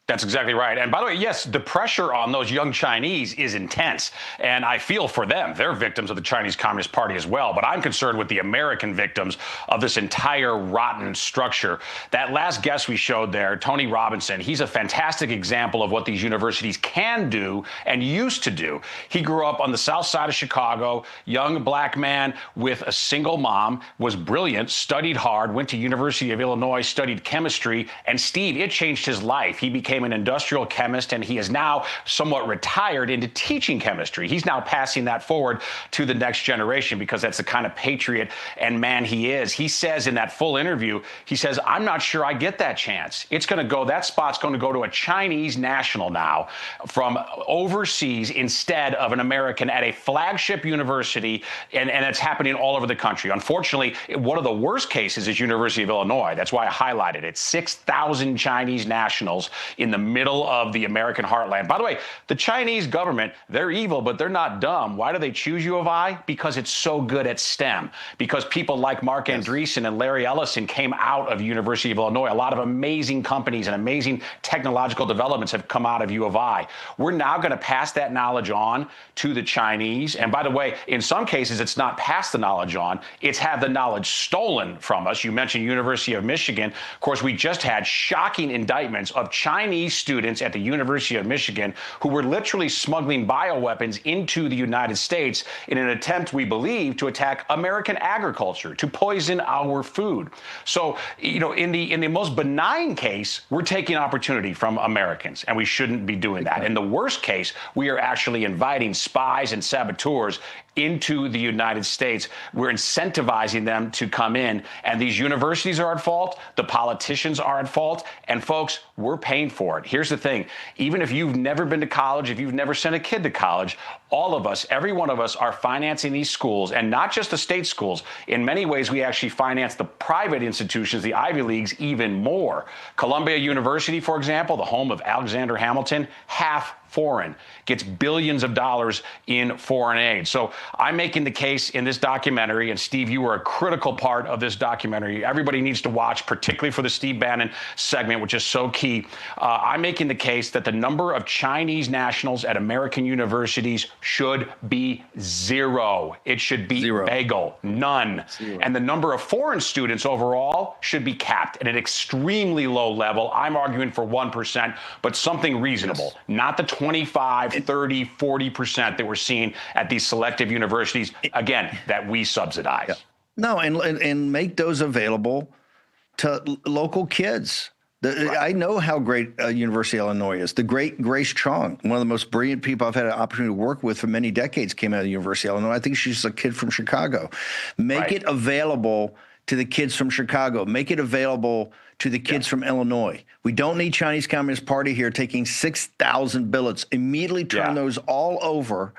That's exactly right. And by the way, yes, the pressure on those young Chinese is intense. And I feel for them. They're victims of the Chinese Communist Party as well. But I'm concerned with the American victims of this entire rotten structure. That last guest we showed there, Tony Robinson, he's a fantastic example of what these universities can do and used to do. He grew up on the south side of Chicago, young black man with a single mom, was brilliant, studied hard, went to University of Illinois, studied chemistry. And Steve, it changed his life. He became an industrial chemist, and he is now somewhat retired into teaching chemistry. He's now passing that forward to the next generation because that's the kind of patriot and man he is. He says in that full interview, he says, I'm not sure I get that chance. That spot's going to go to a Chinese national now from overseas instead of an American at a flagship university, and it's happening all over the country. Unfortunately, one of the worst cases is University of Illinois. That's why I highlighted it. 6,000 Chinese nationals in the middle of the American heartland. By the way, the Chinese government, they're evil, but they're not dumb. Why do they choose U of I? Because it's so good at STEM. Because people like Mark Andreessen and Larry Ellison came out of University of Illinois. A lot of amazing companies and amazing technological developments have come out of U of I. We're now going to pass that knowledge on to the Chinese. And by the way, in some cases, it's not pass the knowledge on. It's have the knowledge stolen from us. You mentioned University of Michigan. Of course, we just had shocking indictments of Chinese students at the University of Michigan who were literally smuggling bioweapons into the United States in an attempt, we believe, to attack American agriculture, to poison our food. So, in the most benign case, we're taking opportunity from Americans, and we shouldn't be doing that. In the worst case, we are actually inviting spies and saboteurs into the United States. We're incentivizing them to come in, and these universities are at fault. The politicians are at fault, and folks, we're paying for it. Here's the thing. Even if you've never been to college, if you've never sent a kid to college, all of us, every one of us, are financing these schools, and not just the state schools. In many ways, we actually finance the private institutions, the Ivy Leagues, even more. Columbia University, for example, the home of Alexander Hamilton, half foreign, gets billions of dollars in foreign aid. So I'm making the case in this documentary, and Steve, you were a critical part of this documentary. Everybody needs to watch, particularly for the Steve Bannon segment, which is so key. I'm making the case that the number of Chinese nationals at American universities should be zero. It should be bagel, none. And the number of foreign students overall should be capped at an extremely low level. I'm arguing for 1%, but something reasonable, not the 25, 30, 40% that we're seeing at these selective universities, again, that we subsidize. Yeah. No, and make those available to local kids. I know how great University of Illinois is. The great Grace Chong, one of the most brilliant people I've had an opportunity to work with for many decades, came out of the University of Illinois. I think she's a kid from Chicago. Make it available to the kids from Chicago. Make it available to the kids from Illinois. We don't need Chinese Communist Party here taking 6,000 billets. Immediately turn those all over.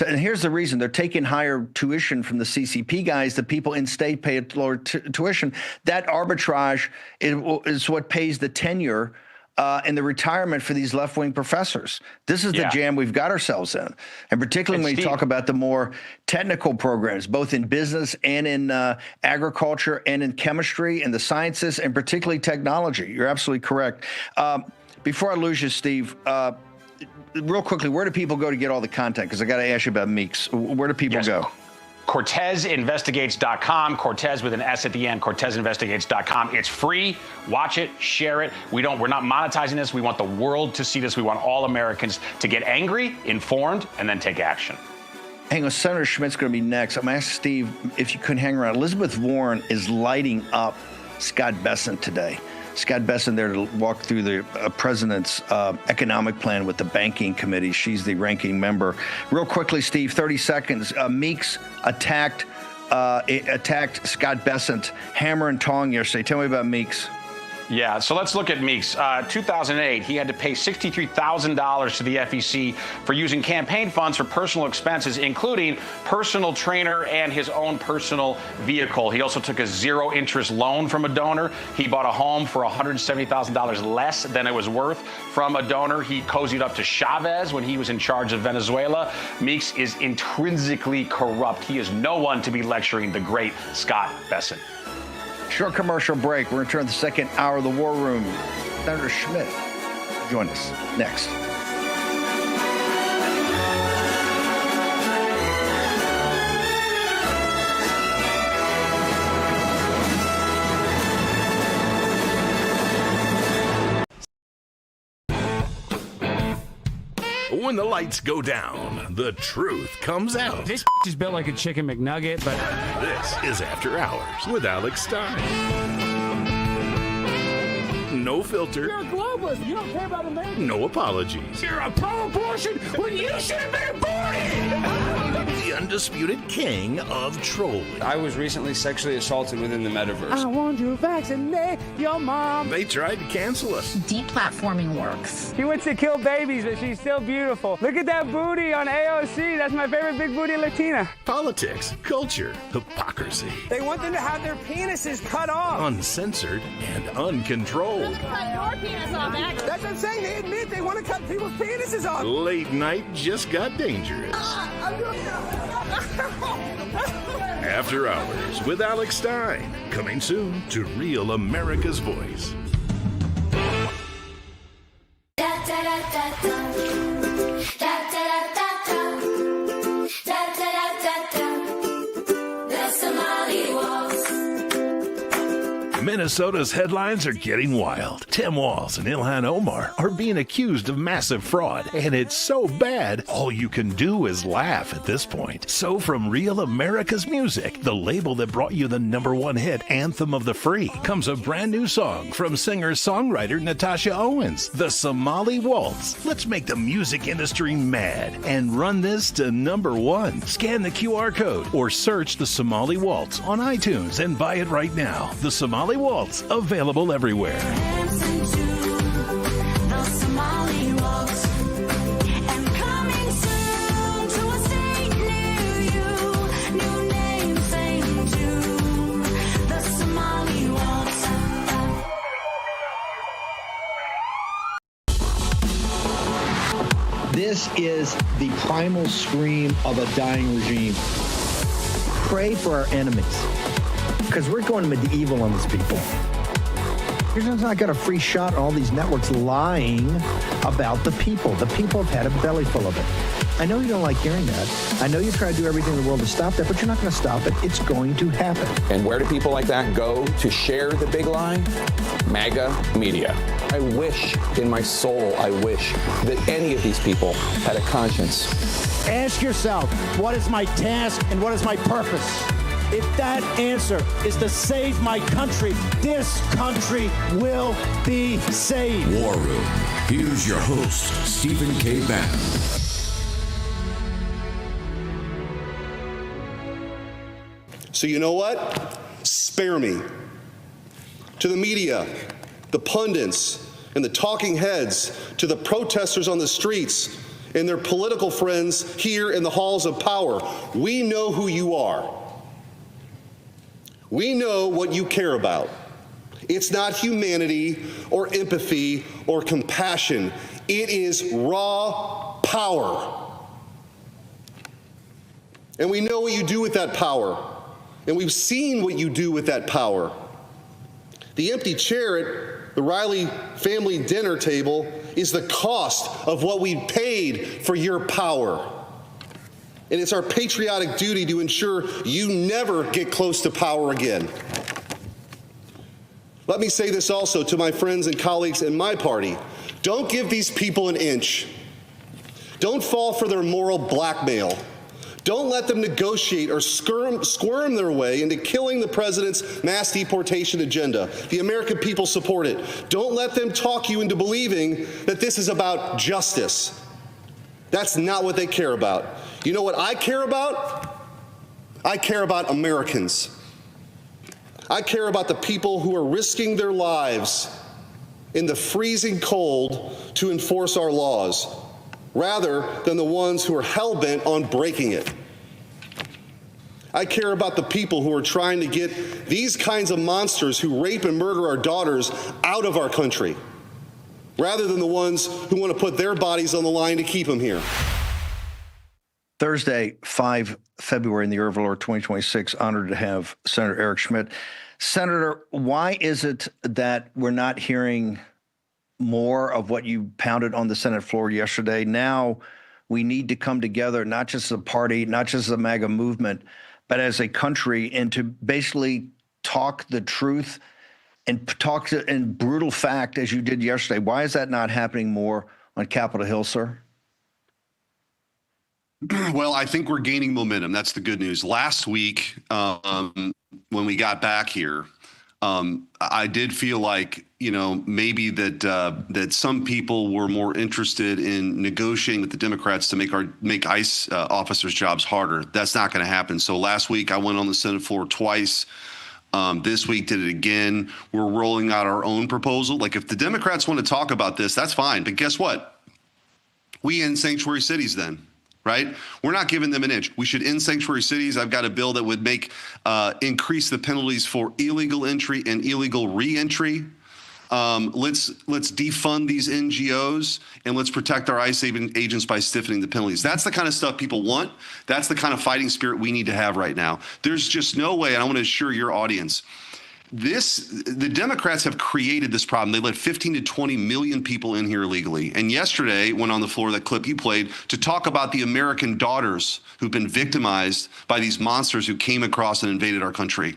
And here's the reason. They're taking higher tuition from the CCP guys. The people in state pay lower tuition. That arbitrage is what pays the tenure and the retirement for these left-wing professors. This is the jam we've got ourselves in. And particularly when you talk about the more technical programs, both in business and in agriculture and in chemistry and the sciences and particularly technology. You're absolutely correct. Before I lose you, Steve, real quickly, where do people go to get all the content? Because I got to ask you about Meeks. Where do people go? CortezInvestigates.com, Cortez with an S at the end, CortezInvestigates.com. It's free. Watch it, share it. We're not monetizing this. We want the world to see this. We want all Americans to get angry, informed, and then take action. Hang on, Senator Schmidt's going to be next. I'm going to ask Steve if you couldn't hang around. Elizabeth Warren is lighting up Scott Bessent today. Scott Bessent there to walk through the president's economic plan with the banking committee. She's the ranking member. Real quickly, Steve, 30 seconds. Meeks attacked Scott Bessent, hammer and tong yesterday. Tell me about Meeks. Yeah, so let's look at Meeks. 2008, he had to pay $63,000 to the FEC for using campaign funds for personal expenses, including personal trainer and his own personal vehicle. He also took a zero-interest loan from a donor. He bought a home for $170,000 less than it was worth from a donor. He cozied up to Chavez when he was in charge of Venezuela. Meeks is intrinsically corrupt. He is no one to be lecturing the great Scott Bessent. Short commercial break. We're going to turn the second hour of the War Room. Senator Schmidt, join us next. When the lights go down, the truth comes out. This is built like a chicken McNugget, but... This is After Hours with Alex Stein. No filter. You're a globalist. You don't care about America. No apologies. You're a pro-abortion when you should have been aborted. The undisputed king of trolling. I was recently sexually assaulted within the metaverse. I want to vaccinate your mom. They tried to cancel us. Deplatforming works. She wants to kill babies, but she's still beautiful. Look at that booty on AOC. That's my favorite big booty Latina. Politics, culture, hypocrisy. They want them to have their penises cut off. Uncensored and uncontrolled. Cut your penis off, actually. That's what I'm saying. They admit they want to cut people's penises off. Late night just got dangerous. After Hours with Alex Stein. Coming soon to Real America's Voice. Minnesota's headlines are getting wild. Tim Walz and Ilhan Omar are being accused of massive fraud, and it's so bad, all you can do is laugh at this point. So from Real America's Music, the label that brought you the #1 hit, Anthem of the Free, comes a brand new song from singer-songwriter Natasha Owens, The Somali Waltz. Let's make the music industry mad and run this to #1. Scan the QR code or search The Somali Waltz on iTunes and buy it right now. The Somali Waltz, available everywhere. The Somali Waltz, and coming soon to This is the primal scream of a dying regime. Pray for our enemies, because we're going medieval on these people. You're just not got a free shot on all these networks lying about the people. The people have had a belly full of it. I know you don't like hearing that. I know you try to do everything in the world to stop that, but you're not going to stop it. It's going to happen. And where do people like that go to share the big lie? MAGA media. I wish in my soul, I wish that any of these people had a conscience. Ask yourself, what is my task and what is my purpose? If that answer is to save my country, this country will be saved. War Room. Here's your host, Stephen K. Bannon. So you know what? Spare me. To the media, the pundits, and the talking heads, to the protesters on the streets, and their political friends here in the halls of power, we know who you are. We know what you care about. It's not humanity or empathy or compassion. It is raw power. And we know what you do with that power. And we've seen what you do with that power. The empty chair at the Riley family dinner table is the cost of what we paid for your power. And it's our patriotic duty to ensure you never get close to power again. Let me say this also to my friends and colleagues in my party. Don't give these people an inch. Don't fall for their moral blackmail. Don't let them negotiate or squirm their way into killing the president's mass deportation agenda. The American people support it. Don't let them talk you into believing that this is about justice. That's not what they care about. You know what I care about? I care about Americans. I care about the people who are risking their lives in the freezing cold to enforce our laws, rather than the ones who are hell-bent on breaking it. I care about the people who are trying to get these kinds of monsters who rape and murder our daughters out of our country, rather than the ones who want to put their bodies on the line to keep them here. Thursday, 5 February in the year of our Lord 2026, honored to have Senator Eric Schmidt. Senator, why is it that we're not hearing more of what you pounded on the Senate floor yesterday? Now we need to come together, not just as a party, not just as a MAGA movement, but as a country, and to basically talk the truth and talk in brutal fact as you did yesterday. Why is that not happening more on Capitol Hill, sir? Well, I think we're gaining momentum. That's the good news. Last week, when we got back here, I did feel like, maybe that some people were more interested in negotiating with the Democrats to make ICE officers' jobs harder. That's not going to happen. So last week I went on the Senate floor twice. This week did it again. We're rolling out our own proposal. Like, if the Democrats want to talk about this, that's fine. But guess what? We end sanctuary cities then. Right? We're not giving them an inch. We should end sanctuary cities. I've got a bill that would increase the penalties for illegal entry and illegal re-entry. Let's defund these NGOs, and let's protect our ICE agents by stiffening the penalties. That's the kind of stuff people want. That's the kind of fighting spirit we need to have right now. There's just no way, and I want to assure your audience, the Democrats have created this problem. They let 15 to 20 million people in here illegally. And yesterday went on the floor, that clip you played, to talk about the American daughters who've been victimized by these monsters who came across and invaded our country.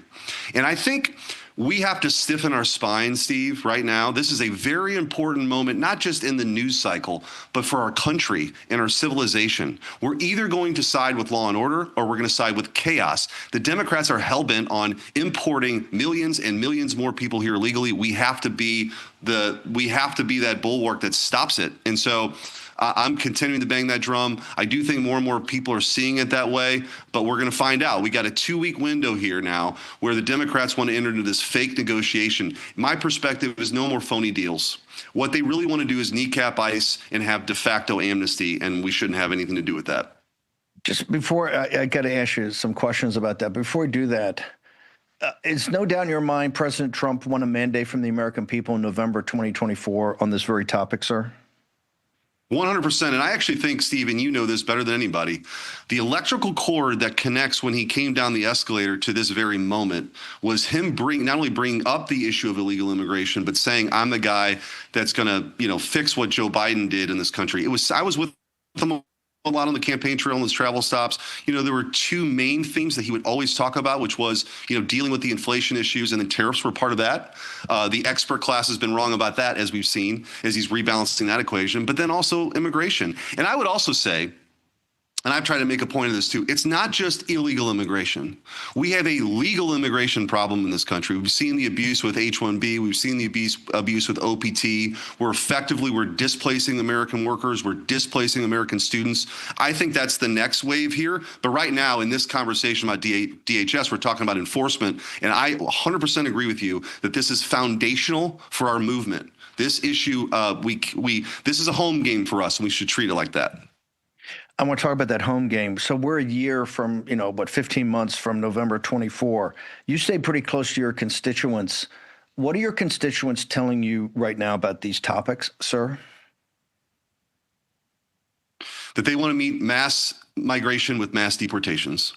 And I think we have to stiffen our spines, Steve, right now. This is a very important moment, not just in the news cycle, but for our country and our civilization. We're either going to side with law and order, or we're going to side with chaos. The Democrats are hell-bent on importing millions and millions more people here illegally. We have to be that bulwark that stops it. And so I'm continuing to bang that drum. I do think more and more people are seeing it that way, but we're going to find out. We got a 2-week window here now where the Democrats want to enter into this fake negotiation. My perspective is no more phony deals. What they really want to do is kneecap ICE and have de facto amnesty, and we shouldn't have anything to do with that. Just before, I got to ask you some questions about that. Before we do that, it's no doubt in your mind President Trump won a mandate from the American people in November 2024 on this very topic, sir? 100%. And I actually think, Stephen, you know this better than anybody. The electrical cord that connects when he came down the escalator to this very moment was him not only bringing up the issue of illegal immigration, but saying, I'm the guy that's going to, fix what Joe Biden did in this country. I was with him a lot on the campaign trail and his travel stops. There were two main themes that he would always talk about, which was, dealing with the inflation issues, and then tariffs were part of that. The expert class has been wrong about that, as we've seen, as he's rebalancing that equation, but then also immigration. And I would also say, and I've tried to make a point of this too, it's not just illegal immigration. We have a legal immigration problem in this country. We've seen the abuse with H-1B. We've seen the abuse with OPT. We're displacing American workers. We're displacing American students. I think that's the next wave here. But right now, in this conversation about DHS, we're talking about enforcement. And I 100% agree with you that this is foundational for our movement. This issue, this is a home game for us, and we should treat it like that. I want to talk about that home game. So we're a year from, 15 months from November 24. You stay pretty close to your constituents. What are your constituents telling you right now about these topics, sir? That they want to meet mass migration with mass deportations.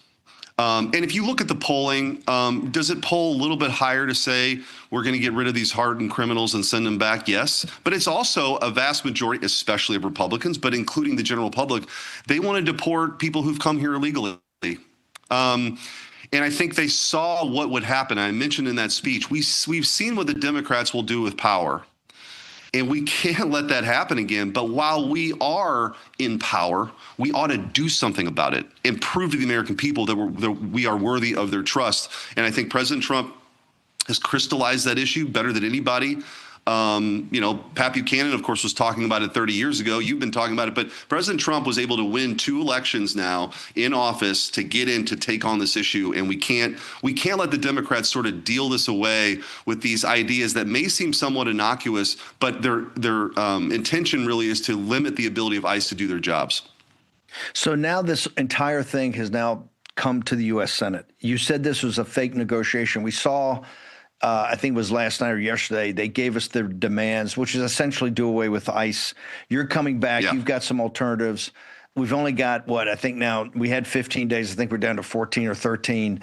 And if you look at the polling, does it poll a little bit higher to say we're going to get rid of these hardened criminals and send them back? Yes. But it's also a vast majority, especially of Republicans, but including the general public, they want to deport people who've come here illegally. And I think they saw what would happen. I mentioned in that speech, we've seen what the Democrats will do with power. And we can't let that happen again. But while we are in power, we ought to do something about it and prove to the American people that we are worthy of their trust. And I think President Trump has crystallized that issue better than anybody. Pat Buchanan, of course, was talking about it 30 years ago. You've been talking about it. But President Trump was able to win 2 elections now in office to get in to take on this issue. And we can't let the Democrats sort of deal this away with these ideas that may seem somewhat innocuous, but their intention really is to limit the ability of ICE to do their jobs. So now this entire thing has now come to the U.S. Senate. You said this was a fake negotiation. We saw I think it was last night or yesterday, they gave us their demands, which is essentially do away with ICE. You're coming back. Yeah. You've got some alternatives. We've only got, I think now we had 15 days. I think we're down to 14 or 13.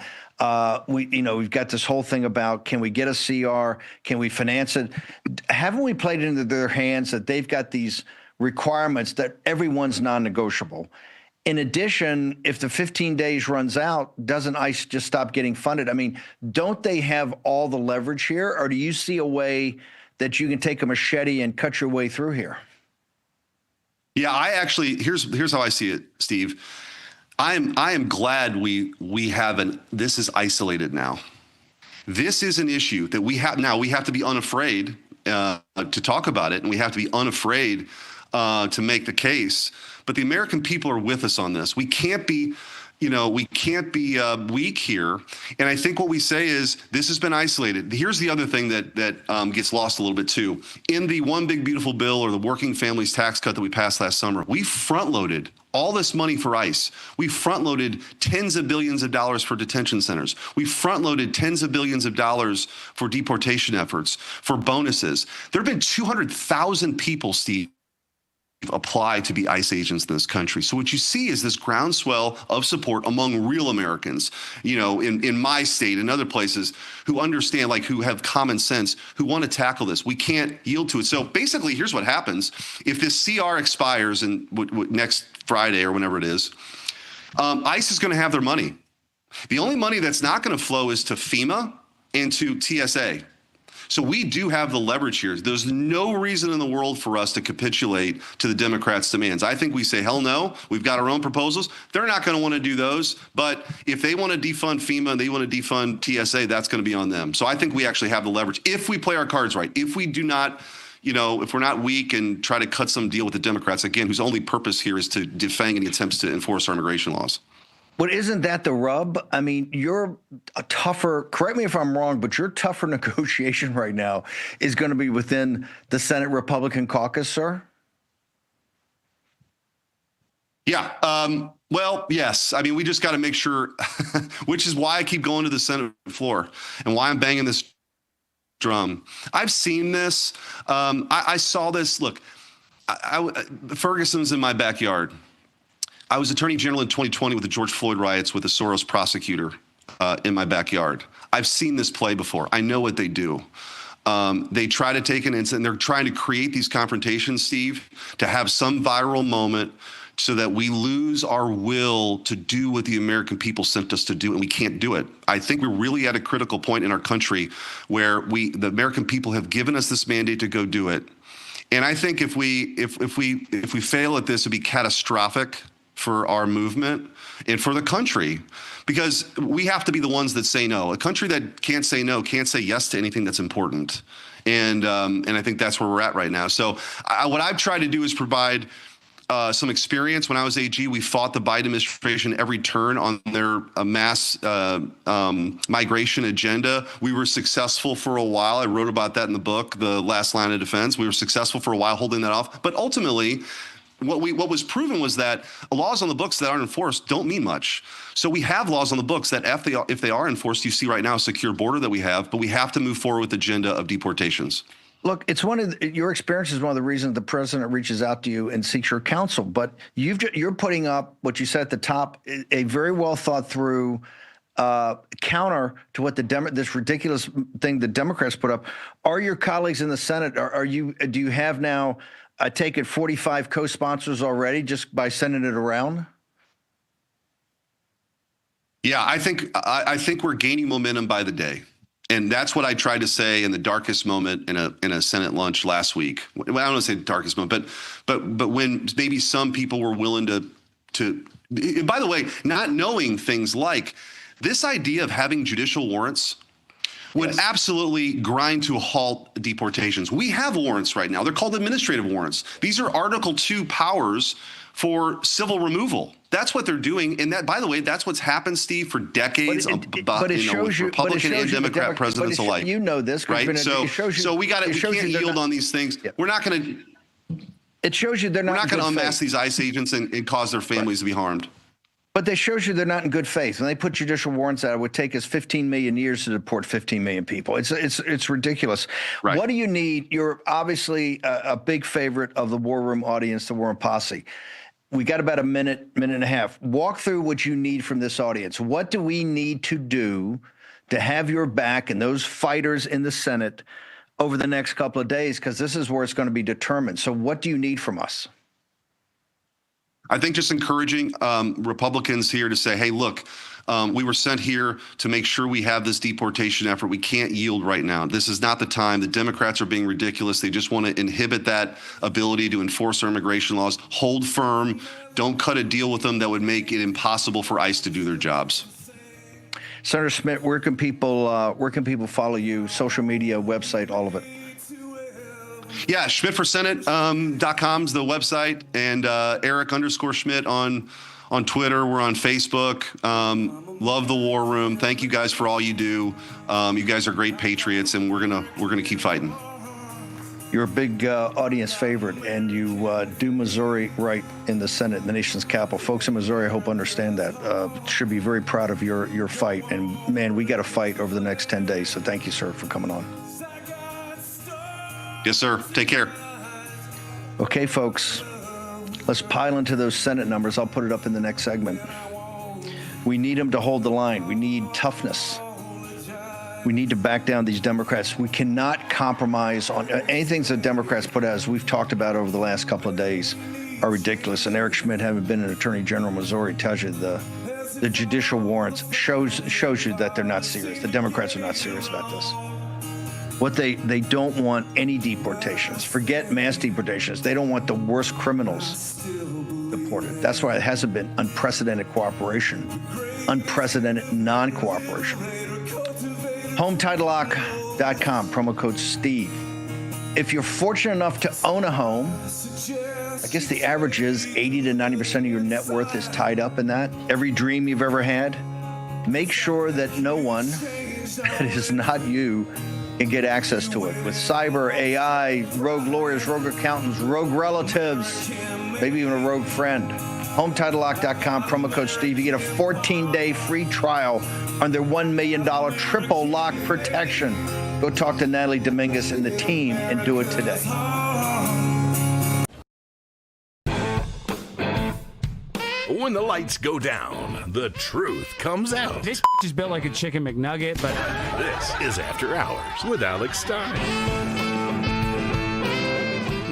We've got this whole thing about, can we get a CR? Can we finance it? Haven't we played into their hands that they've got these requirements that everyone's non-negotiable? In addition, if the 15 days runs out, doesn't ICE just stop getting funded? I mean, don't they have all the leverage here? Or do you see a way that you can take a machete and cut your way through here? Yeah, I actually, here's how I see it, Steve. I am glad we this is isolated now. This is an issue that we have now. We have to be unafraid to talk about it, and we have to be unafraid to make the case. But the American people are with us on this. We can't be, weak here. And I think what we say is this has been isolated. Here's the other thing that gets lost a little bit too. In the One Big Beautiful Bill, or the Working Families Tax Cut that we passed last summer, we front-loaded all this money for ICE. We front-loaded tens of billions of dollars for detention centers. We front-loaded tens of billions of dollars for deportation efforts, for bonuses. There have been 200,000 people, Steve, apply to be ICE agents in this country. So what you see is this groundswell of support among real Americans, in my state and other places, who understand, who have common sense, who want to tackle this. We can't yield to it. So basically, here's what happens. If this CR expires in next Friday or whenever it is, ICE is going to have their money. The only money that's not going to flow is to FEMA and to TSA. So we do have the leverage here. There's no reason in the world for us to capitulate to the Democrats' demands. I think we say, hell no, we've got our own proposals. They're not going to want to do those. But if they want to defund FEMA and they want to defund TSA, that's going to be on them. So I think we actually have the leverage if we play our cards right. If we do not, if we're not weak and try to cut some deal with the Democrats, again, whose only purpose here is to defang any attempts to enforce our immigration laws. But isn't that the rub? I mean, you're a tougher, correct me if I'm wrong, but your tougher negotiation right now is going to be within the Senate Republican caucus, sir? Yeah. Well, yes. I mean, we just got to make sure, which is why I keep going to the Senate floor and why I'm banging this drum. I've seen this. I saw this. Look, Ferguson's in my backyard. I was Attorney General in 2020 with the George Floyd riots with a Soros prosecutor in my backyard. I've seen this play before. I know what they do. They try to take an incident. They're trying to create these confrontations, Steve, to have some viral moment so that we lose our will to do what the American people sent us to do, and we can't do it. I think we're really at a critical point in our country where the American people have given us this mandate to go do it. And I think if we fail at this, it'd be catastrophic for our movement and for the country, because we have to be the ones that say no. A country that can't say no can't say yes to anything that's important. And I think that's where we're at right now. So what I've tried to do is provide some experience. When I was AG, we fought the Biden administration every turn on their mass migration agenda. We were successful for a while. I wrote about that in the book, The Last Line of Defense. We were successful for a while holding that off. But ultimately, what was proven was that laws on the books that aren't enforced don't mean much. So we have laws on the books that if they are enforced, you see right now a secure border that we have, but we have to move forward with the agenda of deportations. Look, it's your experience is one of the reasons the president reaches out to you and seeks your counsel. But you're putting up what you said at the top, a very well thought through counter to what this ridiculous thing the Democrats put up. Are your colleagues in the Senate? Do you have now? I take it 45 co-sponsors already just by sending it around. Yeah, I think we're gaining momentum by the day. And that's what I tried to say in the darkest moment in a Senate lunch last week. Well, I don't want to say the darkest moment, but when maybe some people were willing to. And by the way, not knowing things like this idea of having judicial warrants would absolutely grind to a halt deportations. We have warrants right now. They're called administrative warrants. These are Article 2 powers for civil removal. That's what they're doing. And that, by the way, that's what's happened, Steve, for decades. But it shows you, Republican and Democrat presidents alike. You know this, right? So we can't yield on these things. Yeah. We're not going to. It shows you they're not. We're not going to unmask these ICE agents and cause their families to be harmed. But they shows you they're not in good faith. When they put judicial warrants out, it would take us 15 million years to deport 15 million people. It's ridiculous. Right. What do you need? You're obviously a big favorite of the War Room audience, the War Room Posse. We got about a minute and a half. Walk through what you need from this audience. What do we need to do to have your back and those fighters in the Senate over the next couple of days? Because this is where it's going to be determined. So what do you need from us? I think just encouraging Republicans here to say, hey, look, we were sent here to make sure we have this deportation effort. We can't yield right now. This is not the time. The Democrats are being ridiculous. They just want to inhibit that ability to enforce our immigration laws. Hold firm. Don't cut a deal with them that would make it impossible for ICE to do their jobs. Senator Schmidt, where can people follow you? Social media, website, all of it. Yeah, SchmidtForSenate.com is the website, and Eric_Schmidt on Twitter. We're on Facebook. Love the War Room. Thank you guys for all you do. You guys are great patriots, and we're gonna keep fighting. You're a big audience favorite, and you do Missouri right in the Senate, in the nation's capital. Folks in Missouri, I hope understand that. Should be very proud of your fight. And man, we got to fight over the next 10 days. So thank you, sir, for coming on. Yes, sir. Take care. Okay, folks, let's pile into those Senate numbers. I'll put it up in the next segment. We need them to hold the line. We need toughness. We need to back down these Democrats. We cannot compromise on anything that Democrats put out, as we've talked about over the last couple of days, are ridiculous. And Eric Schmidt, having been an attorney general in Missouri, tells you the judicial warrants shows you that they're not serious. The Democrats are not serious about this. What they don't want any deportations. Forget mass deportations. They don't want the worst criminals deported. That's why it hasn't been unprecedented cooperation, unprecedented non-cooperation. HomeTitleLock.com, promo code Steve. If you're fortunate enough to own a home, I guess the average is 80 to 90% of your net worth is tied up in that. Every dream you've ever had. Make sure that no one that is not you can get access to it. With cyber, AI, rogue lawyers, rogue accountants, rogue relatives, maybe even a rogue friend. HomeTitleLock.com, promo code Steve. You get a 14-day free trial on their $1 million triple lock protection. Go talk to Natalie Dominguez and the team and do it today. When the lights go down, the truth comes out. This is built like a chicken McNugget, but... This is After Hours with Alex Stein.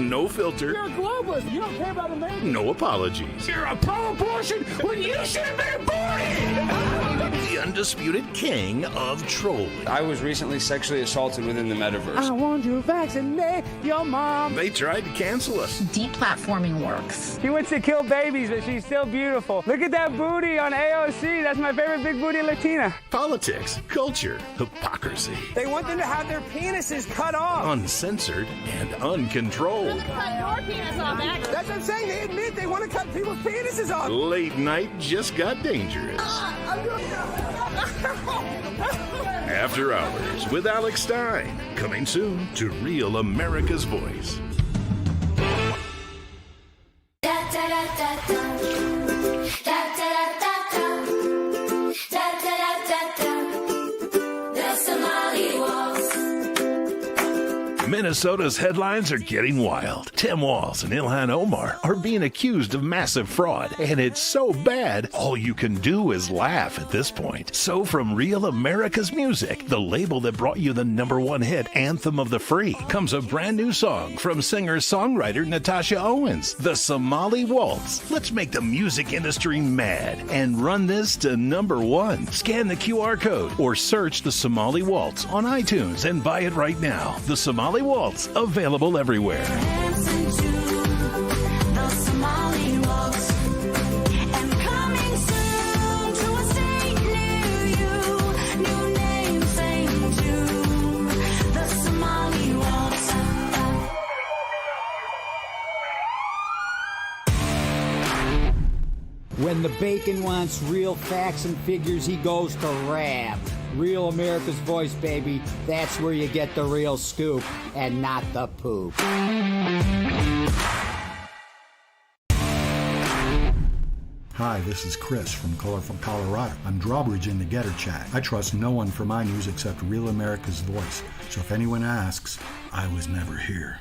No filter. You're a globalist. You don't care about America. No apologies. You're a pro-abortion when you should have been aborted. The undisputed king of trolling. I was recently sexually assaulted within the metaverse. I want you to vaccinate your mom. They tried to cancel us. Deplatforming works. She wants to kill babies, but she's still beautiful. Look at that booty on AOC. That's my favorite big booty Latina. Politics, culture, hypocrisy. They want them to have their penises cut off. Uncensored and uncontrolled. Cut your penis off, Max. That's what I'm saying. They admit they want to cut people's penises off. Late night just got dangerous. After Hours with Alex Stein. Coming soon to Real America's Voice. Minnesota's headlines are getting wild. Tim Walz and Ilhan Omar are being accused of massive fraud, and it's so bad, all you can do is laugh at this point. So from Real America's Music, the label that brought you the #1 hit, Anthem of the Free, comes a brand new song from singer-songwriter Natasha Owens, The Somali Waltz. Let's make the music industry mad and run this to #1. Scan the QR code or search The Somali Waltz on iTunes and buy it right now. The Somali Waltz, available everywhere. When the bacon wants real facts and figures, he goes to RAB. Real America's Voice, baby. That's where you get the real scoop and not the poop. Hi, this is Chris from Colorado. I'm drawbridging the getter chat. I trust no one for my news except Real America's Voice. So if anyone asks, I was never here.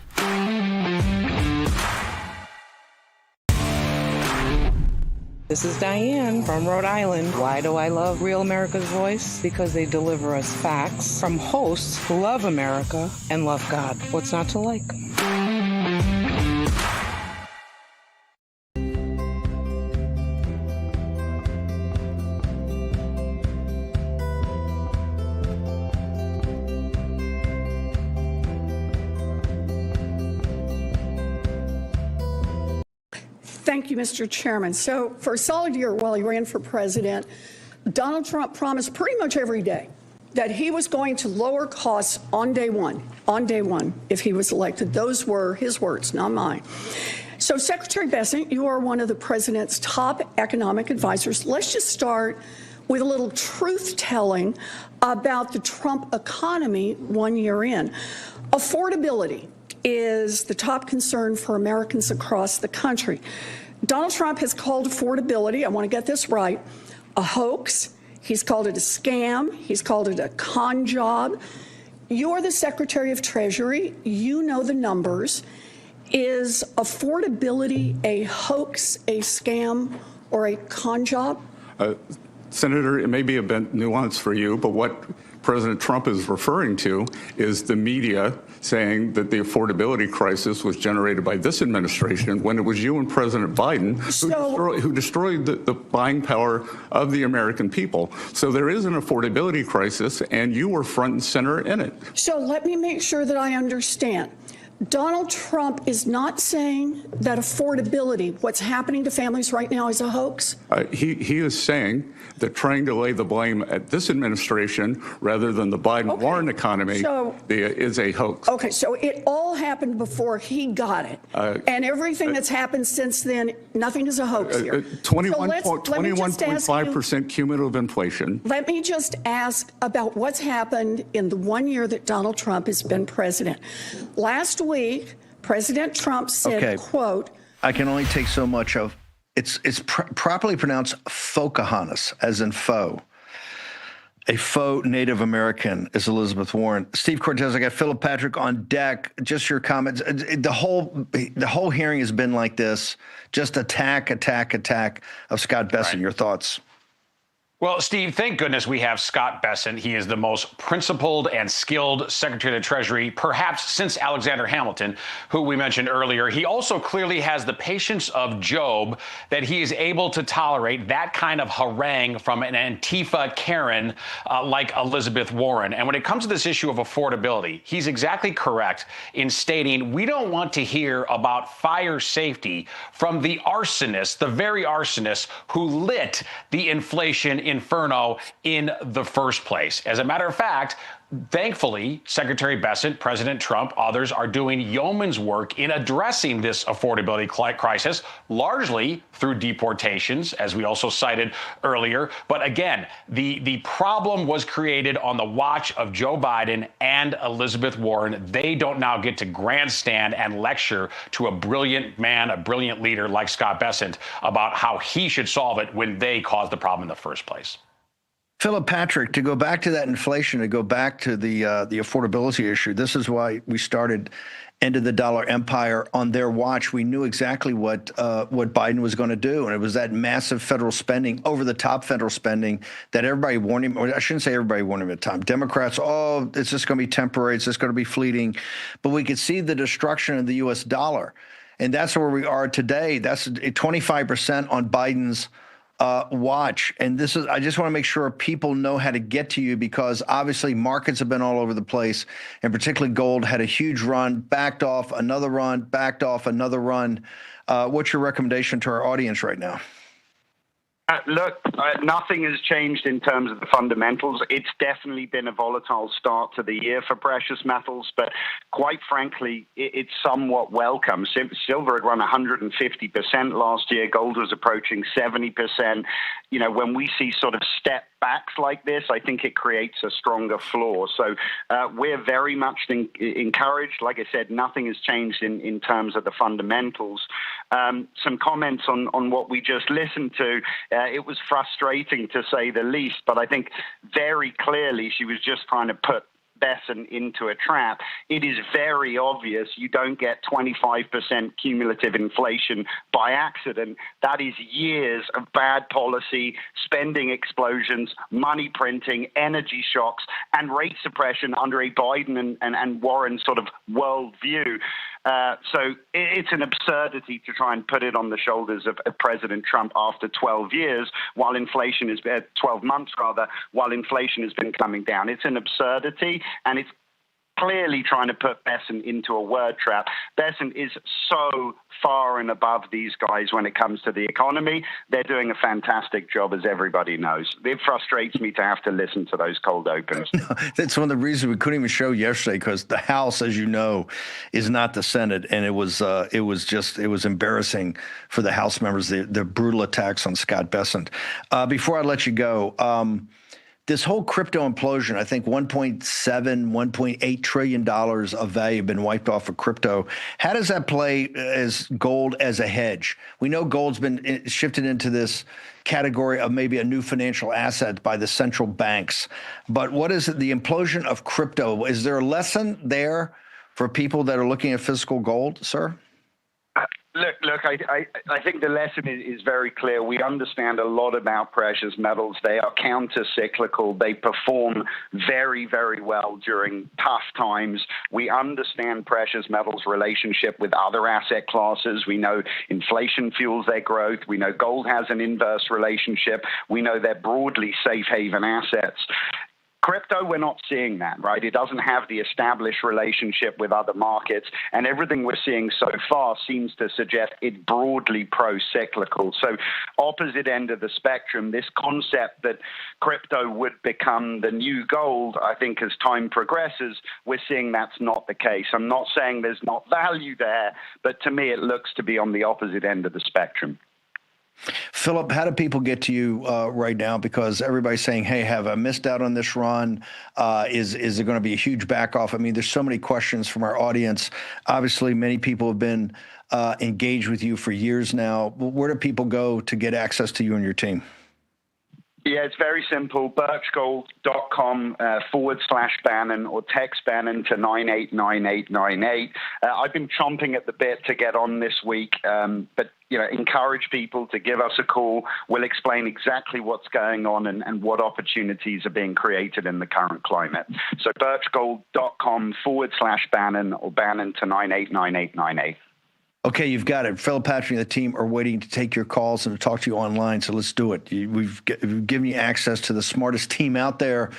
This is Diane from Rhode Island. Why do I love Real America's Voice? Because they deliver us facts from hosts who love America and love God. What's not to like? Thank you, Mr. Chairman. So for a solid year while he ran for president, Donald Trump promised pretty much every day that he was going to lower costs on day one, if he was elected. Those were his words, not mine. So Secretary Bessent, you are one of the president's top economic advisors. Let's just start with a little truth-telling about the Trump economy 1 year in. Affordability is the top concern for Americans across the country. Donald Trump has called affordability, I want to get this right, a hoax. He's called it a scam. He's called it a con job. You're the Secretary of Treasury. You know the numbers. Is affordability a hoax, a scam, or a con job? Senator, it may be a bit nuanced for you, but what President Trump is referring to is the media saying that the affordability crisis was generated by this administration when it was you and President Biden who destroyed the buying power of the American people. So there is an affordability crisis, and you were front and center in it. So let me make sure that I understand. Donald Trump is not saying that affordability, what's happening to families right now, is a hoax? He is saying that trying to lay the blame at this administration rather than the Biden-Warren economy is a hoax. Okay, so it all happened before he got it. And everything that's happened since then, nothing is a hoax here. 21.5% cumulative inflation. Let me just ask about what's happened in the 1 year that Donald Trump has been president. Last week, President Trump said, quote, I can only take so much of, it's properly pronounced Pocahontas, as in foe. A faux Native American is Elizabeth Warren. Steve Cortez, I got Philip Patrick on deck. Just your comments. The whole hearing has been like this, just attack of Scott Bessent. Right. Your thoughts? Well, Steve, thank goodness we have Scott Bessent. He is the most principled and skilled Secretary of the Treasury, perhaps since Alexander Hamilton, who we mentioned earlier. He also clearly has the patience of Job, that he is able to tolerate that kind of harangue from an Antifa Karen like Elizabeth Warren. And when it comes to this issue of affordability, he's exactly correct in stating we don't want to hear about fire safety from the arsonist, the very arsonist who lit the inflation inferno in the first place. As a matter of fact, thankfully, Secretary Bessent, President Trump, others are doing yeoman's work in addressing this affordability crisis, largely through deportations, as we also cited earlier. But again, the problem was created on the watch of Joe Biden and Elizabeth Warren. They don't now get to grandstand and lecture to a brilliant man, a brilliant leader like Scott Bessent about how he should solve it when they caused the problem in the first place. Philip Patrick, to go back to that inflation, to go back to the affordability issue, this is why we started End of the Dollar Empire on their watch. We knew exactly what Biden was going to do, and it was that massive federal spending, over-the-top federal spending that everybody warned him, or I shouldn't say everybody warned him at the time. Democrats, oh, it's just going to be temporary, it's just going to be fleeting. But we could see the destruction of the U.S. dollar, and that's where we are today. That's 25% on Biden's watch. And this is, I just want to make sure people know how to get to you, because obviously markets have been all over the place, and particularly gold had a huge run, backed off, another run, backed off, another run. What's your recommendation to our audience right now? Look, nothing has changed in terms of the fundamentals. It's definitely been a volatile start to the year for precious metals, but quite frankly, it's somewhat welcome. Silver had run 150% last year. Gold was approaching 70%. You know, when we see sort of step backs like this, I think it creates a stronger floor. So we're very much encouraged. Like I said, nothing has changed in terms of the fundamentals. Some comments on what we just listened to. It was frustrating, to say the least, but I think very clearly she was just trying to put Bessent into a trap. It is very obvious you don't get 25% cumulative inflation by accident. That is years of bad policy, spending explosions, money printing, energy shocks, and rate suppression under a Biden and Warren sort of worldview. So it's an absurdity to try and put it on the shoulders of President Trump after 12 years, while inflation is 12 months rather, while inflation has been coming down. It's an absurdity, and it's clearly trying to put Bessent into a word trap. Bessent is so far and above these guys when it comes to the economy. They're doing a fantastic job, as everybody knows. It frustrates me to have to listen to those cold opens. That's one of the reasons we couldn't even show yesterday, because the House, as you know, is not the Senate, and it was embarrassing for the House members, the brutal attacks on Scott Bessent. Before I let you go, this whole crypto implosion, I think $1.7, $1.8 trillion of value have been wiped off of crypto. How does that play as gold as a hedge? We know gold's been shifted into this category of maybe a new financial asset by the central banks. But what is it, the implosion of crypto? Is there a lesson there for people that are looking at physical gold, sir? Look, I think the lesson is very clear. We understand a lot about precious metals. They are counter-cyclical. They perform very, very well during tough times. We understand precious metals' relationship with other asset classes. We know inflation fuels their growth. We know gold has an inverse relationship. We know they're broadly safe haven assets. Crypto, we're not seeing that, right? It doesn't have the established relationship with other markets, and everything we're seeing so far seems to suggest it's broadly pro-cyclical. So opposite end of the spectrum, this concept that crypto would become the new gold, I think as time progresses, we're seeing that's not the case. I'm not saying there's not value there, but to me it looks to be on the opposite end of the spectrum. Philip, how do people get to you right now? Because everybody's saying, hey, have I missed out on this run? Is there going to be a huge back off? I mean, there's so many questions from our audience. Obviously, many people have been engaged with you for years now. Where do people go to get access to you and your team? Yeah, it's very simple. birchgold.com/Bannon or text Bannon to 989898. I've been chomping at the bit to get on this week, but encourage people to give us a call. We'll explain exactly what's going on and what opportunities are being created in the current climate. So birchgold.com/Bannon or Bannon to 989898. Okay, you've got it. Phil Patrick and the team are waiting to take your calls and to talk to you online, so let's do it. We've given you access to the smartest team out there.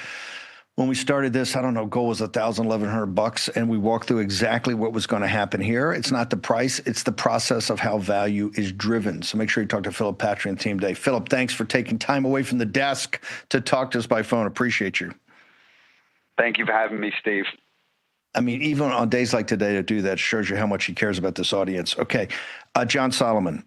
When we started this, I don't know, goal was $1,000, $1,100, and we walked through exactly what was going to happen here. It's not the price, it's the process of how value is driven. So make sure you talk to Philip Patrick and the team today. Philip, thanks for taking time away from the desk to talk to us by phone. Appreciate you. Thank you for having me, Steve. I mean, even on days like today to do that shows you how much he cares about this audience. Okay, John Solomon,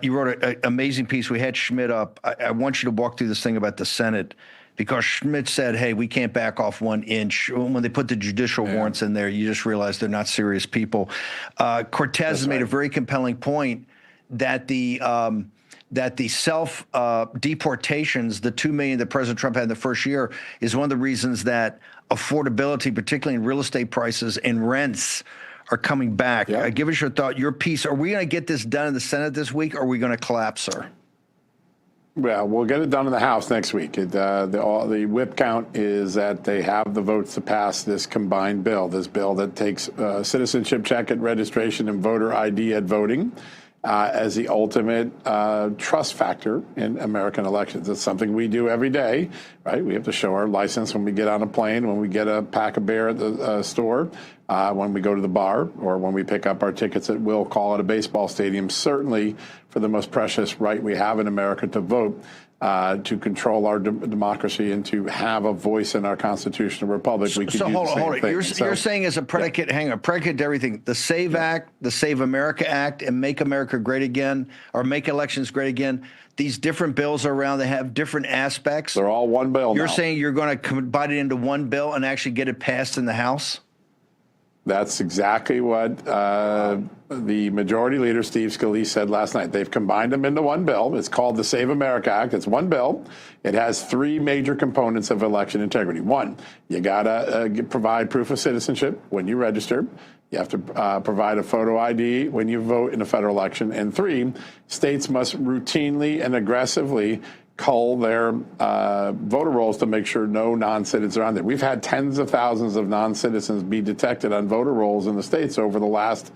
you wrote an amazing piece. We had Schmidt up. I want you to walk through this thing about the Senate, because Schmidt said, hey, we can't back off 1 inch. When they put the judicial warrants in there, you just realize they're not serious people. Cortez has made a very compelling point that the self-deportations, the 2 million that President Trump had in the first year, is one of the reasons that affordability, particularly in real estate prices and rents, are coming back. Give us your thought, your piece. Are we going to get this done in the Senate this week, or are we going to collapse, sir? Well, we'll get it done in the House next week. The whip count is that they have the votes to pass this combined bill, this bill that takes citizenship check at registration and voter ID at voting as the ultimate trust factor in American elections. It's something we do every day, right? We have to show our license when we get on a plane, when we get a pack of beer at the store, when we go to the bar, or when we pick up our tickets at will call at a baseball stadium. Certainly for the most precious right we have in America to vote, to control our democracy and to have a voice in our constitutional republic. We could hold on. You're saying as a predicate, predicate to everything, the SAVE Act, the Save America Act, and Make America Great Again, or Make Elections Great Again, these different bills are around, they have different aspects. They're all one bill You're saying you're going to combine it into one bill and actually get it passed in the House? That's exactly what the majority leader, Steve Scalise, said last night. They've combined them into one bill. It's called the Save America Act. It's one bill. It has 3 major components of election integrity. 1, you got to provide proof of citizenship when you register. You have to provide a photo ID when you vote in a federal election. And 3, states must routinely and aggressively cull their voter rolls to make sure no non-citizens are on there. We've had tens of thousands of non-citizens be detected on voter rolls in the states over the last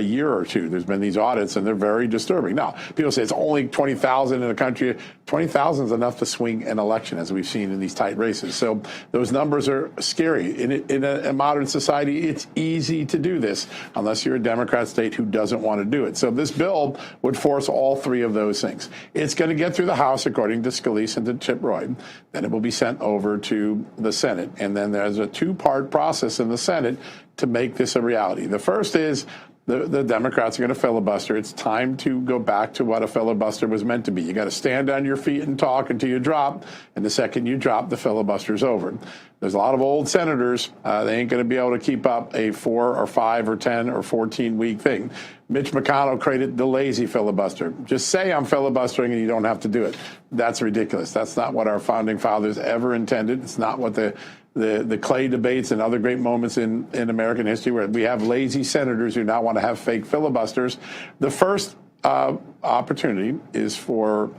year or two. There's been these audits, and they're very disturbing. Now, people say it's only 20,000 in a country. 20,000 is enough to swing an election, as we've seen in these tight races. So those numbers are scary. In a modern society, it's easy to do this, unless you're a Democrat state who doesn't want to do it. So this bill would force all 3 of those things. It's going to get through the House, according to Scalise and to Chip Roy. Then it will be sent over to the Senate. And then there's a 2-part process in the Senate to make this a reality. The first is the Democrats are going to filibuster. It's time to go back to what a filibuster was meant to be. You got to stand on your feet and talk until you drop. And the second you drop, the filibuster's over. There's a lot of old senators. They ain't going to be able to keep up a 4 or 5 or 10 or 14-week thing. Mitch McConnell created the lazy filibuster. Just say I'm filibustering and you don't have to do it. That's ridiculous. That's not what our founding fathers ever intended. It's not what the Clay debates and other great moments in American history where we have lazy senators who now want to have fake filibusters. The first opportunity is for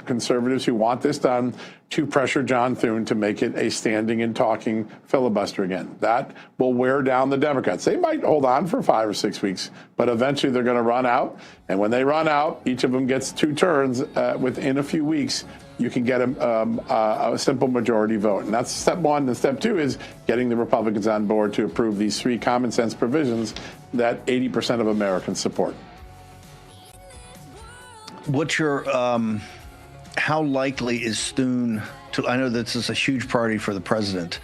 conservatives who want this done to pressure John Thune to make it a standing and talking filibuster again. That will wear down the Democrats. They might hold on for 5 or 6 weeks, but eventually they're going to run out. And when they run out, each of them gets 2 turns within a few weeks. You can get a simple majority vote. And that's step 1. And step 2 is getting the Republicans on board to approve these 3 common sense provisions that 80% of Americans support. What's your, how likely is Thune to, I know this is a huge priority for the president.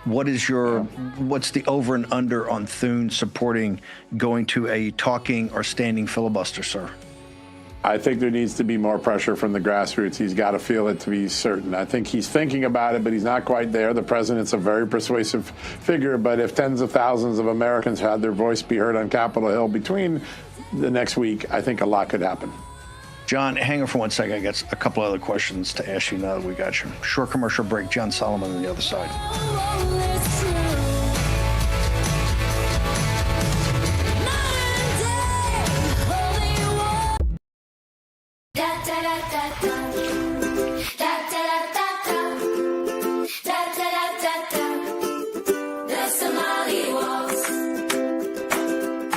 What's the over and under on Thune supporting going to a talking or standing filibuster, sir? I think there needs to be more pressure from the grassroots. He's got to feel it to be certain. I think he's thinking about it, but he's not quite there. The president's a very persuasive figure, but if tens of thousands of Americans had their voice be heard on Capitol Hill between the next week, I think a lot could happen. John, hang on for 1 second. I got a couple other questions to ask you now that we got you. Short commercial break. John Solomon on the other side.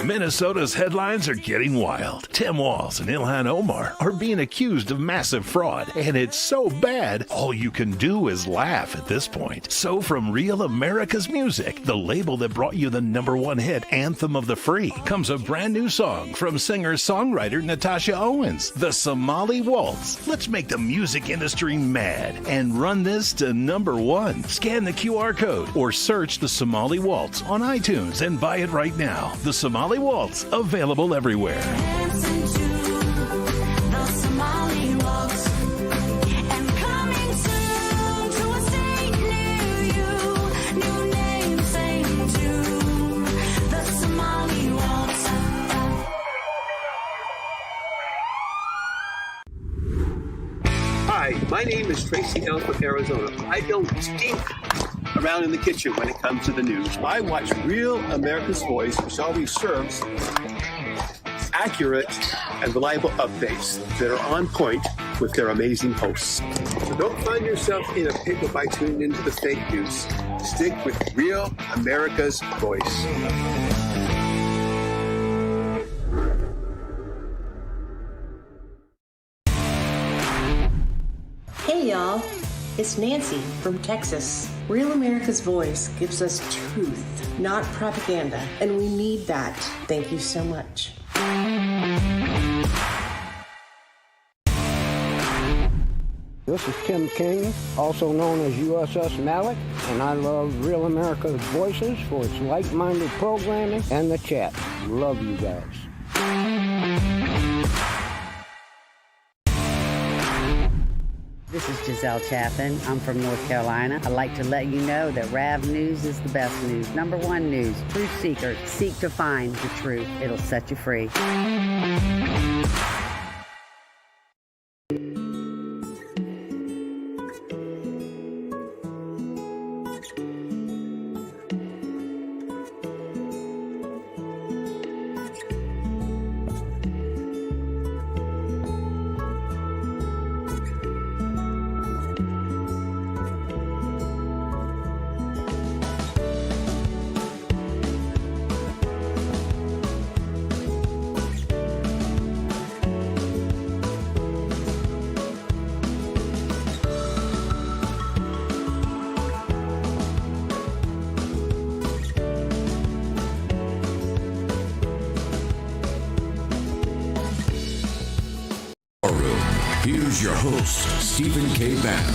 Minnesota's headlines are getting wild. Tim Walz and Ilhan Omar are being accused of massive fraud, and it's so bad, all you can do is laugh at this point. So from Real America's Music, the label that brought you the #1 hit, Anthem of the Free, comes a brand new song from singer-songwriter Natasha Owens, The Somali Waltz. Let's make the music industry mad and run this to #1. Scan the QR code or search The Somali Waltz on iTunes and buy it right now. The Somali Waltz, available everywhere. Hi, my name is Tracy L. from Arizona. I don't stink around in the kitchen when it comes to the news. I watch Real America's Voice, which always serves accurate and reliable updates that are on point with their amazing hosts. So don't find yourself in a pickle by tuning into the fake news. Stick with Real America's Voice. Hey y'all, it's Nancy from Texas. Real America's Voice gives us truth, not propaganda, and we need that. Thank you so much. This is Tim King, also known as USS Malik, and I love Real America's Voices for its like-minded programming and the chat. Love you guys. This is Giselle Chaffin. I'm from North Carolina. I'd like to let you know that RAV News is the best news. #1 news. Truth seekers seek to find the truth. It'll set you free. Here's your host, Stephen K. Bannon.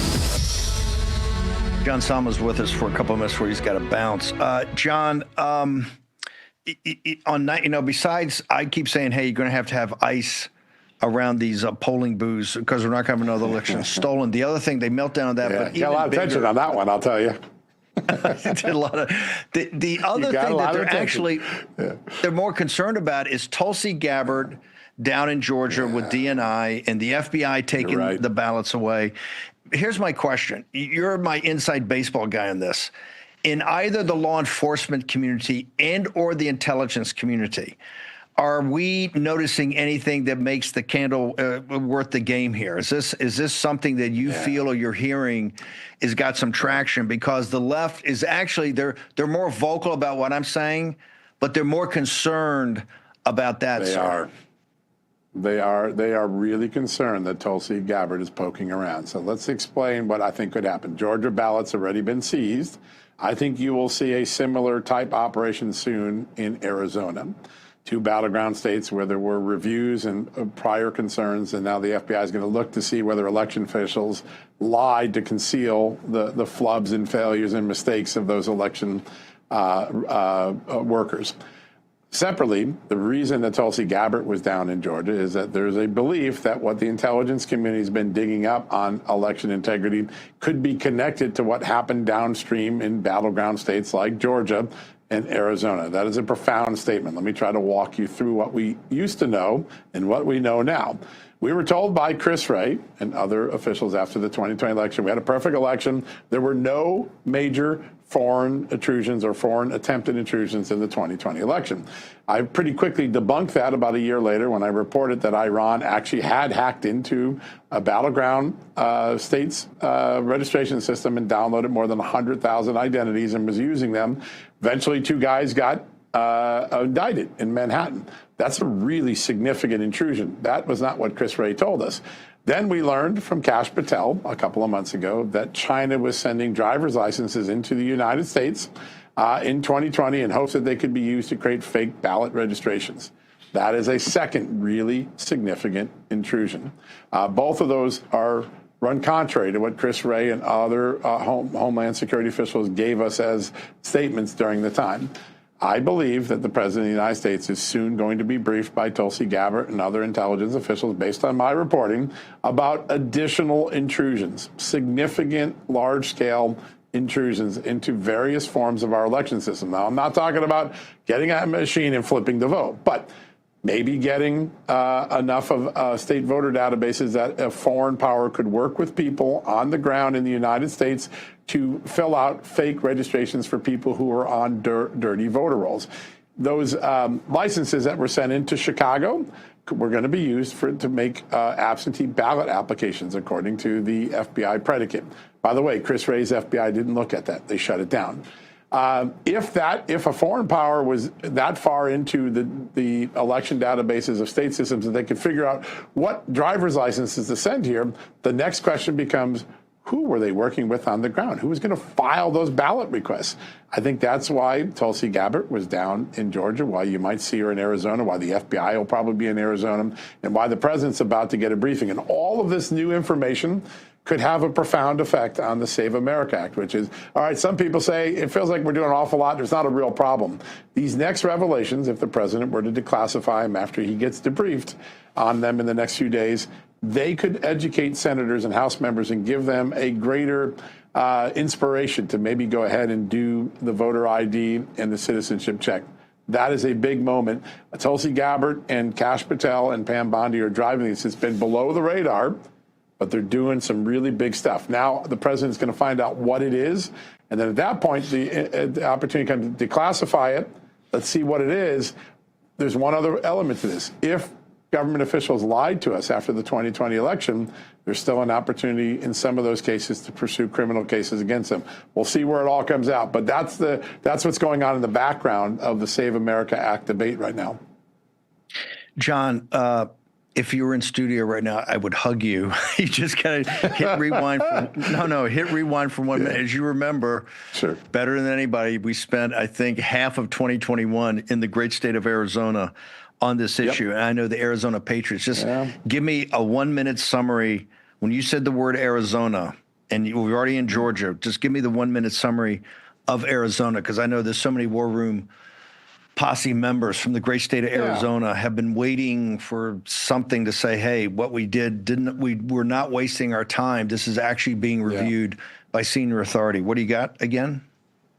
John Solomon's with us for a couple of minutes before he's got to bounce. John, on night, besides, I keep saying, hey, you're going to have ice around these polling booths because we're not going to have another election stolen. The other thing, they melt down that. Yeah, but got a lot of attention on that one, I'll tell you. Did a lot of the other thing that they're actually they're more concerned about is Tulsi Gabbard down in Georgia with DNI and the FBI taking the ballots away. Here's my question. You're my inside baseball guy on this. In either the law enforcement community and or the intelligence community, are we noticing anything that makes the candle worth the game here? Is this something that you feel or you're hearing has got some traction? Because the left is actually, they're more vocal about what I'm saying, but they're more concerned about that. They are really concerned that Tulsi Gabbard is poking around. So let's explain what I think could happen. Georgia ballots have already been seized. I think you will see a similar type operation soon in Arizona. 2 battleground states where there were reviews and prior concerns, and now the FBI is going to look to see whether election officials lied to conceal the flubs and failures and mistakes of those election workers. Separately, the reason that Tulsi Gabbard was down in Georgia is that there's a belief that what the intelligence community has been digging up on election integrity could be connected to what happened downstream in battleground states like Georgia and Arizona. That is a profound statement. Let me try to walk you through what we used to know and what we know now. We were told by Chris Wray and other officials after the 2020 election, we had a perfect election. There were no major foreign intrusions or foreign attempted intrusions in the 2020 election. I pretty quickly debunked that about a year later when I reported that Iran actually had hacked into a battleground state's registration system and downloaded more than 100,000 identities and was using them. Eventually, 2 guys got indicted in Manhattan. That's a really significant intrusion. That was not what Chris Wray told us. Then we learned from Kash Patel a couple of months ago that China was sending driver's licenses into the United States in 2020 in hopes that they could be used to create fake ballot registrations. That is a second really significant intrusion. Both of those are run contrary to what Chris Wray and other Homeland Security officials gave us as statements during the time. I believe that the President of the United States is soon going to be briefed by Tulsi Gabbard and other intelligence officials, based on my reporting, about additional intrusions, significant, large-scale intrusions into various forms of our election system. Now, I'm not talking about getting a machine and flipping the vote, but maybe getting enough of state voter databases that a foreign power could work with people on the ground in the United States to fill out fake registrations for people who are on dirty voter rolls. Those licenses that were sent into Chicago were going to be used to make absentee ballot applications, according to the FBI predicate. By the way, Chris Wray's FBI didn't look at that. They shut it down. If a foreign power was that far into the election databases of state systems that they could figure out what driver's licenses to send here, the next question becomes, who were they working with on the ground? Who was going to file those ballot requests? I think that's why Tulsi Gabbard was down in Georgia, why you might see her in Arizona, why the FBI will probably be in Arizona, and why the president's about to get a briefing. And all of this new information could have a profound effect on the Save America Act, which is, all right, some people say it feels like we're doing an awful lot. There's not a real problem. These next revelations, if the president were to declassify them after he gets debriefed on them in the next few days, they could educate senators and House members and give them a greater inspiration to maybe go ahead and do the voter ID and the citizenship check. That is a big moment. Tulsi Gabbard and Kash Patel and Pam Bondi are driving this. It's been below the radar, but they're doing some really big stuff. Now the president's going to find out what it is, and then at that point, the opportunity comes to declassify it. Let's see what it is. There's one other element to this. If government officials lied to us after the 2020 election, there's still an opportunity in some of those cases to pursue criminal cases against them. We'll see where it all comes out, but that's what's going on in the background of the Save America Act debate right now. John, if you were in studio right now, I would hug you. You just kind of hit rewind. Hit rewind for 1 minute. As you remember, sure, better than anybody, we spent, I think, half of 2021 in the great state of Arizona on this issue. And I know the Arizona Patriots. Just give me a 1 minute summary. When you said the word Arizona, and we're already in Georgia, just give me the 1 minute summary of Arizona, because I know there's so many War Room posse members from the great state of Arizona have been waiting for something to say, hey, what we did, we're not wasting our time. This is actually being reviewed by senior authority. What do you got again?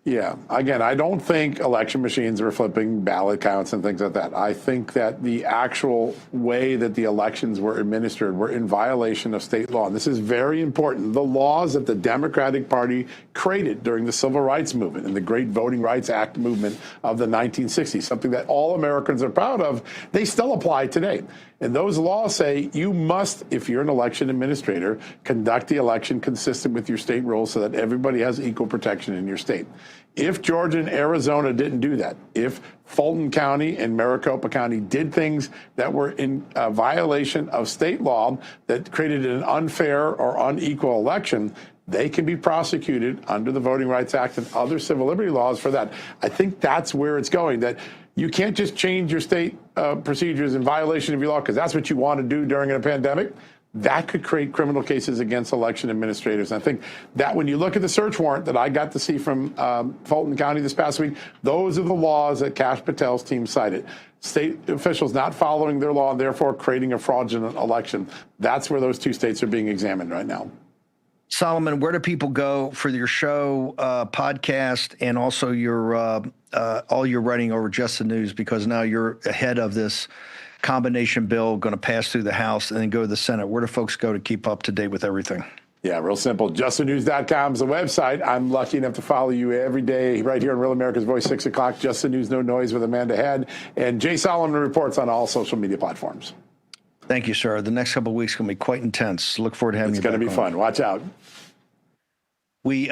Yeah. Again, I don't think election machines are flipping ballot counts and things like that. I think that the actual way that the elections were administered were in violation of state law. And this is very important. The laws that the Democratic Party created during the Civil Rights Movement and the Great Voting Rights Act movement of the 1960s, something that all Americans are proud of, they still apply today. And those laws say you must, if you're an election administrator, conduct the election consistent with your state rules so that everybody has equal protection in your state. If Georgia and Arizona didn't do that, if Fulton County and Maricopa County did things that were in violation of state law that created an unfair or unequal election, they can be prosecuted under the Voting Rights Act and other civil liberty laws for that. I think that's where it's going, that you can't just change your state procedures in violation of your law because that's what you want to do during a pandemic. That could create criminal cases against election administrators. And I think that when you look at the search warrant that I got to see from Fulton County this past week, those are the laws that Kash Patel's team cited. State officials not following their law and therefore creating a fraudulent election. That's where those two states are being examined right now. Solomon, where do people go for your show, podcast, and also your all your writing over Just the News? Because now you're ahead of this combination bill going to pass through the House and then go to the Senate. Where do folks go to keep up to date with everything? Yeah, real simple. JustTheNews.com is the website. I'm lucky enough to follow you every day right here on Real America's Voice, 6 o'clock. Just the News, No Noise with Amanda Head. And Jay Solomon reports on all social media platforms. Thank you, sir. The next couple of weeks are going to be quite intense. Look forward to having you back. It's going to be fun. Watch out. We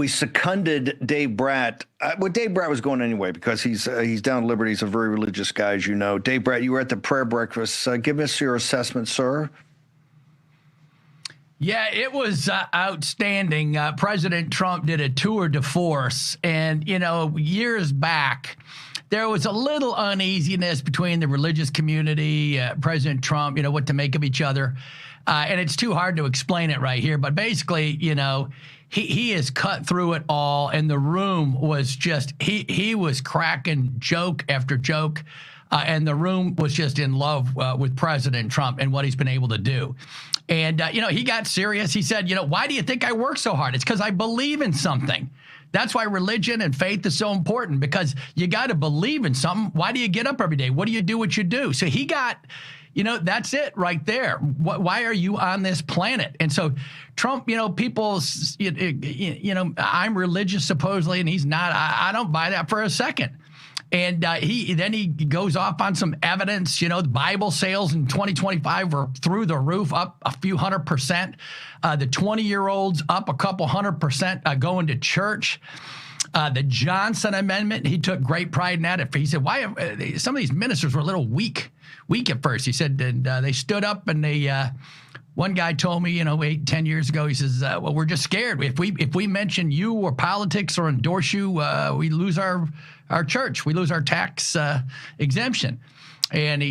seconded Dave Bratt. Well, Dave Bratt was going anyway because he's down at Liberty. He's a very religious guy, as you know. Dave Bratt, you were at the prayer breakfast. Give us your assessment, sir. Yeah, it was outstanding. President Trump did a tour de force. And, years back, there was a little uneasiness between the religious community, President Trump, what to make of each other. And it's too hard to explain it right here. But basically, he has cut through it all. And the room was just, he was cracking joke after joke. And the room was just in love with President Trump and what he's been able to do. And, he got serious. He said, why do you think I work so hard? It's because I believe in something. That's why religion and faith is so important, because you got to believe in something. Why do you get up every day? What do you do what you do? So he got, that's it right there. Why are you on this planet? And so Trump, people, I'm religious supposedly, and he's not. I don't buy that for a second. And he goes off on some evidence. The Bible sales in 2025 were through the roof, up a few 100%. The 20-year-olds up a couple 100% going to church. The Johnson Amendment, he took great pride in that. He said, why some of these ministers were a little weak at first. He said, and they stood up and they. One guy told me, 8-10 years ago, he says, well, we're just scared. If we mention you or politics or endorse you, we lose our church. We lose our tax exemption. And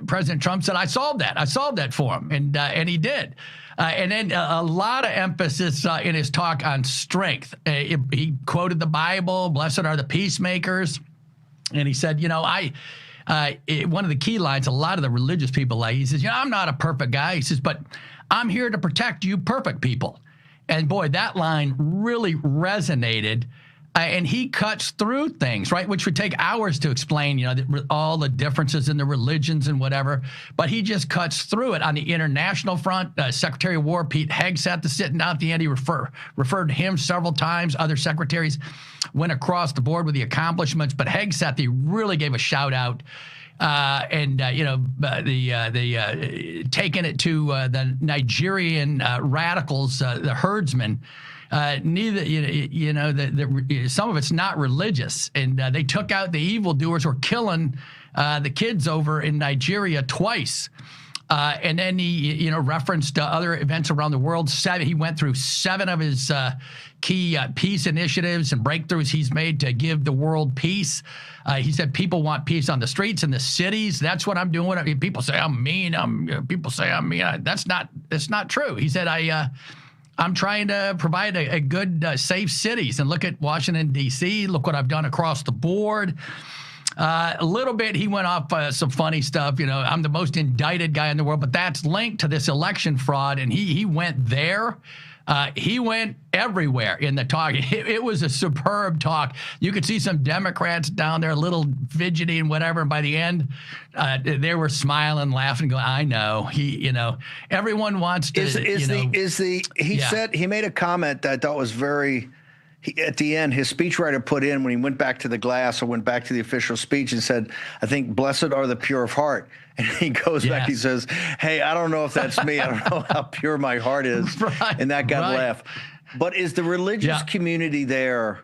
President Trump said, I solved that for him. And he did. And then a lot of emphasis in his talk on strength. He quoted the Bible, blessed are the peacemakers. And he said, one of the key lines, a lot of the religious people he says, I'm not a perfect guy. He says, but I'm here to protect you perfect people. And boy, that line really resonated. And he cuts through things, right, which would take hours to explain, all the differences in the religions and whatever. But he just cuts through it. On the international front, Secretary of War Pete Hegseth sitting down at the end. He referred to him several times. Other secretaries went across the board with the accomplishments. But Hegseth, he really gave a shout out. Taking it to the Nigerian radicals, the herdsmen. Some of it's not religious, and they took out the evildoers who were killing the kids over in Nigeria twice. And then he, referenced other events around the world. He went through 7 of his key peace initiatives and breakthroughs he's made to give the world peace. He said people want peace on the streets and the cities. That's what I'm doing. People say I'm mean. People say I'm mean. That's not true. He said I'm trying to provide a good, safe cities. And look at Washington, D.C. Look what I've done across the board. A little bit, he went off some funny stuff. I'm the most indicted guy in the world, but that's linked to this election fraud. And he went there. He went everywhere in the talk. It was a superb talk. You could see some Democrats down there a little fidgety and whatever. And by the end, they were smiling, laughing, going, I know. Everyone wants to, He said, he made a comment that I thought was very, at the end, his speechwriter put in when he went back to the glass or went back to the official speech and said, I think blessed are the pure of heart. And he goes back, he says, hey, I don't know if that's me. I don't know how pure my heart is. Right, and that got laughed. But is the religious community there?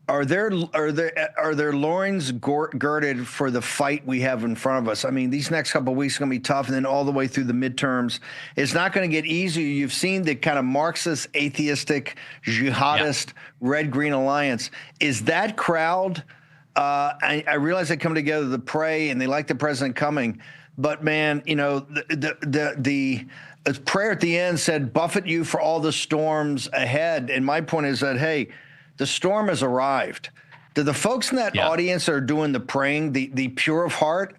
Are their loins girded for the fight we have in front of us? I mean, these next couple of weeks are going to be tough, and then all the way through the midterms. It's not going to get easier. You've seen the kind of Marxist, atheistic, jihadist, red-green alliance. Is that crowd? I realize they come together to pray, and they like the president coming. But, man, the prayer at the end said, buffet you for all the storms ahead. And my point is that, hey, the storm has arrived. Do the folks in that audience that are doing the praying, the pure of heart,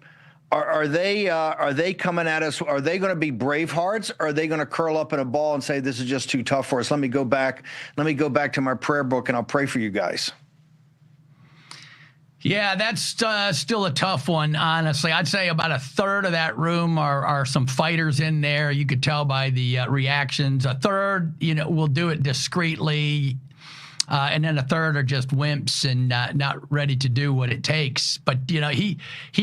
Are they coming at us? Are they going to be Bravehearts? Or are they going to curl up in a ball and say, this is just too tough for us? Let me go back to my prayer book and I'll pray for you guys. Yeah, that's still a tough one, honestly. I'd say about a third of that room are some fighters in there. You could tell by the reactions. A third, will do it discreetly. And then a third are just wimps and not ready to do what it takes. But, he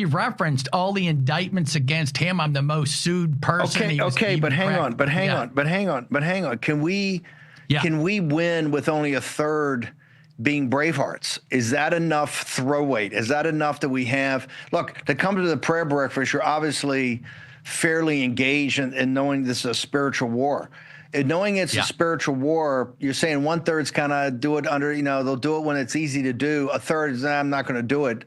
referenced all the indictments against him. I'm the most sued person. Okay, but hang on. Can we win with only a third being Bravehearts? Is that enough throw weight? Is that enough that we have? Look, to come to the prayer breakfast, you're obviously fairly engaged in knowing this is a spiritual war. And knowing it's a spiritual war, you're saying 1/3's kind of do it under, they'll do it when it's easy to do. A third is, I'm not going to do it.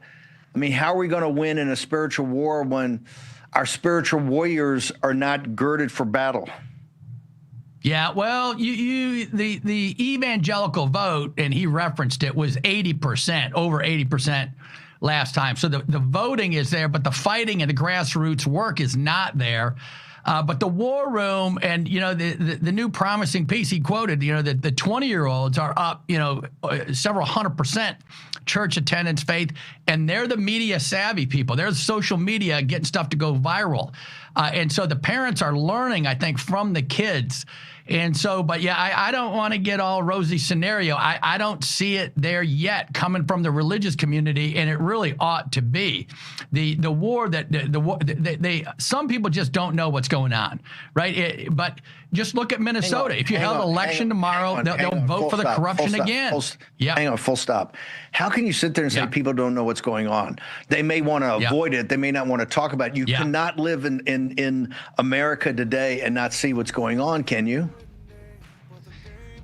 I mean, how are we going to win in a spiritual war when our spiritual warriors are not girded for battle? Yeah, well, the evangelical vote, and he referenced it, was 80%, over 80% last time. So the voting is there, but the fighting and the grassroots work is not there. But the war room and, the new promising piece he quoted, that the 20-year-olds are up, several 100% church attendance, faith, and they're the media savvy people. They're the social media getting stuff to go viral. And so the parents are learning, I think, from the kids. And so, but yeah, I don't want to get all rosy scenario. I don't see it there yet coming from the religious community, and it really ought to be. The war that some people just don't know what's going on, right? But just look at Minnesota. If you held an election tomorrow, they'll vote for the corruption again. Hang on, full stop. How can you sit there and say people don't know what's going on? They may want to avoid it. They may not want to talk about it. You cannot live in America today and not see what's going on, can you?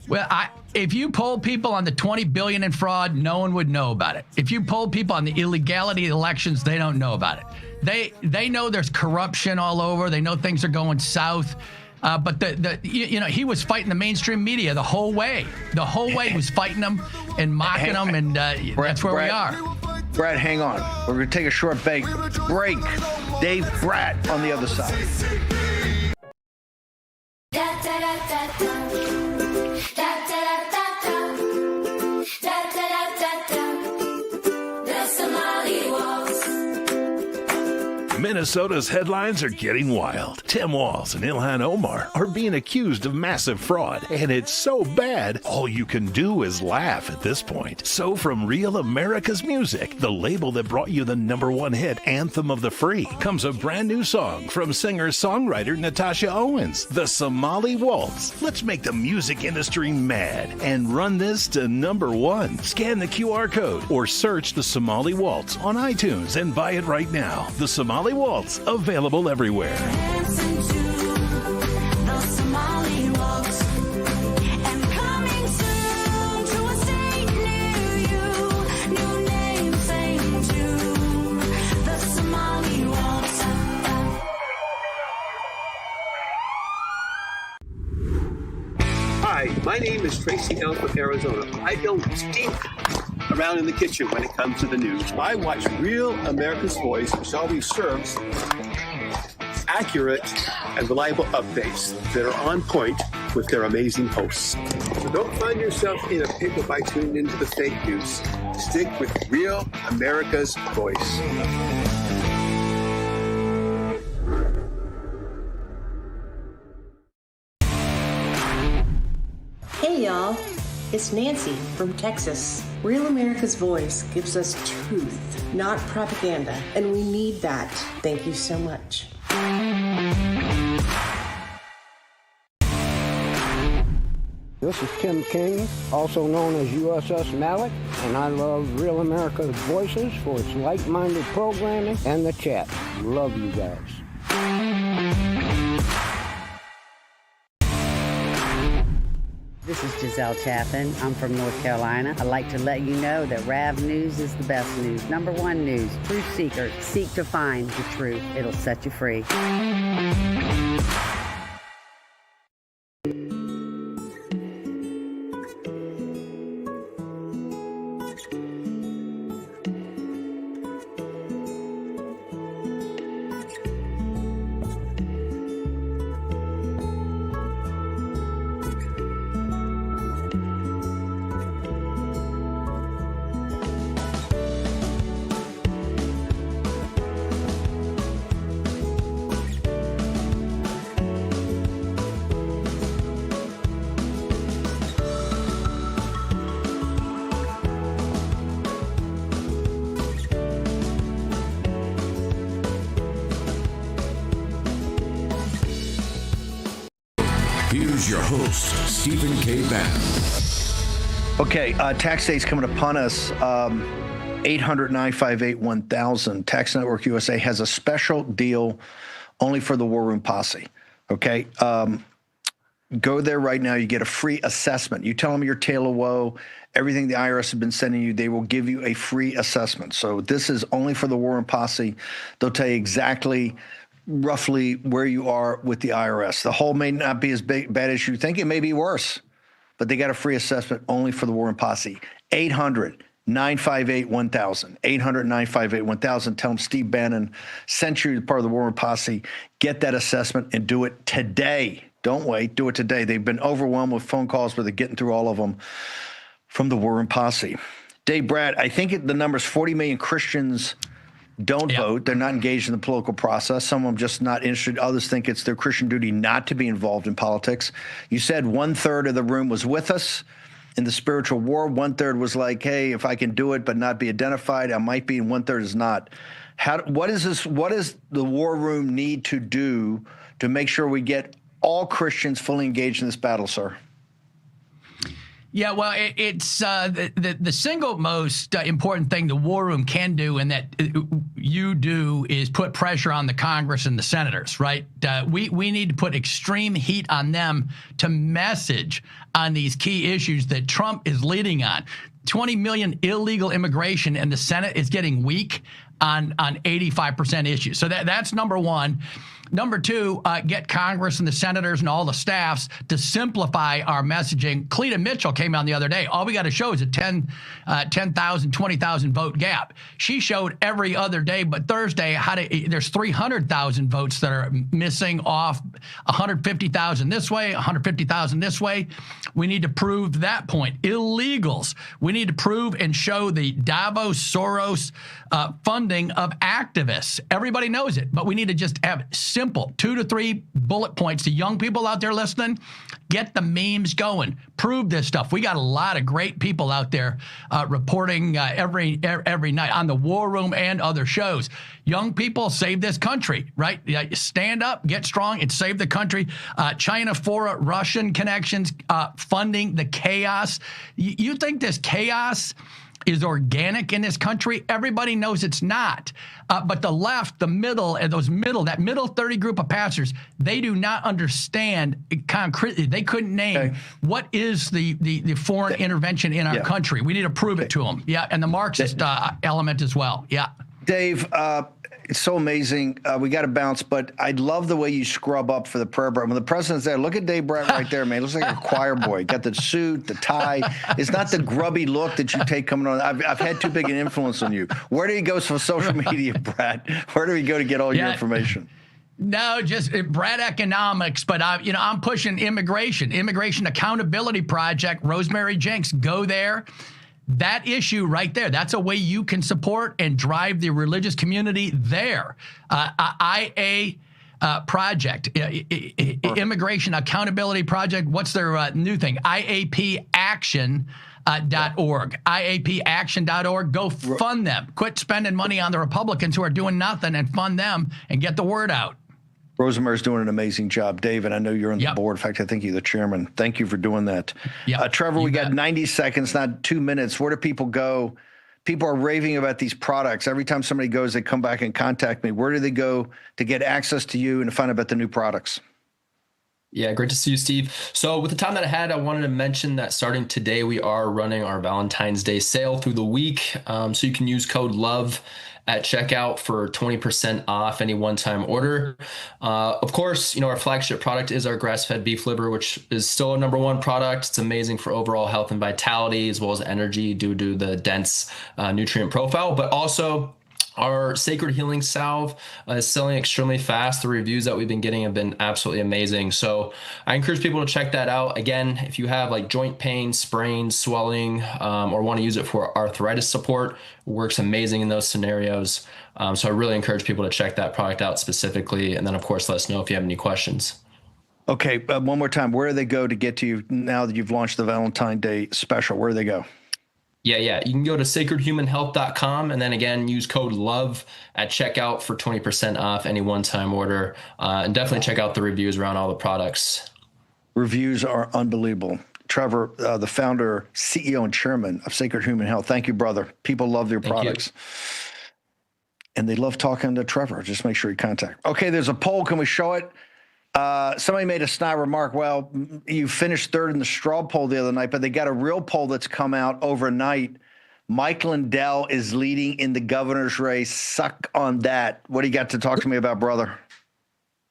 Well, if you poll people on the $20 billion in fraud, no one would know about it. If you poll people on the illegality of elections, they don't know about it. They know there's corruption all over. They know things are going south. But he was fighting the mainstream media the whole way. The whole way he was fighting them and mocking them, and that's where we are. Brad, hang on. We're going to take a short break. Dave Bratt on the other side. Minnesota's headlines are getting wild. Tim Walz and Ilhan Omar are being accused of massive fraud, and it's so bad, all you can do is laugh at this point. So from Real America's Music, the label that brought you the #1 hit, Anthem of the Free, comes a brand new song from singer-songwriter Natasha Owens, The Somali Waltz. Let's make the music industry mad and run this to #1. Scan the QR code or search The Somali Waltz on iTunes and buy it right now. The Somali Waltz, available everywhere. Hi, my name is Tracy L. from Arizona. I don't stink around in the kitchen when it comes to the news. I watch Real America's Voice, which always serves accurate and reliable updates that are on point with their amazing hosts. So don't find yourself in a pickle by tuning into the fake news. Stick with Real America's Voice. Hey y'all, it's Nancy from Texas. Real America's Voice gives us truth, not propaganda, and we need that. Thank you so much. This is Tim King, also known as USS Malik, and I love Real America's Voices for its like-minded programming and the chat. Love you guys. This is Giselle Chaffin. I'm from North Carolina. I'd like to let you know that RAV News is the best news. #1 news. Truth seekers seek to find the truth. It'll set you free. Here's your host, Stephen K. Bannon. Okay, tax day's coming upon us. 800-958-1000. Tax Network USA has a special deal only for the War Room Posse. Okay, go there right now. You get a free assessment. You tell them your tale of woe, everything the IRS has been sending you, they will give you a free assessment. So this is only for the War Room Posse. They'll tell you exactly, roughly where you are with the IRS. The hole may not be as bad as you think. It may be worse, but they got a free assessment only for the War Room Posse. 800-958-1000. 800-958-1000. Tell them Steve Bannon sent you part of the War Room Posse. Get that assessment and do it today. Don't wait. Do it today. They've been overwhelmed with phone calls, but they're getting through all of them from the War Room Posse. Dave, Brad, I think the number's 40 million Christians don't vote. They're not engaged in the political process. Some of them just not interested. Others think it's their Christian duty not to be involved in politics. You said 1/3 of the room was with us in the spiritual war. 1/3 was like, hey, if I can do it but not be identified, I might be, and 1/3 is not. What is this? What does the War Room need to do to make sure we get all Christians fully engaged in this battle, sir? Yeah, well, it's the single most important thing the War Room can do, and that you do, is put pressure on the Congress and the senators, right? We need to put extreme heat on them to message on these key issues that Trump is leading on. 20 million illegal immigration, and the Senate is getting weak on 85% issues. So that's number one. Number two, get Congress and the senators and all the staffs to simplify our messaging. Cleta Mitchell came on the other day. All we got to show is a 10,000, 20,000 vote gap. She showed every other day, but Thursday, there's 300,000 votes that are missing off 150,000 this way, 150,000 this way. We need to prove that point. Illegals. We need to prove and show the Davos Soros funding of activists. Everybody knows it, but we need to just have simple 2 to 3 bullet points to young people out there listening. Get the memes going. Prove this stuff. We got a lot of great people out there reporting every night on the War Room and other shows. Young people, save this country, right? Stand up, get strong, and save the country. China for Russian connections, funding the chaos. You think this chaos is organic in this country? Everybody knows it's not. But the left, the middle, and that middle 30 group of pastors, they do not understand concretely. They couldn't name what is the foreign intervention in our country. We need to prove it to them. Yeah, and the Marxist element as well. Yeah. Dave, it's so amazing. We got to bounce, but I love the way you scrub up for the prayer break. When the president's there, look at Dave Brett right there, man. Looks like a choir boy. Got the suit, the tie. It's not the grubby look that you take coming on. I've had too big an influence on you. Where do you go for social media, Brad? Where do we go to get all your information? No, just Brad Economics, but I'm pushing Immigration Accountability Project. Rosemary Jenks, go there. That issue right there, that's a way you can support and drive the religious community there. IA Project, Immigration Accountability Project, what's their new thing? IAPaction.org. IAPaction.org. Go fund them. Quit spending money on the Republicans who are doing nothing and fund them and get the word out. Rosemary's doing an amazing job. David, I know you're on the board. In fact, I think you're the chairman. Thank you for doing that. Trevor, we got 90 seconds, not 2 minutes. Where do people go? People are raving about these products. Every time somebody goes, they come back and contact me. Where do they go to get access to you and to find out about the new products? Yeah, great to see you, Steve. So with the time that I had, I wanted to mention that starting today, we are running our Valentine's Day sale through the week. So you can use code LOVE at checkout for 20% off any one-time order. Of course, our flagship product is our grass-fed beef liver, which is still our #1 product. It's amazing for overall health and vitality, as well as energy due to the dense nutrient profile, but also our Sacred Healing Salve is selling extremely fast. The reviews that we've been getting have been absolutely amazing. So I encourage people to check that out. Again, if you have like joint pain, sprains, swelling, or want to use it for arthritis support, it works amazing in those scenarios. So I really encourage people to check that product out specifically. And then, of course, let us know if you have any questions. Okay, one more time. Where do they go to get to you now that you've launched the Valentine's Day special? Where do they go? Yeah. You can go to sacredhumanhealth.com and then again, use code LOVE at checkout for 20% off any one-time order. And definitely check out the reviews around all the products. reviews are unbelievable. Trevor, the founder, CEO, and chairman of Sacred Human Health. Thank you, brother. People love your products. And they love talking to Trevor. Just make sure you contact. Okay, there's a poll. Can we show it? Somebody made a snide remark. Well, you finished third in the straw poll the other night, but they got a real poll that's come out overnight. Mike Lindell is leading in the governor's race. Suck on that. What do you got to talk to me about, brother?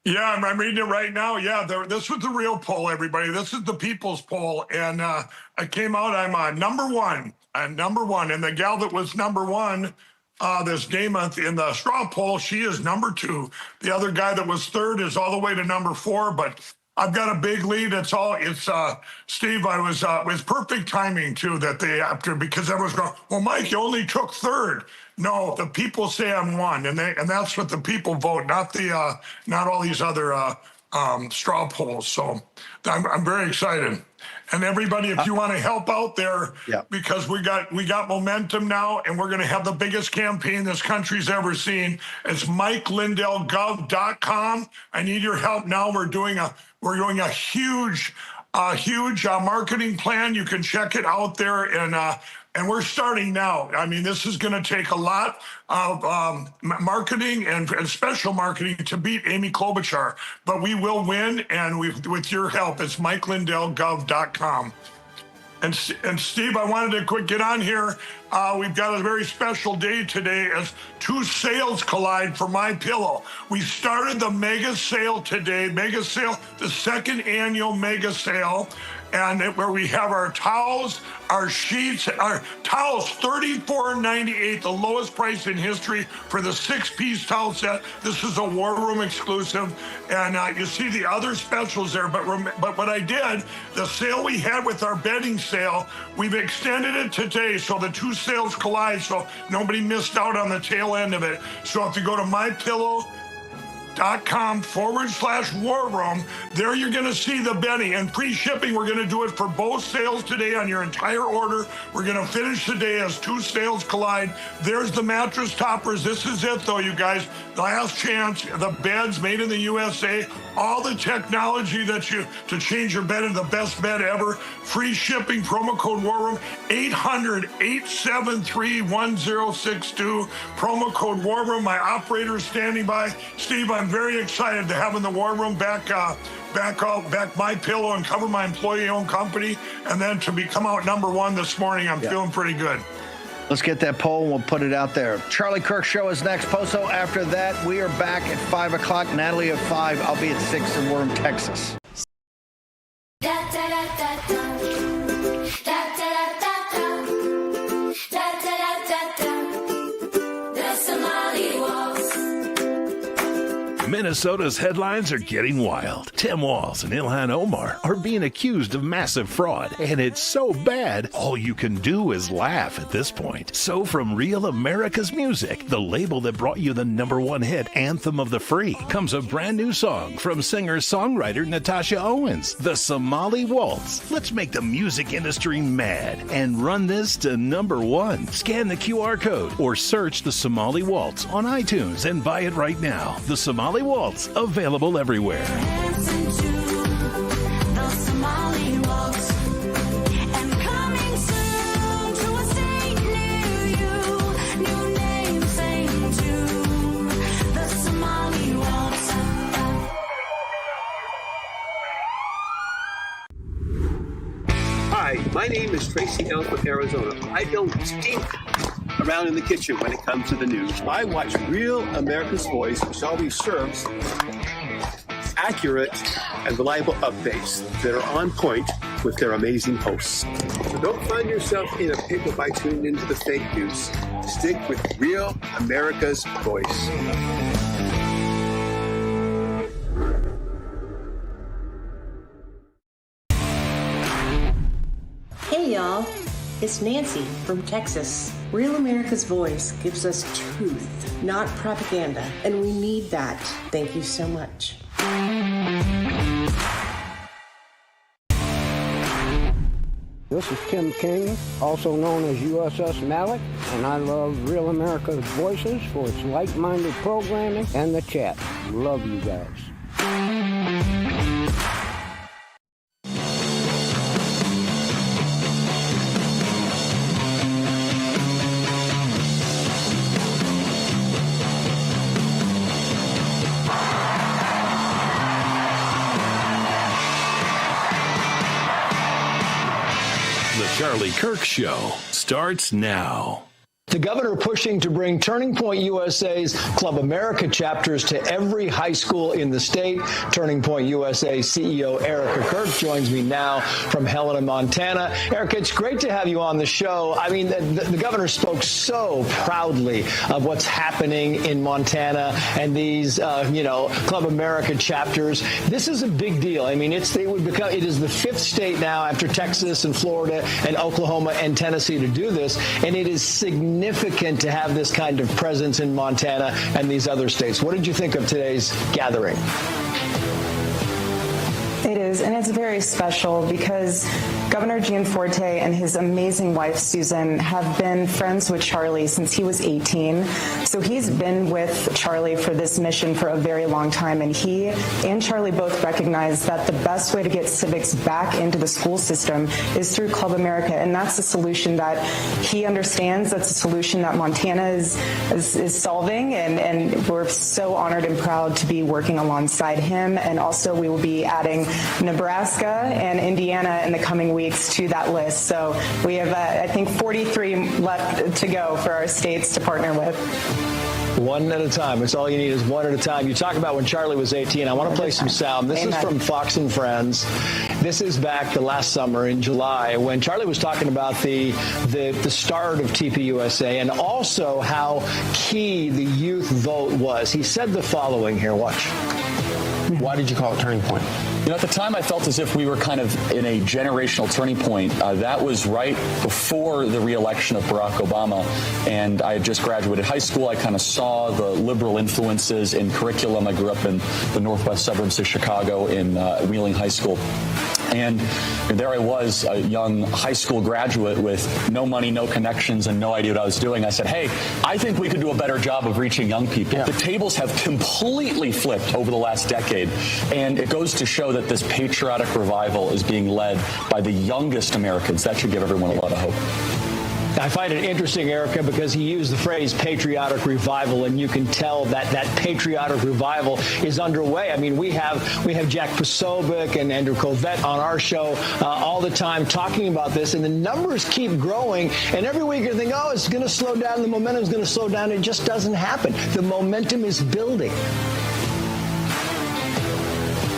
Yeah, I'm reading it right now. Yeah, this was the real poll, everybody. This is the people's poll. And I came out, I'm number one. I'm number one. And the gal that was number one this Namath in the straw poll, she is number two. The other guy that was third is all the way to number four. But I've got a big lead. It's Steve, I was, it was perfect timing too that they, after, because everyone's going, well, Mike, you only took third. No, the people say I'm one, and that's what the people vote, not all these other straw polls. So I'm very excited. And everybody, if you want to help out there, because we got momentum now, and we're going to have the biggest campaign this country's ever seen. It's MikeLindellGov.com. I need your help now. We're doing a huge marketing plan. You can check it out there, and we're starting now. I mean, this is going to take a lot of marketing and special marketing to beat Amy Klobuchar, but we will win, and with your help, it's MikeLindellGov.com. And Steve, I wanted to get on here. We've got a very special day today as two sales collide for MyPillow. We started the mega sale today, the second annual mega sale, and where we have our towels, our sheets, our towels, $34.98, the lowest price in history for the 6-piece towel set. This is a War Room exclusive, and you see the other specials there. But what I did, the sale we had with our bedding sale, we've extended it today, so the two sales collide, so nobody missed out on the tail end of it. So if you go to MyPillow.com/War Room. There you're going to see the bedding and pre-shipping. We're going to do it for both sales today on your entire order. We're going to finish today as two sales collide. There's the mattress toppers. This is it, though, you guys. Last chance. The beds made in the USA. All the technology to change your bed into the best bed ever. Free shipping. Promo code War Room. 800-873-1062. Promo code War Room. My operator is standing by. Steve, I'm very excited to have in the War Room back MyPillow and cover my employee-owned company, and then to come out number one this morning. I'm feeling pretty good. Let's get that poll and we'll put it out there. Charlie Kirk Show is next. Poso after that. We are back at 5 o'clock. Natalie at 5. I'll be at 6 in Warren, Texas. Minnesota's headlines are getting wild. Tim Walz and Ilhan Omar are being accused of massive fraud, and it's so bad, all you can do is laugh at this point. So from Real America's Music, the label that brought you the #1 hit, Anthem of the Free, comes a brand new song from singer-songwriter Natasha Owens, The Somali Waltz. Let's make the music industry mad and run this to #1. Scan the QR code or search The Somali Waltz on iTunes and buy it right now. The Somali Waltz, available everywhere. Hi, my name is Tracy L. from Arizona. I don't stink around in the kitchen when it comes to the news. I watch Real America's Voice, which always serves accurate and reliable updates that are on point with their amazing hosts. So don't find yourself in a pickle by tuning into the fake news. Stick with Real America's Voice. Hey y'all, it's Nancy from Texas. Real America's Voice gives us truth, not propaganda, and we need that. Thank you so much. This is Tim King, also known as USS Malik, and I love Real America's Voices for its like-minded programming and the chat. Love you guys. Charlie Kirk Show starts now. The governor pushing to bring Turning Point USA's Club America chapters to every high school in the state. Turning Point USA CEO Erica Kirk joins me now from Helena, Montana. Erica, it's great to have you on the show. I mean, the governor spoke so proudly of what's happening in Montana and these, Club America chapters. This is a big deal. I mean, it is the fifth state now after Texas and Florida and Oklahoma and Tennessee to do this, and it is significant to have this kind of presence in Montana and these other states. What did you think of today's gathering? It is, and it's very special because Governor Gianforte and his amazing wife, Susan, have been friends with Charlie since he was 18. So he's been with Charlie for this mission for a very long time, and he and Charlie both recognize that the best way to get civics back into the school system is through Club America, and that's a solution that he understands. That's a solution that Montana is solving, and we're so honored and proud to be working alongside him. And also we will be adding Nebraska and Indiana in the coming weeks to that list. So we have, I think, 43 left to go for our states to partner with. One at a time. It's all you need is one at a time. You talk about when Charlie was 18. I want to play some sound. This is from Fox and Friends. This is back the last summer in July when Charlie was talking about the start of TPUSA and also how key the youth vote was. He said the following here. Watch. Why did you call it Turning Point? At the time, I felt as if we were kind of in a generational turning point. That was right before the re-election of Barack Obama, and I had just graduated high school. I kind of saw the liberal influences in curriculum. I grew up in the northwest suburbs of Chicago in Wheeling High School. And there I was, a young high school graduate with no money, no connections, and no idea what I was doing. I said, hey, I think we could do a better job of reaching young people. Yeah. The tables have completely flipped over the last decade, and it goes to show that this patriotic revival is being led by the youngest Americans. That should give everyone a lot of hope. I find it interesting, Erica, because he used the phrase patriotic revival, and you can tell that that patriotic revival is underway. I mean, we have Jack Posobiec and Andrew Covett on our show all the time talking about this, and the numbers keep growing. And every week you think, oh, it's going to slow down, the momentum's going to slow down. It just doesn't happen. The momentum is building.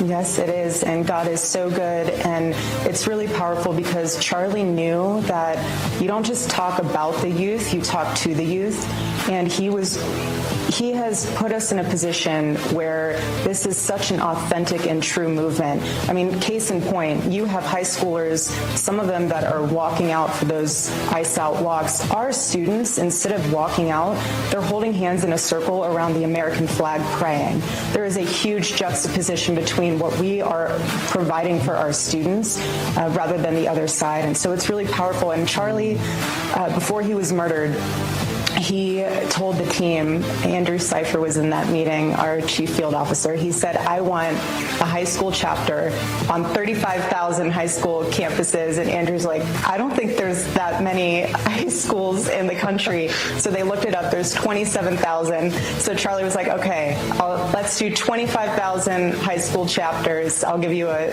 Yes, it is, and God is so good, and it's really powerful because Charlie knew that you don't just talk about the youth, you talk to the youth, and he has put us in a position where this is such an authentic and true movement. I mean, case in point, you have high schoolers, some of them that are walking out for those Ice Out walks. Our students, instead of walking out, they're holding hands in a circle around the American flag praying. There is a huge juxtaposition between what we are providing for our students rather than the other side. And so it's really powerful. And Charlie, before he was murdered, he told the team, Andrew Cipher was in that meeting, our chief field officer, he said, I want a high school chapter on 35,000 high school campuses. And Andrew's like, I don't think there's that many high schools in the country. So they looked it up. There's 27,000. So Charlie was like, okay, let's do 25,000 high school chapters. I'll give you a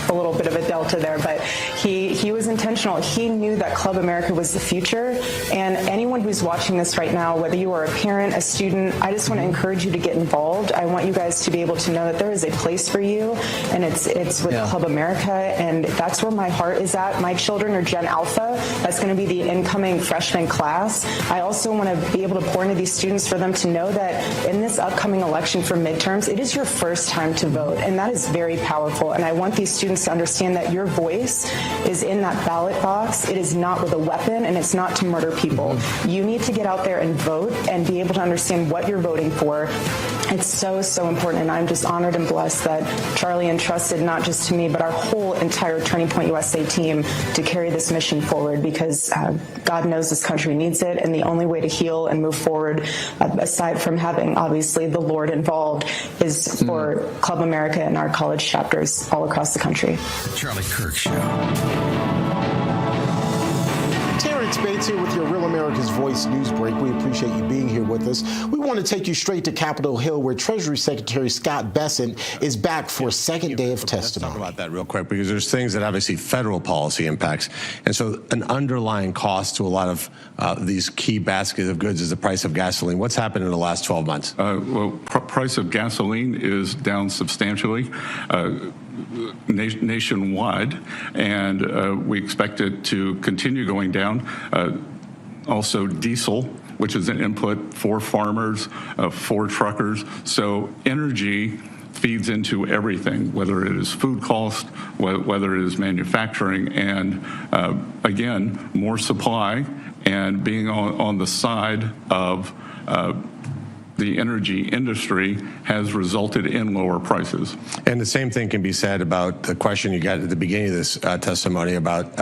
little bit of a delta there. But he was intentional. He knew that Club America was the future. And anyone who's watching this right now, whether you are a parent, a student, I just want to encourage you to get involved. I want you guys to be able to know that there is a place for you, and it's with Club America, and that's where my heart is at. My children are Gen Alpha. That's going to be the incoming freshman class. I also want to be able to pour into these students for them to know that in this upcoming election for midterms, it is your first time to vote, and that is very powerful. And I want these students to understand that your voice is in that ballot box. It is not with a weapon, and it's not to murder people. You need to get out there and vote and be able to understand what you're voting for. It's so, so important, and I'm just honored and blessed that Charlie entrusted not just to me, but our whole entire Turning Point USA team to carry this mission forward, because God knows this country needs it, and the only way to heal and move forward, aside from having, obviously, the Lord involved, is for Club America and our college chapters all across the country. The Charlie Kirk Show. Terrance Terrance Bates here with your Real America's Voice news break. We appreciate you being here with us. We want to take you straight to Capitol Hill, where Treasury Secretary Scott Bessent is back for a second day of testimony. Let's talk about that real quick, because there's things that obviously federal policy impacts. And so an underlying cost to a lot of these key baskets of goods is the price of gasoline. What's happened in the last 12 months? Price of gasoline is down substantially. Nationwide, and we expect it to continue going down. Also, diesel, which is an input for farmers, for truckers. So energy feeds into everything, whether it is food cost, whether it is manufacturing, and again, more supply and being on the side of the energy industry has resulted in lower prices. And the same thing can be said about the question you got at the beginning of this testimony about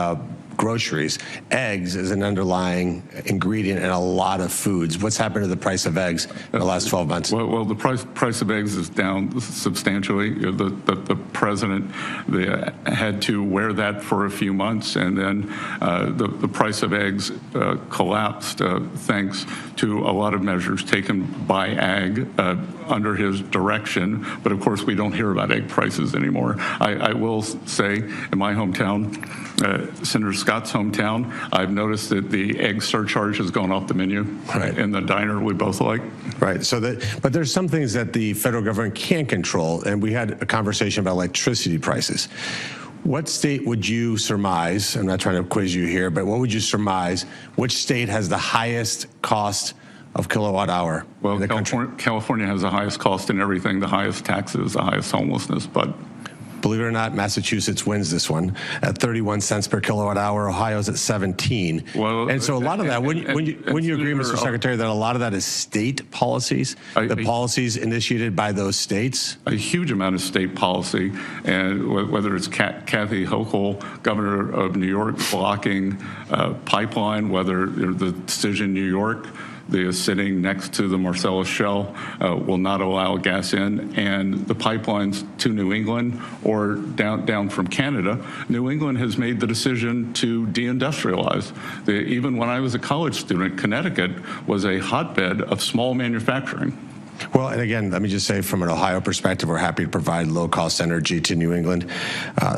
groceries. Eggs is an underlying ingredient in a lot of foods. What's happened to the price of eggs in the last 12 months? Well, the price of eggs is down substantially. The president had to wear that for a few months, and then the price of eggs collapsed thanks to a lot of measures taken by Ag under his direction. But of course, we don't hear about egg prices anymore. I will say, in my hometown, Senator Scott's hometown, I've noticed that the egg surcharge has gone off the menu in the diner we both like. Right. So but there's some things that the federal government can't control, and we had a conversation about electricity prices. What state would you surmise, I'm not trying to quiz you here, but what would you surmise, which state has the highest cost of kilowatt hour in the country? California has the highest cost in everything, the highest taxes, the highest homelessness, but believe it or not, Massachusetts wins this one at 31 cents per kilowatt hour. Ohio's at 17. Well, and so a lot of that, wouldn't you agree, Mr. Secretary, that a lot of that is state policies, the policies initiated by those states? A huge amount of state policy, and whether it's Kathy Hochul, governor of New York, blocking pipeline, whether the decision in New York, they are sitting next to the Marcellus Shell, will not allow gas in, and the pipelines to New England or down from Canada. New England has made the decision to deindustrialize. Even when I was a college student, Connecticut was a hotbed of small manufacturing. Well, and again, let me just say, from an Ohio perspective, we're happy to provide low-cost energy to New England.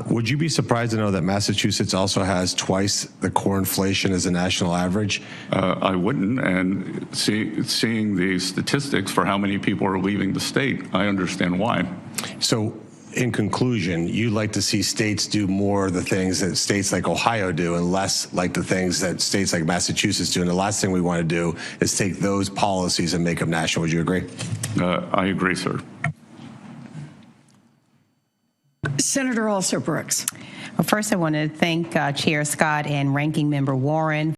Would you be surprised to know that Massachusetts also has twice the core inflation as a national average? I wouldn't, and seeing the statistics for how many people are leaving the state, I understand why. So, in conclusion, you'd like to see states do more of the things that states like Ohio do and less like the things that states like Massachusetts do. And the last thing we want to do is take those policies and make them national. Would you agree? I agree, sir. Senator Also Brooks. Well, first, I want to thank Chair Scott and Ranking Member Warren